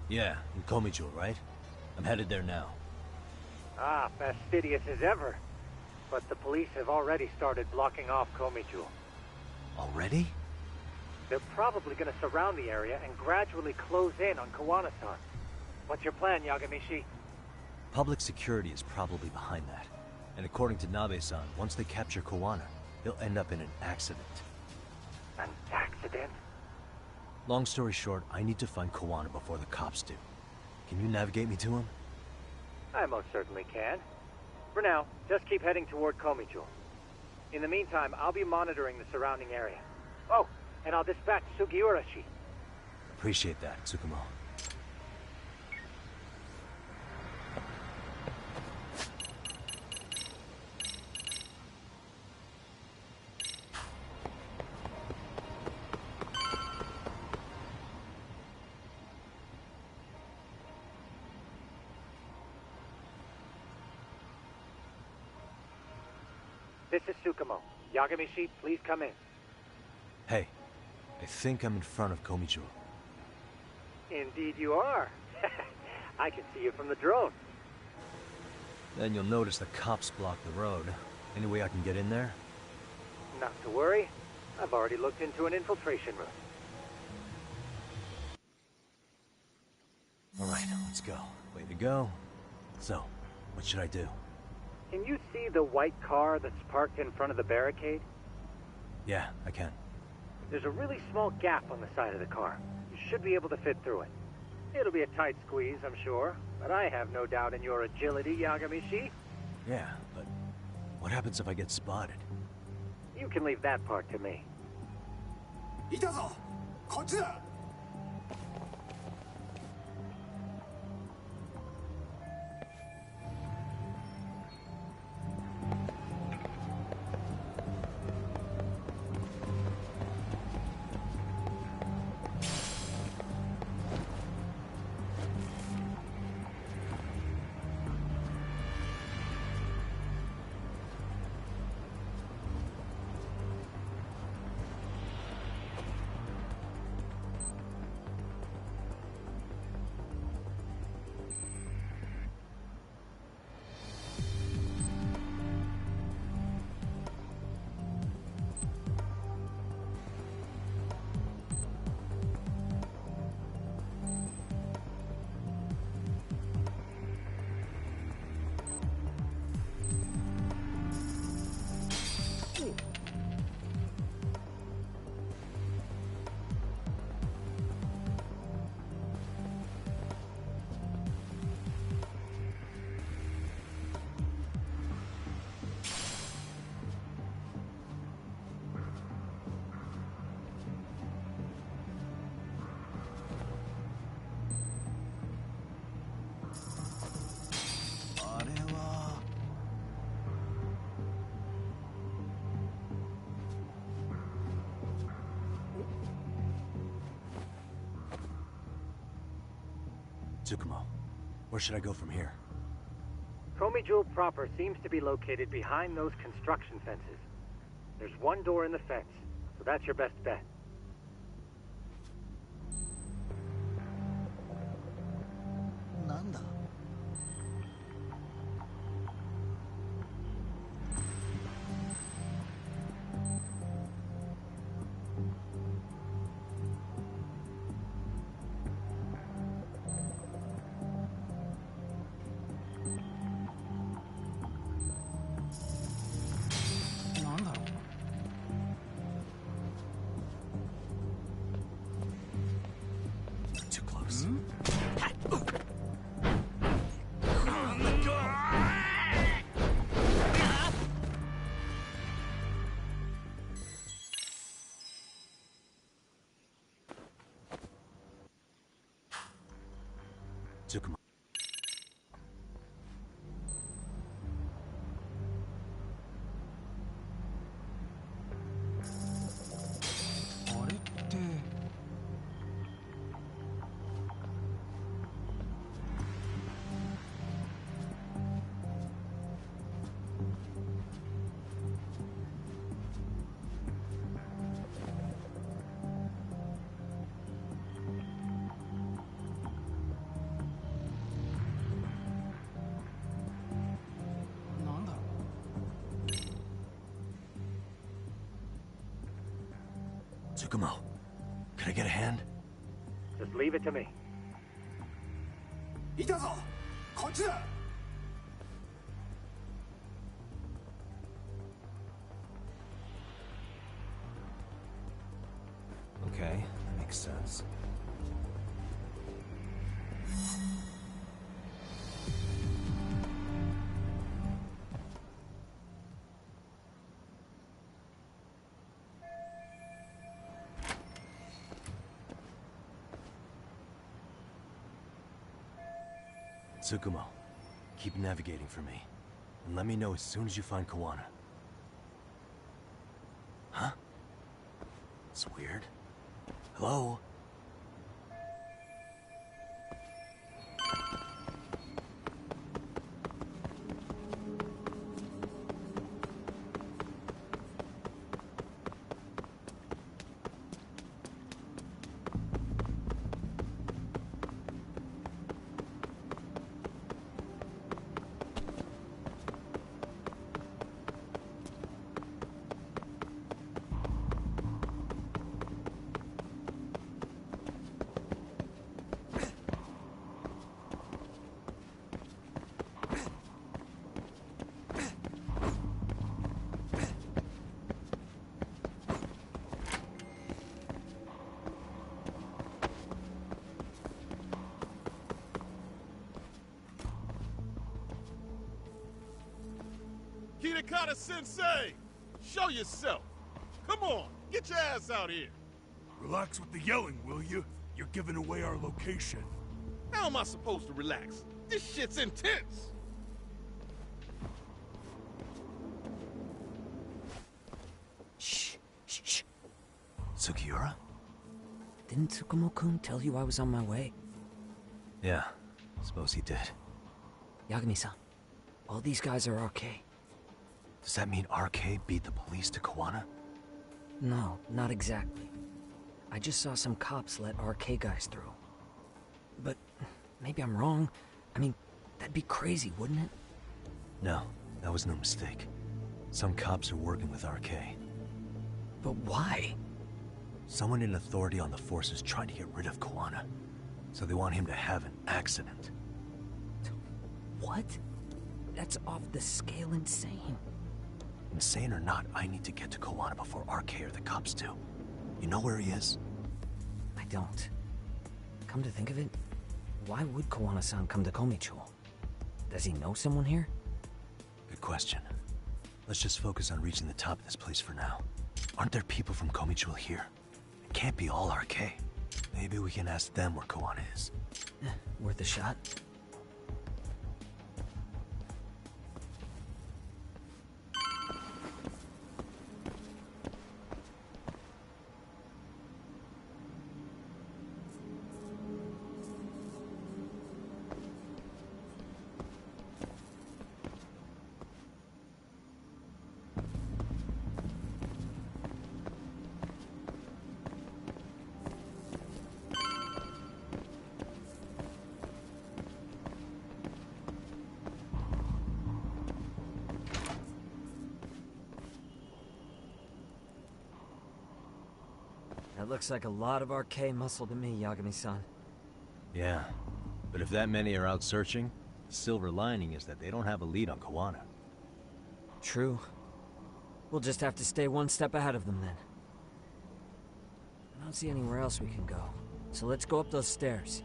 Yeah, in Komijo, right? I'm headed there now. Ah, fastidious as ever. But the police have already started blocking off Komijo. Already? They're probably going to surround the area and gradually close in on Kawana-san. What's your plan, Yagamishi? Public security is probably behind that. And according to Nabe-san, once they capture Kawana, they'll end up in an accident. An accident? Long story short, I need to find Kawana before the cops do. Can you navigate me to him? I most certainly can. For now, just keep heading toward Komijo. In the meantime, I'll be monitoring the surrounding area. Oh, and I'll dispatch Sugiurashi. Appreciate that, Tsukumo. This is Tsukumo. Yagamishi, please come in. Hey, I think I'm in front of Komijo. Indeed you are. I can see you from the drone. Then you'll notice the cops block the road. Any way I can get in there? Not to worry. I've already looked into an infiltration route. Alright, let's go. Way to go. So, what should I do? Can you see the white car that's parked in front of the barricade? Yeah, I can. There's a really small gap on the side of the car. You should be able to fit through it. It'll be a tight squeeze, I'm sure, but I have no doubt in your agility, Yagamishi. Yeah, but what happens if I get spotted? You can leave that part to me. いたぞ! こっちだ! Tsukumo, where should I go from here? Komijo proper seems to be located behind those construction fences. There's one door in the fence, so that's your best bet. Nanda? Tsukumo, can I get a hand? Just leave it to me. いたぞこっちだ Okay, that makes sense. Tsukumo, keep navigating for me. And let me know as soon as you find Kawana. Huh? It's weird. Hello? Kitakata-sensei! Show yourself! Come on, get your ass out here! Relax with the yelling, will you? You're giving away our location. How am I supposed to relax? This shit's intense! Shh. Sugiura? Didn't Tsukumo-kun tell you I was on my way? Yeah, suppose he did. Yagami-san, all these guys are RK. Does that mean RK beat the police to Kawana? No, not exactly. I just saw some cops let RK guys through. But maybe I'm wrong. I mean, that'd be crazy, wouldn't it? No, that was no mistake. Some cops are working with RK. But why? Someone in authority on the force is trying to get rid of Kawana. So they want him to have an accident. What? That's off the scale insane. Insane or not, I need to get to Kawana before RK or the cops do. You know where he is? I don't. Come to think of it, why would Kawana-san come to Komicho? Does he know someone here? Good question. Let's just focus on reaching the top of this place for now. Aren't there people from Komicho here? It can't be all RK. Maybe we can ask them where Kawana is. Worth a shot. That looks like a lot of RK muscle to me, Yagami-san. Yeah, but if that many are out searching, the silver lining is that they don't have a lead on Kawana. True. We'll just have to stay one step ahead of them then. I don't see anywhere else we can go, so let's go up those stairs.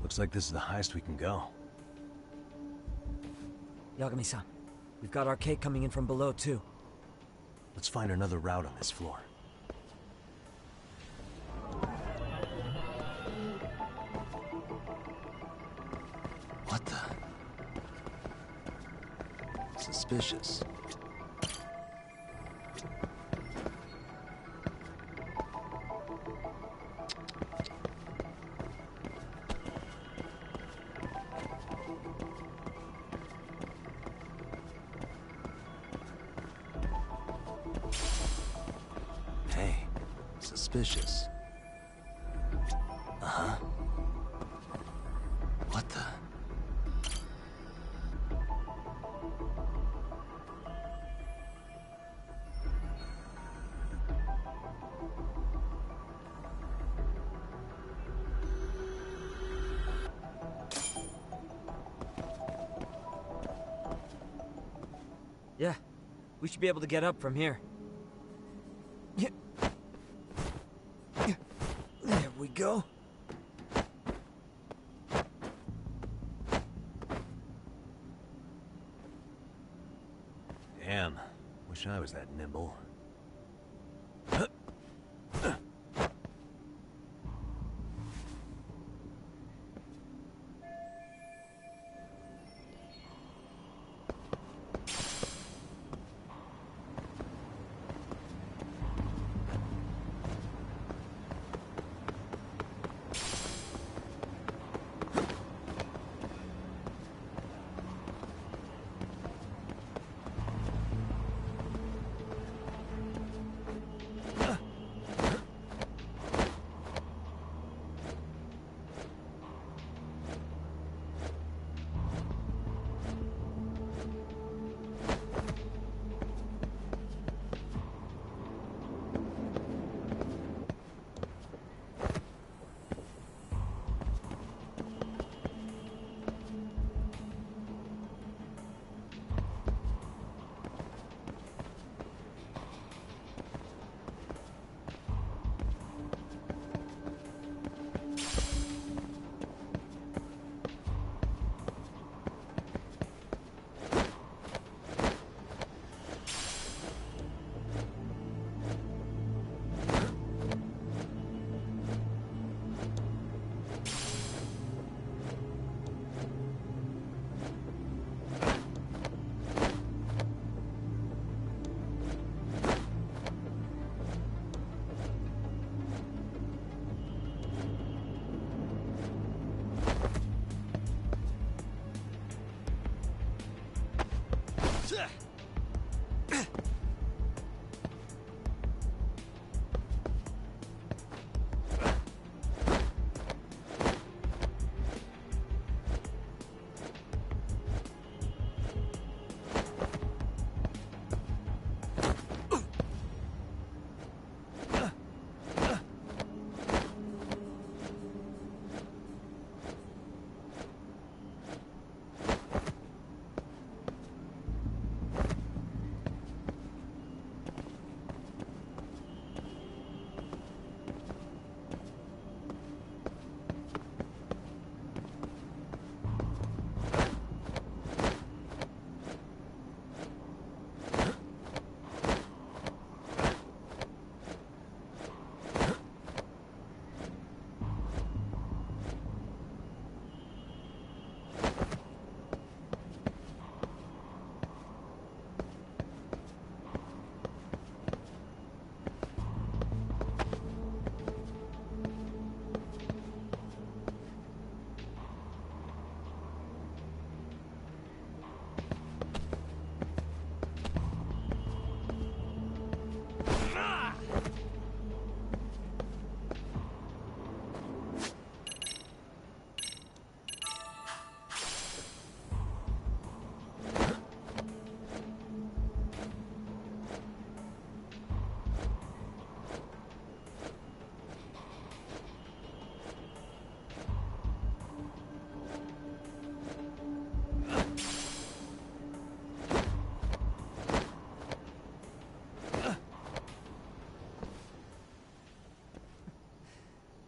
Looks like this is the highest we can go. Yagami-san, we've got RK coming in from below too. Let's find another route on this floor. What the? Suspicious. suspicious. Uh-huh. What the? Yeah, we should be able to get up from here. There we go. Damn, wish I was that nimble.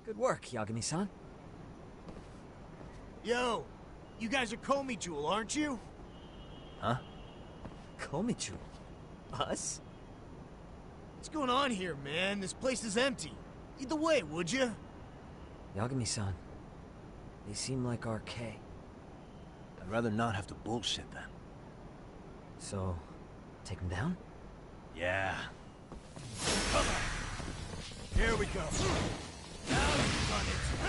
Good work, Yagami-san. Yo, you guys are Komi Jewel, aren't you? Huh? Komi Jewel? Us? What's going on here, man? This place is empty. Lead the way, would you? Yagami-san, they seem like RK. I'd rather not have to bullshit them. So, take them down? Yeah. Come on. Here we go. Now you run it.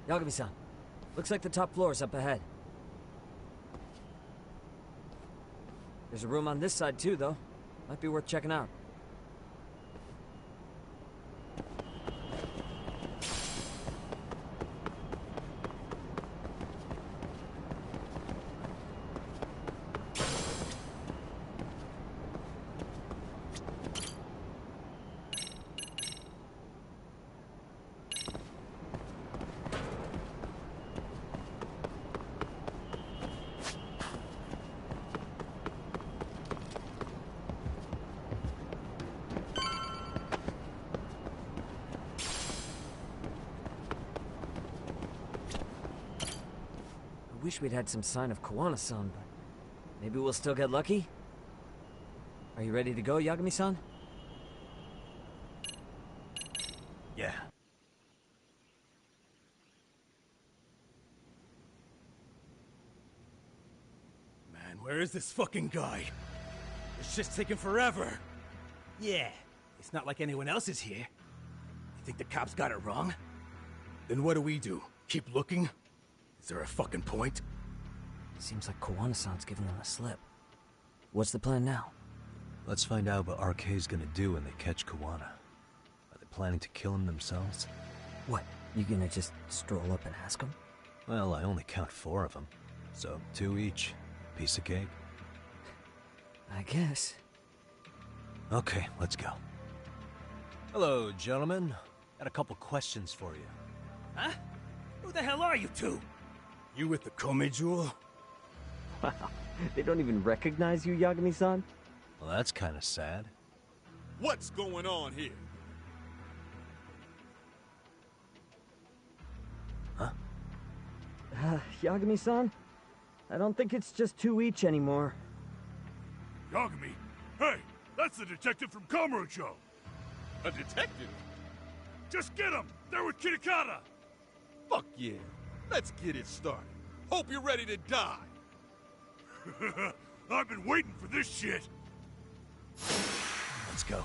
Yagami-san, looks like the top floor is up ahead. There's a room on this side too, though. Might be worth checking out. I wish we'd had some sign of Kawana-san, but maybe we'll still get lucky? Are you ready to go, Yagami-san? Yeah. Man, where is this fucking guy? This shit's taking forever. Yeah, it's not like anyone else is here. You think the cops got it wrong? Then what do? Keep looking? Is there a fucking point? Seems like Kawana-san's giving them a slip. What's the plan now? Let's find out what RK's gonna do when they catch Kawana. Are they planning to kill him themselves? What, you gonna just stroll up and ask them? Well, I only count 4 of them. So 2 each. Piece of cake. I guess. Okay, let's go. Hello, gentlemen. Got a couple questions for you. Huh? Who the hell are you two? You with the Kome jewel? Wow, they don't even recognize you, Yagami-san? Well, that's kind of sad. What's going on here? Huh? Yagami-san? I don't think it's just 2 each anymore. Yagami? Hey, that's the detective from Kamurocho. A detective? Just get him! They're with Kitakata! Fuck yeah. Let's get it started. Hope you're ready to die. I've been waiting for this shit. Let's go.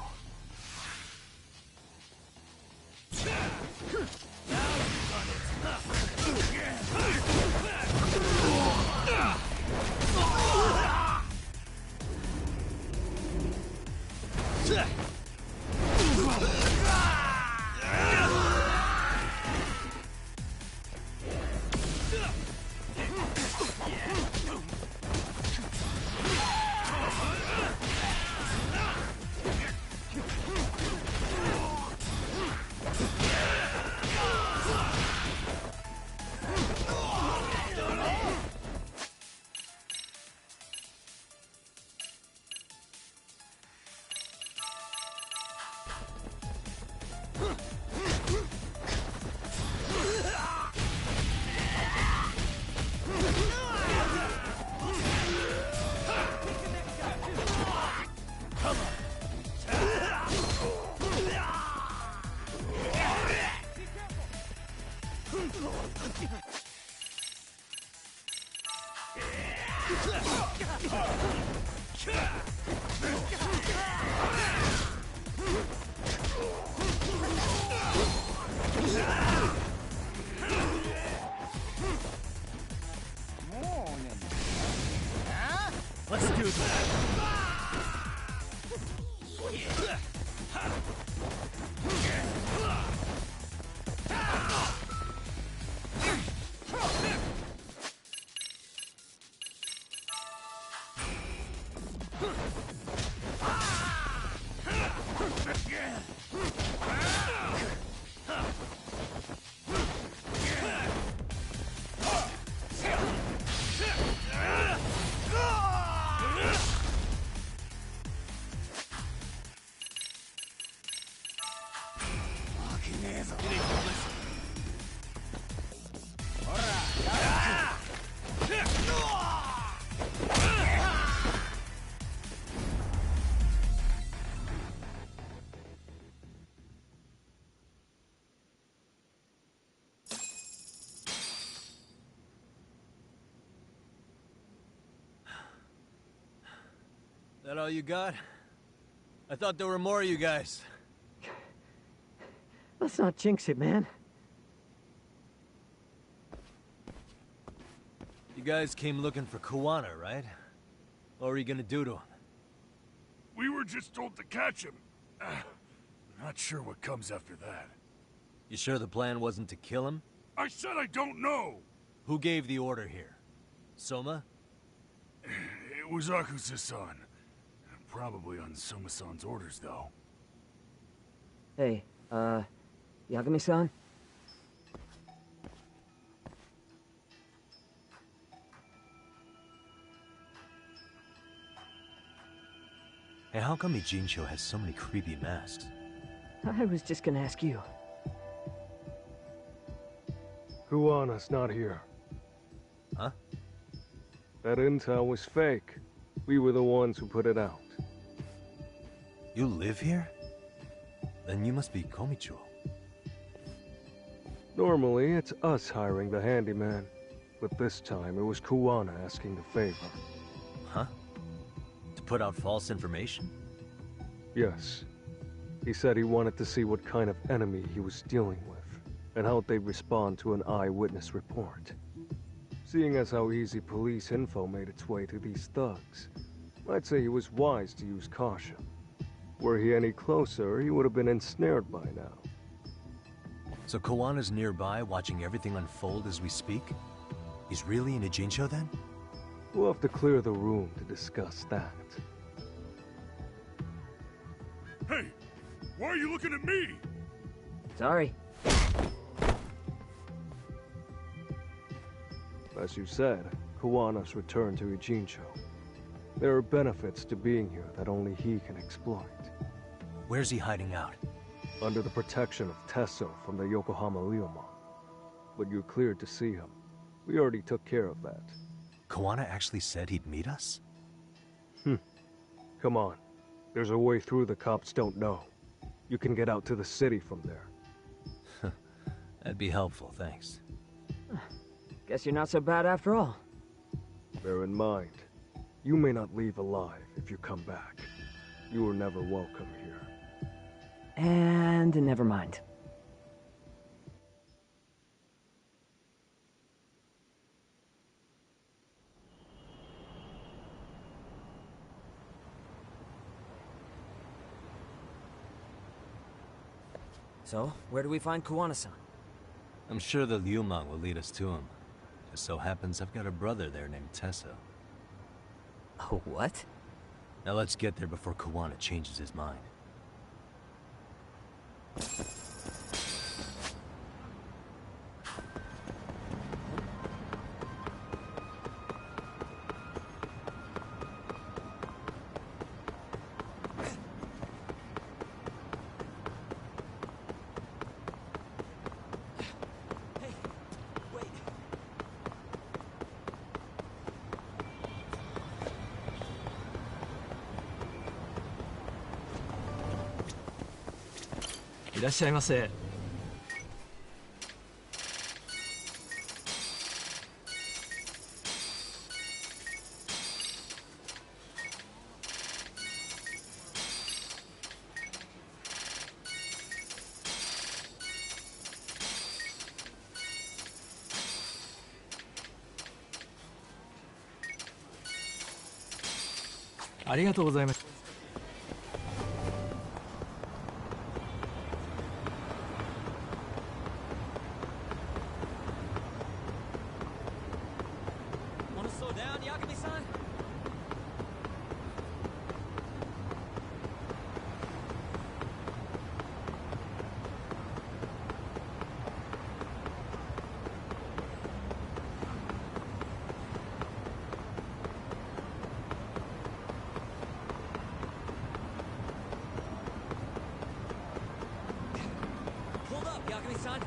That all you got? I thought there were more of you guys. Let's not jinx it, man. You guys came looking for Kuwana, right? What were you gonna do to him? We were just told to catch him. Not sure what comes after that. You sure the plan wasn't to kill him? I said I don't know! Who gave the order here? Soma? It was Akusa-san. Probably on Soma-san's orders, though. Hey, Yagami-san? Hey, how come Ijincho has so many creepy masks? I was just gonna ask you. Kuwana's not here. Huh? That intel was fake. We were the ones who put it out. You live here? Then you must be Komicho. Normally, it's us hiring the handyman. But this time, it was Kuwana asking the favor. Huh? To put out false information? Yes. He said he wanted to see what kind of enemy he was dealing with, and how they'd respond to an eyewitness report. Seeing as how easy police info made its way to these thugs, I'd say he was wise to use caution. Were he any closer, he would have been ensnared by now. So Kuwana's nearby, watching everything unfold as we speak? He's really in Ijincho then? We'll have to clear the room to discuss that. Hey! Why are you looking at me? Sorry. As you said, Kuwana's returned to Ijincho. There are benefits to being here that only he can exploit. Where's he hiding out? Under the protection of Tesso from the Yokohama Ryomon. But you're cleared to see him. We already took care of that. Kuwana actually said he'd meet us? Come on. There's a way through the cops don't know. You can get out to the city from there. That'd be helpful, thanks. Guess you're not so bad after all. Bear in mind, you may not leave alive if you come back. You were never welcome here. And never mind. So, where do we find Kuwana-san? I'm sure the Ryomon will lead us to him. Just so happens I've got a brother there named Tesso. Oh, what? Now let's get there before Kuwana changes his mind.いらっしゃいませ。ありがとうございます。Want to slow down, Yagami-san? Hold up, Yagami-san.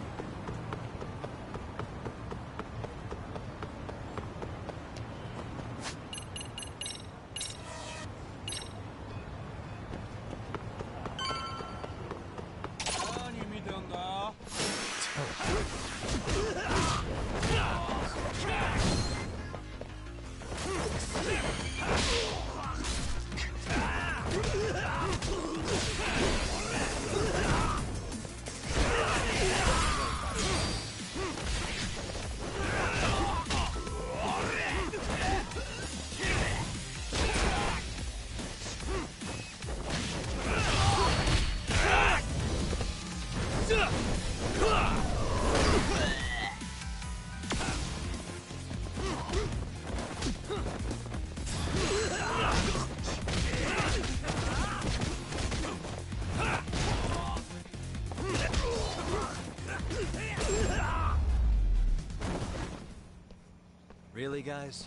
early, guys?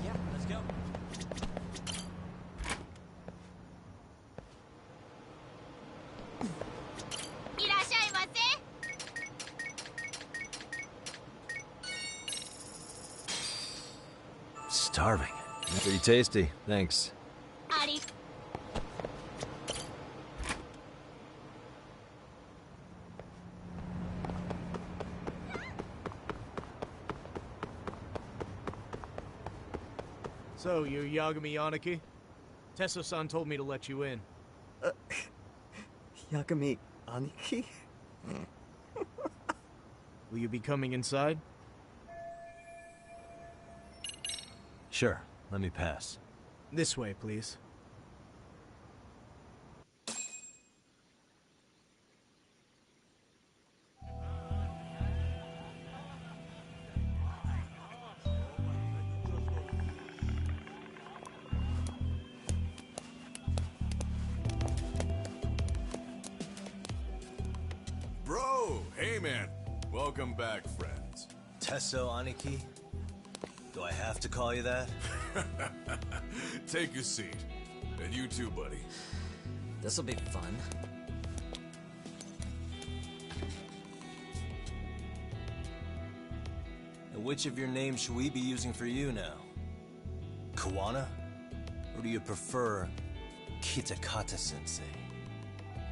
Yeah, let's go. Starving. Pretty tasty, thanks. Ari. So, you're Yagami Yanaki? Tesso-san told me to let you in. Yagami Aniki? Will you be coming inside? Sure, let me pass. This way, please. Bro, hey man. Welcome back, friends. Tesso Aniki? Do I have to call you that? Take a seat. And you too, buddy. This'll be fun. And which of your names should we be using for you now? Kawana? Or do you prefer Kitakata-sensei?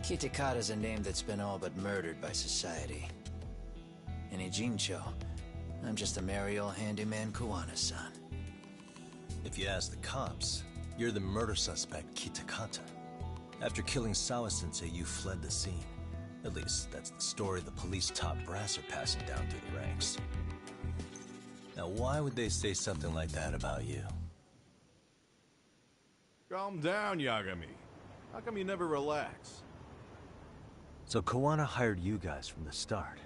Kitakata's a name that's been all but murdered by society. In Ijincho, I'm just a merry old handyman Kawana-san. If you ask the cops, you're the murder suspect, Kitakata. After killing Sawa-sensei, you fled the scene. At least, that's the story the police top brass are passing down through the ranks. Now, why would they say something like that about you? Calm down, Yagami. How come you never relax? So Kawana hired you guys from the start,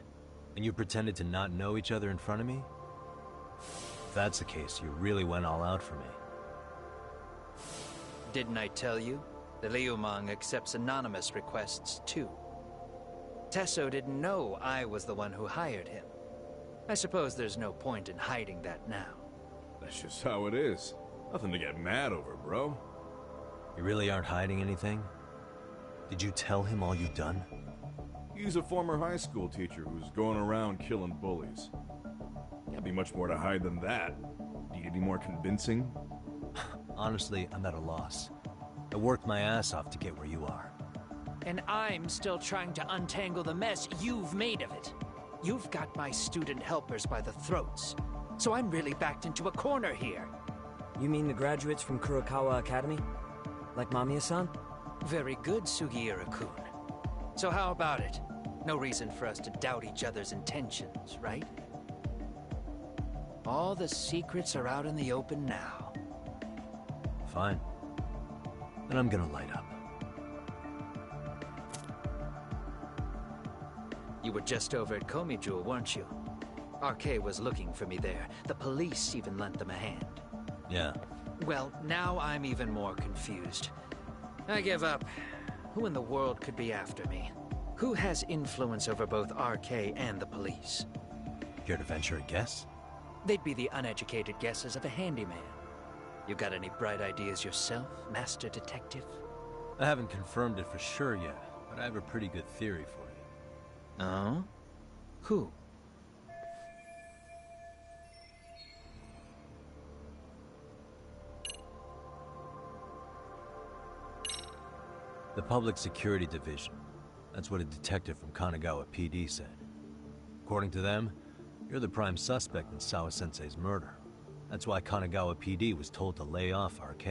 and you pretended to not know each other in front of me? If that's the case, you really went all out for me. Didn't I tell you? The Liumang accepts anonymous requests, too. Tesso didn't know I was the one who hired him. I suppose there's no point in hiding that now. That's just how it is. Nothing to get mad over, bro. You really aren't hiding anything? Did you tell him all you've done? He's a former high school teacher who's going around killing bullies. Can't be much more to hide than that. Do you get any more convincing? Honestly, I'm at a loss. I worked my ass off to get where you are. And I'm still trying to untangle the mess you've made of it. You've got my student helpers by the throats. So I'm really backed into a corner here. You mean the graduates from Kurokawa Academy? Like Mamiya-san? Very good, Sugiura-kun. So how about it? No reason for us to doubt each other's intentions, right? All the secrets are out in the open now. Fine. Then I'm gonna light up. You were just over at Komijul, weren't you? RK was looking for me there. The police even lent them a hand. Yeah. Well, now I'm even more confused. I give up. Who in the world could be after me? Who has influence over both RK and the police? Care to venture a guess? They'd be the uneducated guesses of a handyman. You got any bright ideas yourself, Master Detective? I haven't confirmed it for sure yet, but I have a pretty good theory for you. Oh? Who? The Public Security Division. That's what a detective from Kanagawa PD said. According to them, you're the prime suspect in Sawa-sensei's murder. That's why Kanagawa PD was told to lay off RK.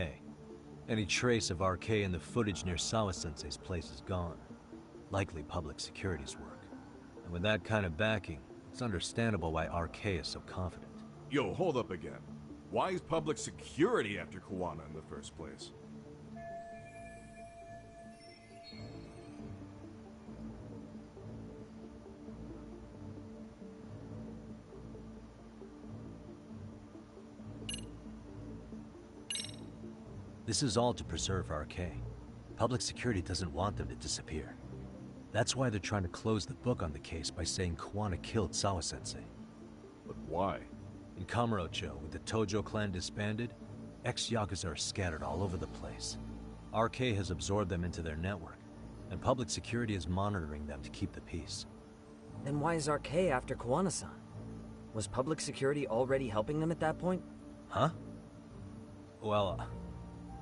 Any trace of RK in the footage near Sawa-sensei's place is gone. Likely public security's work. And with that kind of backing, it's understandable why RK is so confident. Yo, hold up again. Why is public security after Kawana in the first place? This is all to preserve RK. Public security doesn't want them to disappear. That's why they're trying to close the book on the case by saying Kuwana killed Sawa-sensei. But why? In Kamurocho, with the Tojo clan disbanded, ex-Yakuza are scattered all over the place. RK has absorbed them into their network, and public security is monitoring them to keep the peace. Then why is RK after Kuwana-san? Was public security already helping them at that point? Huh? Well,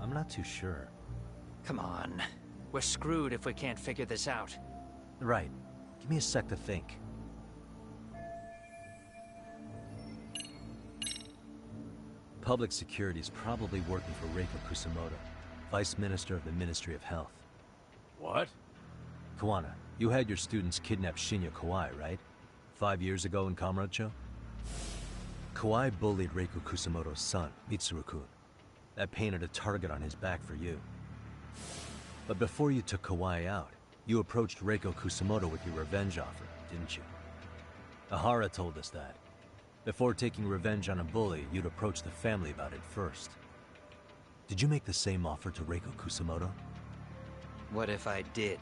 I'm not too sure. Come on. We're screwed if we can't figure this out. Right. Give me a sec to think. Public security is probably working for Reiko Kusumoto, Vice Minister of the Ministry of Health. What? Kuwana, you had your students kidnap Shinya Kawai, right? 5 years ago in Kamurocho? Kawai bullied Reiko Kusumoto's son, Mitsuru-kun. That painted a target on his back for you. But before you took Kawai out, you approached Reiko Kusumoto with your revenge offer, didn't you? Ahara told us that. Before taking revenge on a bully, you'd approach the family about it first. Did you make the same offer to Reiko Kusumoto? What if I did?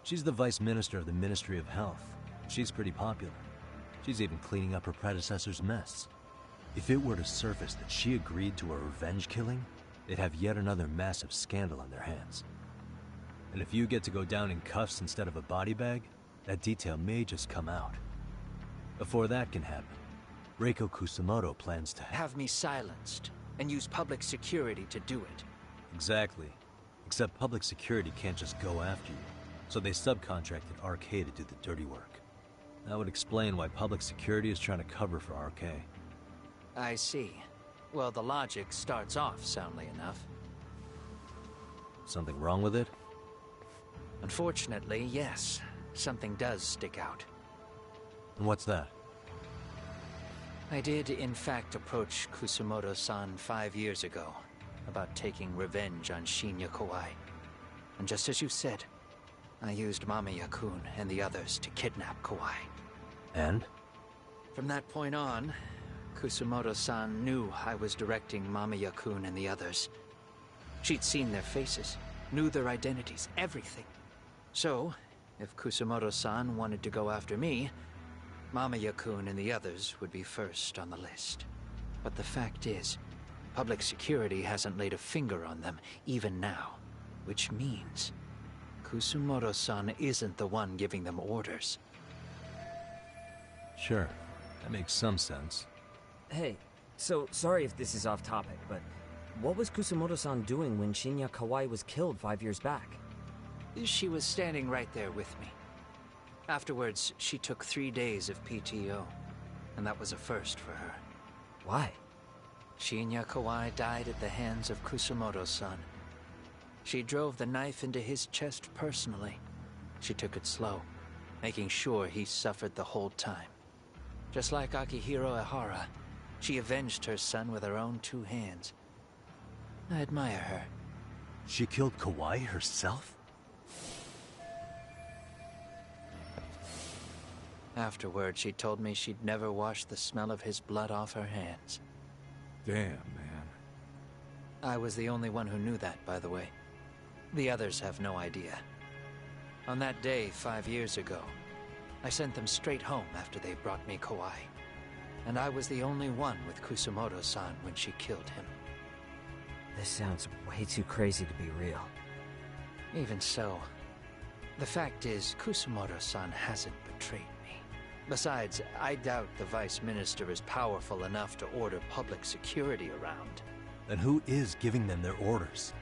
She's the Vice Minister of the Ministry of Health. She's pretty popular. She's even cleaning up her predecessor's mess. If it were to surface that she agreed to a revenge killing, they'd have yet another massive scandal on their hands. And if you get to go down in cuffs instead of a body bag, that detail may just come out. Before that can happen, Reiko Kusumoto plans to have me silenced and use public security to do it. Exactly. Except public security can't just go after you, so they subcontracted RK to do the dirty work. That would explain why public security is trying to cover for RK. I see. Well, the logic starts off soundly enough. Something wrong with it? Unfortunately, yes. Something does stick out. And what's that? I did, in fact, approach Kusumoto-san 5 years ago about taking revenge on Shinya Kawai. And just as you said, I used Mamiya-kun and the others to kidnap Kawai. And? From that point on, Kusumoto-san knew I was directing Mamiya-kun and the others. She'd seen their faces, knew their identities, everything. So, if Kusumoto-san wanted to go after me, Mamiya-kun and the others would be first on the list. But the fact is, public security hasn't laid a finger on them, even now. Which means, Kusumoto-san isn't the one giving them orders. Sure, that makes some sense. Hey, so sorry if this is off topic, but what was Kusumoto-san doing when Shinya Kawai was killed 5 years back? She was standing right there with me. Afterwards, she took 3 days of PTO, and that was a first for her. Why? Shinya Kawai died at the hands of Kusumoto-san. She drove the knife into his chest personally. She took it slow, making sure he suffered the whole time. Just like Akihiro Ehara, she avenged her son with her own 2 hands. I admire her. She killed Kawai herself? Afterward, she told me she'd never wash the smell of his blood off her hands. Damn, man. I was the only one who knew that, by the way. The others have no idea. On that day 5 years ago, I sent them straight home after they brought me Kawai. And I was the only one with Kusumoto-san when she killed him. This sounds way too crazy to be real. Even so, the fact is, Kusumoto-san hasn't betrayed me. Besides, I doubt the Vice Minister is powerful enough to order public security around. Then who is giving them their orders?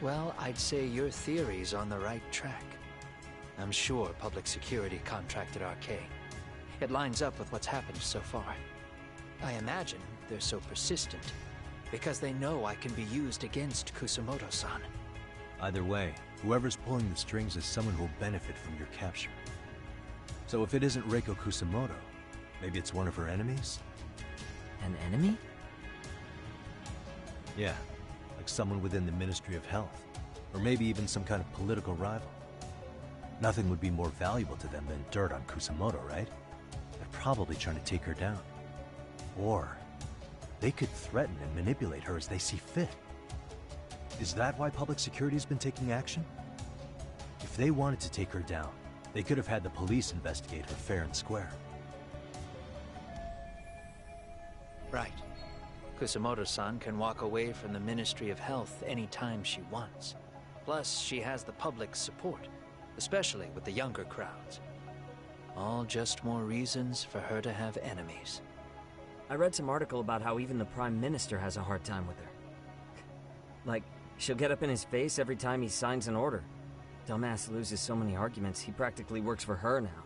Well, I'd say your theory's on the right track. I'm sure public security contracted RK. It lines up with what's happened so far. I imagine they're so persistent because they know I can be used against Kusumoto-san. Either way, whoever's pulling the strings is someone who will benefit from your capture. So if it isn't Reiko Kusumoto, maybe it's one of her enemies? An enemy? Yeah, like someone within the Ministry of Health. Or maybe even some kind of political rival. Nothing would be more valuable to them than dirt on Kusumoto, right? They're probably trying to take her down. Or they could threaten and manipulate her as they see fit. Is that why public security's been taking action? If they wanted to take her down, They could have had the police investigate her fair and square. Right. Kusamoto-san can walk away from the Ministry of Health anytime she wants. Plus, she has the public's support, especially with the younger crowds. All just more reasons for her to have enemies. I read some article about how even the Prime Minister has a hard time with her. Like, she'll get up in his face every time he signs an order. Dumbass loses so many arguments, he practically works for her now.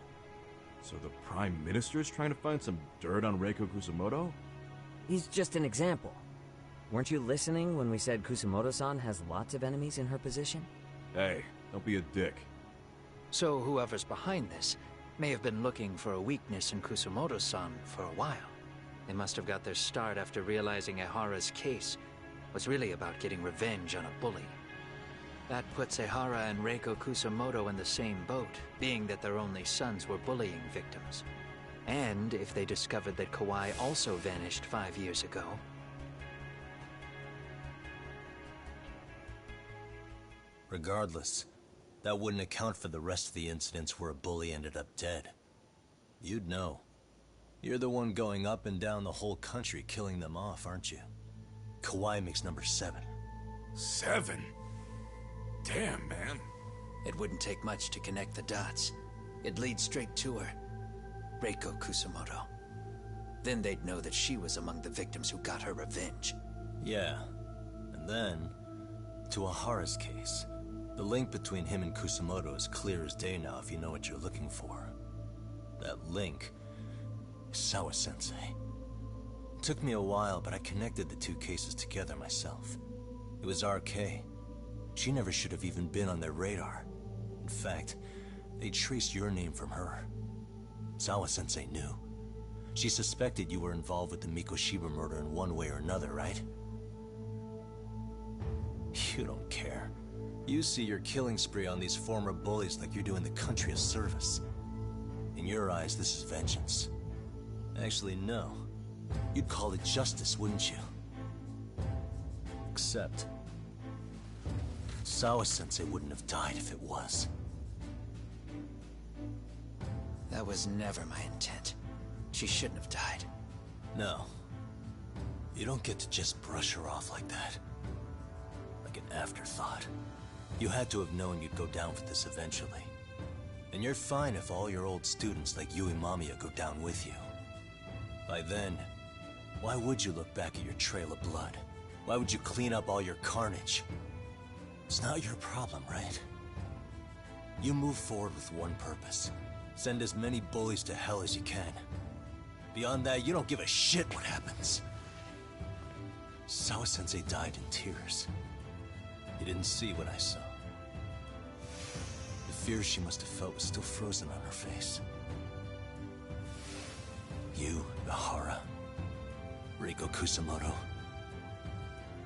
So the Prime Minister's trying to find some dirt on Reiko Kusamoto? He's just an example. Weren't you listening when we said Kusamoto-san has lots of enemies in her position? Hey, don't be a dick. So whoever's behind this may have been looking for a weakness in Kusamoto-san for a while. They must have got their start after realizing Ehara's case was really about getting revenge on a bully. That puts Ehara and Reiko Kusamoto in the same boat, being that their only sons were bullying victims. And if they discovered that Kawai also vanished 5 years ago... Regardless, that wouldn't account for the rest of the incidents where a bully ended up dead. You'd know. You're the one going up and down the whole country killing them off, aren't you? Kawai makes number 7. 7? Damn, man. It wouldn't take much to connect the dots. It'd lead straight to her. Reiko Kusamoto. Then they'd know that she was among the victims who got her revenge. Yeah. And then, to Ehara's case. The link between him and Kusamoto is clear as day now if you know what you're looking for. That link is Sawa-sensei. It took me a while, but I connected the two cases together myself. It was RK. She never should have even been on their radar. In fact, they traced your name from her. Sawa-sensei knew. She suspected you were involved with the Mikoshiba murder in one way or another, right? You don't care. You see your killing spree on these former bullies like you're doing the country a service. In your eyes, this is vengeance. Actually, no. You'd call it justice, wouldn't you? Except... Sawa-sensei wouldn't have died if it was. That was never my intent. She shouldn't have died. No. You don't get to just brush her off like that. Like an afterthought. You had to have known you'd go down for this eventually. And you're fine if all your old students like Yui Mamiya go down with you. By then, why would you look back at your trail of blood? Why would you clean up all your carnage? It's not your problem, right? You move forward with one purpose. Send as many bullies to hell as you can. Beyond that, you don't give a shit what happens. Sawa-sensei died in tears. You didn't see what I saw. The fear she must have felt was still frozen on her face. You, Ehara, Reiko Kusamoto,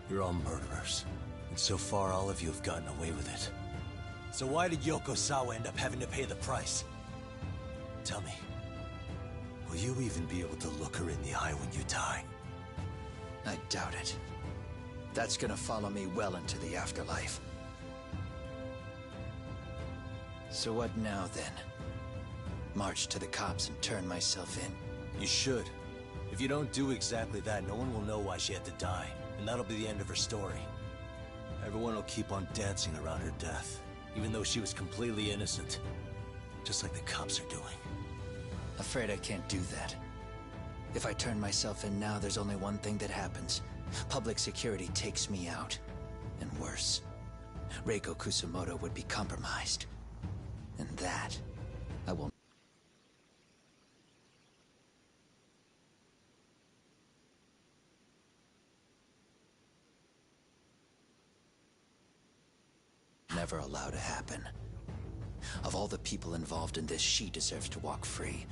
you're all murderers. And so far, all of you have gotten away with it. So why did Yoko Sawa end up having to pay the price? Tell me, will you even be able to look her in the eye when you die? I doubt it. That's gonna follow me well into the afterlife. So what now, then? March to the cops and turn myself in? You should. If you don't do exactly that, no one will know why she had to die. And that'll be the end of her story. Everyone will keep on dancing around her death, even though she was completely innocent. Just like the cops are doing. Afraid I can't do that. If I turn myself in now, there's only one thing that happens. Public security takes me out. And worse, Reiko Kusamoto would be compromised. And that, I will never allow to happen. Of all the people involved in this, she deserves to walk free.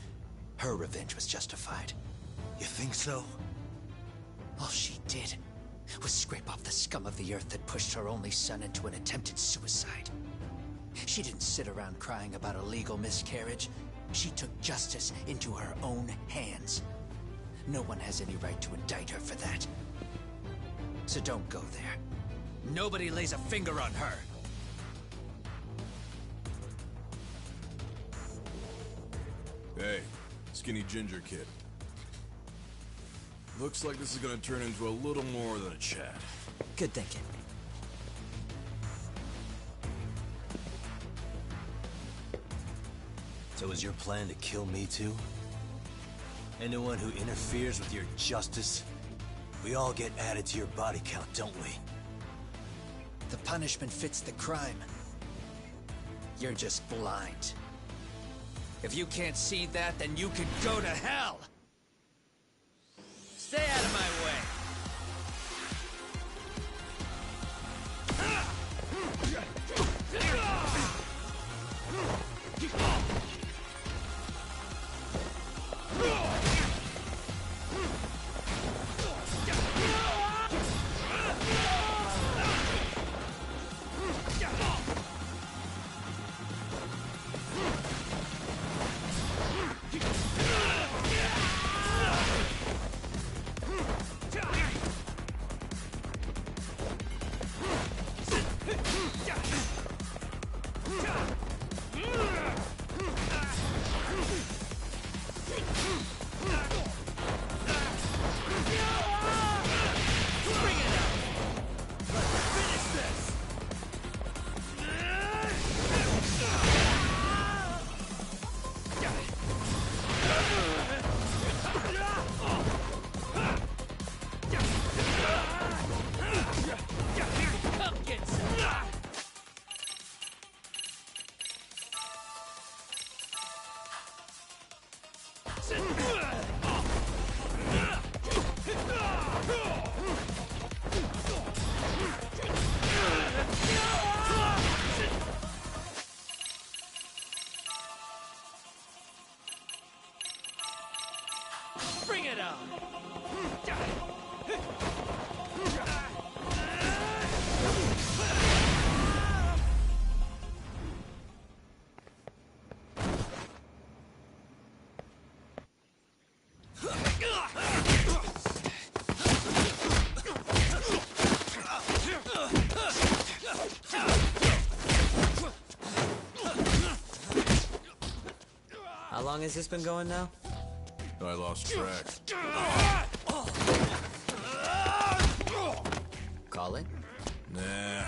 Her revenge was justified. You think so? All she did was scrape off the scum of the earth that pushed her only son into an attempted suicide. She didn't sit around crying about a legal miscarriage. She took justice into her own hands. No one has any right to indict her for that. So don't go there. Nobody lays a finger on her. Hey, skinny ginger kid. Looks like this is gonna turn into a little more than a chat. Good thinking. So is your plan to kill me too? Anyone who interferes with your justice, we all get added to your body count, don't we? The punishment fits the crime. You're just blind. If you can't see that, then you can go to hell! Stay out of my way! Bring it on! How long has this been going now? I lost track. Call it? Nah.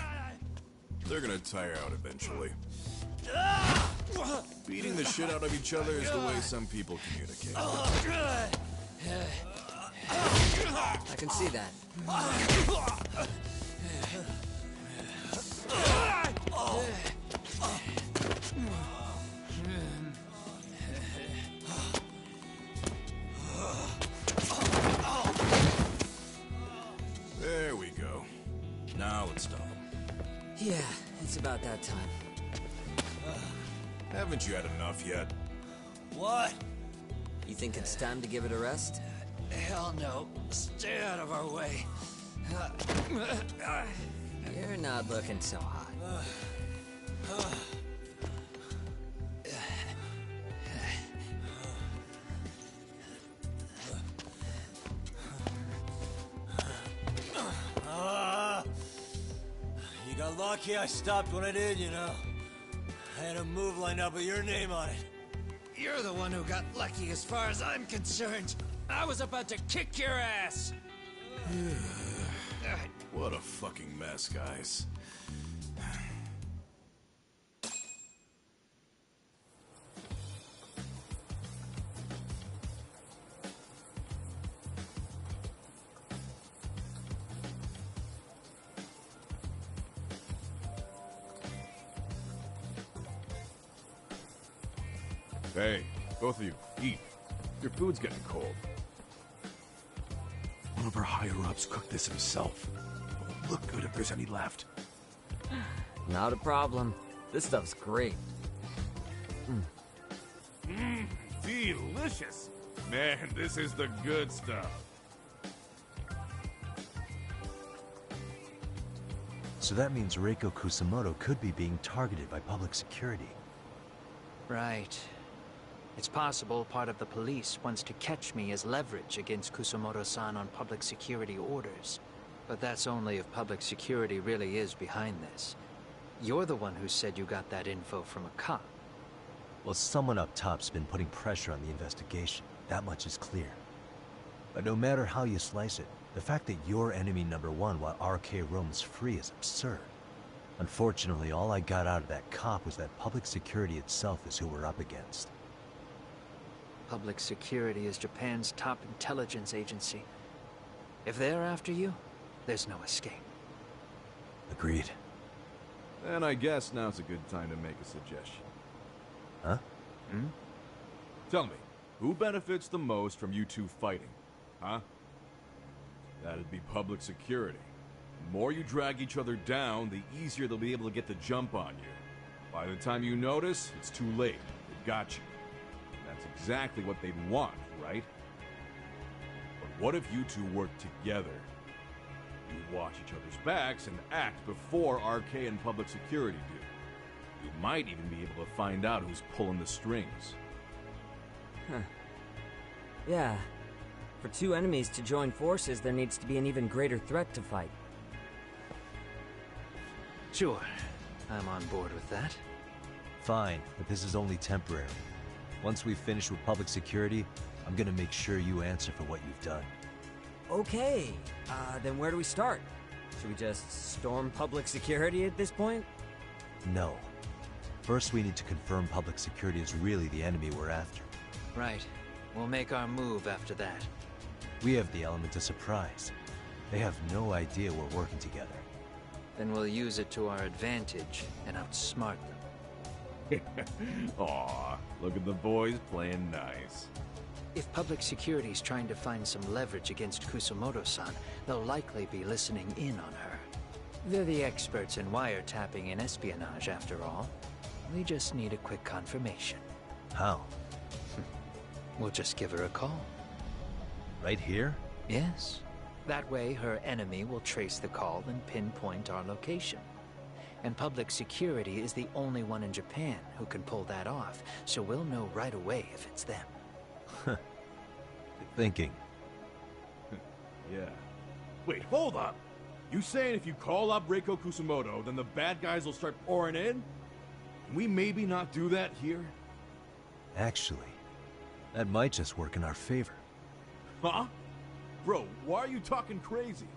They're gonna tire out eventually. Beating the shit out of each other is the way some people communicate. I can see that. There we go. Now let's stop him. Yeah, it's about that time. Haven't you had enough yet? What? You think it's time to give it a rest? Hell no. Stay out of our way. You're not looking so hot. You got lucky I stopped when I did, you know. I had a move lined up with your name on it. You're the one who got lucky as far as I'm concerned. I was about to kick your ass. What a fucking mess, guys. Hey, both of you, eat. Your food's getting cold. One of our higher-ups cooked this himself. It won't look good if there's any left. Not a problem. This stuff's great. Delicious! Man, this is the good stuff. So that means Reiko Kusamoto could be being targeted by public security. Right. It's possible part of the police wants to catch me as leverage against Kusamoto-san on public security orders. But that's only if public security really is behind this. You're the one who said you got that info from a cop. Well, someone up top's been putting pressure on the investigation. That much is clear. But no matter how you slice it, the fact that you're enemy number one while RK roams free is absurd. Unfortunately, all I got out of that cop was that public security itself is who we're up against. Public security is Japan's top intelligence agency. If they're after you, there's no escape. Agreed. And I guess now's a good time to make a suggestion. Huh? Tell me, who benefits the most from you two fighting? Huh? That'd be public security. The more you drag each other down, the easier they'll be able to get the jump on you. By the time you notice, it's too late. They've got you. And that's exactly what they'd want, right? But what if you two work together? You watch each other's backs and act before RK and public security do. You might even be able to find out who's pulling the strings. Huh. Yeah. For two enemies to join forces, there needs to be an even greater threat to fight. Sure. I'm on board with that. Fine, but this is only temporary. Once we finish with public security, I'm gonna make sure you answer for what you've done. Okay, then where do we start? Should we just storm public security at this point? No. First, we need to confirm public security is really the enemy we're after. Right. We'll make our move after that. We have the element of surprise. They have no idea we're working together. Then we'll use it to our advantage and outsmart them. Aw, look at the boys playing nice. If public security's trying to find some leverage against Kusumoto-san, they'll likely be listening in on her. They're the experts in wiretapping and espionage, after all. We just need a quick confirmation. How? We'll just give her a call. Right here? Yes. That way, her enemy will trace the call and pinpoint our location. And public security is the only one in Japan who can pull that off, so we'll know right away if it's them. Good thinking. Yeah. Wait, hold up! You saying if you call up Reiko Kusumoto, then the bad guys will start pouring in? Can we maybe not do that here? Actually, that might just work in our favor. Huh? Bro, why are you talking crazy?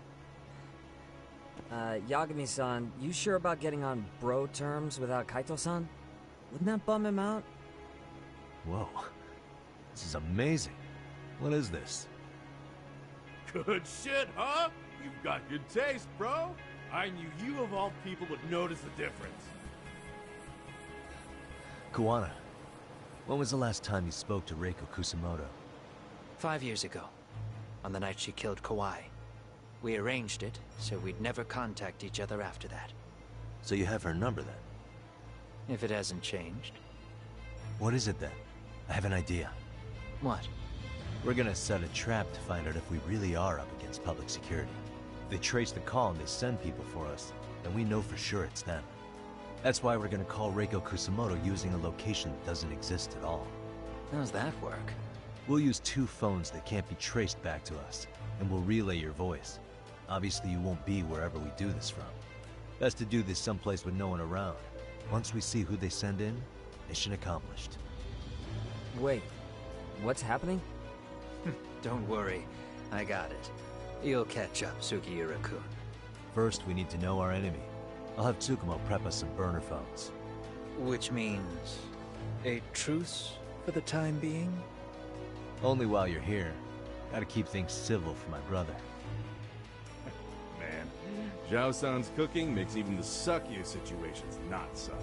Yagami-san, you sure about getting on bro terms without Kaito-san? Wouldn't that bum him out? Whoa. This is amazing. What is this? Good shit, huh? You've got good taste, bro. I knew you of all people would notice the difference. Kuwana, when was the last time you spoke to Reiko Kusumoto? 5 years ago, on the night she killed Kawai. We arranged it, so we'd never contact each other after that. So you have her number then? If it hasn't changed. What is it then? I have an idea. What? We're gonna set a trap to find out if we really are up against public security. If they trace the call and they send people for us, then we know for sure it's them. That's why we're gonna call Reiko Kusumoto using a location that doesn't exist at all. How's that work? We'll use 2 phones that can't be traced back to us, and we'll relay your voice. Obviously, you won't be wherever we do this from. Best to do this someplace with no one around. Once we see who they send in, mission accomplished. Wait, what's happening? Don't worry, I got it. You'll catch up, Sugiura-kun. First, we need to know our enemy. I'll have Tsukumo prep us some burner phones. Which means a truce for the time being? Only while you're here. Gotta keep things civil for my brother. Man, Zhao-san's cooking makes even the suckiest situations not suck.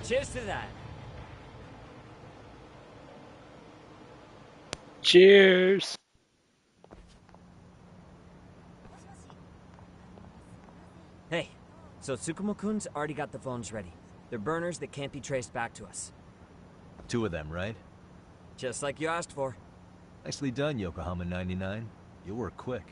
Cheers to that! Cheers! Hey, so Tsukumo-kun's already got the phones ready. They're burners that can't be traced back to us. 2 of them, right? Just like you asked for. Nicely done, Yokohama 99. You'll work quick.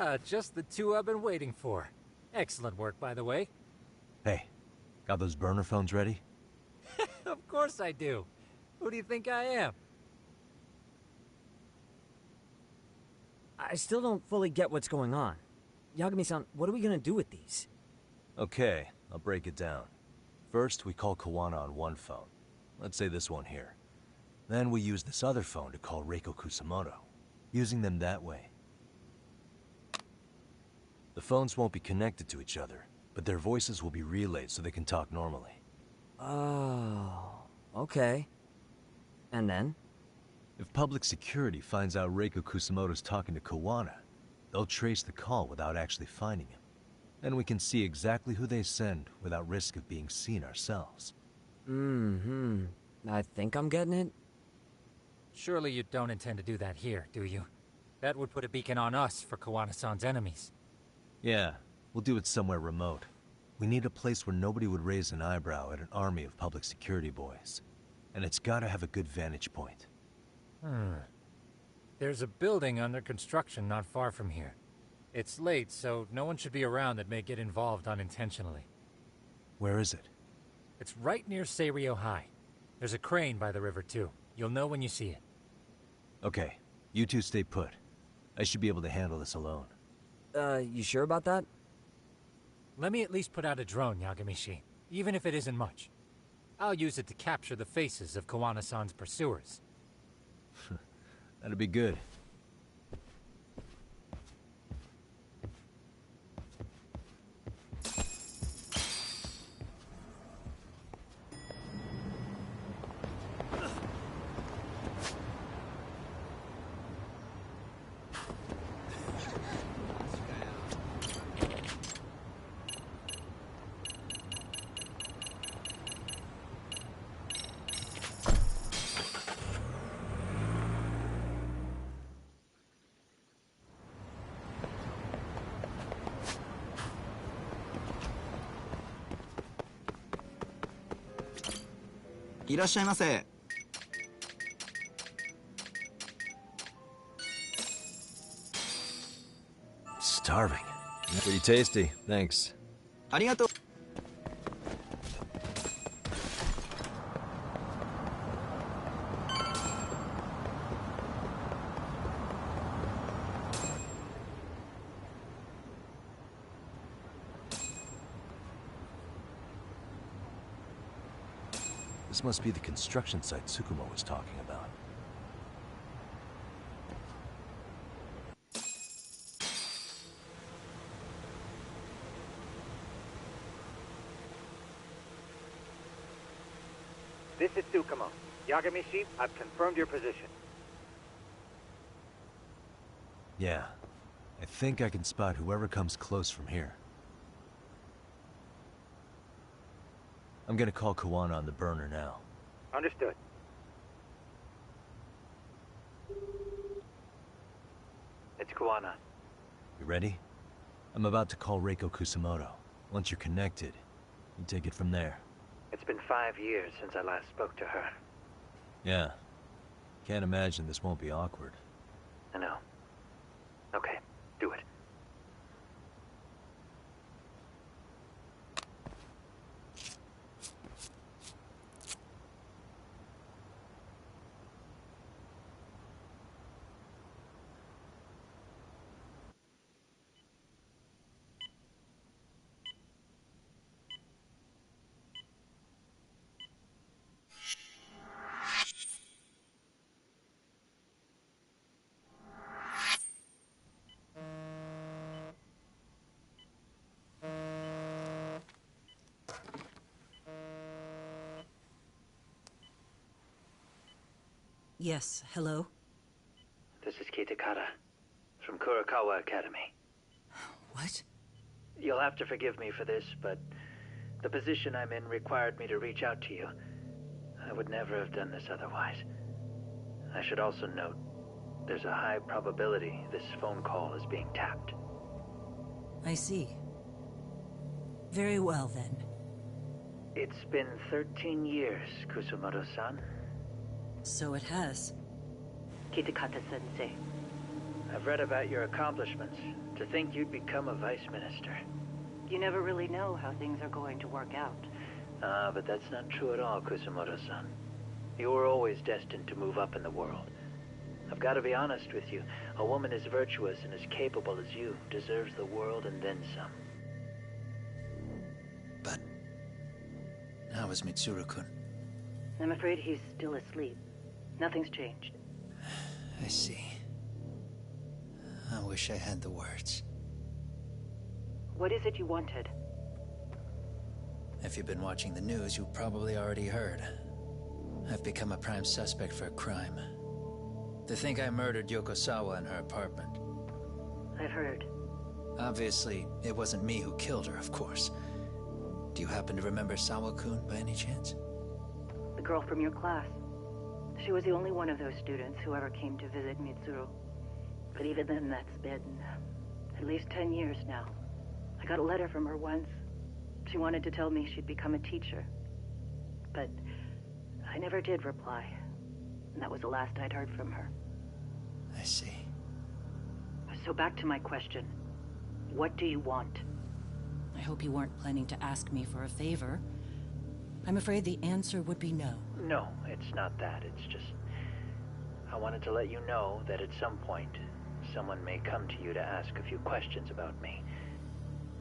Ah, just the two I've been waiting for. Excellent work, by the way. Hey, got those burner phones ready? Of course I do. Who do you think I am? I still don't fully get what's going on. Yagami-san, what are we gonna do with these? Okay, I'll break it down. First, we call Kawana on one phone. Let's say this one here. Then we use this other phone to call Reiko Kusamoto, using them that way. The phones won't be connected to each other, but their voices will be relayed so they can talk normally. Oh, okay. And then? If public security finds out Reiko Kusamoto's talking to Kawana, they'll trace the call without actually finding him. And we can see exactly who they send without risk of being seen ourselves. I think I'm getting it. Surely you don't intend to do that here, do you? That would put a beacon on us for Kawana-san's enemies. Yeah, we'll do it somewhere remote. We need a place where nobody would raise an eyebrow at an army of public security boys. And it's gotta have a good vantage point. There's a building under construction not far from here. It's late, so no one should be around that may get involved unintentionally. Where is it? It's right near Seirio High. There's a crane by the river, too. You'll know when you see it. Okay, you two stay put. I should be able to handle this alone. You sure about that? Let me at least put out a drone, Yagamishi, even if it isn't much. I'll use it to capture the faces of Kawana-san's pursuers. That'd be good. Starving. Pretty tasty, thanks. This must be the construction site Tsukumo was talking about. This is Tsukumo. Yagamishi, I've confirmed your position. Yeah. I think I can spot whoever comes close from here. I'm gonna call Kawana on the burner now. Understood. It's Kawana. You ready? I'm about to call Reiko Kusamoto. Once you're connected, you take it from there. It's been 5 years since I last spoke to her. Yeah. Can't imagine this won't be awkward. I know. Okay, do it. Yes, hello? This is Kitakata, from Kurakawa Academy. What? You'll have to forgive me for this, but the position I'm in required me to reach out to you. I would never have done this otherwise. I should also note, there's a high probability this phone call is being tapped. I see. Very well, then. It's been 13 years, Kusamoto-san. So it has. Kitakata-sensei. I've read about your accomplishments. To think you'd become a vice minister. You never really know how things are going to work out. But that's not true at all, Kusamoto-san. You were always destined to move up in the world. I've got to be honest with you. A woman as virtuous and as capable as you deserves the world and then some. But how is Mitsuru-kun? I'm afraid he's still asleep. Nothing's changed. I see. I wish I had the words. What is it you wanted? If you've been watching the news, you probably already heard. I've become a prime suspect for a crime. They think I murdered Yokosawa in her apartment. I've heard. Obviously, it wasn't me who killed her, of course. Do you happen to remember Sawa-kun by any chance? The girl from your class. She was the only one of those students who ever came to visit Mitsuru. But even then, that's been at least 10 years now. I got a letter from her once. She wanted to tell me she'd become a teacher. But I never did reply. And that was the last I'd heard from her. I see. So back to my question. What do you want? I hope you weren't planning to ask me for a favor. I'm afraid the answer would be no. No, it's not that. It's just... I wanted to let you know that at some point, someone may come to you to ask a few questions about me.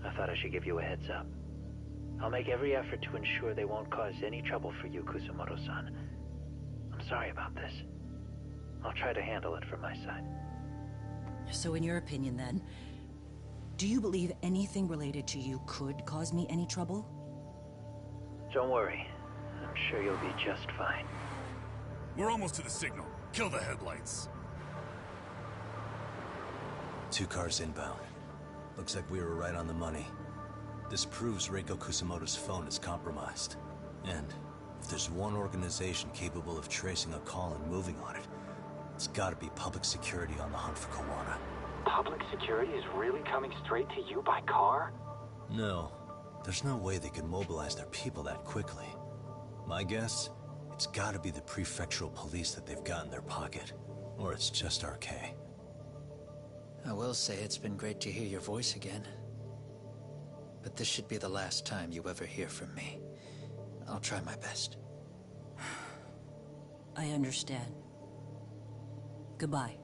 I thought I should give you a heads up. I'll make every effort to ensure they won't cause any trouble for you, Kusamoto-san. I'm sorry about this. I'll try to handle it from my side. So in your opinion then, do you believe anything related to you could cause me any trouble? Don't worry. I'm sure you'll be just fine. We're almost to the signal. Kill the headlights. 2 cars inbound. Looks like we were right on the money. This proves Reiko Kusamoto's phone is compromised. And if there's one organization capable of tracing a call and moving on it, it's gotta be public security on the hunt for Kawana. Public security is really coming straight to you by car? No. There's no way they could mobilize their people that quickly. My guess, it's gotta be the prefectural police that they've got in their pocket. Or it's just RK. I will say it's been great to hear your voice again. But this should be the last time you ever hear from me. I'll try my best. I understand. Goodbye.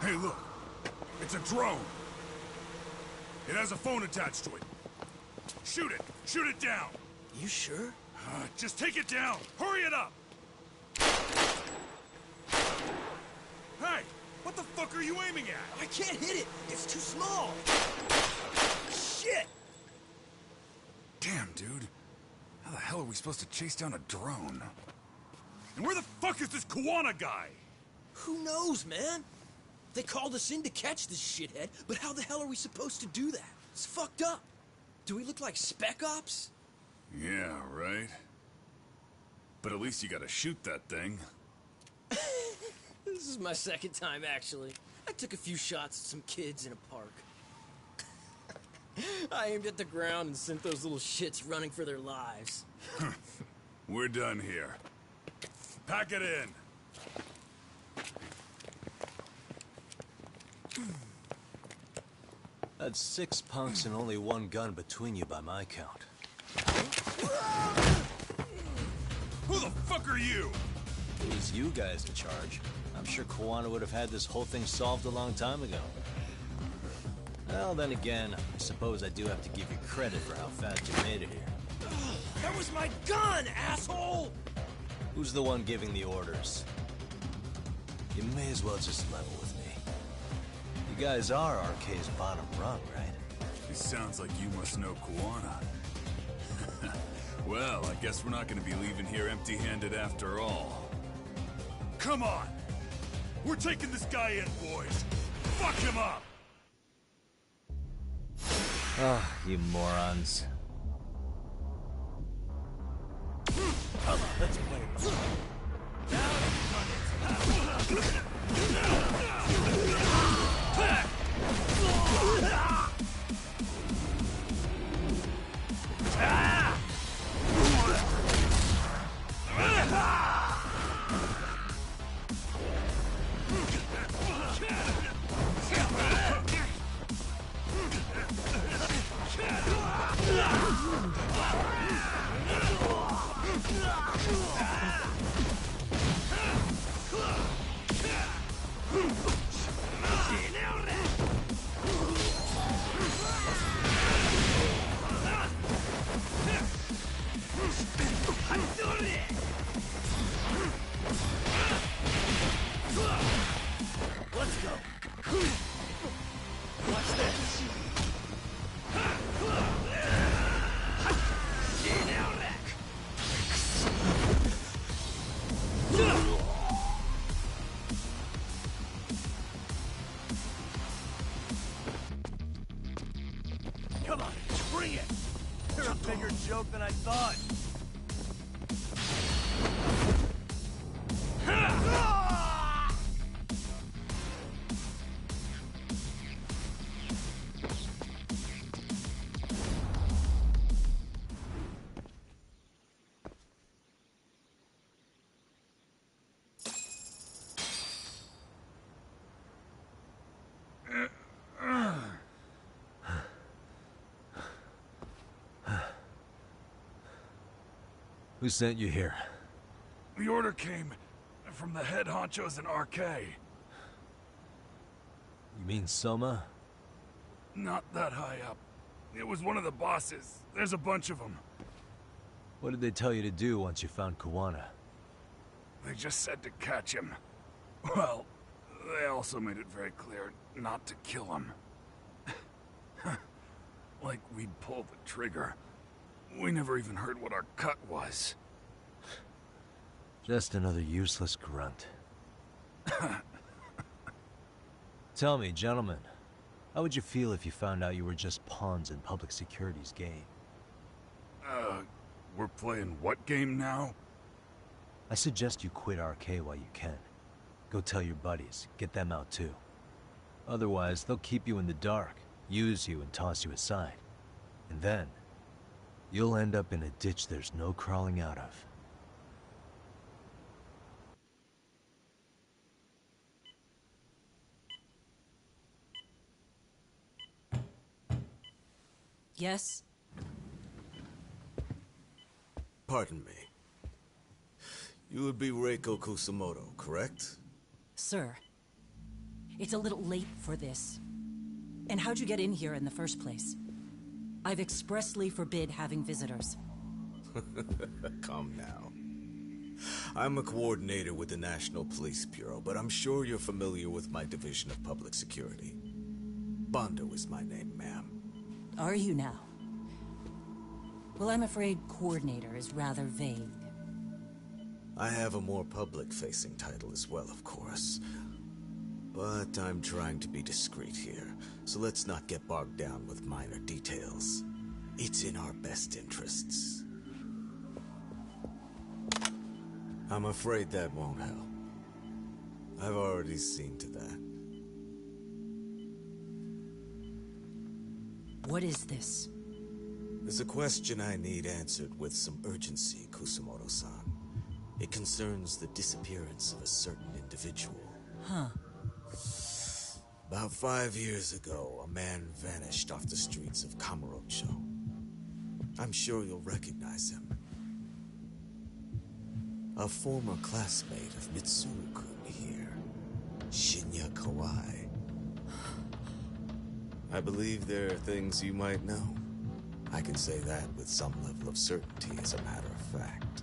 Hey, look. It's a drone. It has a phone attached to it. Shoot it! Shoot it down! You sure? Just take it down! Hurry it up! Hey! What the fuck are you aiming at? I can't hit it! It's too small! Shit! Damn, dude. How the hell are we supposed to chase down a drone? And where the fuck is this Kawana guy? Who knows, man? They called us in to catch this shithead, but how the hell are we supposed to do that? It's fucked up. Do we look like Spec Ops? Yeah, right. But at least you gotta shoot that thing. This is my second time, actually. I took a few shots at some kids in a park. I aimed at the ground and sent those little shits running for their lives. We're done here. Pack it in. That's 6 punks and only 1 gun between you by my count. Who the fuck are you? It was you guys in charge. I'm sure Kawana would have had this whole thing solved a long time ago. Well, then again, I suppose I do have to give you credit for how fast you made it here. That was my gun, asshole! Who's the one giving the orders? You may as well just level with me. You guys are RK's bottom rung, right? It sounds like you must know Kawana. Well, I guess we're not gonna be leaving here empty-handed after all. Come on! We're taking this guy in, boys! Fuck him up! Ah, you morons. Come on, let's play it. Now Come on, bring it! You're a bigger joke than I thought. Who sent you here? The order came from the head honchos in RK. You mean Soma? Not that high up. It was one of the bosses. There's a bunch of them. What did they tell you to do once you found Kuwana? They just said to catch him. Well, they also made it very clear not to kill him. Like we'd pull the trigger. We never even heard what our cut was. Just another useless grunt. Tell me, gentlemen, how would you feel if you found out you were just pawns in public security's game? We're playing what game now? I suggest you quit RK while you can. Go tell your buddies, get them out too. Otherwise, they'll keep you in the dark, use you and toss you aside. And then, you'll end up in a ditch there's no crawling out of. Yes? Pardon me. You would be Reiko Kusumoto, correct? Sir, it's a little late for this. And how'd you get in here in the first place? I've expressly forbid having visitors. Come now. I'm a coordinator with the National Police Bureau, but I'm sure you're familiar with my Division of Public Security. Bondo is my name, ma'am. Are you now? Well, I'm afraid coordinator is rather vague. I have a more public-facing title as well, of course. But I'm trying to be discreet here, so let's not get bogged down with minor details. It's in our best interests. I'm afraid that won't help. I've already seen to that. What is this? There's a question I need answered with some urgency, Kusumoto-san. It concerns the disappearance of a certain individual. Huh. About 5 years ago, a man vanished off the streets of Kamurocho. I'm sure you'll recognize him. A former classmate of Mitsuru-kun here, Shinya Kawai. I believe there are things you might know. I can say that with some level of certainty, as a matter of fact.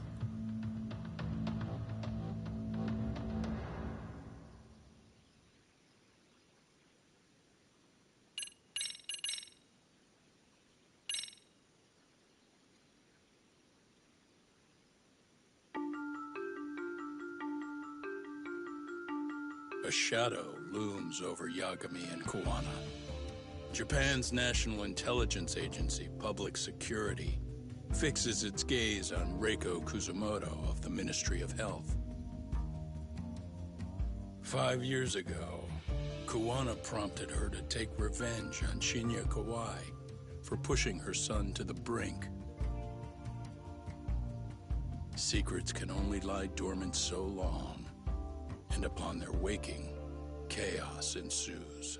A shadow looms over Yagami and Kuwana. Japan's National Intelligence Agency, Public Security, fixes its gaze on Reiko Kusumoto of the Ministry of Health. 5 years ago, Kuwana prompted her to take revenge on Shinya Kawai for pushing her son to the brink. Secrets can only lie dormant so long, and upon their waking, chaos ensues.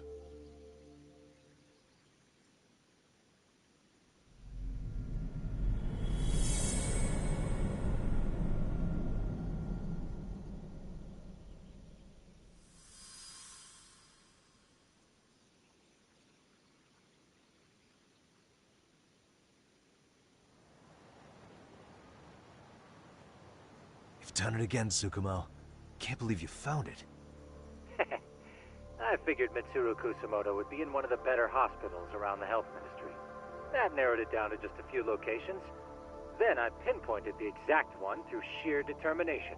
You've done it again, Tsukumo. Can't believe you found it. I figured Mitsuru Kusamoto would be in one of the better hospitals around the health ministry. That narrowed it down to just a few locations. Then I pinpointed the exact one through sheer determination.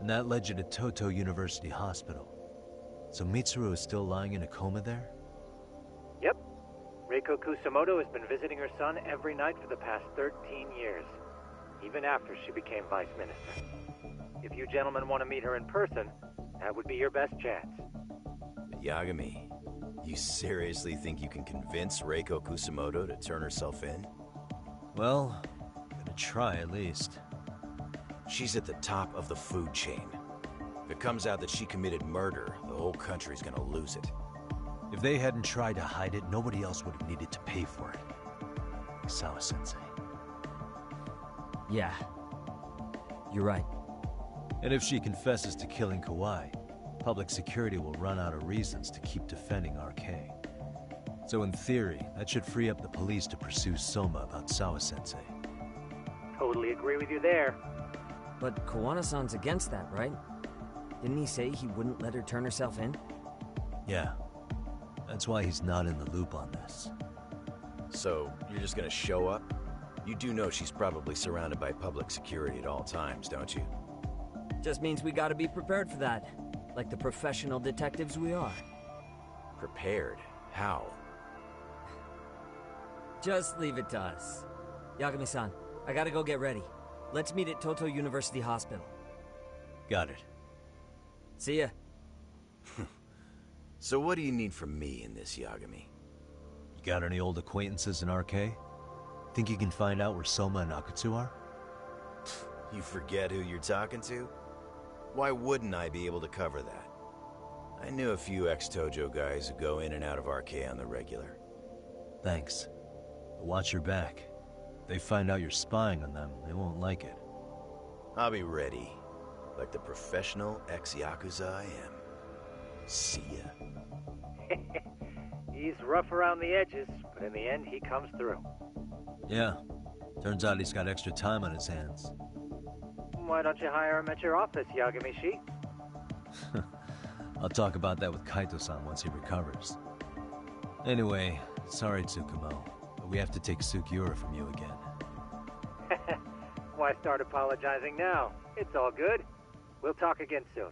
And that led you to Toto University Hospital. So Mitsuru is still lying in a coma there? Yep. Reiko Kusamoto has been visiting her son every night for the past 13 years. Even after she became vice minister. If you gentlemen want to meet her in person, that would be your best chance. Yagami, you seriously think you can convince Reiko Kusamoto to turn herself in? Well, gonna try at least. She's at the top of the food chain. If it comes out that she committed murder, the whole country's gonna lose it. If they hadn't tried to hide it, nobody else would have needed to pay for it. Sawa-sensei. Yeah. You're right. And if she confesses to killing Kawai, public security will run out of reasons to keep defending RK. So in theory, that should free up the police to pursue Soma about Sawa-sensei. Totally agree with you there. But Kawana-san's against that, right? Didn't he say he wouldn't let her turn herself in? Yeah. That's why he's not in the loop on this. So, you're just gonna show up? You do know she's probably surrounded by public security at all times, don't you? Just means we gotta be prepared for that. Like the professional detectives we are. Prepared? How? Just leave it to us. Yagami-san, I gotta go get ready. Let's meet at Toto University Hospital. Got it. See ya. So what do you need from me in this, Yagami? You got any old acquaintances in RK? Think you can find out where Soma and Akutsu are? You forget who you're talking to? Why wouldn't I be able to cover that? I knew a few ex-Tojo guys who go in and out of RK on the regular. Thanks. But watch your back. If they find out you're spying on them, they won't like it. I'll be ready, like the professional ex-Yakuza I am. See ya. He's rough around the edges, but in the end he comes through. Yeah. Turns out he's got extra time on his hands. Why don't you hire him at your office, Yagami-shi? I'll talk about that with Kaito-san once he recovers. Anyway, sorry Tsukumo, but we have to take Sugiura from you again. Why start apologizing now? It's all good. We'll talk again soon.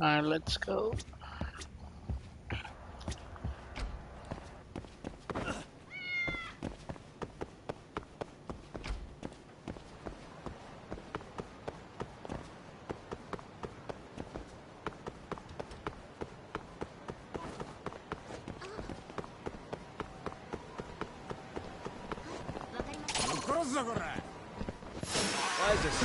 Alright, let's go. Why is this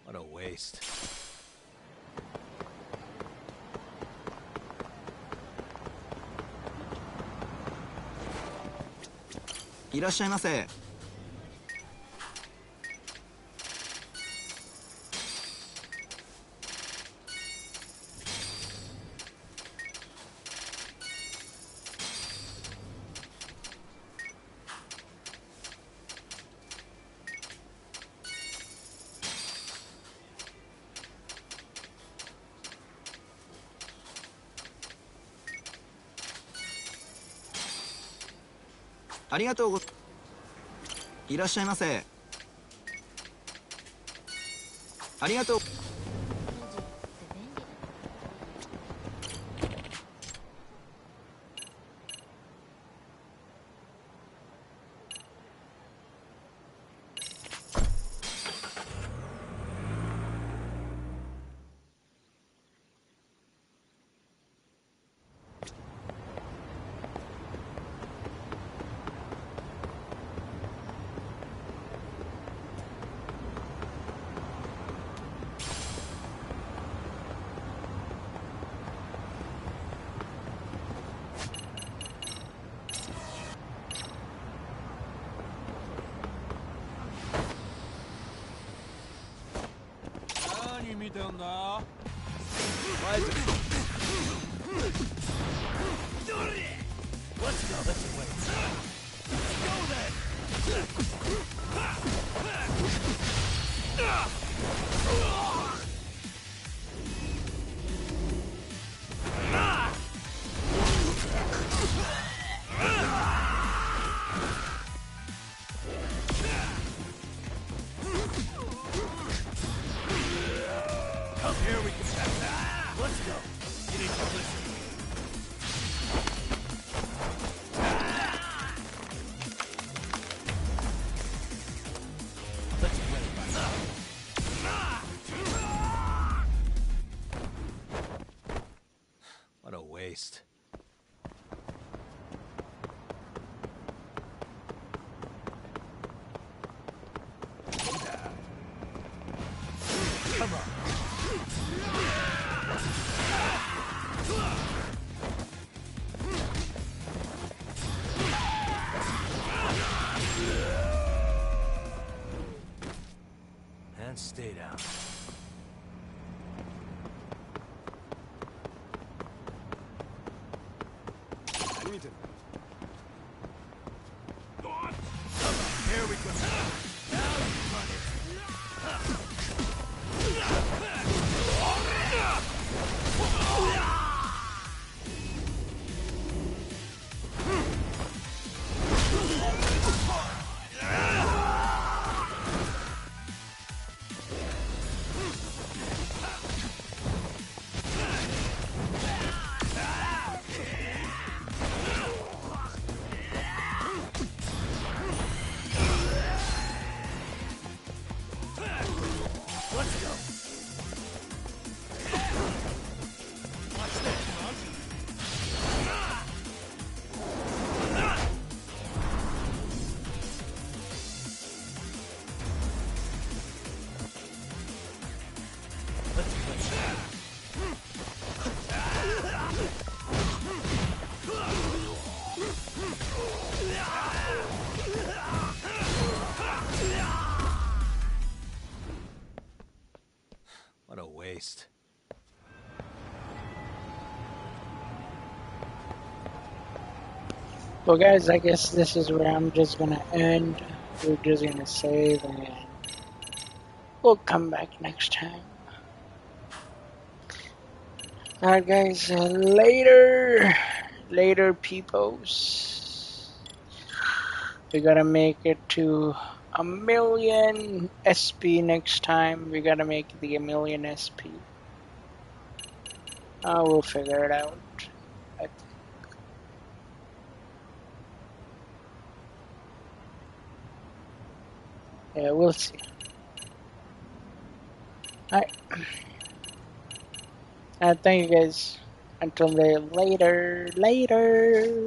What a waste. いらっしゃいませ。ありがとうごいらっしゃいませ。ありがとう。見てんだ。Why is it? Let's go this way. Let's go then. Come here, we can check that. Let's go. You need to listen. Let's play What a waste. Come on. And stay down. Well, guys, I guess this is where I'm just gonna end. We're just gonna save and we'll come back next time. Alright, guys, later. Later, peoples. We gotta make it to 1,000,000 SP next time. We gotta make the 1,000,000 SP. We'll figure it out. Yeah, we'll see. Alright. Thank you guys. Until later. Later.